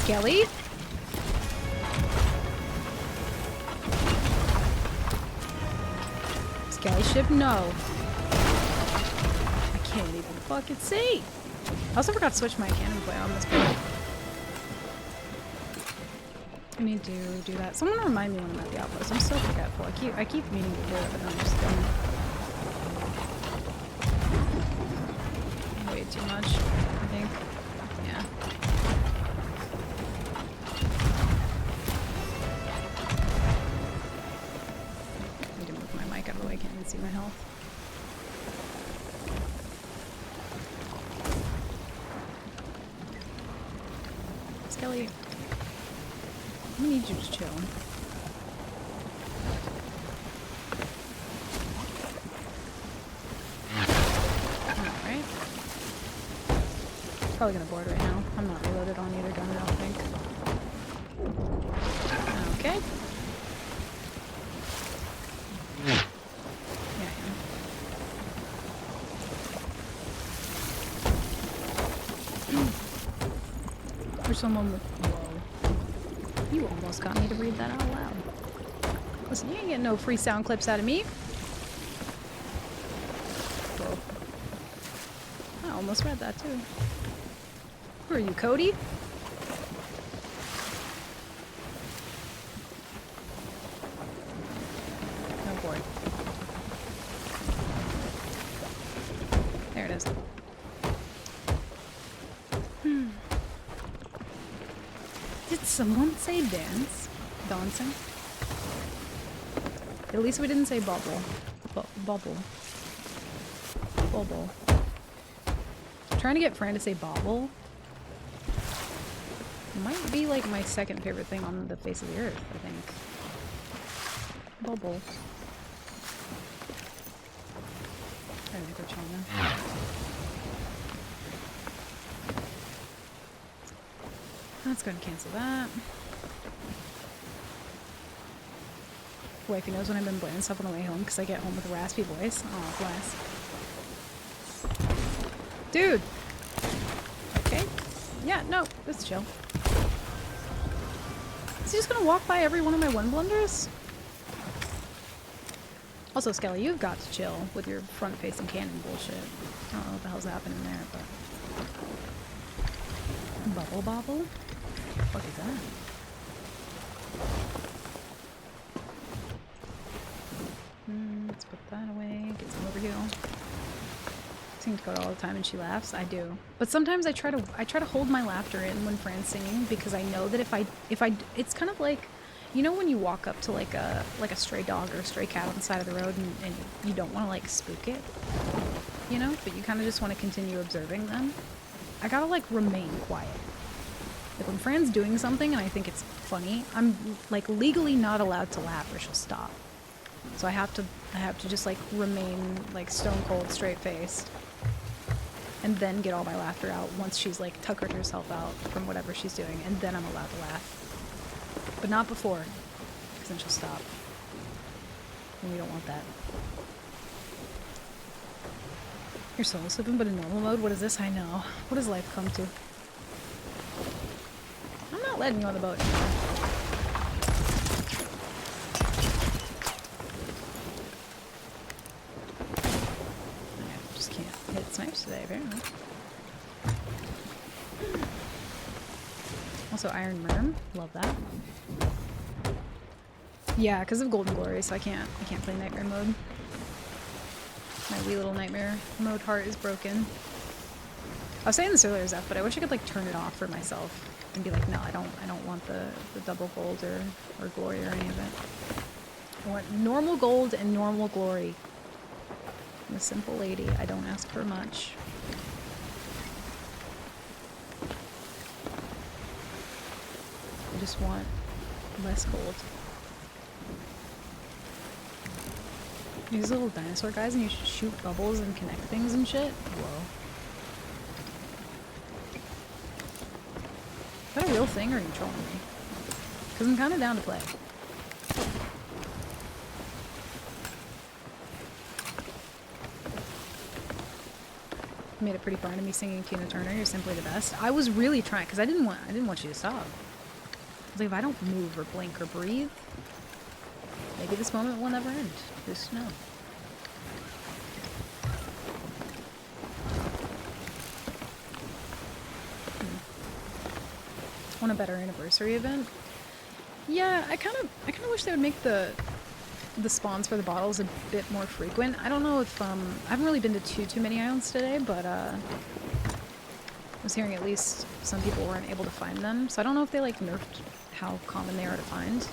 Skelly? Skelly ship, no. I can't even fucking see. I also forgot to switch my cannon play on this part. I need to do that. Someone remind me when I'm at the outpost. I'm so forgetful. I keep meaning to do it, but then I'm just don't. Way too much, I think. Yeah. I need to move my mic out of the way. I can't even see my health. Skelly. I need you to chill. Alright. Probably gonna board right now. I'm not reloaded on either gun, I don't think. Okay. Yeah, I am. There's someone with... Whoa. You almost got me to read that out loud. Listen, you ain't getting no free sound clips out of me. Whoa. I almost read that too. Who are you, Cody? No board. There it is. Did someone say dance? Dancing? At least we didn't say bubble. Bubble. Bubble. I'm trying to get Fran to say bobble. Might be like my second favorite thing on the face of the earth, I think. Bubble. I think we're China. Let's go and cancel that. Wifey knows when I've been playing stuff on the way home because I get home with a raspy voice. Oh, bless. Dude! Okay. Yeah, no, let's chill. Is he just gonna walk by every one of my one blunders? Also, Skelly, you've got to chill with your front-facing cannon bullshit. I don't know what the hell's happening there, but... Bubble bobble? What the fuck is that? Let's put that away. Get some overheal. Sing Dakota all the time and she laughs. I do, but sometimes I try to hold my laughter in when Fran's singing because I know that if I it's kind of like, you know, when you walk up to like a stray dog or a stray cat on the side of the road and you don't want to like spook it, you know, but you kind of just want to continue observing them. I gotta like remain quiet. Like when Fran's doing something and I think it's funny, I'm like legally not allowed to laugh or she'll stop. So I have to just like remain like stone cold straight faced and then get all my laughter out once she's like tuckered herself out from whatever she's doing, and then I'm allowed to laugh. But not before, because then she'll stop. And we don't want that. You're solo slipping, but in normal mode? What is this? I know. What does life come to? I'm not letting you on the boat anymore. I just can't hit snipes today, apparently. Also, Iron Merm. Love that. Yeah, because of Golden Glory, so I can't play Nightmare mode. My wee little Nightmare mode heart is broken. I was saying this earlier, Zeph, but I wish I could like turn it off for myself and be like, no, I don't want the double gold or glory or any of it. I want normal gold and normal glory. I'm a simple lady. I don't ask for much. I just want less gold. These little dinosaur guys and you should shoot bubbles and connect things and shit. Whoa. Is that a real thing or are you trolling me? Because I'm kind of down to play. made it pretty far into me singing Tina Turner, You're Simply the Best. I was really trying, because I didn't want you to stop. I was like, if I don't move or blink or breathe, maybe this moment will never end. Who's to know? Want a better anniversary event? Yeah, I kind of wish they would make the spawns for the bottles a bit more frequent. I don't know if I haven't really been to too many islands today, but I was hearing at least some people weren't able to find them. So I don't know if they like nerfed how common they are to find.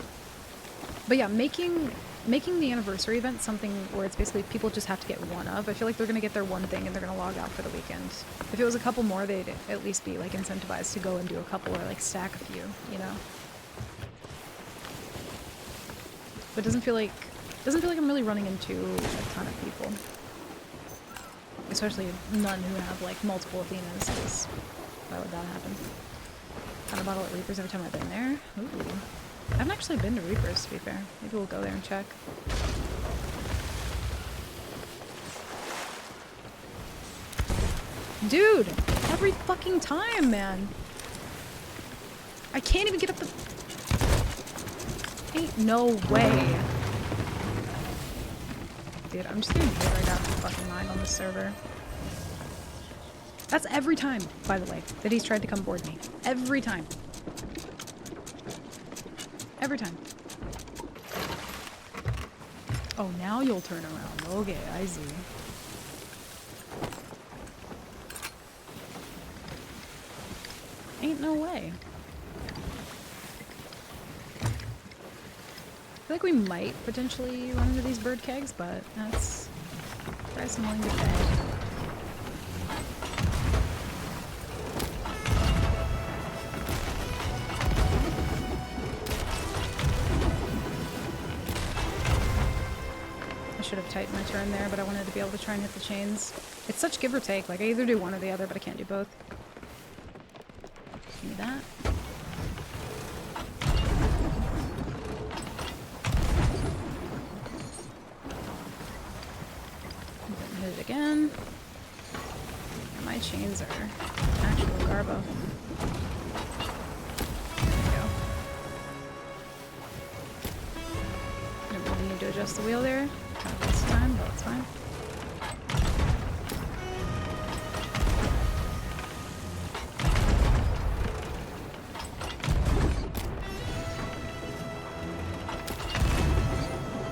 But yeah, making the anniversary event something where it's basically people just have to get one of. I feel like they're gonna get their one thing and they're gonna log out for the weekend. If it was a couple more, they'd at least be like incentivized to go and do a couple or like stack a few, you know? But it doesn't feel like I'm really running into a ton of people. Especially none who have like multiple Athenas, because why would that happen? Got a bottle at Reapers every time I've been there. Ooh. I haven't actually been to Reapers, to be fair. Maybe we'll go there and check. Dude! Every fucking time, man! I can't even get up the... Ain't no way. Dude, I'm just getting hit right out of my fucking mind on this server. That's every time, by the way, that he's tried to come board me. Every time. Every time. Oh, now you'll turn around. Okay, I see. Ain't no way. I feel like we might potentially run into these bird kegs, but that's the price I'm willing to pay. I should have tightened my turn there, but I wanted to be able to try and hit the chains. It's such give or take. Like, I either do one or the other, but I can't do both. Give me that. Hit it again. My chains are actual garbo. There we go. Didn't really need to adjust the wheel there. Kind of waste time, but it's fine.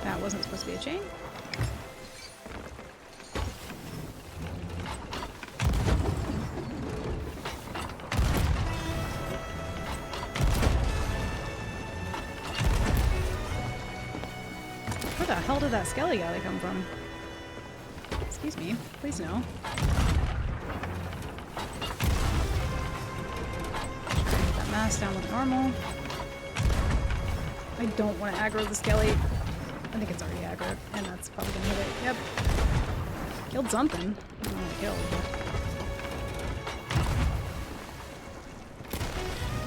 That wasn't supposed to be a chain. Where the hell did that skelly guy come from? Excuse me, please no. Try and get that mass down with normal. I don't want to aggro the skelly. I think it's already aggroed, and that's probably gonna hit it. Yep. Killed something. I don't know what I killed, but...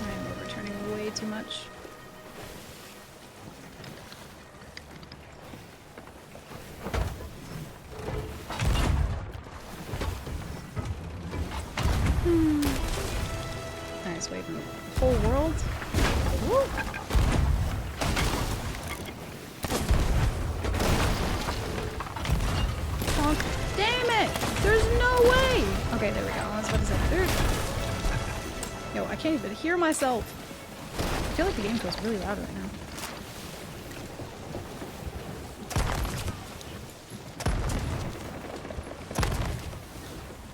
I'm overturning way too much. Nice, wave in the full world. Woo! Oh, damn it! There's no way! Okay, there we go. I was about to say, Yo, I can't even hear myself. I feel like the game feels really loud right now.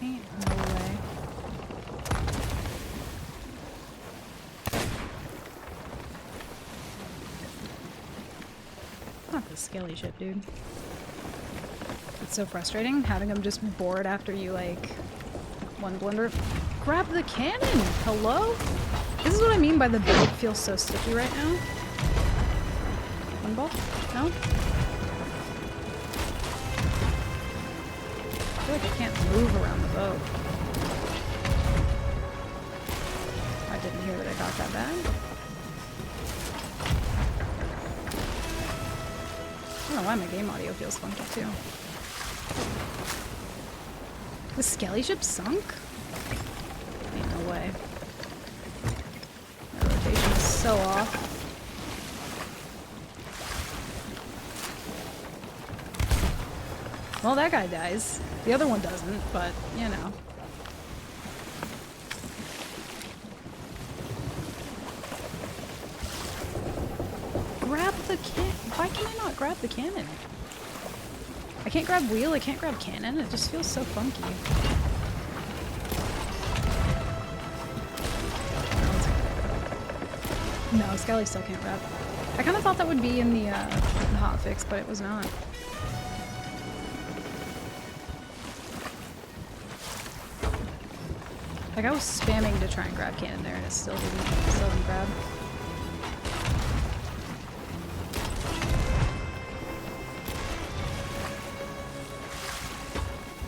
Ain't no way. Not the skelly shit, dude. It's so frustrating having them just board after you, like, one blunder. Grab the cannon! Hello? This is what I mean by the build feels so sticky right now. One ball? No? I feel like I can't move around the boat. I didn't hear that I got that bad. I don't know why my game audio feels funky too. The skelly ship sunk? Ain't no way. My rotation is so off. Well, that guy dies. The other one doesn't, but, you know. Grab the cannon. Why can I not grab the cannon? I can't grab wheel, I can't grab cannon. It just feels so funky. No, Skelly still can't grab. I kind of thought that would be in the hotfix, but it was not. Like, I was spamming to try and grab cannon there, and it still didn't grab.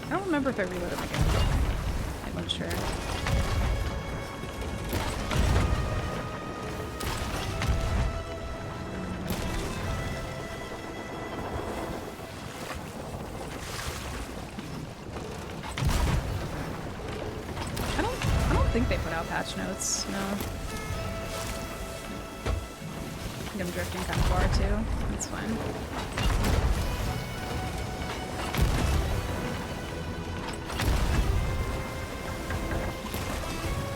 I don't remember if I reloaded my gun. I wasn't sure. I don't think they put out patch notes, no. I think I'm drifting kind of far too. That's fine.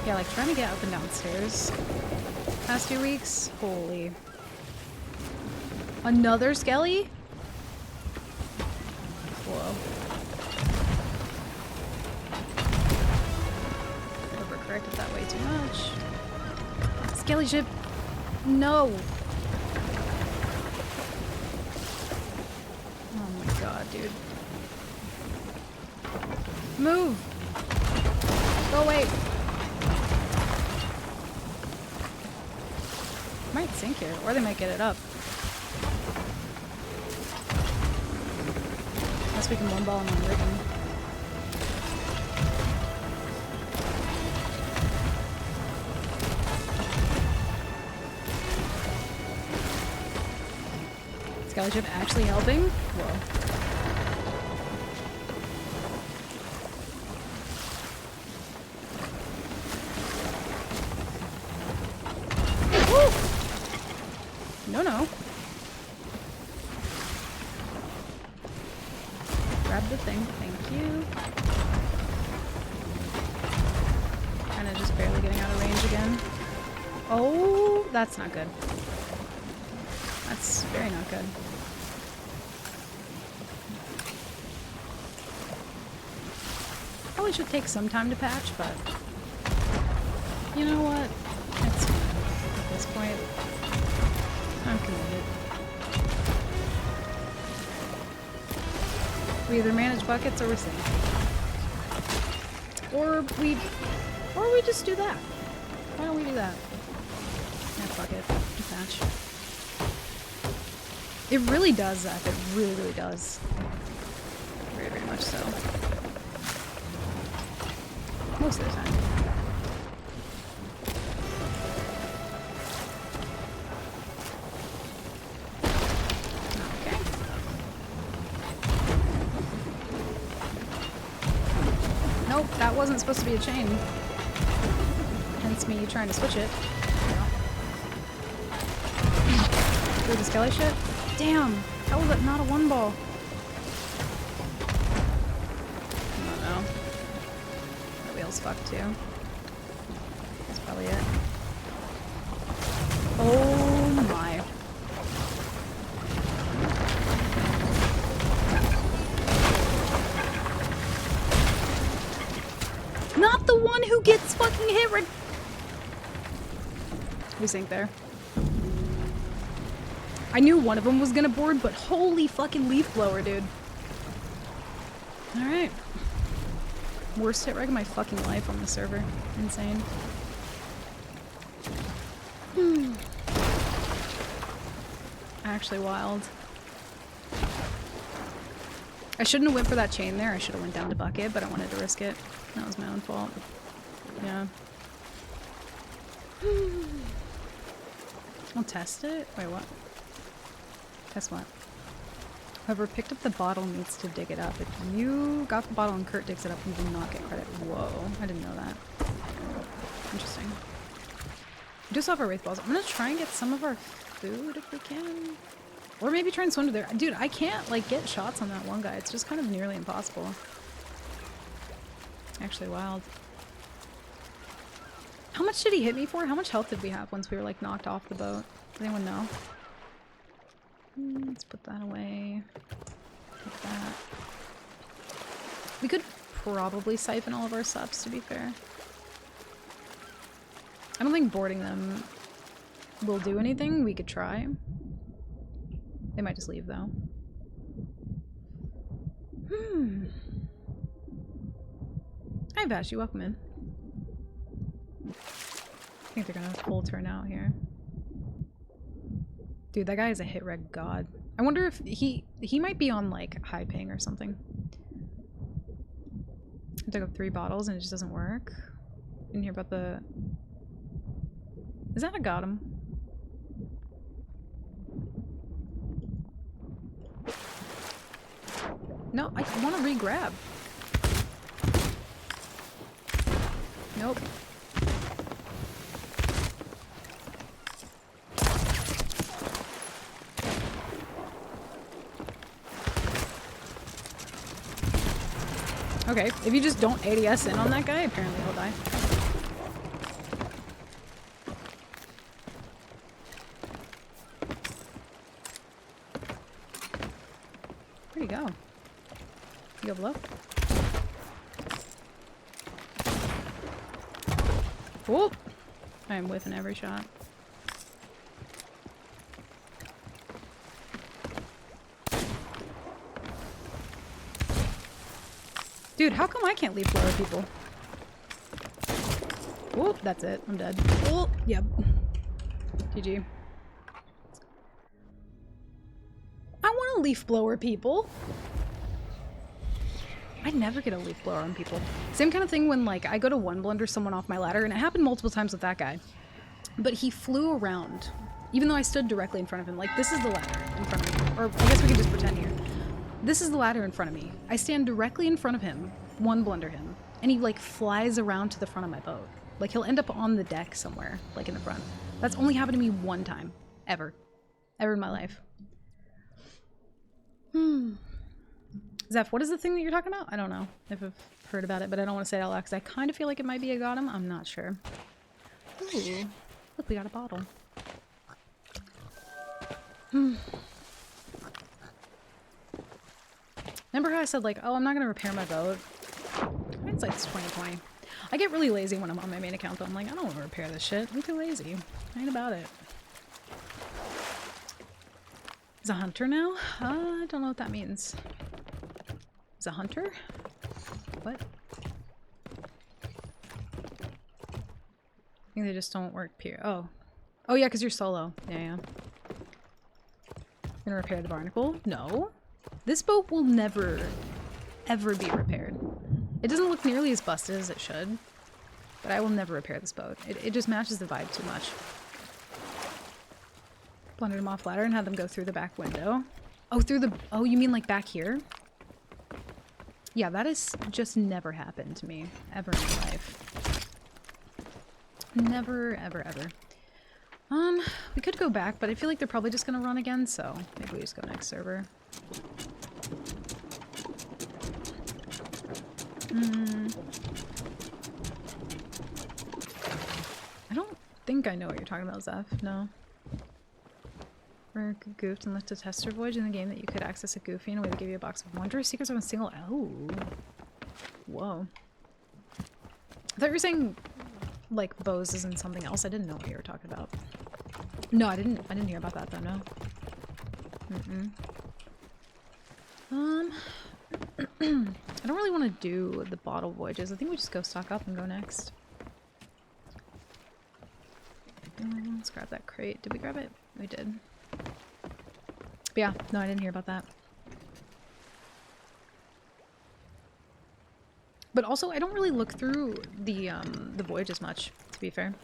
Yeah, like trying to get up and downstairs past 2 weeks. Holy. Another skelly? Whoa. Overcorrected that way too much. Skelly ship! No! Oh my god, dude. Move! Go away! Might sink here, or they might get it up. Unless we can one ball them on rigging. Skelly ship actually helping? Whoa. No, no. Grab the thing. Thank you. Kinda just barely getting out of range again. Oh, that's not good. That's very not good. Probably should take some time to patch, but you know what? It's fine at this point. I'm committed. We either manage buckets or we sink. Or we just do that. Why don't we do that? Yeah, fuck it. Patch. It really does, Zach. It really, really does. Very, very much so. Most of the time. Nope, that wasn't supposed to be a chain. Hence me trying to switch it. Through the skelly ship? Damn! How was it not a one ball? Oh no. The wheel's fucked too. That's probably it. Oh my. Not the one who gets fucking hit right. We sink there. I knew one of them was gonna board, but holy fucking leaf blower, dude. Alright. Worst hit reg of my fucking life on the server. Insane. Actually wild. I shouldn't have went for that chain there. I should have went down to bucket, but I wanted to risk it. That was my own fault. Yeah. I'll test it. Wait, what? Test what? Whoever picked up the bottle needs to dig it up. If you got the bottle and Kurt digs it up, you do not get credit. Whoa, I didn't know that. Interesting. We do still have our Wraith Balls. I'm gonna try and get some of our food if we can. Or maybe try and swim to there. Dude, I can't, like, get shots on that one guy. It's just kind of nearly impossible. Actually, wild. How much did he hit me for? How much health did we have once we were, like, knocked off the boat? Does anyone know? Let's put that away. Take that. We could probably siphon all of our subs, to be fair. I don't think boarding them will do anything. We could try. They might just leave, though. Hi, Vash. You welcome in. I think they're gonna full turn out here. Dude, that guy is a hit reg god. I wonder if he might be on, like, high ping or something. I took up 3 bottles and it just doesn't work. Didn't hear about the... Is that a got him? No, I want to re-grab. Nope. Okay, if you just don't ADS in on that guy, apparently he'll die. Where'd he go? You go below? Whoop! I am whiffing every shot. Dude, how come I can't leave floor people? Whoop, that's it. I'm dead. Oh, yep. GG. I want to leaf blower people. I never get a leaf blower on people. Same kind of thing when, like, I go to one blunder someone off my ladder, and it happened multiple times with that guy. But he flew around, even though I stood directly in front of him. Like, this is the ladder in front of me. Or I guess we can just pretend here. This is the ladder in front of me. I stand directly in front of him, one blunder him, and he, like, flies around to the front of my boat. Like, he'll end up on the deck somewhere, like, in the front. That's only happened to me one time. Ever. Ever in my life. Zeph, what is the thing that you're talking about? I don't know if I've heard about it, but I don't want to say it out loud because I kind of feel like it might be a Gotham. I'm not sure. Ooh. Look, we got a bottle. Remember how I said, like, oh, I'm not going to repair my boat? Hindsight's 2020. I get really lazy when I'm on my main account, though. I'm like, I don't want to repair this shit. I'm too lazy. I ain't about it. Is a hunter now? I don't know what that means. Is a hunter? What? I think they just don't work pure. Oh. Oh, yeah, because you're solo. Yeah, yeah. Gonna repair the barnacle? No. This boat will never, ever be repaired. It doesn't look nearly as busted as it should, but I will never repair this boat. It just matches the vibe too much. Blundered them off ladder and had them go through the back window. Oh, through the... Oh, you mean like back here? Yeah, that has just never happened to me. Ever in my life. Never, ever, ever. We could go back, but I feel like they're probably just gonna run again, so maybe we just go next server. I don't think I know what you're talking about, Zeph. No. We're goofed and left a tester voyage in the game that you could access a Goofy in a way to give you a box of wondrous secrets on a single... Oh. Whoa. I thought you were saying, like, Bose is in something else. I didn't know what you were talking about. No, I didn't hear about that, though, no. I don't really want to do the bottle voyages. I think we just go stock up and go next. Let's grab that crate. Did we grab it? We did. But yeah, no, I didn't hear about that. But also, I don't really look through the voyages much, to be fair.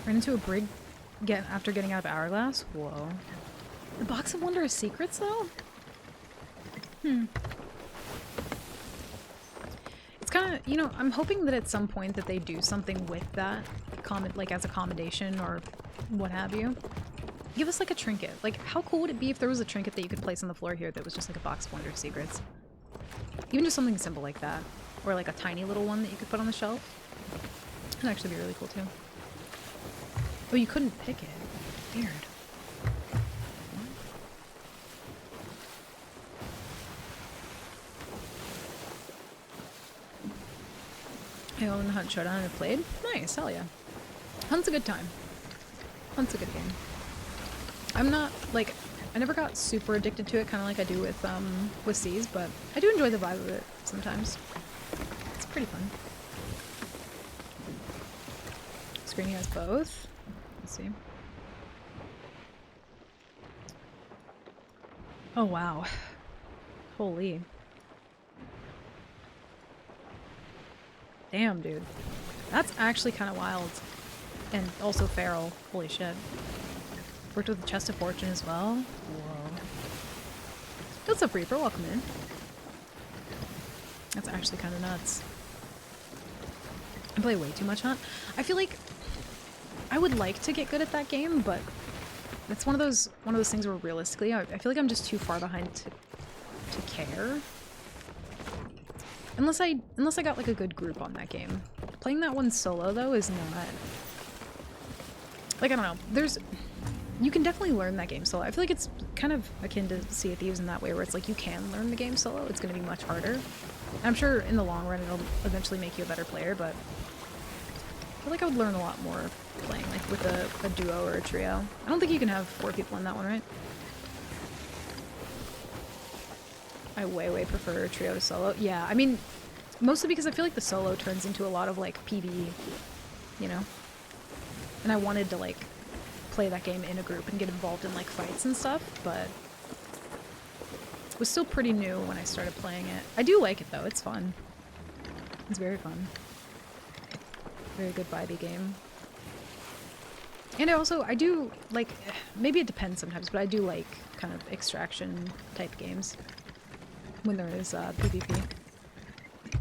Ran into a brig after getting out of Hourglass? Whoa. The Box of Wondrous Secrets, though? It's kind of, you know, I'm hoping that at some point that they do something with that, like as accommodation or what have you. Give us like a trinket. Like, how cool would it be if there was a trinket that you could place on the floor here that was just like a Box of Wondrous Secrets? Even just something simple like that. Or like a tiny little one that you could put on the shelf. That'd actually be really cool too. Oh, you couldn't pick it. Weird. I own Hunt Showdown and have played. Nice, hell yeah. Hunt's a good time. Hunt's a good game. I'm not, like, I never got super addicted to it, kind of like I do with Seas, but I do enjoy the vibe of it sometimes. It's pretty fun. Screeny has both. Let's see. Oh, wow. Holy. Damn, dude. That's actually kind of wild. And also feral. Holy shit. Worked with the Chest of Fortune as well. Whoa. What's up, Reaper? Welcome in. That's actually kind of nuts. I play way too much Hunt. I feel like I would like to get good at that game, but it's one of those things where realistically, I feel like I'm just too far behind to care. Unless I got like a good group on that game. Playing that one solo though is not, like, I don't know. You can definitely learn that game solo. I feel like it's kind of akin to Sea of Thieves in that way, where it's like you can learn the game solo. It's going to be much harder. I'm sure in the long run it'll eventually make you a better player, but I feel like I would learn a lot more playing like with a duo or a trio. I don't think you can have 4 people in that one, right? I way prefer trio to solo. Yeah, I mean, mostly because I feel like the solo turns into a lot of like PvE, you know? And I wanted to like play that game in a group and get involved in like fights and stuff, but it was still pretty new when I started playing it. I do like it though, it's fun. It's very fun. Very good vibey game. And I do like, maybe it depends sometimes, but I do like kind of extraction type games when there is PvP.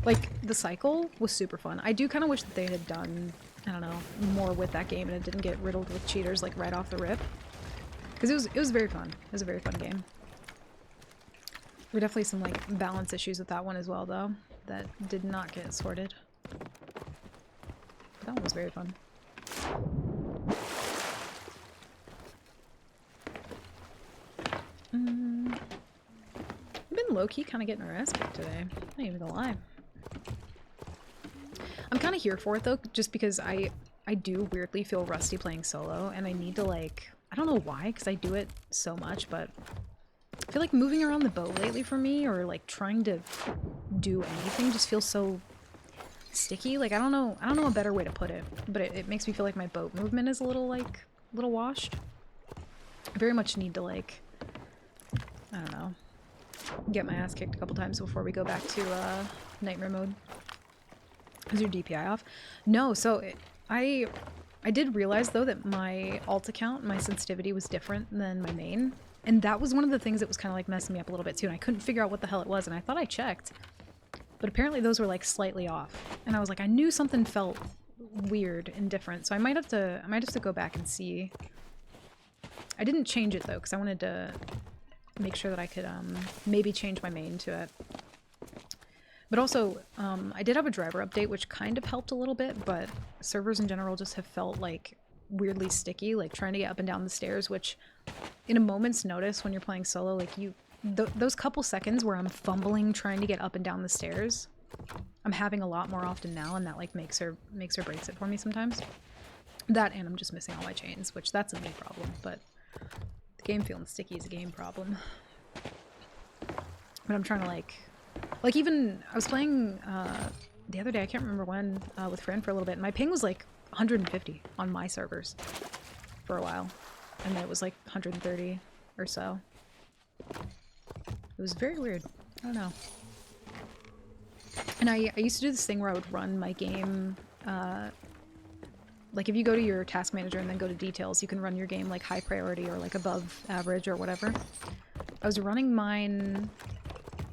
Like, the Cycle was super fun. I do kind of wish that they had done, I don't know, more with that game and it didn't get riddled with cheaters like right off the rip. Because it was very fun. It was a very fun game. There were definitely some like balance issues with that one as well though, that did not get sorted. But that one was very fun. I've been low-key kind of getting our ass kicked today. I'm not even gonna lie. I'm kind of here for it though, just because I do weirdly feel rusty playing solo, and I need to like, I don't know why, because I do it so much, but I feel like moving around the boat lately for me, or like trying to do anything, just feels so sticky. Like, I don't know a better way to put it, but it makes me feel like my boat movement is a little washed. I very much need to like, I don't know, get my ass kicked a couple times before we go back to nightmare mode. Is your DPI off? No, so I did realize though that my alt account, my sensitivity was different than my main, and that was one of the things that was kind of like messing me up a little bit too, and I couldn't figure out what the hell it was, and I thought I checked, but apparently those were like slightly off, and I was like, I knew something felt weird and different, so I might have to go back and see. I didn't change it though, because I wanted to make sure that I could maybe change my main to it. But also, I did have a driver update, which kind of helped a little bit, but servers in general just have felt like weirdly sticky, like trying to get up and down the stairs, which in a moment's notice when you're playing solo, like those couple seconds where I'm fumbling trying to get up and down the stairs, I'm having a lot more often now, and that like makes or breaks it for me sometimes. That, and I'm just missing all my chains, which that's a me problem, but the game feeling sticky is a game problem. But I'm trying to like even, I was playing the other day, I can't remember when, with Fran for a little bit, and my ping was like 150 on my servers for a while, and then it was like 130 or so. It was very weird. I don't know. And I used to do this thing where I would run my game like if you go to your task manager and then go to details, you can run your game like high priority or like above average or whatever. I was running mine,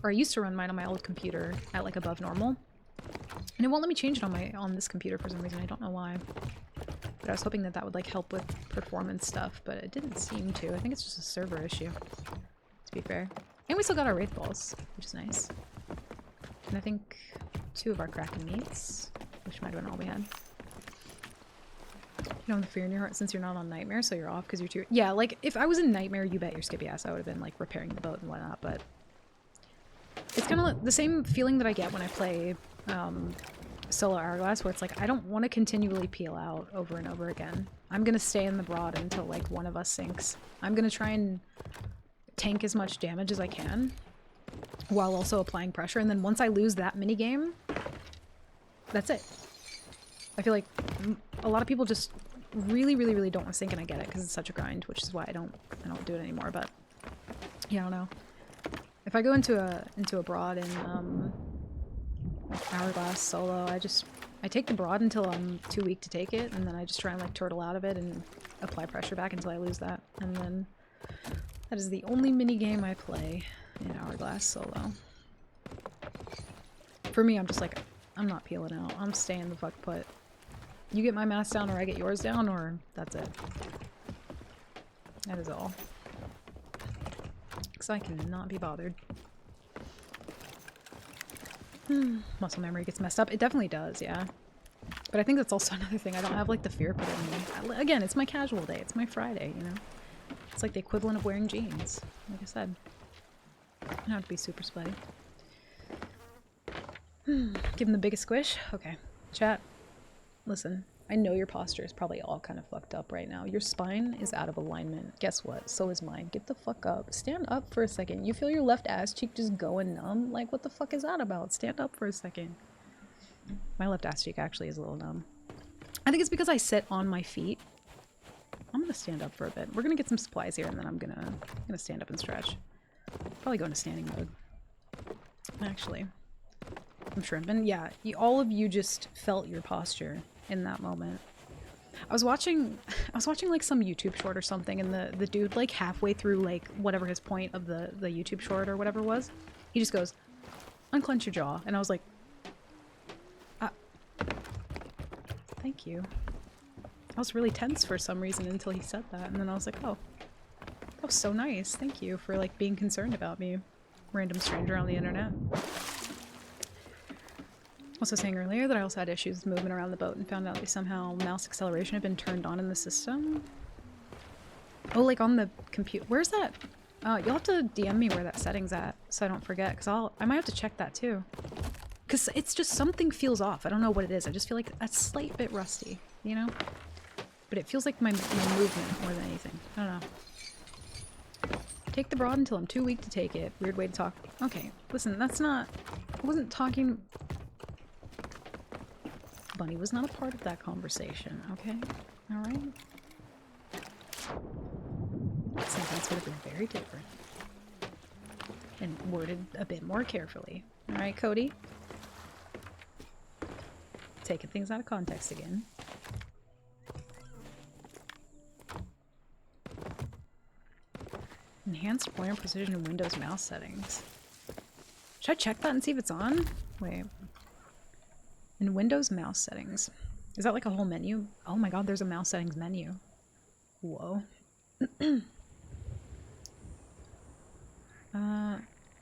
or I used to run mine on my old computer at like above normal. And it won't let me change it on this computer for some reason. I don't know why. But I was hoping that that would like help with performance stuff, but it didn't seem to. I think it's just a server issue, to be fair. And we still got our Wraith Balls, which is nice. And I think 2 of our Kraken meats, which might have been all we had. You don't have the fear in your heart since you're not on Nightmare, so you're off because you're too... Yeah, like, if I was in Nightmare, you bet your skippy ass I would have been, like, repairing the boat and whatnot, but... It's kind of like the same feeling that I get when I play solo Hourglass, where it's like, I don't want to continually peel out over and over again. I'm going to stay in the broad until, like, one of us sinks. I'm going to try and tank as much damage as I can, while also applying pressure, and then once I lose that minigame, that's it. I feel like a lot of people just really don't want to sink, and I get it, because it's such a grind, which is why I don't do it anymore, but yeah, I don't know. If I go into a broad in Hourglass solo, I take the broad until I'm too weak to take it, and then I just try and like turtle out of it and apply pressure back until I lose that, and then that is the only minigame I play in Hourglass solo. For me, I'm just like, I'm not peeling out. I'm staying the fuck put. You get my mass down or I get yours down, or that's it. That is all. Because I cannot be bothered. Muscle memory gets messed up. It definitely does, yeah. But I think that's also another thing. I don't have like the fear put in me. Again, it's my casual day. It's my Friday, you know? It's like the equivalent of wearing jeans. Like I said. I don't have to be super sweaty. Give him the biggest squish? Okay. Chat. Listen. I know your posture is probably all kind of fucked up right now. Your spine is out of alignment. Guess what? So is mine. Get the fuck up. Stand up for a second. You feel your left ass cheek just going numb? Like, what the fuck is that about? Stand up for a second. My left ass cheek actually is a little numb. I think it's because I sit on my feet. I'm gonna stand up for a bit. We're gonna get some supplies here, and then I'm gonna stand up and stretch. Probably go into standing mode. Actually, I'm shrimp. And yeah, all of you just felt your posture in that moment. I was watching like some YouTube short or something, and the dude like halfway through like whatever his point of the YouTube short or whatever was, he just goes, "Unclench your jaw," and I was like, thank you. I was really tense for some reason until he said that, and then I was like, oh, that was so nice. Thank you for like being concerned about me, random stranger on the internet. Also saying earlier that I also had issues moving around the boat and found out that somehow mouse acceleration had been turned on in the system. Oh, like on the computer. Where's that? You'll have to DM me where that setting's at so I don't forget, because I might have to check that too. Because it's just something feels off. I don't know what it is. I just feel like a slight bit rusty, you know? But it feels like my movement more than anything. I don't know. Take the broad until I'm too weak to take it. Weird way to talk. Okay, listen, that's not... I wasn't talking... Bunny was not a part of that conversation, okay? Alright? That sentence would have been very different. And worded a bit more carefully. Alright, Cody? Taking things out of context again. Enhanced pointer precision in Windows mouse settings. Should I check that and see if it's on? Wait. In Windows mouse settings. Is that like a whole menu? Oh my god, there's a mouse settings menu. Whoa.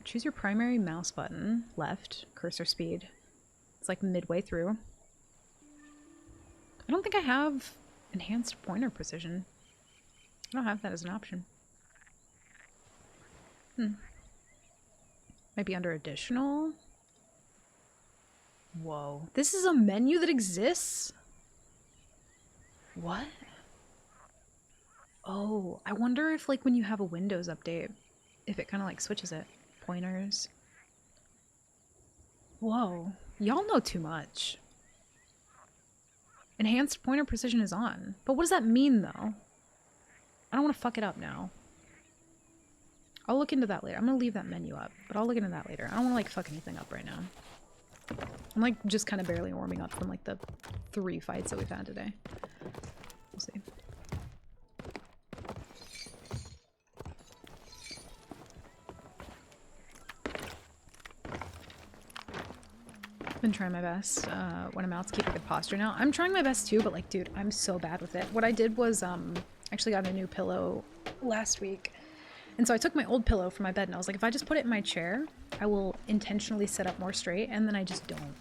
Choose your primary mouse button. Left. Cursor speed. It's like midway through. I don't think I have enhanced pointer precision. I don't have that as an option. Might be under additional. Whoa. This is a menu that exists? What? Oh, I wonder if like when you have a Windows update, if it kind of like switches it. Pointers. Whoa. Y'all know too much. Enhanced pointer precision is on. But what does that mean though? I don't want to fuck it up now. I'll look into that later. I'm gonna leave that menu up, but I'll look into that later. I don't want to like fuck anything up right now. I'm like just kind of barely warming up from like the 3 fights that we've had today. We'll see. Been trying my best when I'm out to keep a good posture now. I'm trying my best too, but like, dude, I'm so bad with it. What I did was actually got a new pillow last week. And so I took my old pillow from my bed and I was like, if I just put it in my chair, I will intentionally sit up more straight, and then I just don't.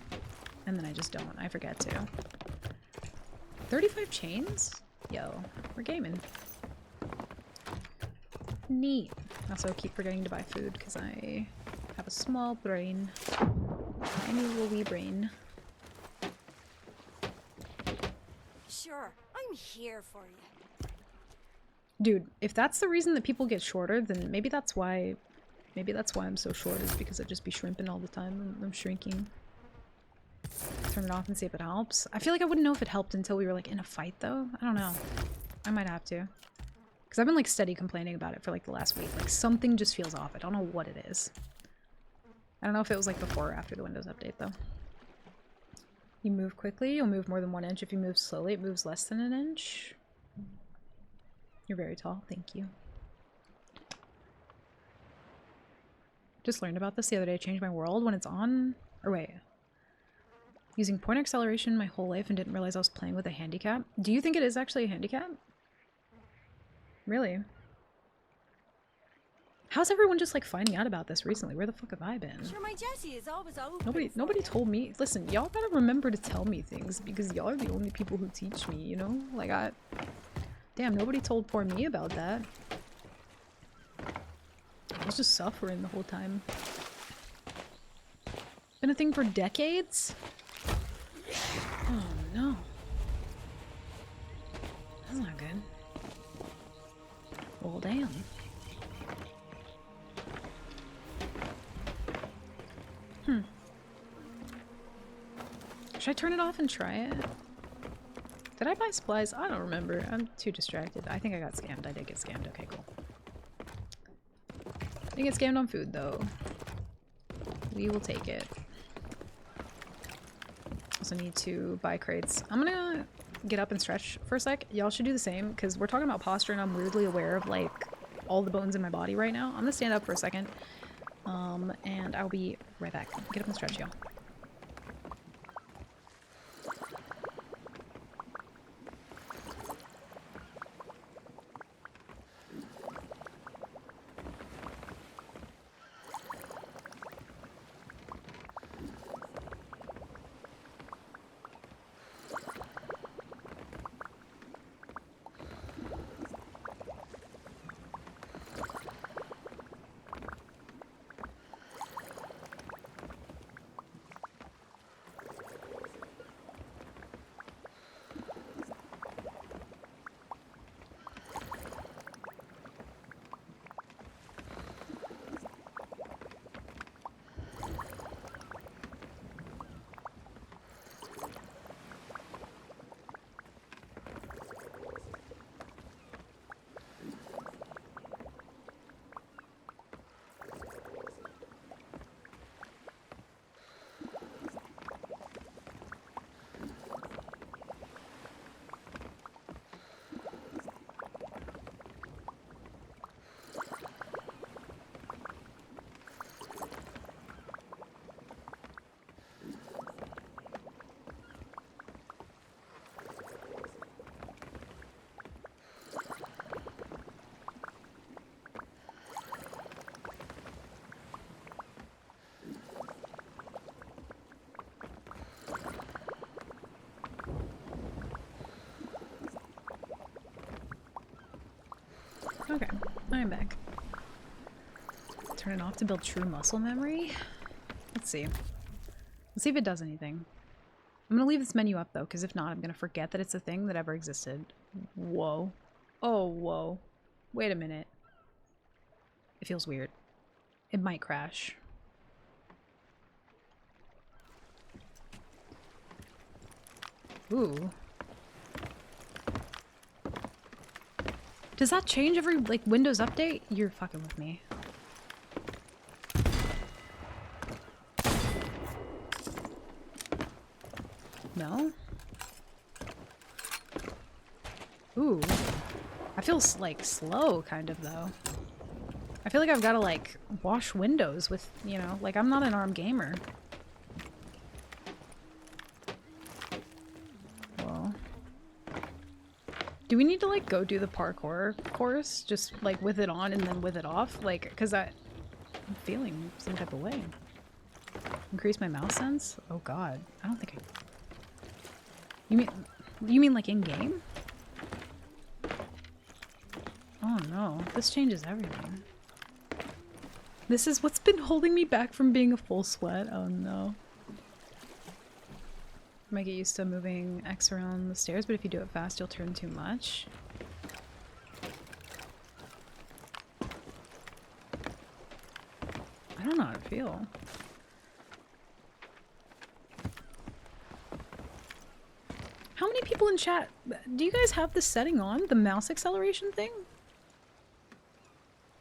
And then I just don't. I forget to. 35 chains? Yo, we're gaming. Neat. Also keep forgetting to buy food because I have a small brain. Tiny little wee brain. Sure, I'm here for you. Dude, if that's the reason that people get shorter, then maybe that's why I'm so short, is because I just be shrimping all the time. I'm shrinking. Turn it off and see if it helps. I feel like I wouldn't know if it helped until we were like in a fight though. I don't know. I might have to. Because I've been like steady complaining about it for like the last week. Like something just feels off. I don't know what it is. I don't know if it was like before or after the Windows update though. You move quickly, you'll move more than 1 inch. If you move slowly, it moves less than 1 inch. You're very tall, thank you. Just learned about this the other day. Changed my world when it's on. Or wait. Using point acceleration my whole life and didn't realize I was playing with a handicap. Do you think it is actually a handicap? Really? How's everyone just like finding out about this recently? Where the fuck have I been? Sure, my Jessie is always open. Nobody told me. Listen, y'all gotta remember to tell me things because y'all are the only people who teach me, you know? Like damn, nobody told poor me about that. I was just suffering the whole time. Been a thing for decades? Oh no. That's not good. Well, damn. Should I turn it off and try it? Did I buy supplies? I don't remember. I'm too distracted. I think I got scammed. I did get scammed. Okay, cool. Didn't get scammed on food, though. We will take it. Also need to buy crates. I'm gonna get up and stretch for a sec. Y'all should do the same, because we're talking about posture and I'm weirdly aware of, like, all the bones in my body right now. I'm gonna stand up for a second. And I'll be right back. Get up and stretch, y'all. Okay, I'm back. Turn it off to build true muscle memory. Let's see. Let's see if it does anything. I'm gonna leave this menu up though, because if not, I'm gonna forget that it's a thing that ever existed. Whoa. Oh, whoa. Wait a minute. It feels weird. It might crash. Ooh. Does that change every, like, Windows update? You're fucking with me. No? Ooh. I feel like slow kind of though. I feel like I've got to like wash windows with, you know, like I'm not an ARM gamer. Well, do we need to like go do the parkour course just like with it on and then with it off? Like, because I'm feeling some type of way. Increase my mouse sense? Oh god, I don't think I... You mean like in game? Oh no, this changes everything. This is what's been holding me back from being a full sweat. Oh no. I might get used to moving X around the stairs, but if you do it fast, you'll turn too much. I don't know how to feel. How many people in chat, do you guys have this setting on? The mouse acceleration thing?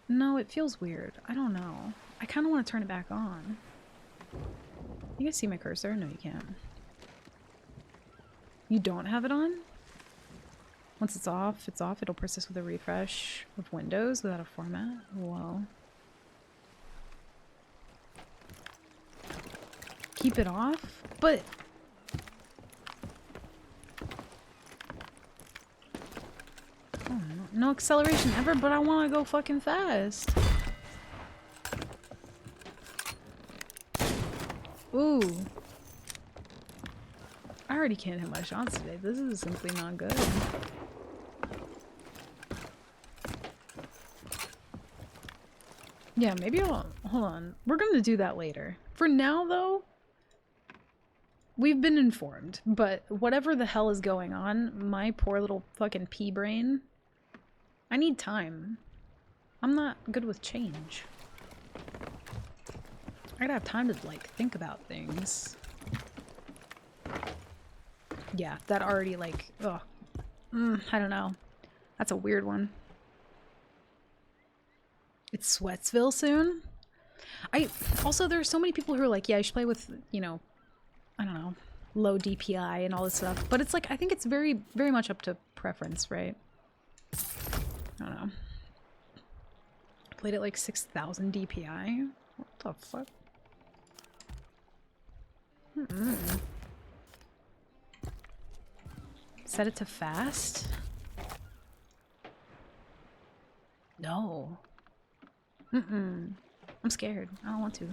No, it feels weird. I don't know. I kind of want to turn it back on. You guys see my cursor? No, you can't. You don't have it on? Once it's off, it's off. It'll persist with a refresh of Windows without a format. Whoa. Keep it off? But... oh, no acceleration ever, but I want to go fucking fast. Ooh. I already can't hit my shots today. This is simply not good. Yeah, maybe I'll... hold on. We're gonna do that later. For now, though, we've been informed. But whatever the hell is going on, my poor little fucking pea brain... I need time. I'm not good with change. I gotta have time to, like, think about things. Yeah, that already, like, ugh. I don't know. That's a weird one. It's Sweatsville soon? Also, there are so many people who are like, yeah, you should play with, you know, I don't know, low DPI and all this stuff. But it's like, I think it's very, very much up to preference, right? I don't know. Played at like 6,000 DPI? What the fuck? Set it to fast? No. I'm scared. I don't want to.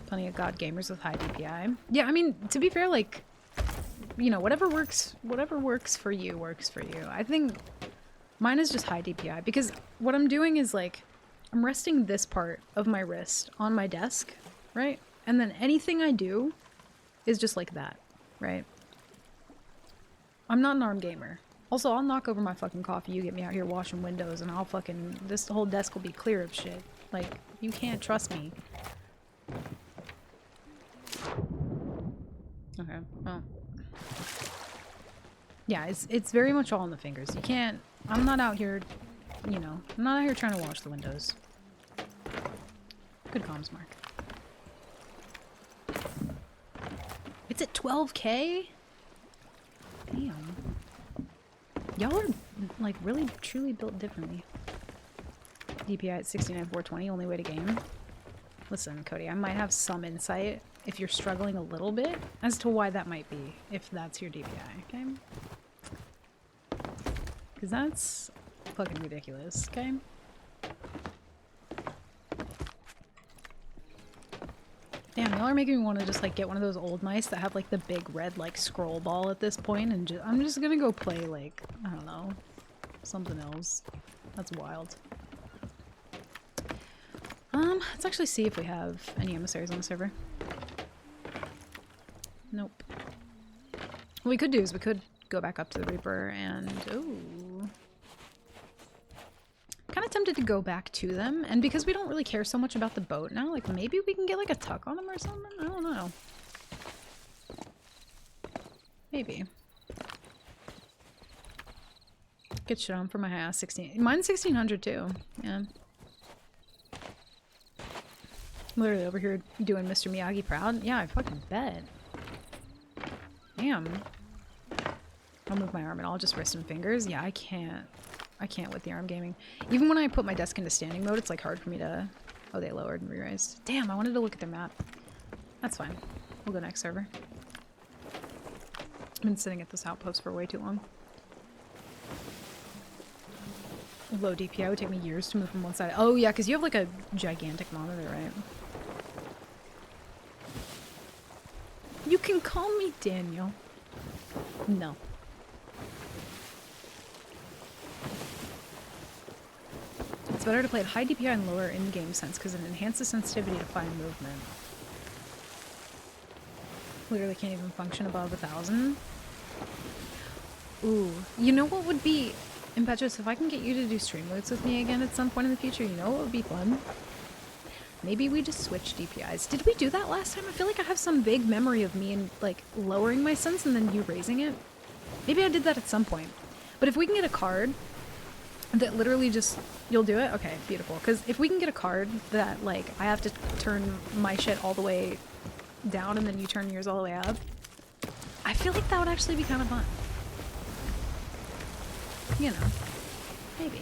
Plenty of god gamers with high DPI. Yeah, I mean, to be fair, like, you know, whatever works for you works for you. I think mine is just high DPI because what I'm doing is like, I'm resting this part of my wrist on my desk, right? And then anything I do is just like that, right? I'm not an ARM gamer. Also, I'll knock over my fucking coffee, you get me out here washing windows, and I'll fucking... this whole desk will be clear of shit. Like, you can't trust me. Okay, well... yeah, it's very much all in the fingers. You can't... I'm not out here, you know, I'm not out here trying to wash the windows. Good comms, Mark. It's at 12K? Damn. Y'all are, like, really, truly built differently. DPI at 69,420, only way to game. Listen, Cody, I might have some insight, if you're struggling a little bit, as to why that might be, if that's your DPI, okay? Because that's fucking ridiculous, okay? Damn, y'all are making me want to just, like, get one of those old mice that have, like, the big red, like, scroll ball at this point, and just, I'm just gonna go play, like, I don't know, something else. That's wild. Let's actually see if we have any emissaries on the server. Nope. What we could do is we could go back up to the Reaper and... ooh. Kind of tempted to go back to them, and because we don't really care so much about the boat now, like maybe we can get like a tuck on them or something? I don't know. Maybe. Get shit on for my house. 16. Mine's 1600 too. Yeah. Literally over here doing Mr. Miyagi proud. Yeah, I fucking bet. Damn. I'll move my arm and I'll just wrist and fingers. Yeah, I can't with the arm gaming. Even when I put my desk into standing mode, it's like hard for me to... Oh, they lowered and re-raised. Damn, I wanted to look at their map. That's fine. We'll go next server. I've been sitting at this outpost for way too long. Low DPI would take me years to move from one side. Oh yeah, because you have like a gigantic monitor, right? You can call me Daniel. No. It's better to play at high DPI and lower in-game sense because it enhances sensitivity to fine movement. Literally can't even function above 1,000. Ooh. You know what would be... Impetuous, if I can get you to do stream modes with me again at some point in the future, you know what would be fun? Maybe we just switch DPIs. Did we do that last time? I feel like I have some vague memory of me and like lowering my sense and then you raising it. Maybe I did that at some point. But if we can get a card that literally just... You'll do it? Okay, beautiful. Because if we can get a card that like I have to turn my shit all the way down and then you turn yours all the way up, I feel like that would actually be kind of fun. You know, maybe.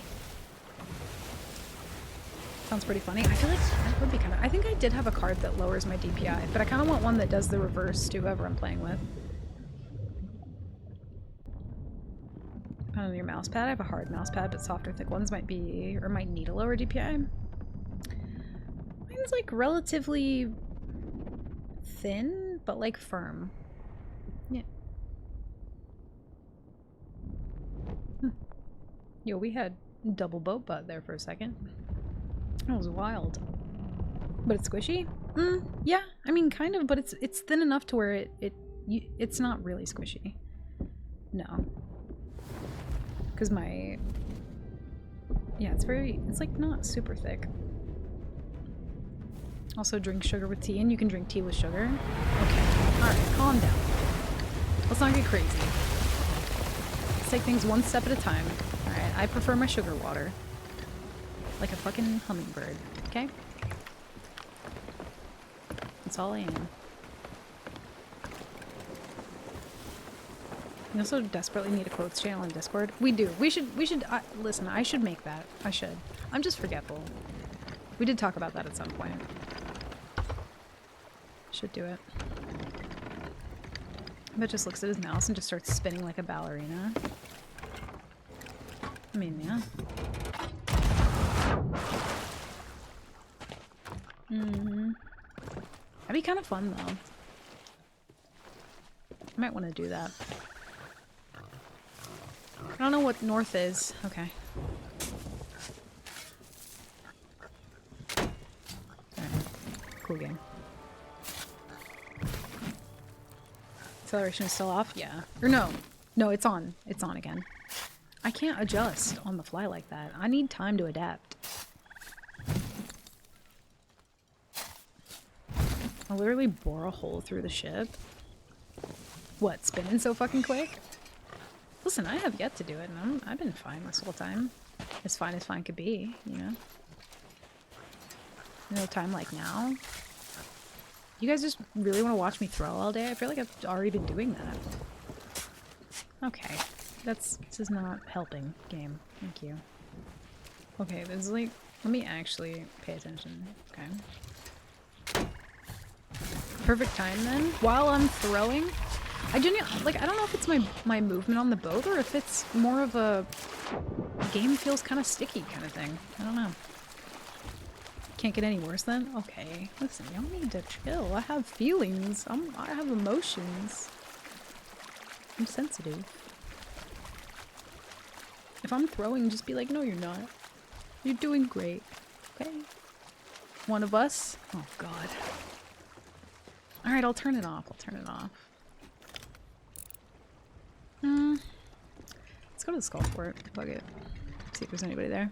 Sounds pretty funny. I feel like that would be kind of... I think I did have a card that lowers my DPI, but I kind of want one that does the reverse to whoever I'm playing with. On your mouse pad, I have a hard mouse pad, but softer, thick ones might be... or might need a lower DPI. Mine's like relatively thin, but like firm. Yeah. Yo, we had double boat butt there for a second. That was wild. But it's squishy? Yeah, I mean kind of, but it's thin enough to where it's not really squishy. No. Cause my... Yeah, it's like not super thick. Also drink sugar with tea, and you can drink tea with sugar. Okay, alright, calm down. Let's not get crazy. Let's take things one step at a time. Alright, I prefer my sugar water. Like a fucking hummingbird, okay? That's all I am. We also desperately need a quotes channel on Discord. We do. We should, listen, I should make that. I should. I'm just forgetful. We did talk about that at some point. Should do it. But just looks at his mouse and just starts spinning like a ballerina. I mean, yeah. That'd be kind of fun, though. I might want to do that. I don't know what north is. Okay. Alright. Cool game. Acceleration is still off? Yeah. Or no. No, it's on. It's on again. I can't adjust on the fly like that. I need time to adapt. I'll literally bore a hole through the ship. What, spinning so fucking quick? Listen, I have yet to do it, and I've been fine this whole time. As fine could be, you know? No time like now. You guys just really want to watch me throw all day? I feel like I've already been doing that. Okay. This is not helping, game. Thank you. Okay, there's like... Let me actually pay attention. Okay. Perfect time then. While I'm throwing... I don't know if it's my movement on the boat or if it's more of a game feels kind of sticky kind of thing. I don't know. Can't get any worse then? Okay. Listen, y'all need to chill. I have feelings. I have emotions. I'm sensitive. If I'm throwing, just be like, no, you're not. You're doing great. Okay? One of us? Oh, God. Alright, I'll turn it off. I'll turn it off. Let's go to the skull fort. Bug it. See if there's anybody there.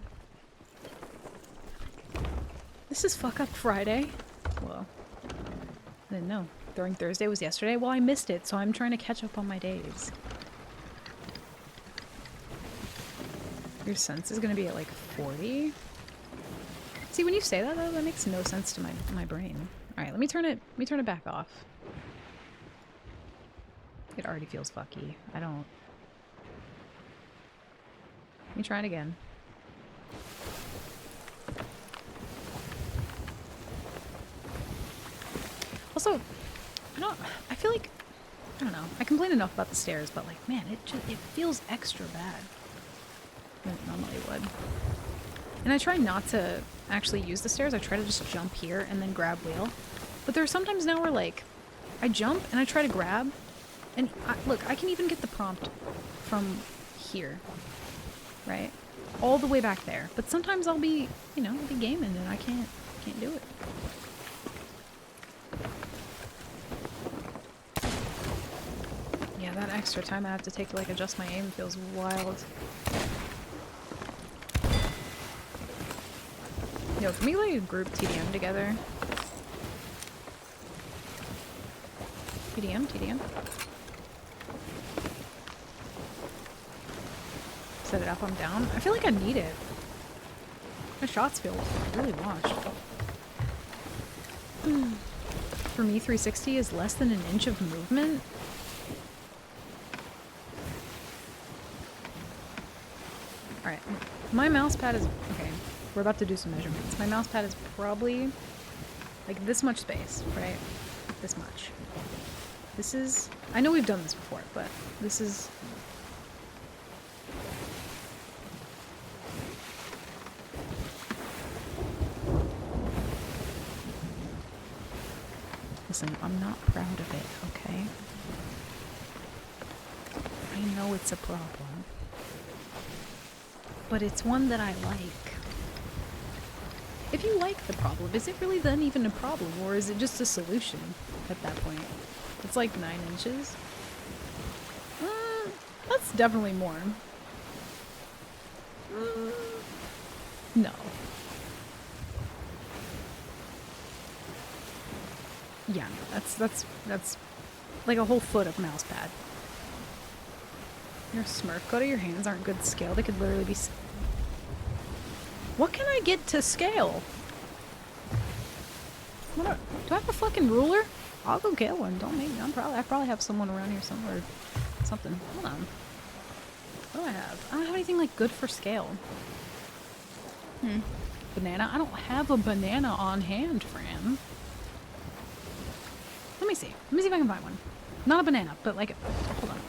This is Fuck Up Friday. Whoa. I didn't know. Throwing Thursday was yesterday? Well, I missed it, so I'm trying to catch up on my days. Your sense is gonna be at like 40? See, when you say that though, that makes no sense to my brain. All right, let me turn it back off. It already feels fucky. I don't. Let me try it again. Also, I feel like, I don't know, I complain enough about the stairs, but like, man, it feels extra bad than it normally would. And I try not to actually use the stairs. I try to just jump here and then grab wheel. But there are sometimes now where like, I jump and I try to grab, and look, I can even get the prompt from here, right? All the way back there. But sometimes I'll be, you know, I'll be gaming and I can't do it. Yeah, that extra time I have to take to like adjust my aim feels wild. Yo, can we like group TDM together? TDM? Set it up, I'm down. I feel like I need it. My shots feel really washed. For me, 360 is less than an inch of movement. Alright, my mouse pad is... Okay, we're about to do some measurements. My mouse pad is probably like this much space, right? This much. This is... I know we've done this before, but this is... Listen, I'm not proud of it, okay? I know it's a problem. But it's one that I like. If you like the problem, is it really then even a problem? Or is it just a solution at that point? It's like 9 inches. That's definitely more. No. Yeah, no, that's like a whole foot of mouse pad. Your Smurf go to your hands aren't good scale. They could literally be... What can I get to scale? Do I have a fucking ruler? I'll go get one. Don't make me. I probably have someone around here somewhere. Something. Hold on. What do I have? I don't have anything like good for scale. Banana? I don't have a banana on hand, Fran. Let me see. Let me see if I can find one. Not a banana, but like... Hold on.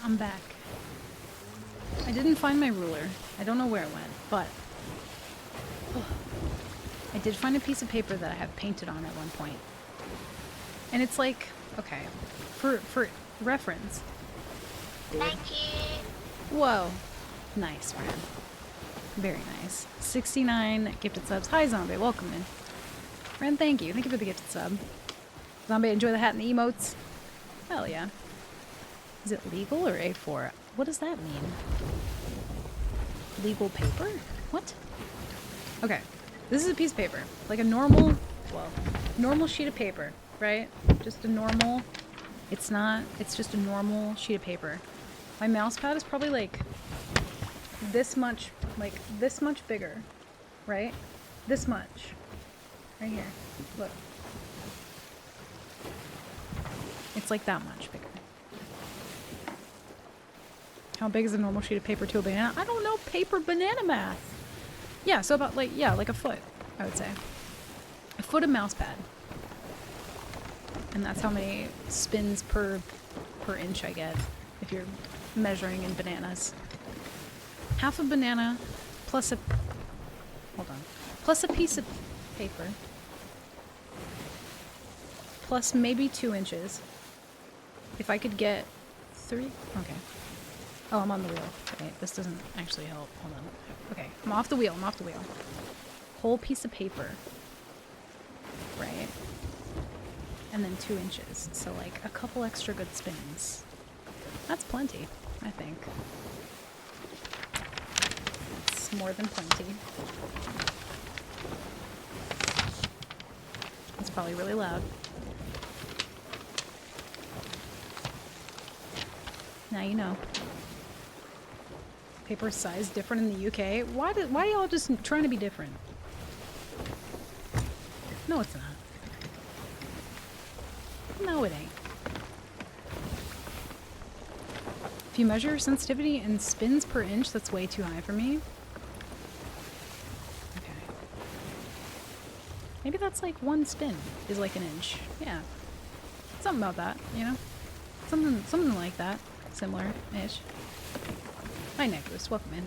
I'm back. I didn't find my ruler. I don't know where it went, but I did find a piece of paper that I have painted on at one point. And it's like, okay, for reference. Thank you. Whoa. Nice, Fran. Very nice. 69 gifted subs. Hi, Zombie. Welcome in. Fran, thank you. Thank you for the gifted sub. Zombie, enjoy the hat and the emotes. Hell yeah. Is it legal or A4? What does that mean? Legal paper? What? Okay. This is a piece of paper. Like a normal, well, normal sheet of paper, right? Just a normal, it's just a normal sheet of paper. My mouse pad is probably like this much bigger, right? This much. Right here. Look. It's like that much bigger. How big is a normal sheet of paper to a banana? I don't know paper banana math. Yeah, so about like, yeah, like a foot, I would say. A foot of mouse pad. And that's how many spins per inch I get if you're measuring in bananas. Half a banana plus a, hold on, plus a piece of paper. Plus maybe 2 inches. If I could get 3, okay. Oh, I'm on the wheel. Okay, this doesn't actually help. Hold on. Okay, I'm off the wheel. I'm off the wheel. Whole piece of paper. Right? And then 2 inches. So, like, a couple extra good spins. That's plenty, I think. It's more than plenty. It's probably really loud. Now you know. Paper size different in the UK? Why y'all just trying to be different? No, it's not. No, it ain't. If you measure sensitivity in spins per inch, that's way too high for me. Okay. Maybe that's like 1 spin is like an inch. Yeah. Something about that, you know? Something like that. Similar-ish. Hi, Necros. Welcome in.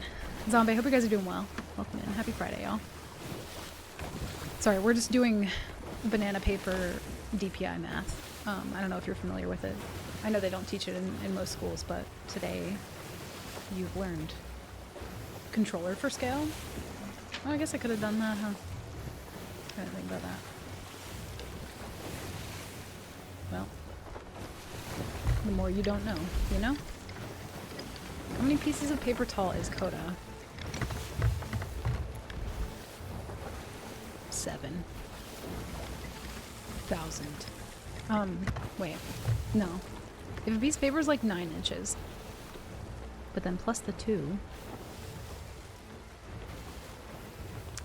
Zombie, I hope you guys are doing well. Welcome in. Happy Friday, y'all. Sorry, we're just doing banana paper DPI math. I don't know if you're familiar with it. I know they don't teach it in most schools, but today you've learned controller for scale. Oh, I guess I could have done that, huh? I didn't think about that. Well, the more you don't know, you know? How many pieces of paper tall is Coda? 7,000. Wait. No. If a piece of paper is like 9 inches, but then plus the 2.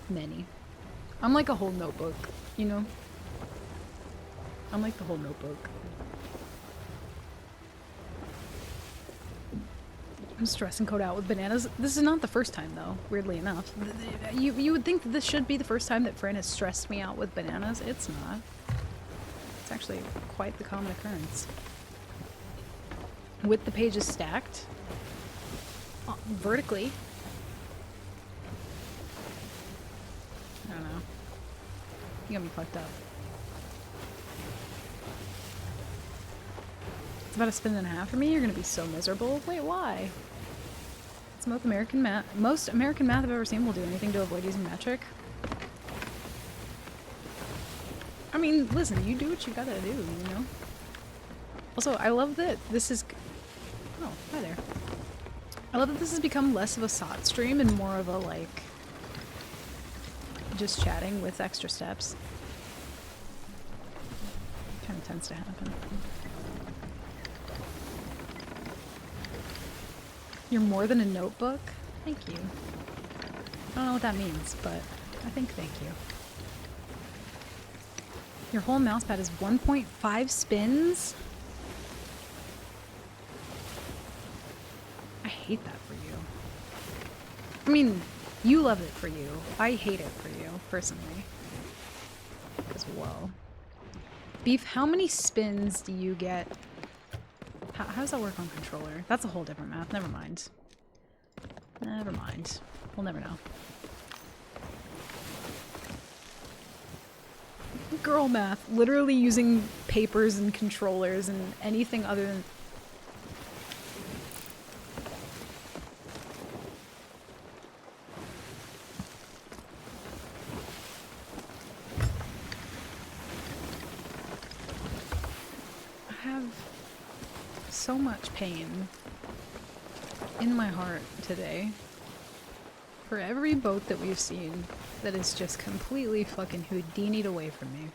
Many. I'm like a whole notebook, you know? I'm like the whole notebook. I'm stressing Code out with bananas. This is not the first time, though, weirdly enough. You would think that this should be the first time that Fran has stressed me out with bananas. It's not. It's actually quite the common occurrence. With the pages stacked. Vertically. I don't know. You got me fucked up. It's about a spin and a half for me. You're gonna be so miserable. Wait, why? It's most American math. Most American math I've ever seen will do anything to avoid using metric. I mean, listen, you do what you gotta do, you know? Also, I love that this is... Oh, hi there. I love that this has become less of a SOT stream and more of a, like... just chatting with extra steps. Kind of tends to happen. You're more than a notebook? Thank you. I don't know what that means, but I think thank you. Your whole mousepad is 1.5 spins? I hate that for you. I mean, you love it for you. I hate it for you, personally. As well. Beef, how many spins do you get? How does that work on controller? That's a whole different math. Never mind. Never mind. We'll never know. Girl math. Literally using papers and controllers and anything other than... I have so much pain in my heart today for every boat that we've seen that is just completely fucking Houdini'd away from me.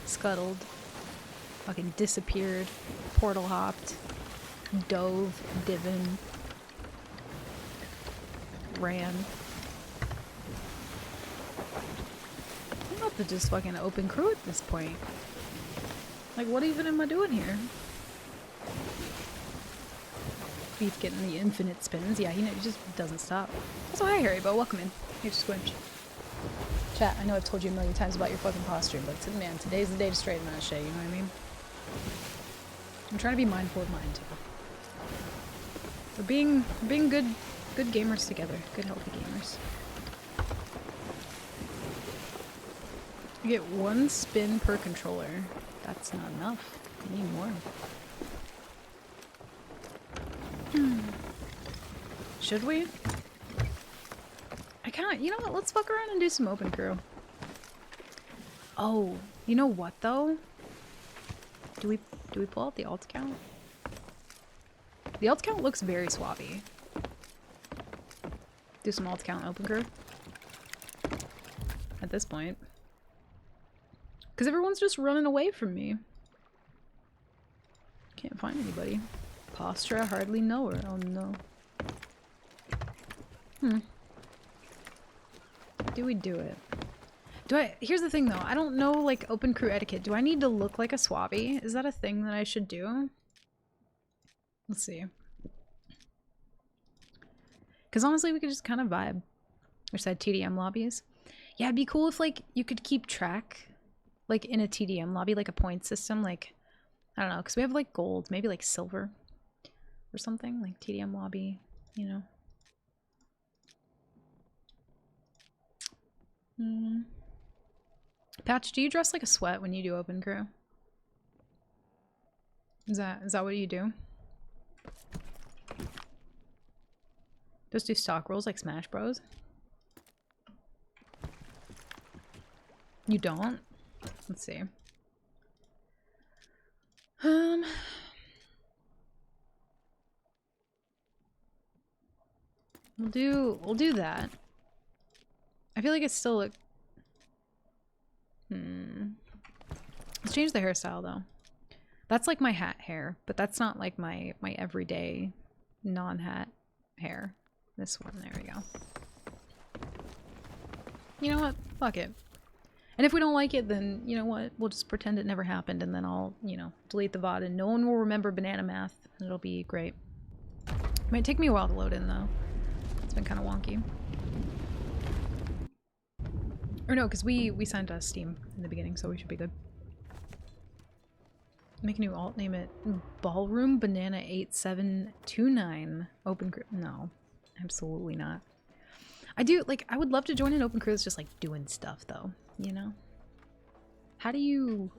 Scuttled, fucking disappeared, portal hopped, dove, divin, ran. I'm about to just fucking open crew at this point. Like, what even am I doing here? Beef getting the infinite spins. Yeah, he just doesn't stop. Also, hi Harry, but welcome in. Here's Squinch. Chat, I know I've told you a million times about your fucking posture, but man, today's the day to straighten that shit, you know what I mean? I'm trying to be mindful of mine too. We're being good gamers together. Good healthy gamers. You get 1 spin per controller. That's not enough. You need more. Should we? I can't. You know what? Let's fuck around and do some open crew. Oh, you know what though? Do we pull out the alt count? The alt count looks very swabby. Do some alt count open crew. At this point. Because everyone's just running away from me. Can't find anybody. Posture, I hardly know her. Oh no. Do we do it? Here's the thing though, I don't know like open crew etiquette. Do I need to look like a swabby? Is that a thing that I should do? Let's see. Because honestly, we could just kind of vibe. Or said TDM lobbies. Yeah, it'd be cool if like you could keep track like in a TDM lobby, like a point system, like I don't know, because we have like gold, maybe like silver or something, like TDM lobby, you know. Patch, do you dress like a sweat when you do open crew? Is that what you do? Just do stock rolls like Smash Bros? You don't? Let's see. We'll do that. I feel like it's still like let's change the hairstyle though. That's like my hat hair, but that's not like my everyday non-hat hair. This one, there we go. You know what? Fuck it. And if we don't like it, then you know what? We'll just pretend it never happened, and then I'll, you know, delete the VOD, and no one will remember banana math, and it'll be great. It might take me a while to load in though. It's been kind of wonky. Or no, because we signed Steam in the beginning, so we should be good. Make a new alt, name it Ballroom Banana 8729 Open Crew. No, absolutely not. I would love to join an open crew that's just like doing stuff though, you know? How do you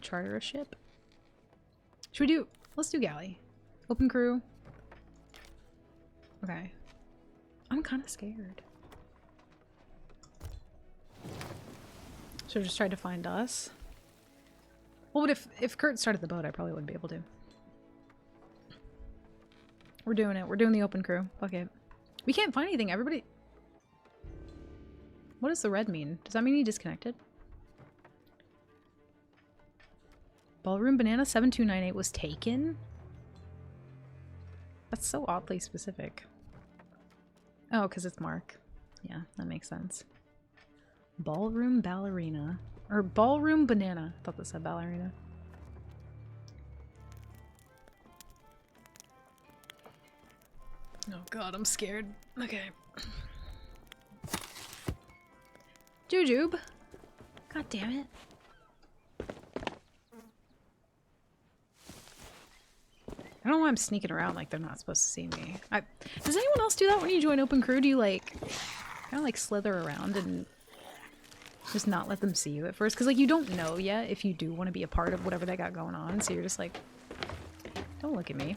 charter a ship? Let's do galley. Open crew. Okay. I'm kind of scared. Should have just tried to find us. Well, but if Kurt started the boat, I probably wouldn't be able to. We're doing it. We're doing the open crew. Fuck it. We can't find anything. Everybody... What does the red mean? Does that mean he disconnected? Ballroom Banana 7298 was taken? That's so oddly specific. Oh, because it's Mark. Yeah, that makes sense. Ballroom Ballerina. Or Ballroom Banana. I thought this said Ballerina. Oh god, I'm scared. Okay. Jujube! God damn it. I don't know why I'm sneaking around like they're not supposed to see me. Does anyone else do that when you join open crew? Do you like kind of like slither around and just not let them see you at first? Because like you don't know yet if you do want to be a part of whatever they got going on, so you're just like, don't look at me.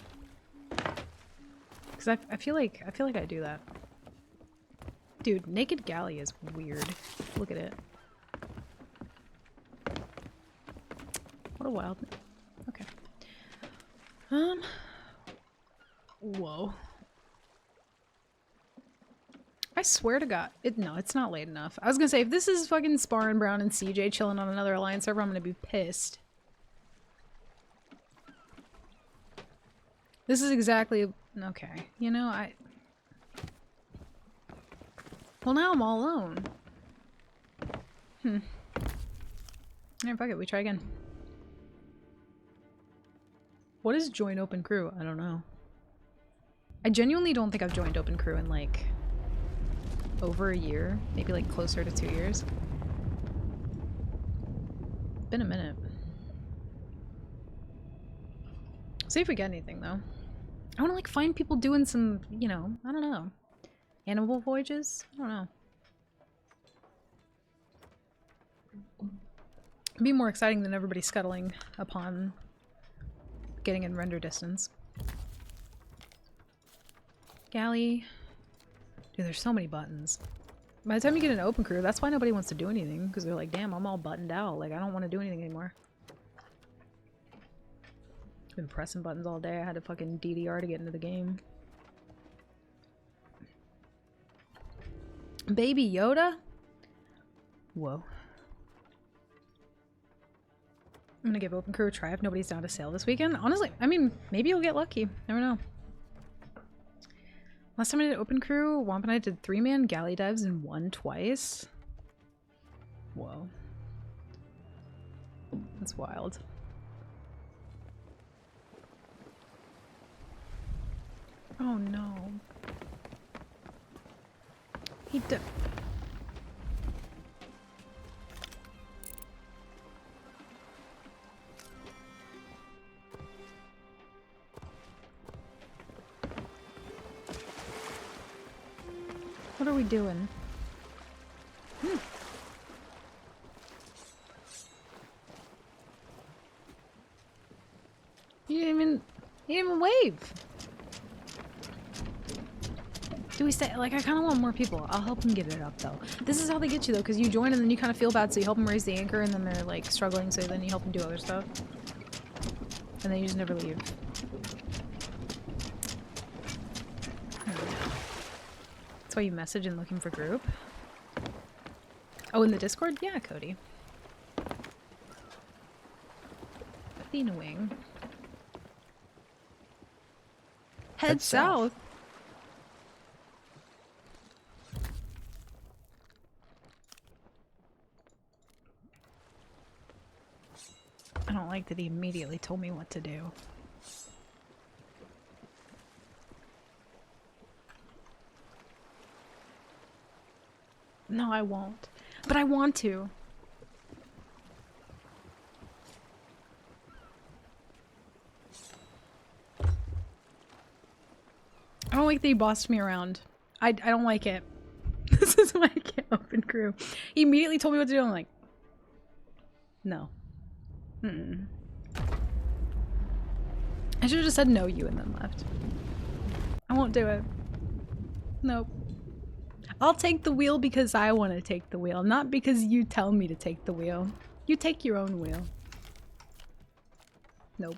Because I feel like I do that. Dude, Naked Galley is weird. Look at it. What a wild... Okay. Whoa. I swear to God. No, it's not late enough. I was gonna say, if this is fucking Sparrin Brown and CJ chilling on another Alliance server, I'm gonna be pissed. This is exactly... Okay. You know, well, now I'm all alone. Alright, fuck it. We try again. What is join open crew? I don't know. I genuinely don't think I've joined Open Crew in like over a year, maybe like closer to 2 years. Been a minute. See if we get anything though. I want to like find people doing some, you know, I don't know, animal voyages. I don't know. It'd be more exciting than everybody scuttling upon getting in render distance. Galley. Dude, there's so many buttons. By the time you get an Open Crew, that's why nobody wants to do anything, because they're like, damn, I'm all buttoned out. Like, I don't want to do anything anymore. Been pressing buttons all day. I had to fucking DDR to get into the game. Baby Yoda? Whoa. I'm gonna give Open Crew a try if nobody's down to sail this weekend. Honestly, I mean, maybe you'll get lucky. Never know. Last time I did Open Crew, Womp and I did 3-man galley dives and won twice. Whoa. That's wild. Oh no. He did. What are we doing? He didn't even wave. Do we stay? Like, I kind of want more people. I'll help them get it up, though. This is how they get you, though, because you join and then you kind of feel bad, so you help them raise the anchor, and then they're, like, struggling, so then you help them do other stuff. And then you just never leave. That's why you message and looking for group. Oh, in the Discord? Yeah, Cody. Athena Wing. Head south. I don't like that he immediately told me what to do. No, I won't. But I want to. I don't like that he bossed me around. I don't like it. This is why I can't Open Crew. He immediately told me what to do. I'm like, no. Mm-mm. I should have just said no, you, and then left. I won't do it. Nope. I'll take the wheel because I want to take the wheel, not because you tell me to take the wheel. You take your own wheel. Nope.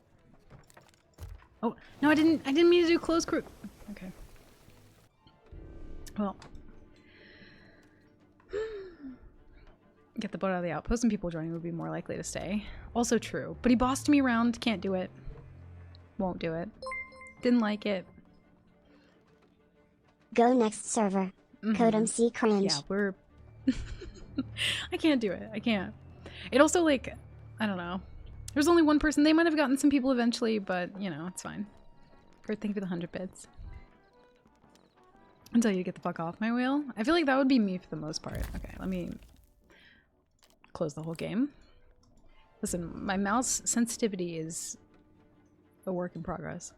Oh, no, I didn't mean to do closed crew. Okay. Well. Get the boat out of the outpost and people joining would be more likely to stay. Also true. But he bossed me around. Can't do it. Won't do it. Didn't like it. Go next server. Code MC cringe. Yeah, we're... I can't do it. I can't. It also, like, I don't know. There's only one person. They might have gotten some people eventually, but, you know, it's fine. Kurt, thank you for the 100 bits. Until you get the fuck off my wheel. I feel like that would be me for the most part. Okay, let me close the whole game. Listen, my mouse sensitivity is a work in progress.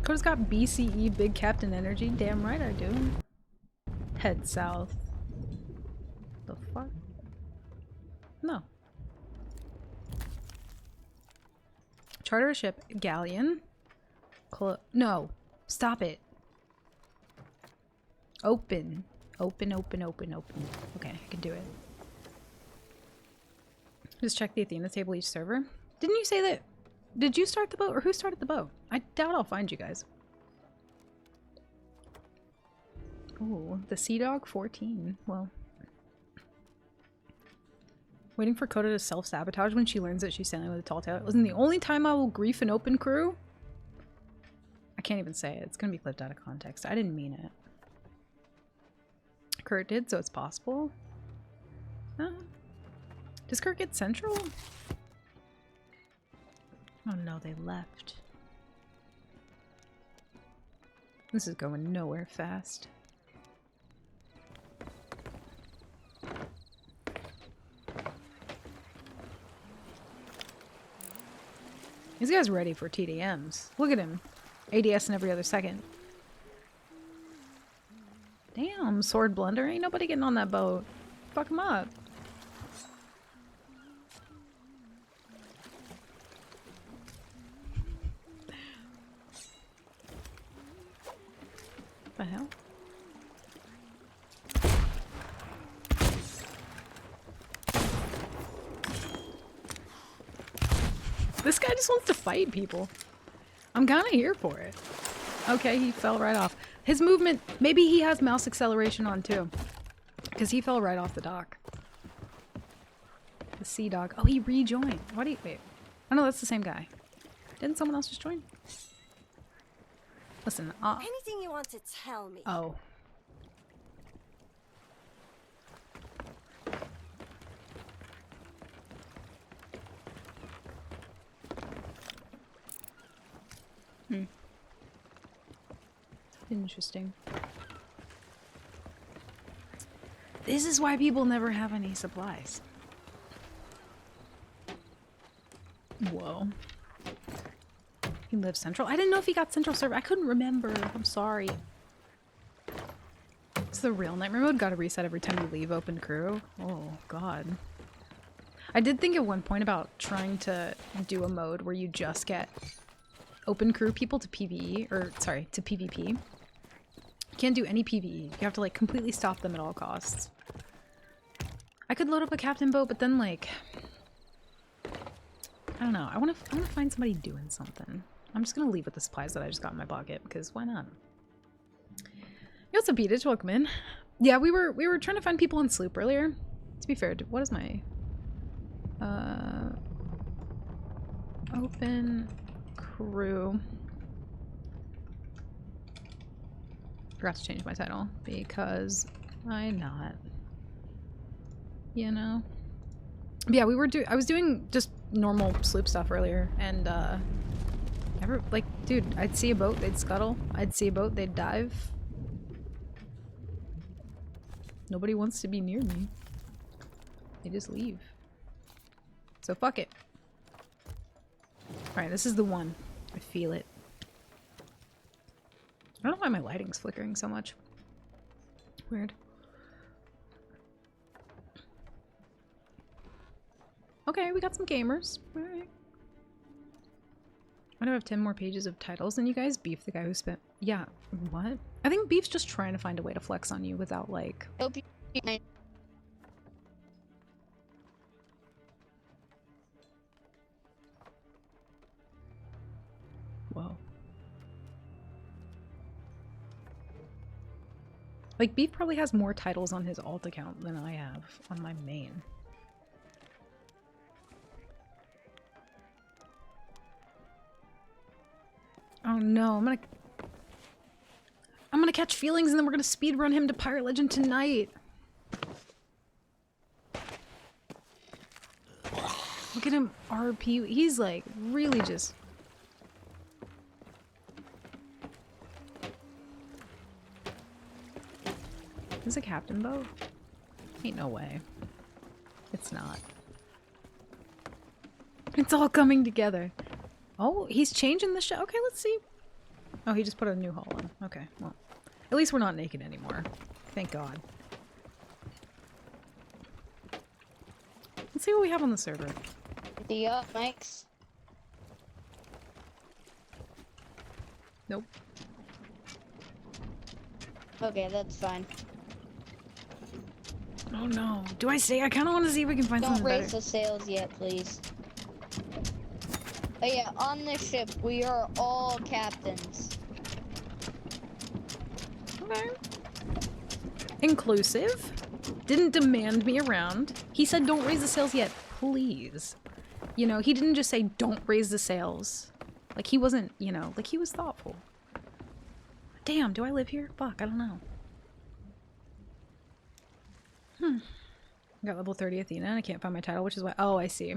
Coda's got BCE Big Captain Energy. Damn right I do. Head south. The fuck? No. Charter a ship. Galleon. No. Stop it. Open. Open, open, open, open. Okay, I can do it. Just check the Athena table each server. Didn't you say that? Did you start the boat or who started the boat? I doubt I'll find you guys. Oh, the Sea Dog 14. Well. Waiting for Coda to self-sabotage when she learns that she's sailing with a tall tale. It wasn't the only time I will grief an Open Crew. I can't even say it. It's gonna be clipped out of context. I didn't mean it. Kurt did, so it's possible. Does Kurt get central? Oh no, they left. This is going nowhere fast. This guy's ready for TDMs. Look at him. ADS in every other second. Damn, sword blunder. Ain't nobody getting on that boat. Fuck him up. What the hell? This guy just wants to fight people. I'm kind of here for it. Okay, he fell right off. His movement, maybe he has mouse acceleration on too. Because he fell right off the dock. The sea dog. Oh, he rejoined. What do you, wait. Oh no, that's the same guy. Didn't someone else just join? Listen, Anything you want to tell me? oh. Interesting. This is why people never have any supplies. Whoa. He lives central? I didn't know if he got central server. I couldn't remember. I'm sorry. It's the real nightmare mode. Gotta reset every time you leave open crew. Oh, God. I did think at one point about trying to do a mode where you just get open crew people to PvE, or sorry, to PvP. You can't do any PvE. You have to like completely stop them at all costs. I could load up a captain boat, but then like, I don't know. I want to find somebody doing something. I'm just gonna leave with the supplies that I just got in my pocket because why not? Yo, what's up, Beatage? Welcome in. Yeah, we were trying to find people on Sloop earlier. To be fair, what is my open crew? Forgot to change my title because why not? You know. But yeah, I was doing just normal sloop stuff earlier, and like, dude, I'd see a boat, they'd scuttle. I'd see a boat, they'd dive. Nobody wants to be near me. They just leave. So fuck it. Alright, this is the one. I feel it. I don't know why my lighting's flickering so much. Weird. Okay, we got some gamers. Alright. Why do I have 10 more pages of titles than you guys? Beef, the guy who spent... Yeah, what? I think Beef's just trying to find a way to flex on you without, like... Hope you... Whoa. Like, Beef probably has more titles on his alt account than I have on my main. Oh no, I'm gonna catch feelings and then we're gonna speedrun him to Pirate Legend tonight. Look at him RP. He's like really just... Is this a captain boat? Ain't no way. It's not. It's all coming together. Oh, he's changing the show. Okay, let's see. Oh, he just put a new hull on. Okay, well. At least we're not naked anymore. Thank God. Let's see what we have on the server. Yeah, thanks. Nope. Okay, that's fine. Oh no. Do I stay? I kind of want to see if we can find Don't something raise better. the sails yet, please. Oh yeah, on this ship, we are all captains. Okay. Inclusive. Didn't demand me around. He said don't raise the sails yet, please. You know, he didn't just say don't raise the sails. Like he wasn't, you know, like he was thoughtful. Damn, do I live here? Fuck, I don't know. I got level 30 Athena and I can't find my title, which is why... Oh, I see.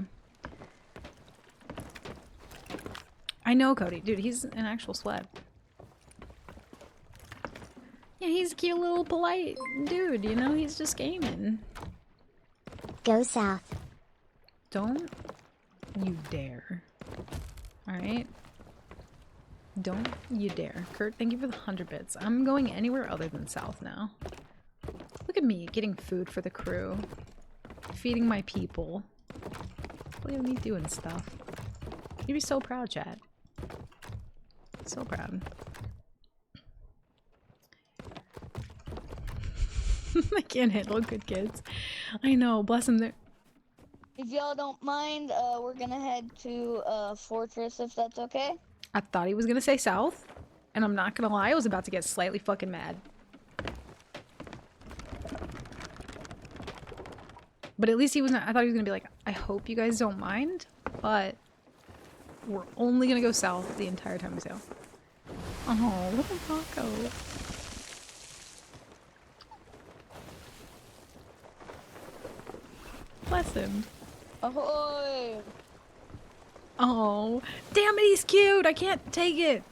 I know Cody. Dude, he's an actual sweat. Yeah, he's a cute little polite dude, you know? He's just gaming. Go south. Don't you dare. Alright? Don't you dare. Kurt, thank you for the 100 bits. I'm going anywhere other than south now. Look at me, getting food for the crew. Feeding my people. Look at me doing stuff. You'd be so proud, Chad. So proud. I can't handle good kids. I know, bless them. If y'all don't mind, we're gonna head to Fortress if that's okay. I thought he was gonna say south, and I'm not gonna lie, I was about to get slightly fucking mad. But at least he wasn't. I thought he was gonna be like, I hope you guys don't mind, but we're only gonna go south the entire time we sail. Oh, little Paco. Bless him. Ahoy! Oh, damn it, he's cute. I can't take it.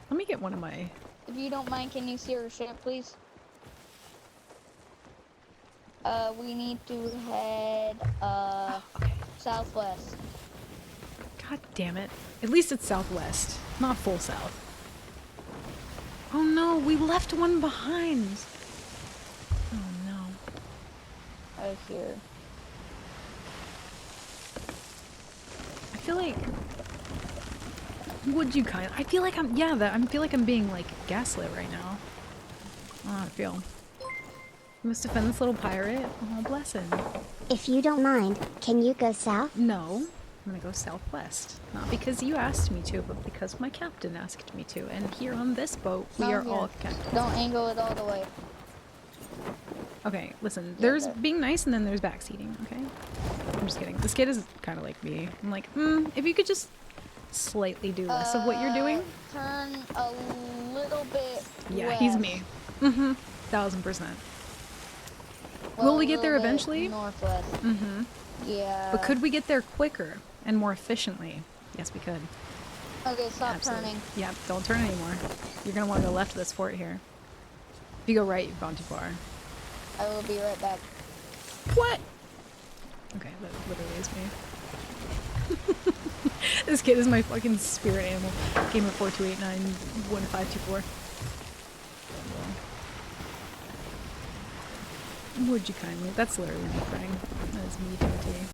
Let me get one of my... If you don't mind, can you steer a ship, please? We need to head, Okay. southwest. God damn it. At least it's southwest, not full south. Oh no, we left one behind. Oh no. Right here. I feel like... Would you kind of... I feel like I'm... Yeah, I feel like I'm being, like, gaslit right now. I don't know how I feel. You must defend this little pirate. Oh, bless him. If you don't mind, can you go south? No. I'm gonna go southwest. Not because you asked me to, but because my captain asked me to. And here on this boat, we Not are here. all captains. Don't angle it all the way. Okay, listen. Yeah, There's but- being nice and then there's backseating, okay? I'm just kidding. This kid is kind of like me. I'm like, if you could just slightly do less of what you're doing. Turn a little bit Yeah, west. he's me. 1000%. Well, Will we a get there little bit eventually? Northwest. Yeah. But could we get there quicker and more efficiently? Yes, we could. Okay, stop Absolutely. turning. Yeah, don't turn anymore. You're gonna want to go left of this fort here. If you go right, you've gone too far. I will be right back. What? Okay, that literally is me. This kid is my fucking spirit animal. Gamer 42891524. Would you kindly? That's literally me crying. That is me to a T.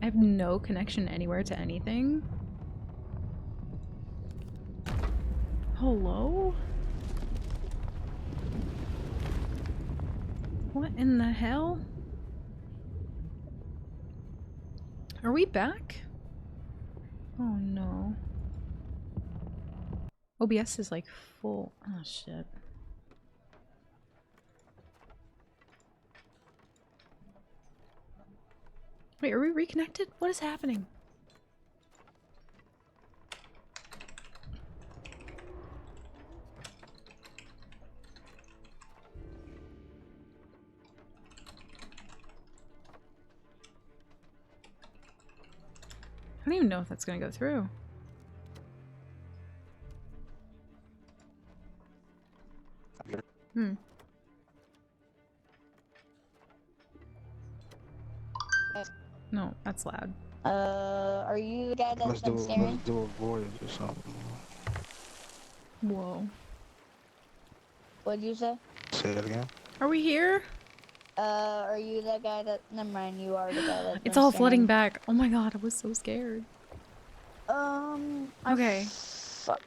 I have no connection anywhere to anything. Hello? What in the hell? Are we back? Oh no. OBS is like full. Oh shit. Wait, are we reconnected? What is happening? don't even know if that's gonna go through. Hmm. No, that's loud. Are you the guy that's Let's been do staring? a voyage or something. Whoa. What'd you say? Say it again. Are we here? Are you that guy that? Never mind. You are the guy that's. It's been all staring. flooding back. Oh my god, I was so scared. Okay. Fuck.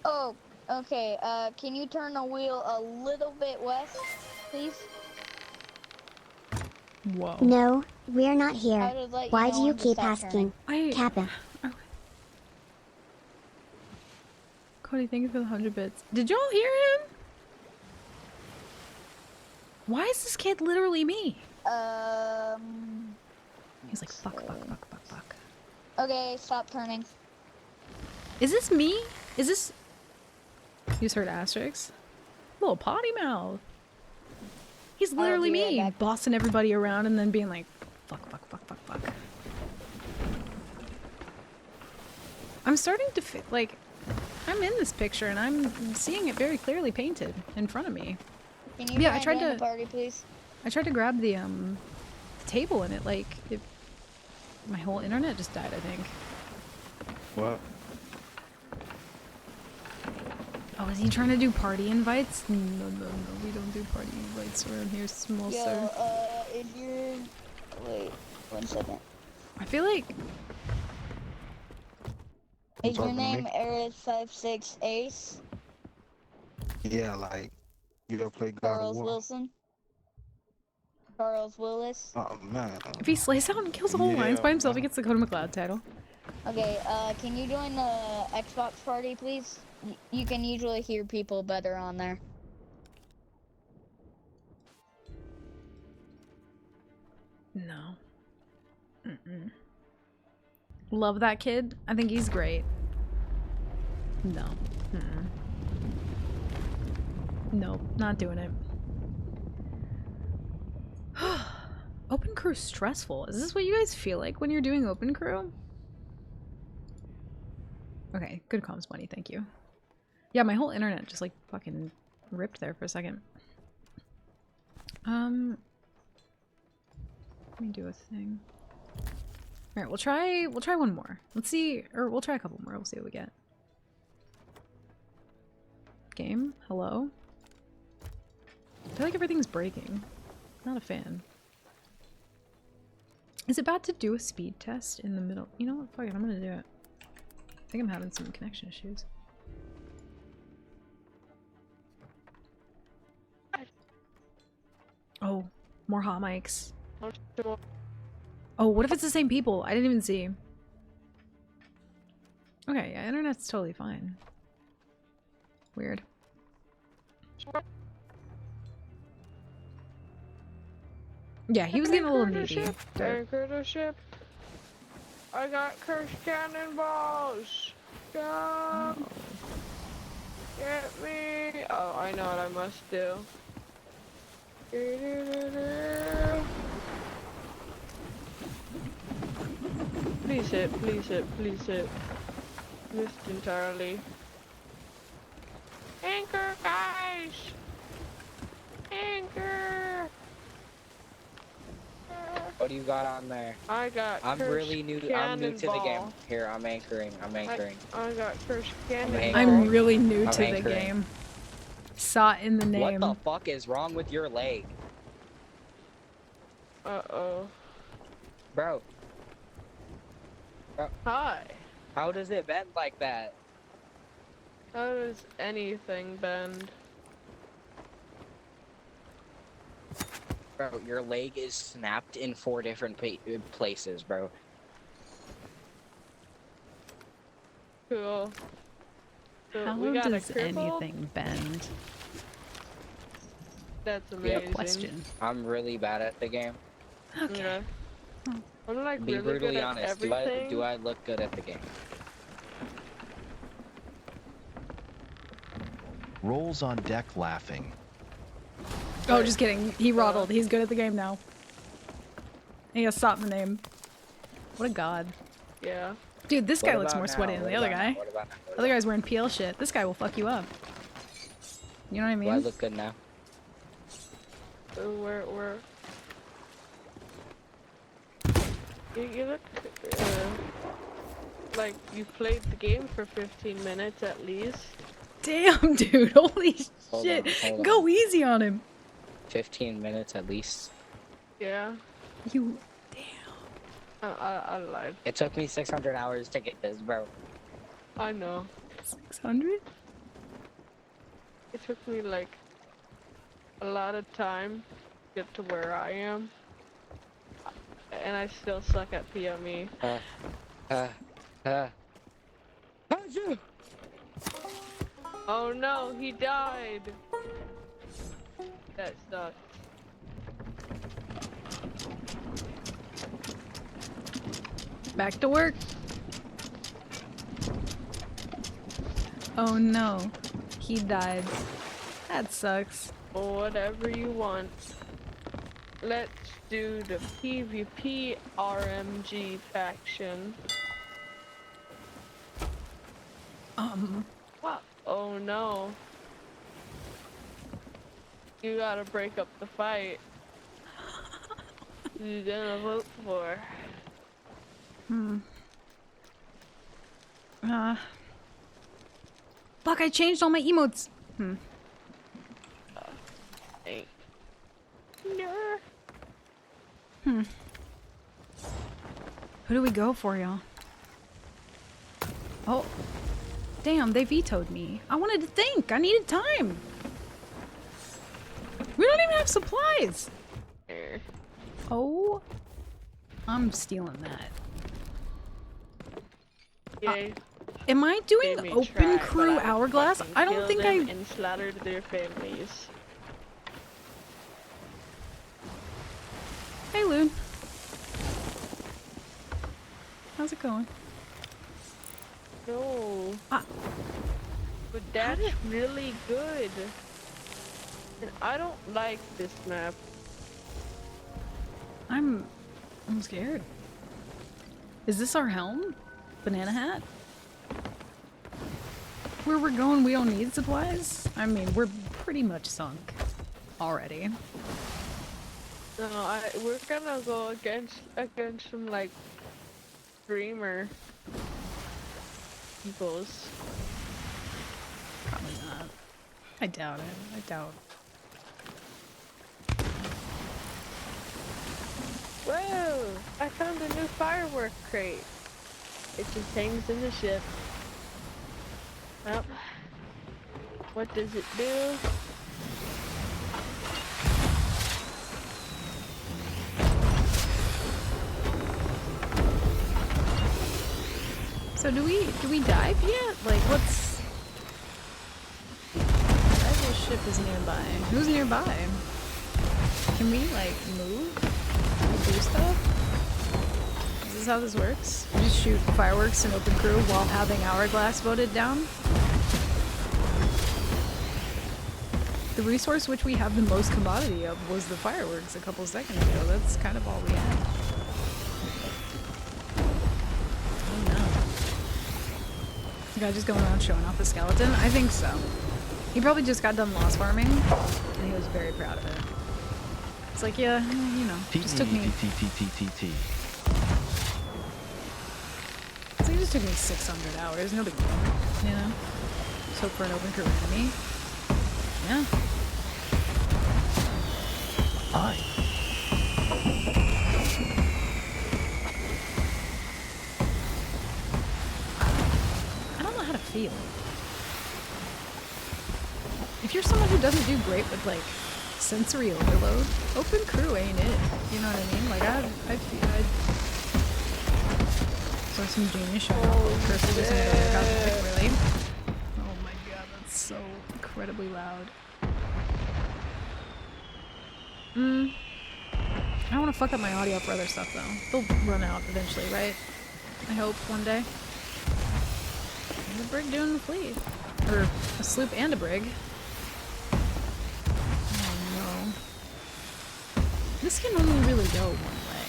Oh, okay. Can you turn the wheel a little bit west, please? Whoa. No, we're not I here. would let Why you do know you when to keep stop asking? I... Kappa. Cody, thank you for the 100 bits. Did y'all hear him? Why is this kid literally me? He's like, fuck. Okay, stop turning. Is this me? Is this... You just heard asterisks? Little potty mouth. He's literally be right me, back. bossing everybody around and then being like, fuck. I'm starting to feel like I'm in this picture and I'm seeing it very clearly painted in front of me. Can you Yeah, I try tried and join to- the party, please? I tried to grab the table and my whole internet just died, I think. What? Oh, is he trying to do party invites? No, we don't do party invites around here, small Yo, sir. if you're... Wait, 1 second. I feel like... Is your talking to name me? Aerith56 Ace? Yeah, like you ever play God of Charles War? Wilson? Charles Willis? Oh man. If he slays out and kills the whole alliance by himself, he gets the Dakota McLeod title. Okay, can you join the Xbox party, please? You can usually hear people better on there. No. Love that kid. I think he's great. No. Nope, not doing it. Open crew stressful. Is this what you guys feel like when you're doing open crew? Okay, good comms money, thank you. Yeah, my whole internet just like fucking ripped there for a second. Let me do a thing. Alright, we'll try one more. Let's see, or we'll try a couple more, we'll see what we get. Game? Hello? I feel like everything's breaking. Not a fan. Is it bad to do a speed test in the middle? You know what? Fuck it, I'm gonna do it. I think I'm having some connection issues. Oh, more hot mics. Oh, what if it's the same people? I didn't even see. Okay, yeah, internet's totally fine. Weird. Yeah, he was getting a little needy. Anchor the ship. I got cursed cannonballs. Come. Get me. Oh, I know what I must do. Please hit, please hit, please hit. Missed entirely. Anchor, guys! Anchor! What do you got on there? I got I'm cursed really new. I'm new to the game. cannonball. Here, I'm anchoring. I'm anchoring. I got cursed anchoring. cannonball. I'm really new I'm to the anchoring. game. Saw it in the name. What the fuck is wrong with your leg, Uh-oh. bro? Hi. How does it bend like that? How does anything bend? Bro, your leg is snapped in 4 different places, bro. Cool. So How we got a does cripple? anything bend? That's Yeah, amazing. Question. I'm really bad at the game. Okay. Yeah. I'm like Be really good brutally at honest. everything. Do I look good at the game? Rolls on deck laughing. Oh, just kidding. He roddled. He's good at the game now. He has Sot in the name. What a god. Yeah. Dude, this What guy looks about more now? sweaty than What the other about guy. now? What about now? What Other about guy's wearing PL shit. This guy will fuck you up. You know what I now? Do I mean? look good now? We're you look like you played the game for 15 minutes at least. Damn, dude. Holy Hold shit. on, hold Go on. easy on him. 15 minutes at least. Yeah. You. Damn. I lied. It took me 600 hours to get this, bro. I know. 600? It took me like a lot of time to get to where I am. And I still suck at PME. Achoo! Oh no, he died! That sucks. Back to work. Oh no. He died. That sucks. Whatever you want. Let's do the PvP RMG faction. What? Oh no. You gotta break up the fight. Who you gonna vote for? Fuck, I changed all my emotes. Hey. No. Who do we go for, y'all? Oh. Damn, they vetoed me. I wanted to think. I needed time. We don't even have supplies. Oh. I'm stealing that. Yay. Am I doing Made me open try, but crew I hourglass? fucking I don't killed think them I... and slaughtered their families. Hey, Loon. How's it going? No. Ah. But that's really good. And I don't like this map. I'm scared. Is this our helm? Banana hat? Where we're going, we don't need supplies? I mean, we're pretty much sunk already. No, we're gonna go against some like streamer peoples. Probably not. I doubt it. I doubt. Whoa! I found a new firework crate. It just hangs in the ship. Well, what does it do? So do we dive yet? Like, what's... That ship is nearby. Who's nearby? Can we, like, move? Can we do stuff? Is this how this works? We just shoot fireworks in open crew while having Hourglass voted down? The resource which we have the most commodity of was the fireworks a couple seconds ago. That's kind of all we had. Oh no. The guy just going around showing off the skeleton? I think so. He probably just got done lost farming, and he was very proud of it. It's like, yeah, you know, just took me... It's like, it just took me 600 hours, no big deal, you know? Just hope for an open crew enemy. Yeah. Hi. I don't know how to feel. If you're someone who doesn't do great with, like, sensory overload, open crew ain't it. You know what I mean? Like, I'd so some genius showing off curses just in the got the pick, really. Oh my god, that's so incredibly loud. I don't want to fuck up my audio for other stuff, though. They'll run out eventually, right? I hope one day. There's a brig doing the fleet. Or a sloop and a brig. Oh no. This can only really go one way.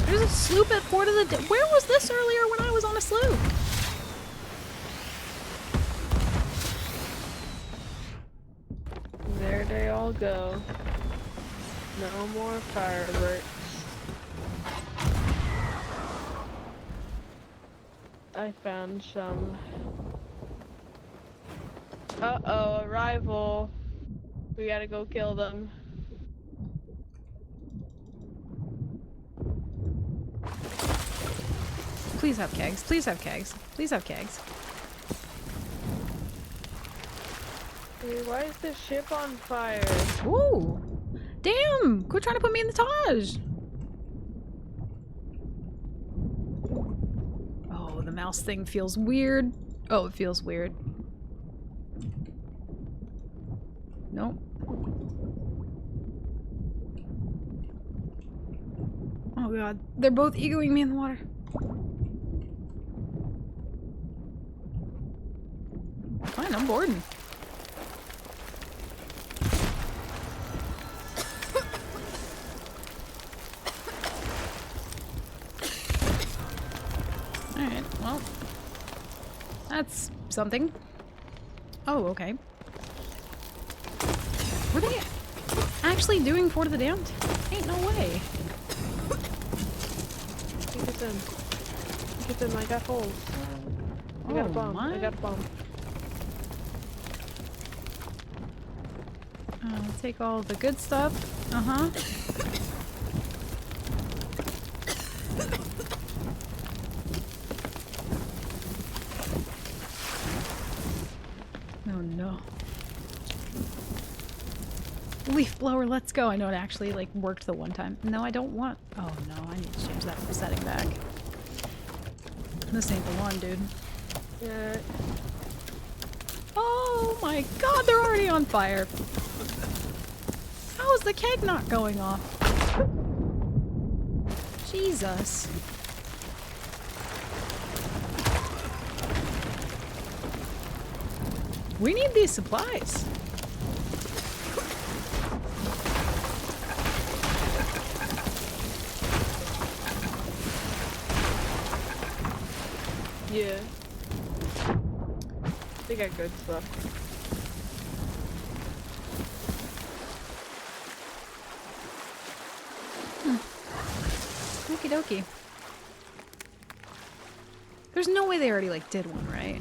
There's a sloop at Port of the Dam. Where was this earlier when I was on a sloop? There they all go. No more fireworks. I found some. Uh-oh, a rival. We gotta go kill them. Please have kegs. Please have kegs. Please have kegs. Dude, why is the ship on fire? Ooh! Damn! Quit trying to put me in the Taj! Oh, the mouse thing feels weird. Oh, it feels weird. Nope. Oh god. They're both egoing me in the water. Fine, I'm boarding. Alright, well. That's something. Oh, okay. Were they actually doing Fort of the Damned? Ain't no way. Look at them. Look at them, I got holes. I got a bomb. my. I got a bomb. Take all the good stuff. Uh-huh. Oh no. Leaf blower, let's go. I know it actually like worked the one time. No, I don't want. Oh no, I need to change that setting back. This ain't the one, dude. Yeah. Oh my god, they're already on fire. How is the keg not going off? Jesus. We need these supplies. Yeah. They got good stuff. Okie dokie. There's no way they already like did one, right?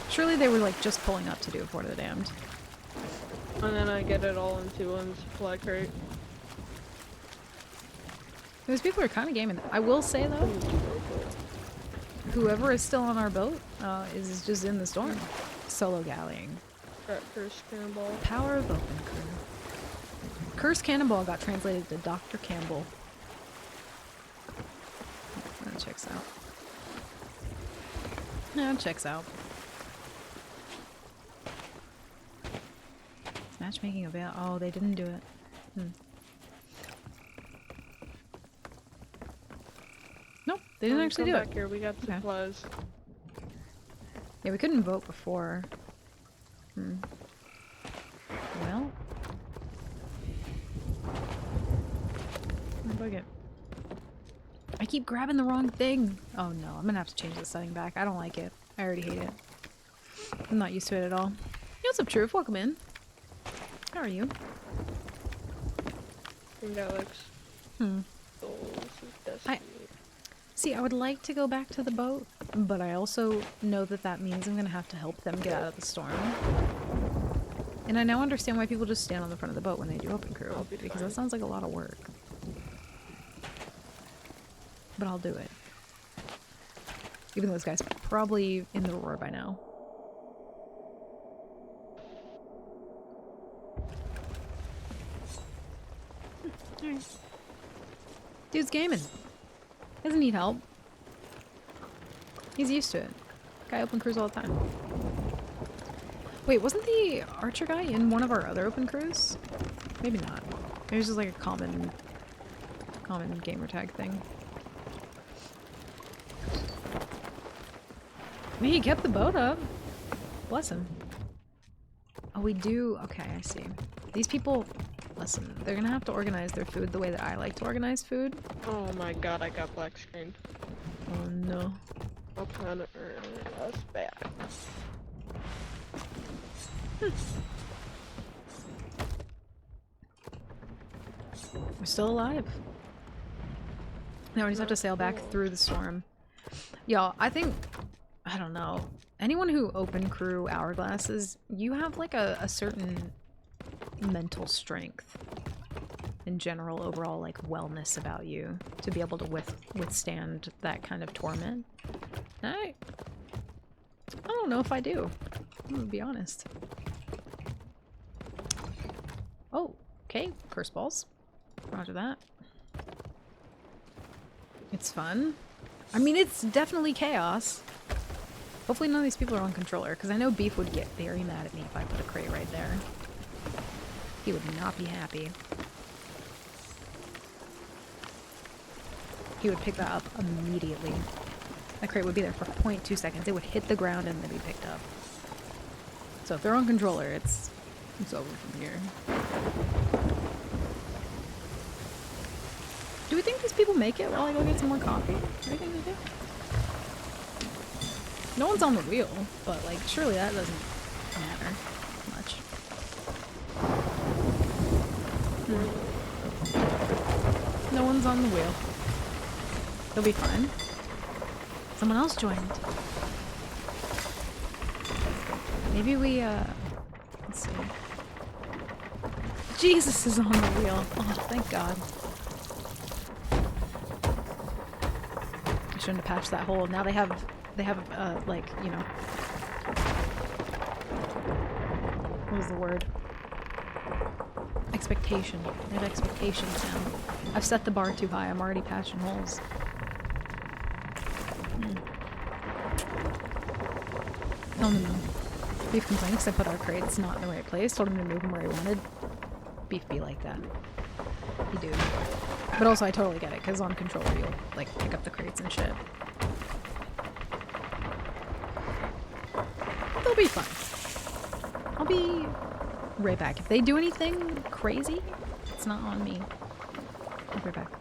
Surely they were like just pulling up to do Fort of the Damned. And then I get it all into one supply crate. Those people are kind of gaming. I will say though, whoever is still on our boat is just in the storm. Solo gallying. Got first cannonball. Power of Open Crew. Curse Cannonball got translated to Dr. Campbell. That checks out. No, it checks out. Matchmaking avail. Oh, they didn't do it. Nope, they didn't actually Come do back it. here. We got Okay. supplies. Yeah, we couldn't vote before. Well. Bug it. I keep grabbing the wrong thing. Oh no, I'm gonna have to change the setting back. I don't like it. I already hate it. I'm not used to it at all. Hey, what's up, Truth? Welcome in. How are you? King Alex. Oh, this is destiny. See, I would like to go back to the boat, but I also know that that means I'm gonna have to help them get out of the storm. And I now understand why people just stand on the front of the boat when they do open crew, because that sounds like a lot of work. But I'll do it. Even though this guy's probably in the roar by now. Alright. Dude's gaming. Doesn't need help. He's used to it. Guy open crews all the time. Wait, wasn't the archer guy in one of our other open crews? Maybe not. It was just like a common gamer tag thing. I mean, he kept the boat up. Bless him. Oh, we do. Okay, I see. These people Listen, they're gonna have to organize their food the way that I like to organize food. Oh my god, I got black screen. Oh no. Okay, that's bad. We're still alive. Now we just have to sail back through the storm. Y'all, I think, I don't know, anyone who open crew hourglasses, you have like a certain mental strength in general, overall like wellness about you to be able to withstand that kind of torment. I don't know if I do. I'm gonna be honest. Oh, okay, curse balls. Roger that. It's fun. I mean, it's definitely chaos. Hopefully none of these people are on controller, because I know Beef would get very mad at me if I put a crate right there. He would not be happy. He would pick that up immediately. That crate would be there for 0.2 seconds. It would hit the ground and then be picked up. So if they're on controller, it's over from here. Do we think these people make it while I go get some more coffee? What do you think they do? No one's on the wheel, but like surely that doesn't matter much. No one's on the wheel. They'll be fine. Someone else joined. Maybe we let's see. Jesus is on the wheel. Oh, thank God. I shouldn't have patched that hole. Now they have like, you know, what was the word? Expectation. They have expectations now. I've set the bar too high. I'm already patching holes. Tell him no. Beef complained because I put our crates not in the right place. Told him to move them where he wanted. Beef be like that. He do. But also I totally get it, because on controller you'll like pick up the crates and shit. They'll be fine. I'll be right back. If they do anything crazy, it's not on me. I'll be right back.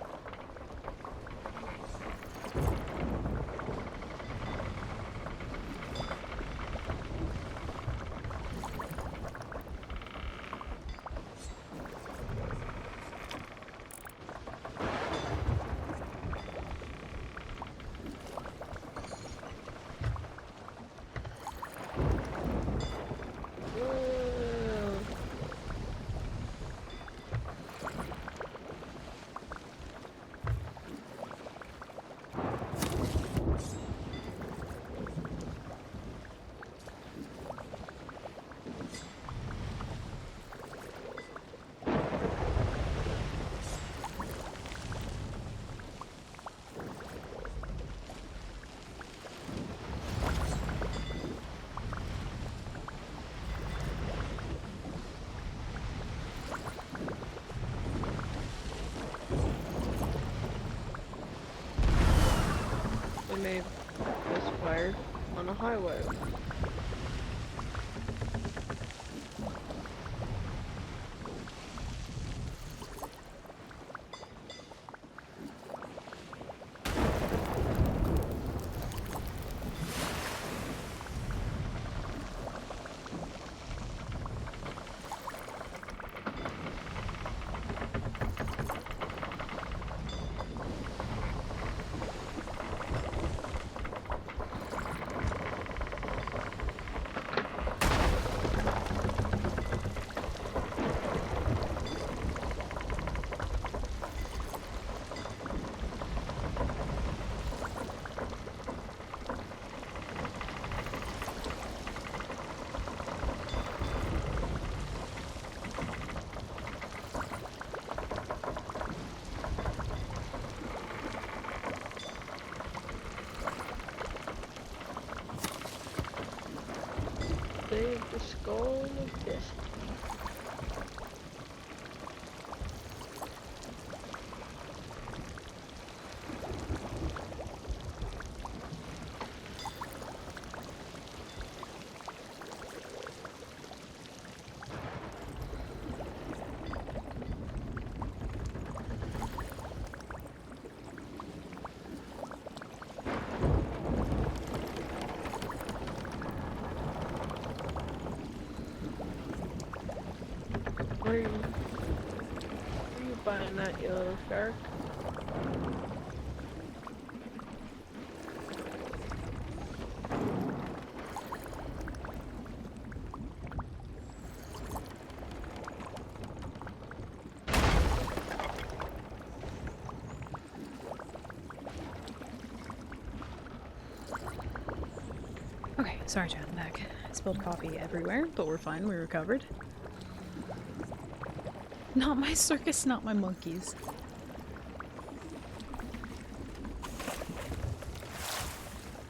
I made this fire on a highway. Save the skull of this. Where are you buying that, you little shark? Okay, sorry, Chad, I'm back. I spilled coffee everywhere, but we're fine, we recovered. Not my circus, not my monkeys.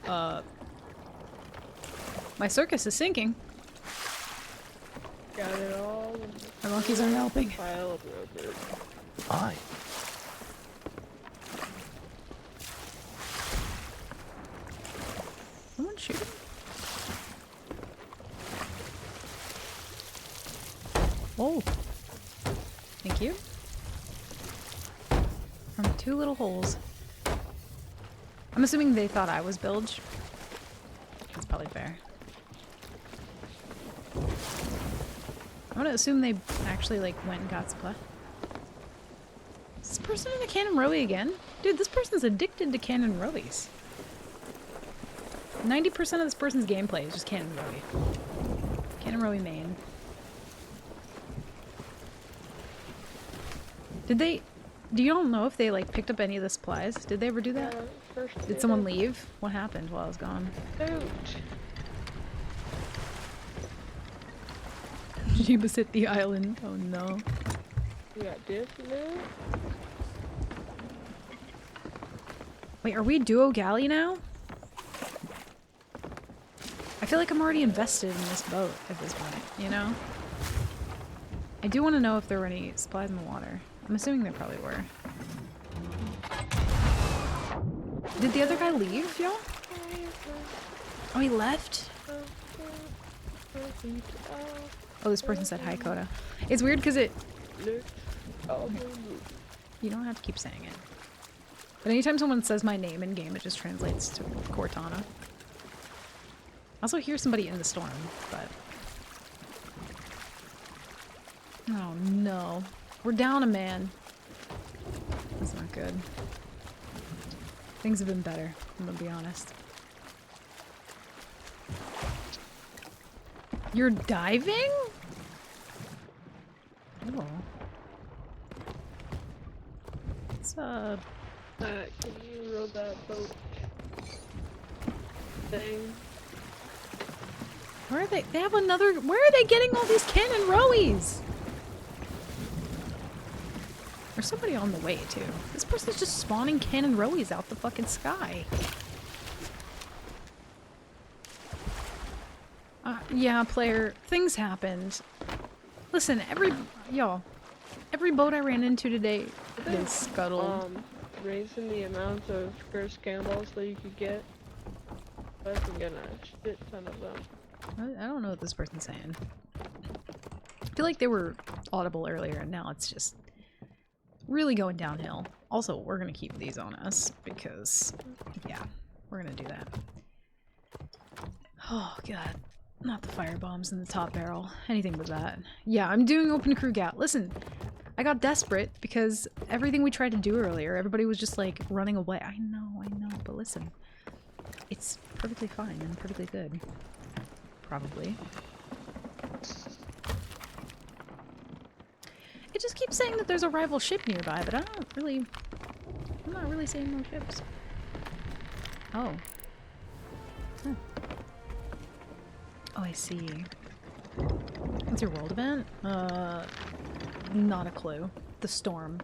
My circus is sinking. Got it all. My monkeys aren't helping. Pile of rubber. Fine. Someone shooting? Oh. Thank you. From 2 little holes. I'm assuming they thought I was Bilge. That's probably fair. I want to assume they actually, like, went and got supply. Is this person in a Cannon Rowie again? Dude, this person's addicted to Cannon Rowies. 90% of this person's gameplay is just Cannon Rowie. Cannon Rowie main. Did they... Do you all know if they, like, picked up any of the supplies? Did they ever do that? First Did someone leave? What happened while I was gone? Out. Jeebus hit the island. Oh no. You got this now? Wait, are we duo galley now? I feel like I'm already invested in this boat at this point, you know? I do want to know if there were any supplies in the water. I'm assuming there probably were. Did the other guy leave, y'all? Oh, he left? Oh, this person said hi, Coda. It's weird because it... You don't have to keep saying it. But anytime someone says my name in game, it just translates to Cortana. I also hear somebody in the storm, but... Oh no. We're down a man. That's not good. Things have been better, I'm gonna be honest. You're diving? Oh. It's can you row that boat thing? Where are they? They have another. Where are they getting all these Cannon Rowies? There's somebody on the way too. This person's just spawning Cannon Rowies out the fucking sky. Yeah, player. Things happened. Listen, every boat I ran into today is scuttled. Raising the amount of cursed cannonballs that you could get. I can get a shit ton of them. I don't know what this person's saying. I feel like they were audible earlier, and now it's just really going downhill. Also, we're gonna keep these on us because, yeah, we're gonna do that. Oh god. Not the fire bombs in the top barrel. Anything but that. Yeah, I'm doing open crew gat. Listen, I got desperate because everything we tried to do earlier, everybody was just like running away. I know, but listen. It's perfectly fine and perfectly good. Probably. It just keeps saying that there's a rival ship nearby, but I'm not really seeing no ships. Oh. Huh. Oh, I see. What's your world event? Not a clue. The storm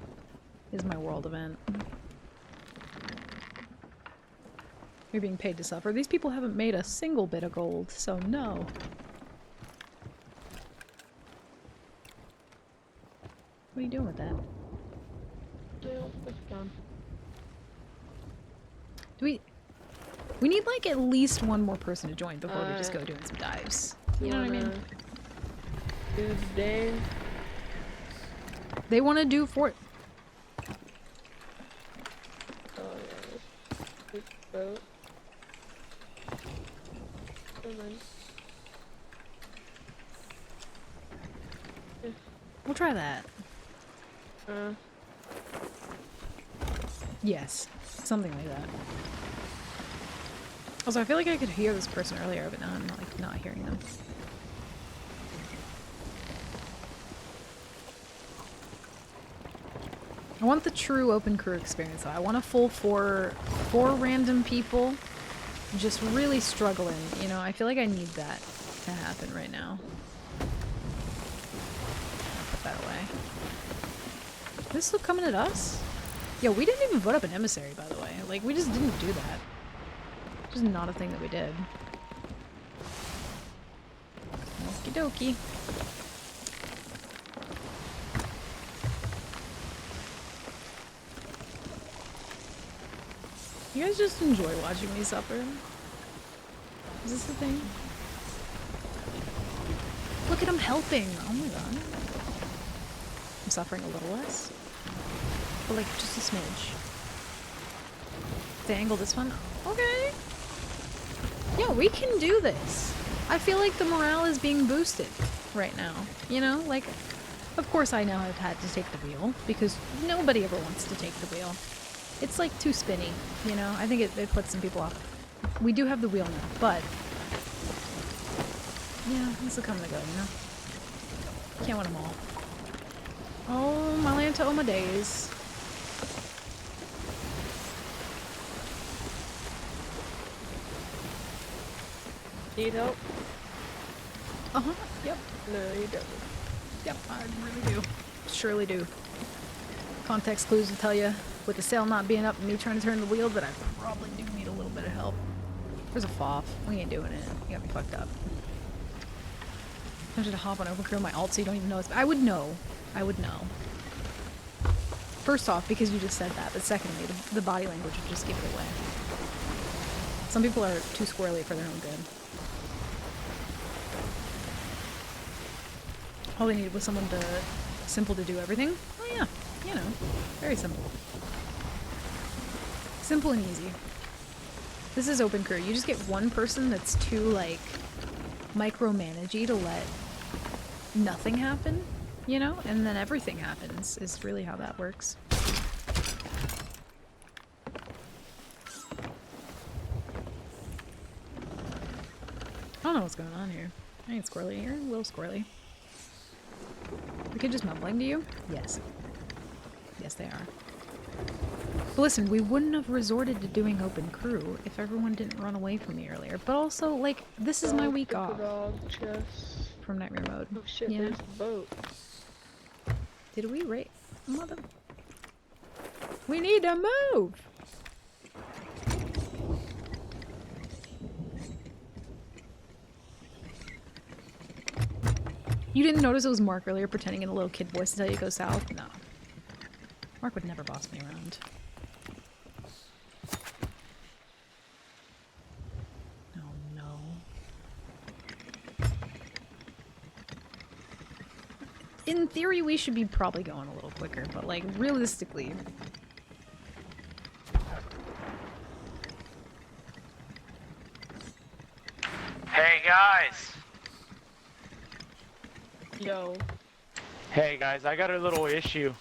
is my world event. You're being paid to suffer. These people haven't made a single bit of gold, so no. What are you doing with that? It's done. Do we need like at least one more person to join before we just go doing some dives. You know what I mean? Do the day. They want to do fort. Oh yeah, this boat. And then. We'll try that. Yes, something like that. Also, I feel like I could hear this person earlier, but now I'm like not hearing them. I want the true open crew experience though. I want a full four random people just really struggling, you know? I feel like I need that to happen right now. I'll put that away. Is this still coming at us? Yo, we didn't even vote up an emissary, by the way. Like, we just didn't do that. Just not a thing that we did. Okie dokie. You guys just enjoy watching me suffer? Is this the thing? Look at him helping! Oh my god. I'm suffering a little less. But like, just a smidge. They angle this one? Okay. Yeah, we can do this. I feel like the morale is being boosted right now. You know, like, of course I now have had to take the wheel, because nobody ever wants to take the wheel. It's like too spinny, you know? I think it puts some people off. We do have the wheel now, but yeah, this will come and go, you know? Can't win them all. Oh, my Lanta, oh my days. Need help? Uh-huh, yep. No, you don't. Yep, I really do. Surely do. Context clues will tell you, with the sail not being up and me trying to turn the wheel, that I probably do need a little bit of help. There's a FOF. We ain't doing it. You got me fucked up. I'm just to hop on open crew on my alt so you don't even know it's— I would know. I would know. First off, because you just said that, but secondly, the body language would just give it away. Some people are too squirrely for their own good. All they needed was someone simple to do everything. Oh yeah, you know, very simple. Simple and easy. This is open crew. You just get one person that's too, like, micromanagey to let nothing happen, you know? And then everything happens, is really how that works. I don't know what's going on here. I ain't squirrely. You're a little squirrely. The kid just mumbling to you? Yes. Yes, they are. But listen, we wouldn't have resorted to doing open crew if everyone didn't run away from me earlier. But also, like, this is my week off from Nightmare Mode. Oh shit, you know? there's the boat. Did we rate? Mother... We need to move! You didn't notice it was Mark earlier pretending in a little kid voice to tell you to go south? No. Mark would never boss me around. Oh no. In theory, we should be probably going a little quicker, but like, realistically... Hey guys! Yo. Hey guys, I got a little issue.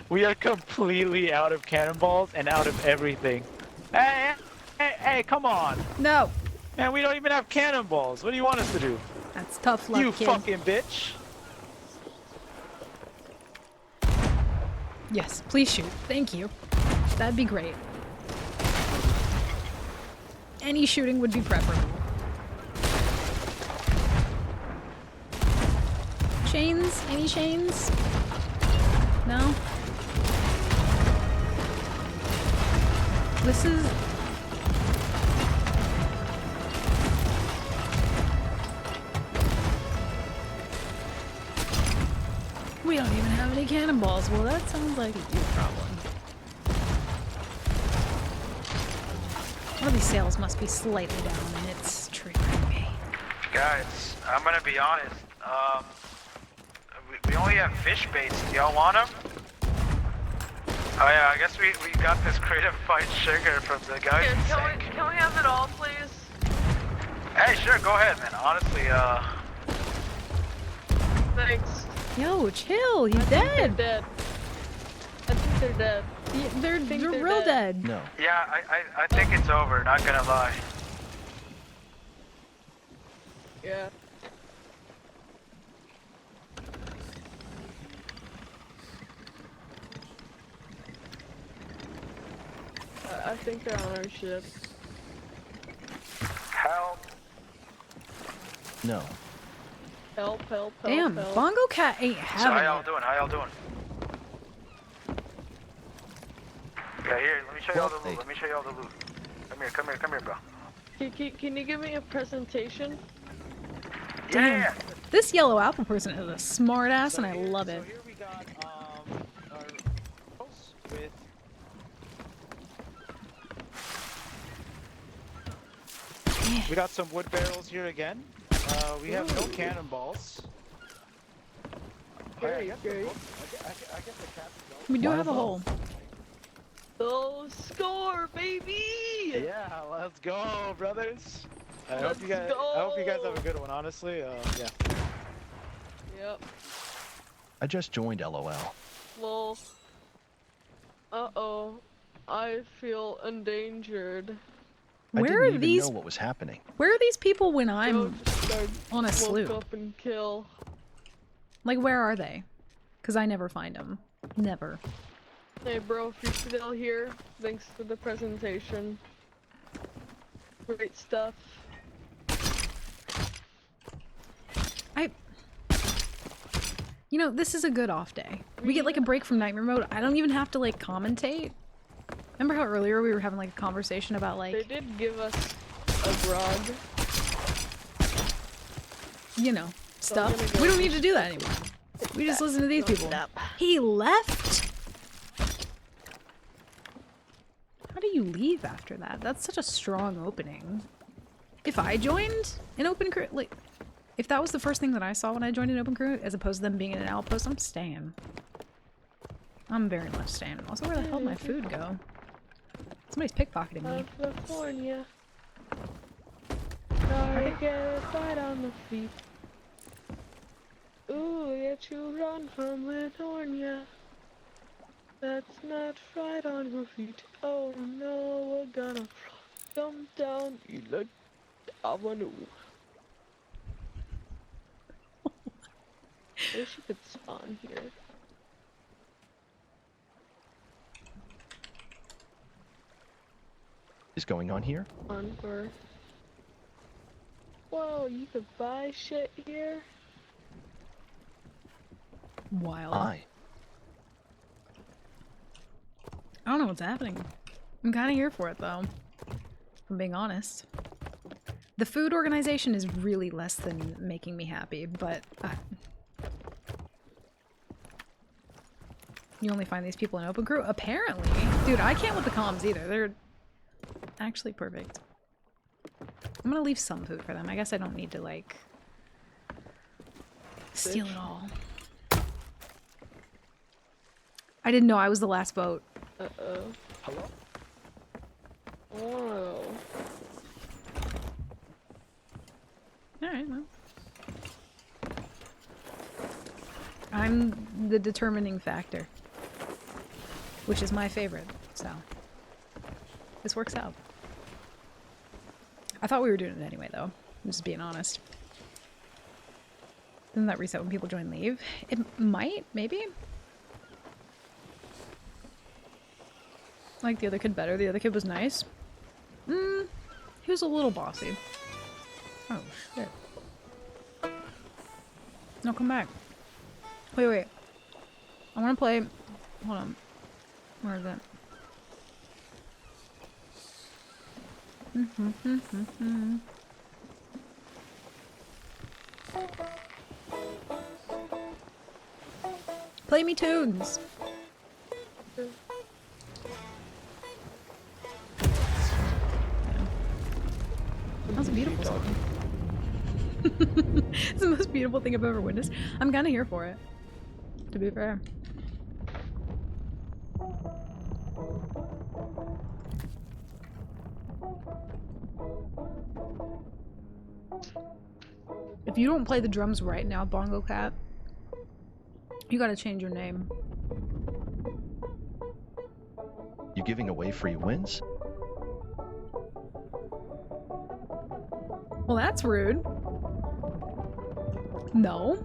We are completely out of cannonballs and out of everything. Hey, come on! No! Man, we don't even have cannonballs. What do you want us to do? That's tough luck, You kid. fucking bitch! Yes, please shoot. Thank you. That'd be great. Any shooting would be preferable. Chains? Any chains? No? This is... We don't even have any cannonballs. Well, that sounds like a huge problem. One of these sails must be slightly down and it's triggering me. Guys, I'm gonna be honest. We only have fish baits. Do y'all want them? Oh yeah, I guess we got this crate of fine sugar from the guy who sank. Can we have it all, please? Hey, sure, go ahead, man. Honestly, Thanks. Yo, chill. He's They're dead. dead. I think they're dead. Yeah, they're they're real dead. dead. No. Yeah, I think it's over, not gonna lie. Yeah. I think they're on our ship. Help. No. Help, help, help, Damn, help. Bongo Cat ain't So having how y'all it. doing? How y'all doing? Yeah, here, let me show y'all the loot. Let me show y'all the loot. Come here, bro. Can you give me a presentation? Yeah. This yellow apple person is a smart ass and I love it. So here we got our house with we got some wood barrels here again. We have no cannonballs. Great, great. I guess the captain's We do have a Bravo. hole. Oh, score, baby! Yeah, let's go, brothers. I Let's hope you guys have a good one. Honestly, yeah. Yep. I just joined LOL. Well. Uh-oh. I feel endangered. I Where didn't are even these? know what was happening. Where are these people when Joe I'm just started on a woke sloop? up and kill. Like, where are they? Because I never find them. Never. Hey, bro, if you're still here, thanks for the presentation. Great stuff. You know, this is a good off day. We get like a break from nightmare mode. I don't even have to like commentate. Remember how earlier we were having like a conversation about They like, did give us a grog. you know, So I'm stuff. gonna go We don't need just to do that anymore. We just listen to these Go people. nap. He left? How do you leave after that? That's such a strong opening. If I joined an open crew, like, if that was the first thing that I saw when I joined an open crew, as opposed to them being in an outpost, I'm staying. I'm very much staying. Also, where the hell did my food go? Somebody's pickpocketing me. California. Gotta get it right on the feet. Ooh, yet you run from Litornia. That's not right on your feet. Oh no, we're gonna come down Elect Avenue. Wish you could spawn here. Is going on here? On for. Whoa, you could buy shit here? Wild. Hi. I don't know what's happening. I'm kind of here for it, though. If I'm being honest. The food organization is really less than making me happy, but... You only find these people in open crew? Apparently. Dude, I can't with the comms either. They're actually perfect. I'm gonna leave some food for them. I guess I don't need to, like... steal it all. I didn't know I was the last boat. Uh-oh. Hello? Oh. Alright, well. I'm the determining factor. Which is my favorite, so. This works out. I thought we were doing it anyway, though. I'm just being honest. Doesn't that reset when people join leave? It might, maybe? I like the other kid better. The other kid was nice. He was a little bossy. Oh, shit. No, come back. Wait. I want to play... Hold on. Where is it? Play me tunes! That was a beautiful song. It's the most beautiful thing I've ever witnessed. I'm kind of here for it, to be fair. If you don't play the drums right now, Bongo Cat, You gotta change your name. You giving away free wins? Well, that's rude. No.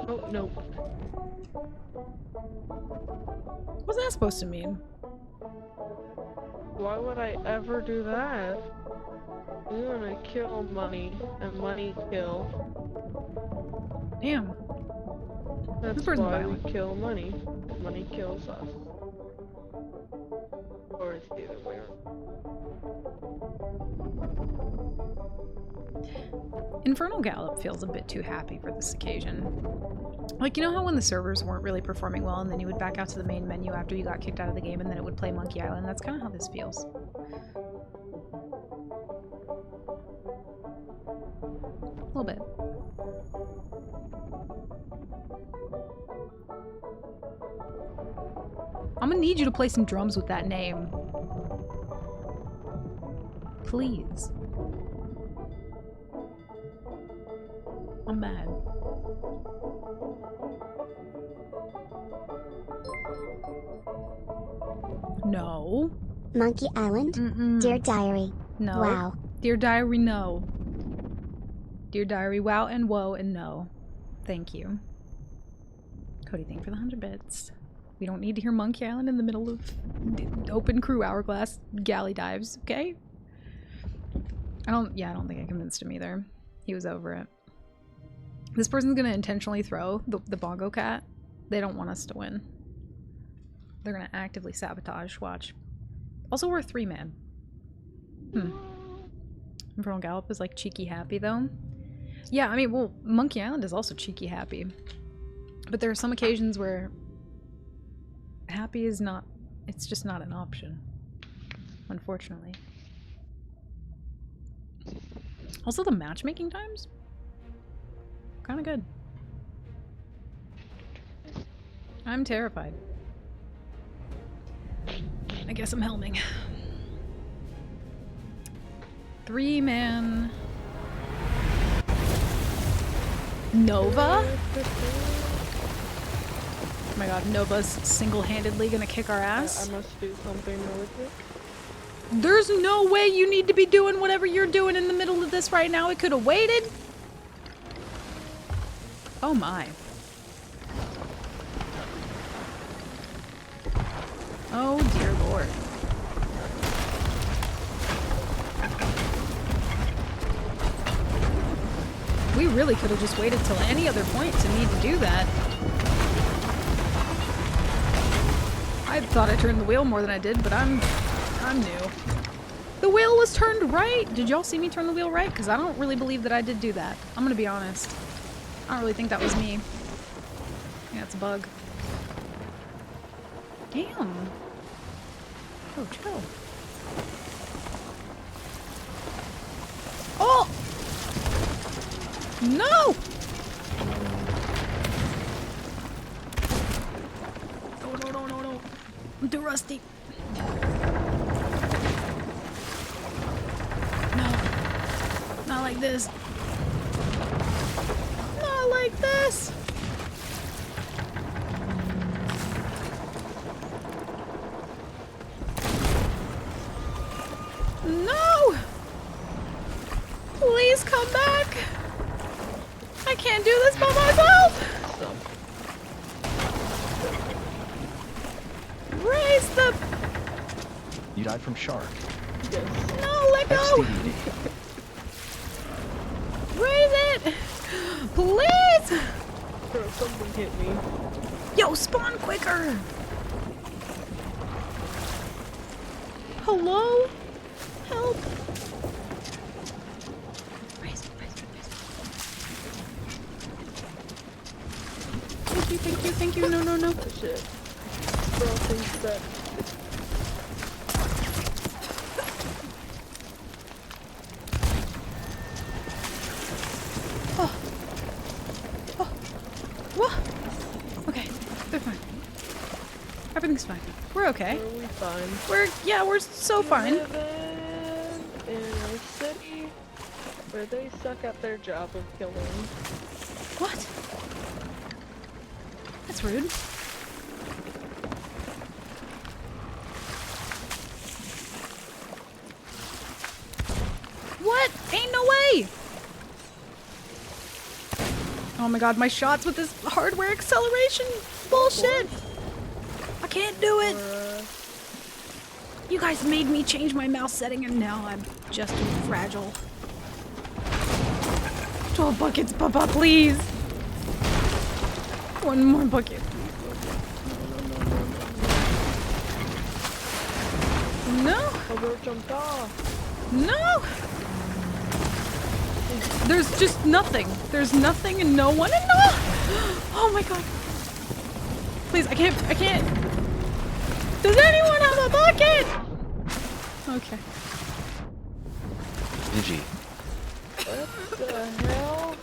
Oh, no. What's that supposed to mean? Why would I ever do that? We wanna kill money, and money kill. Damn. That's This person's why violent. we kill money. Money kills us. Or it's the other way around. Infernal Gallop feels a bit too happy for this occasion. Like, you know how when the servers weren't really performing well and then you would back out to the main menu after you got kicked out of the game and then it would play Monkey Island? That's kind of how this feels. A little bit. I'm gonna need you to play some drums with that name. Please. I'm mad. No. Monkey Island? Mm-mm. Dear Diary. No. Wow. Dear Diary, no. Dear Diary, wow and whoa and no. Thank you. Cody, thank you for the 100 bits. We don't need to hear Monkey Island in the middle of open crew hourglass galley dives, okay? I don't think I convinced him either. He was over it. This person's gonna intentionally throw the bongo cat. They don't want us to win. They're gonna actively sabotage. Watch. Also, we're a 3-man. Infernal Gallop is like cheeky happy though. Yeah, I mean, well, Monkey Island is also cheeky happy. But there are some occasions where happy is not, it's just not an option. Unfortunately. Also, the matchmaking times? Kind of good. I'm terrified. I guess I'm helming. 3-man. Nova? Oh my god, Nova's single-handedly gonna kick our ass? I must do something really quick. There's no way you need to be doing whatever you're doing in the middle of this right now. It could have waited. Oh my. Oh dear lord. We really could have just waited till any other point to need to do that. I thought I turned the wheel more than I did, but I'm new. The wheel was turned right! Did y'all see me turn the wheel right? Because I don't really believe that I did do that. I'm gonna be honest. I don't really think that was me. Yeah, it's a bug. Damn. Oh, chill. Oh! No! No. I'm too rusty. No. Not like this. Not like this. No! Please come back. I can't do this by myself. Raise the... You died from shark. No, let go! XDDD. Raise it! Please! Bro, something hit me. Yo, spawn quicker! Hello? Help! Raise it. Thank you. No. Oh, shit. Bro, things that. What? Okay, they're fine. Everything's fine. We're okay. Are we fine? We're so fine. Living in a city where they suck at their job of killing. What? That's rude. What? Ain't no way! Oh my god, my shots with this hardware acceleration bullshit! I can't do it! You guys made me change my mouse setting and now I'm just too fragile. 12 buckets, Papa, please! One more bucket. No! Over jumped off. No! There's just nothing. There's nothing and no one and no! Oh my god. Please, I can't. Does anyone have a bucket? Okay. Digi. What the hell?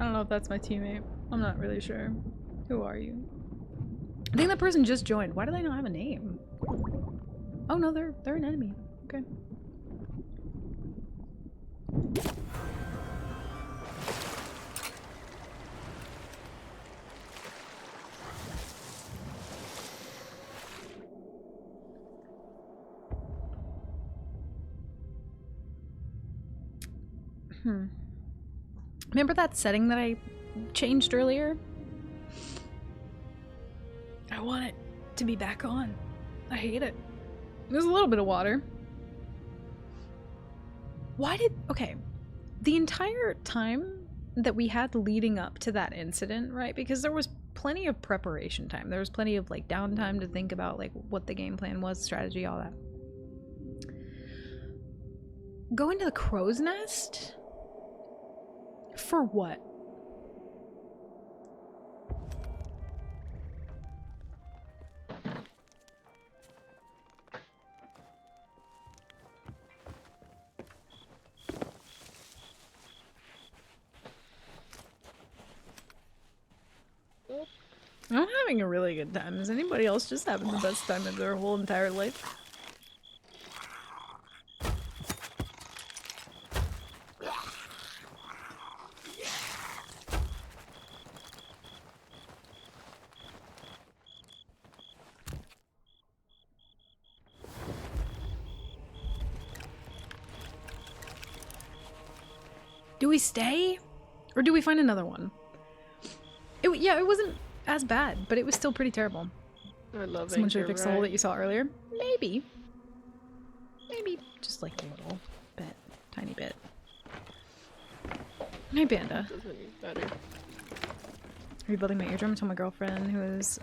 I don't know if that's my teammate. I'm not really sure. Who are you? I think that person just joined. Why do they not have a name? Oh no, they're an enemy. Okay. Remember that setting that I changed earlier? I want it to be back on. I hate it. There's a little bit of water. Why did... Okay. The entire time that we had leading up to that incident, right? Because there was plenty of preparation time. There was plenty of, like, downtime to think about, like, what the game plan was, strategy, all that. Go into the crow's nest? For what? I'm having a really good time. Is anybody else just having the best time of their whole entire life? Do we stay? Or do we find another one? Yeah, it wasn't as bad, but it was still pretty terrible. I love Someone should Anchor, fix the hole right? that you saw earlier. Maybe. Maybe just like a little bit. Tiny bit. Hey, Banda. Doesn't need better. Rebuilding my eardrum. Told my girlfriend who is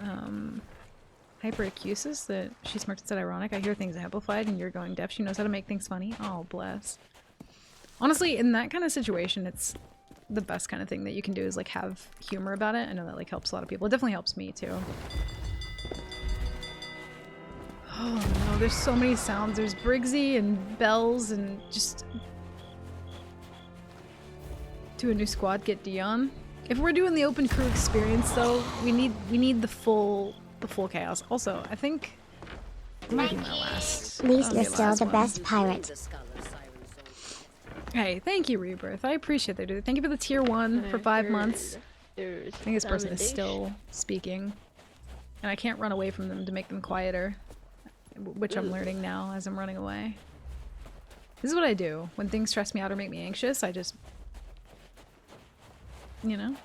hyperacusis that she smirked and said ironic. I hear things amplified and you're going deaf. She knows how to make things funny. Oh, bless. Honestly, in that kind of situation, it's the best kind of thing that you can do is like have humor about it. I know that like helps a lot of people. It definitely helps me too. Oh no, there's so many sounds. There's Briggsy and bells and just do a new squad, get Dion. If we're doing the open crew experience though, we need the full chaos. Also, I think it might be my last. Lisa's still the best pirate. Hey, thank you, Rebirth. I appreciate that, dude. Thank you for the tier 1 for 5 months. I think this person is still speaking. And I can't run away from them to make them quieter. Which I'm learning now as I'm running away. This is what I do. When things stress me out or make me anxious, I just... You know?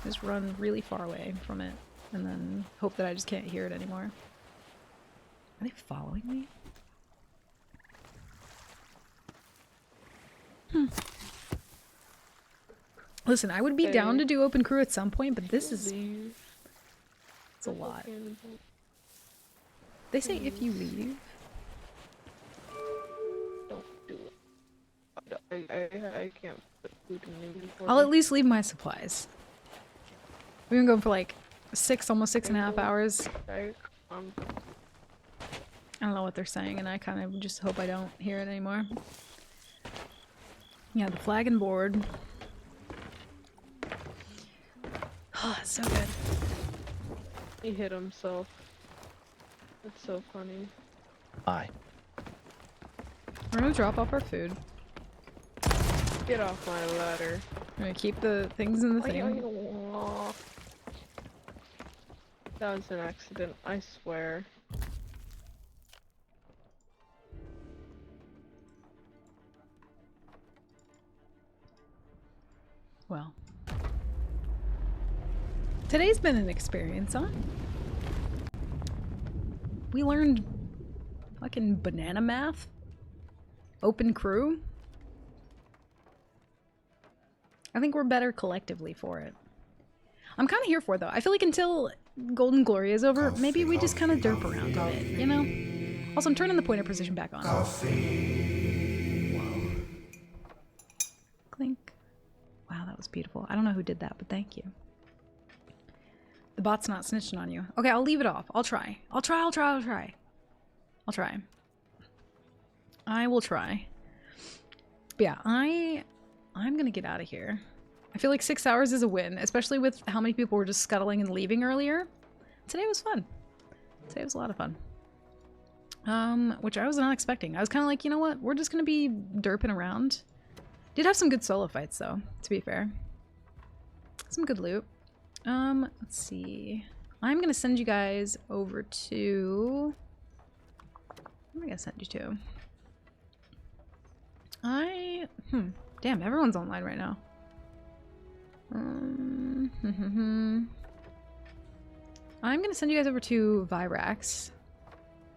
Just run really far away from it. And then hope that I just can't hear it anymore. Are they following me? Listen, I would be down to do open crew at some point, but this is... It's a lot. They say if you leave... Don't do it. I can't put food in the inventory. I'll at least leave my supplies. We've been going for like almost 6.5 hours. I don't know what they're saying, and I kind of just hope I don't hear it anymore. Yeah, the flag and board. Oh, it's so good. He hit himself. That's so funny. Aye. We're gonna drop off our food. Get off my ladder. We're gonna keep the things in the thing. That was an accident, I swear. Well. Today's been an experience, huh? We learned fucking banana math. Open crew. I think we're better collectively for it. I'm kind of here for it, though. I feel like until Golden Glory is over, maybe we just kind of derp around a bit, you know? Also, I'm turning the pointer position back on. Whoa. Clink. Wow, that was beautiful. I don't know who did that, but thank you. The bot's not snitching on you. Okay, I'll leave it off. I'll try. I'll try. I will try. But yeah, I'm gonna get out of here. I feel like 6 hours is a win, especially with how many people were just scuttling and leaving earlier. Today was fun. Today was a lot of fun. Which I was not expecting. I was kind of like, you know what? We're just gonna be derping around. Did have some good solo fights though, to be fair. Some good loot. Let's see. I'm gonna send you guys over to... Where am I gonna send you to? Damn, everyone's online right now. I'm gonna send you guys over to Virax.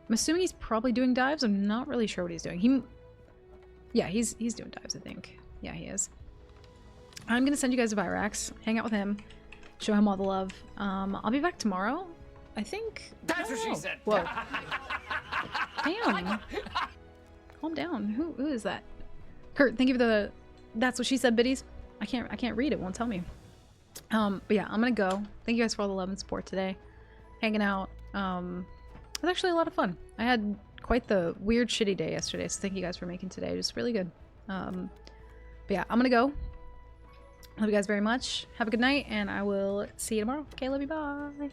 I'm assuming he's probably doing dives. I'm not really sure what he's doing. Yeah, he's doing dives, I think. Yeah, he is. I'm gonna send you guys to Virax, hang out with him, show him all the love. I'll be back tomorrow, I think. That's what she said. Whoa. Damn. Calm down. Who is that? Kurt, thank you for the that's what she said biddies. I can't read it, won't tell me. But yeah, I'm gonna go. Thank you guys for all the love and support today. Hanging out. It was actually a lot of fun. I had quite the weird shitty day yesterday, so thank you guys for making today just really good. But yeah, I'm gonna go. Love you guys very much. Have a good night, and I will see you tomorrow. Okay, love you, bye.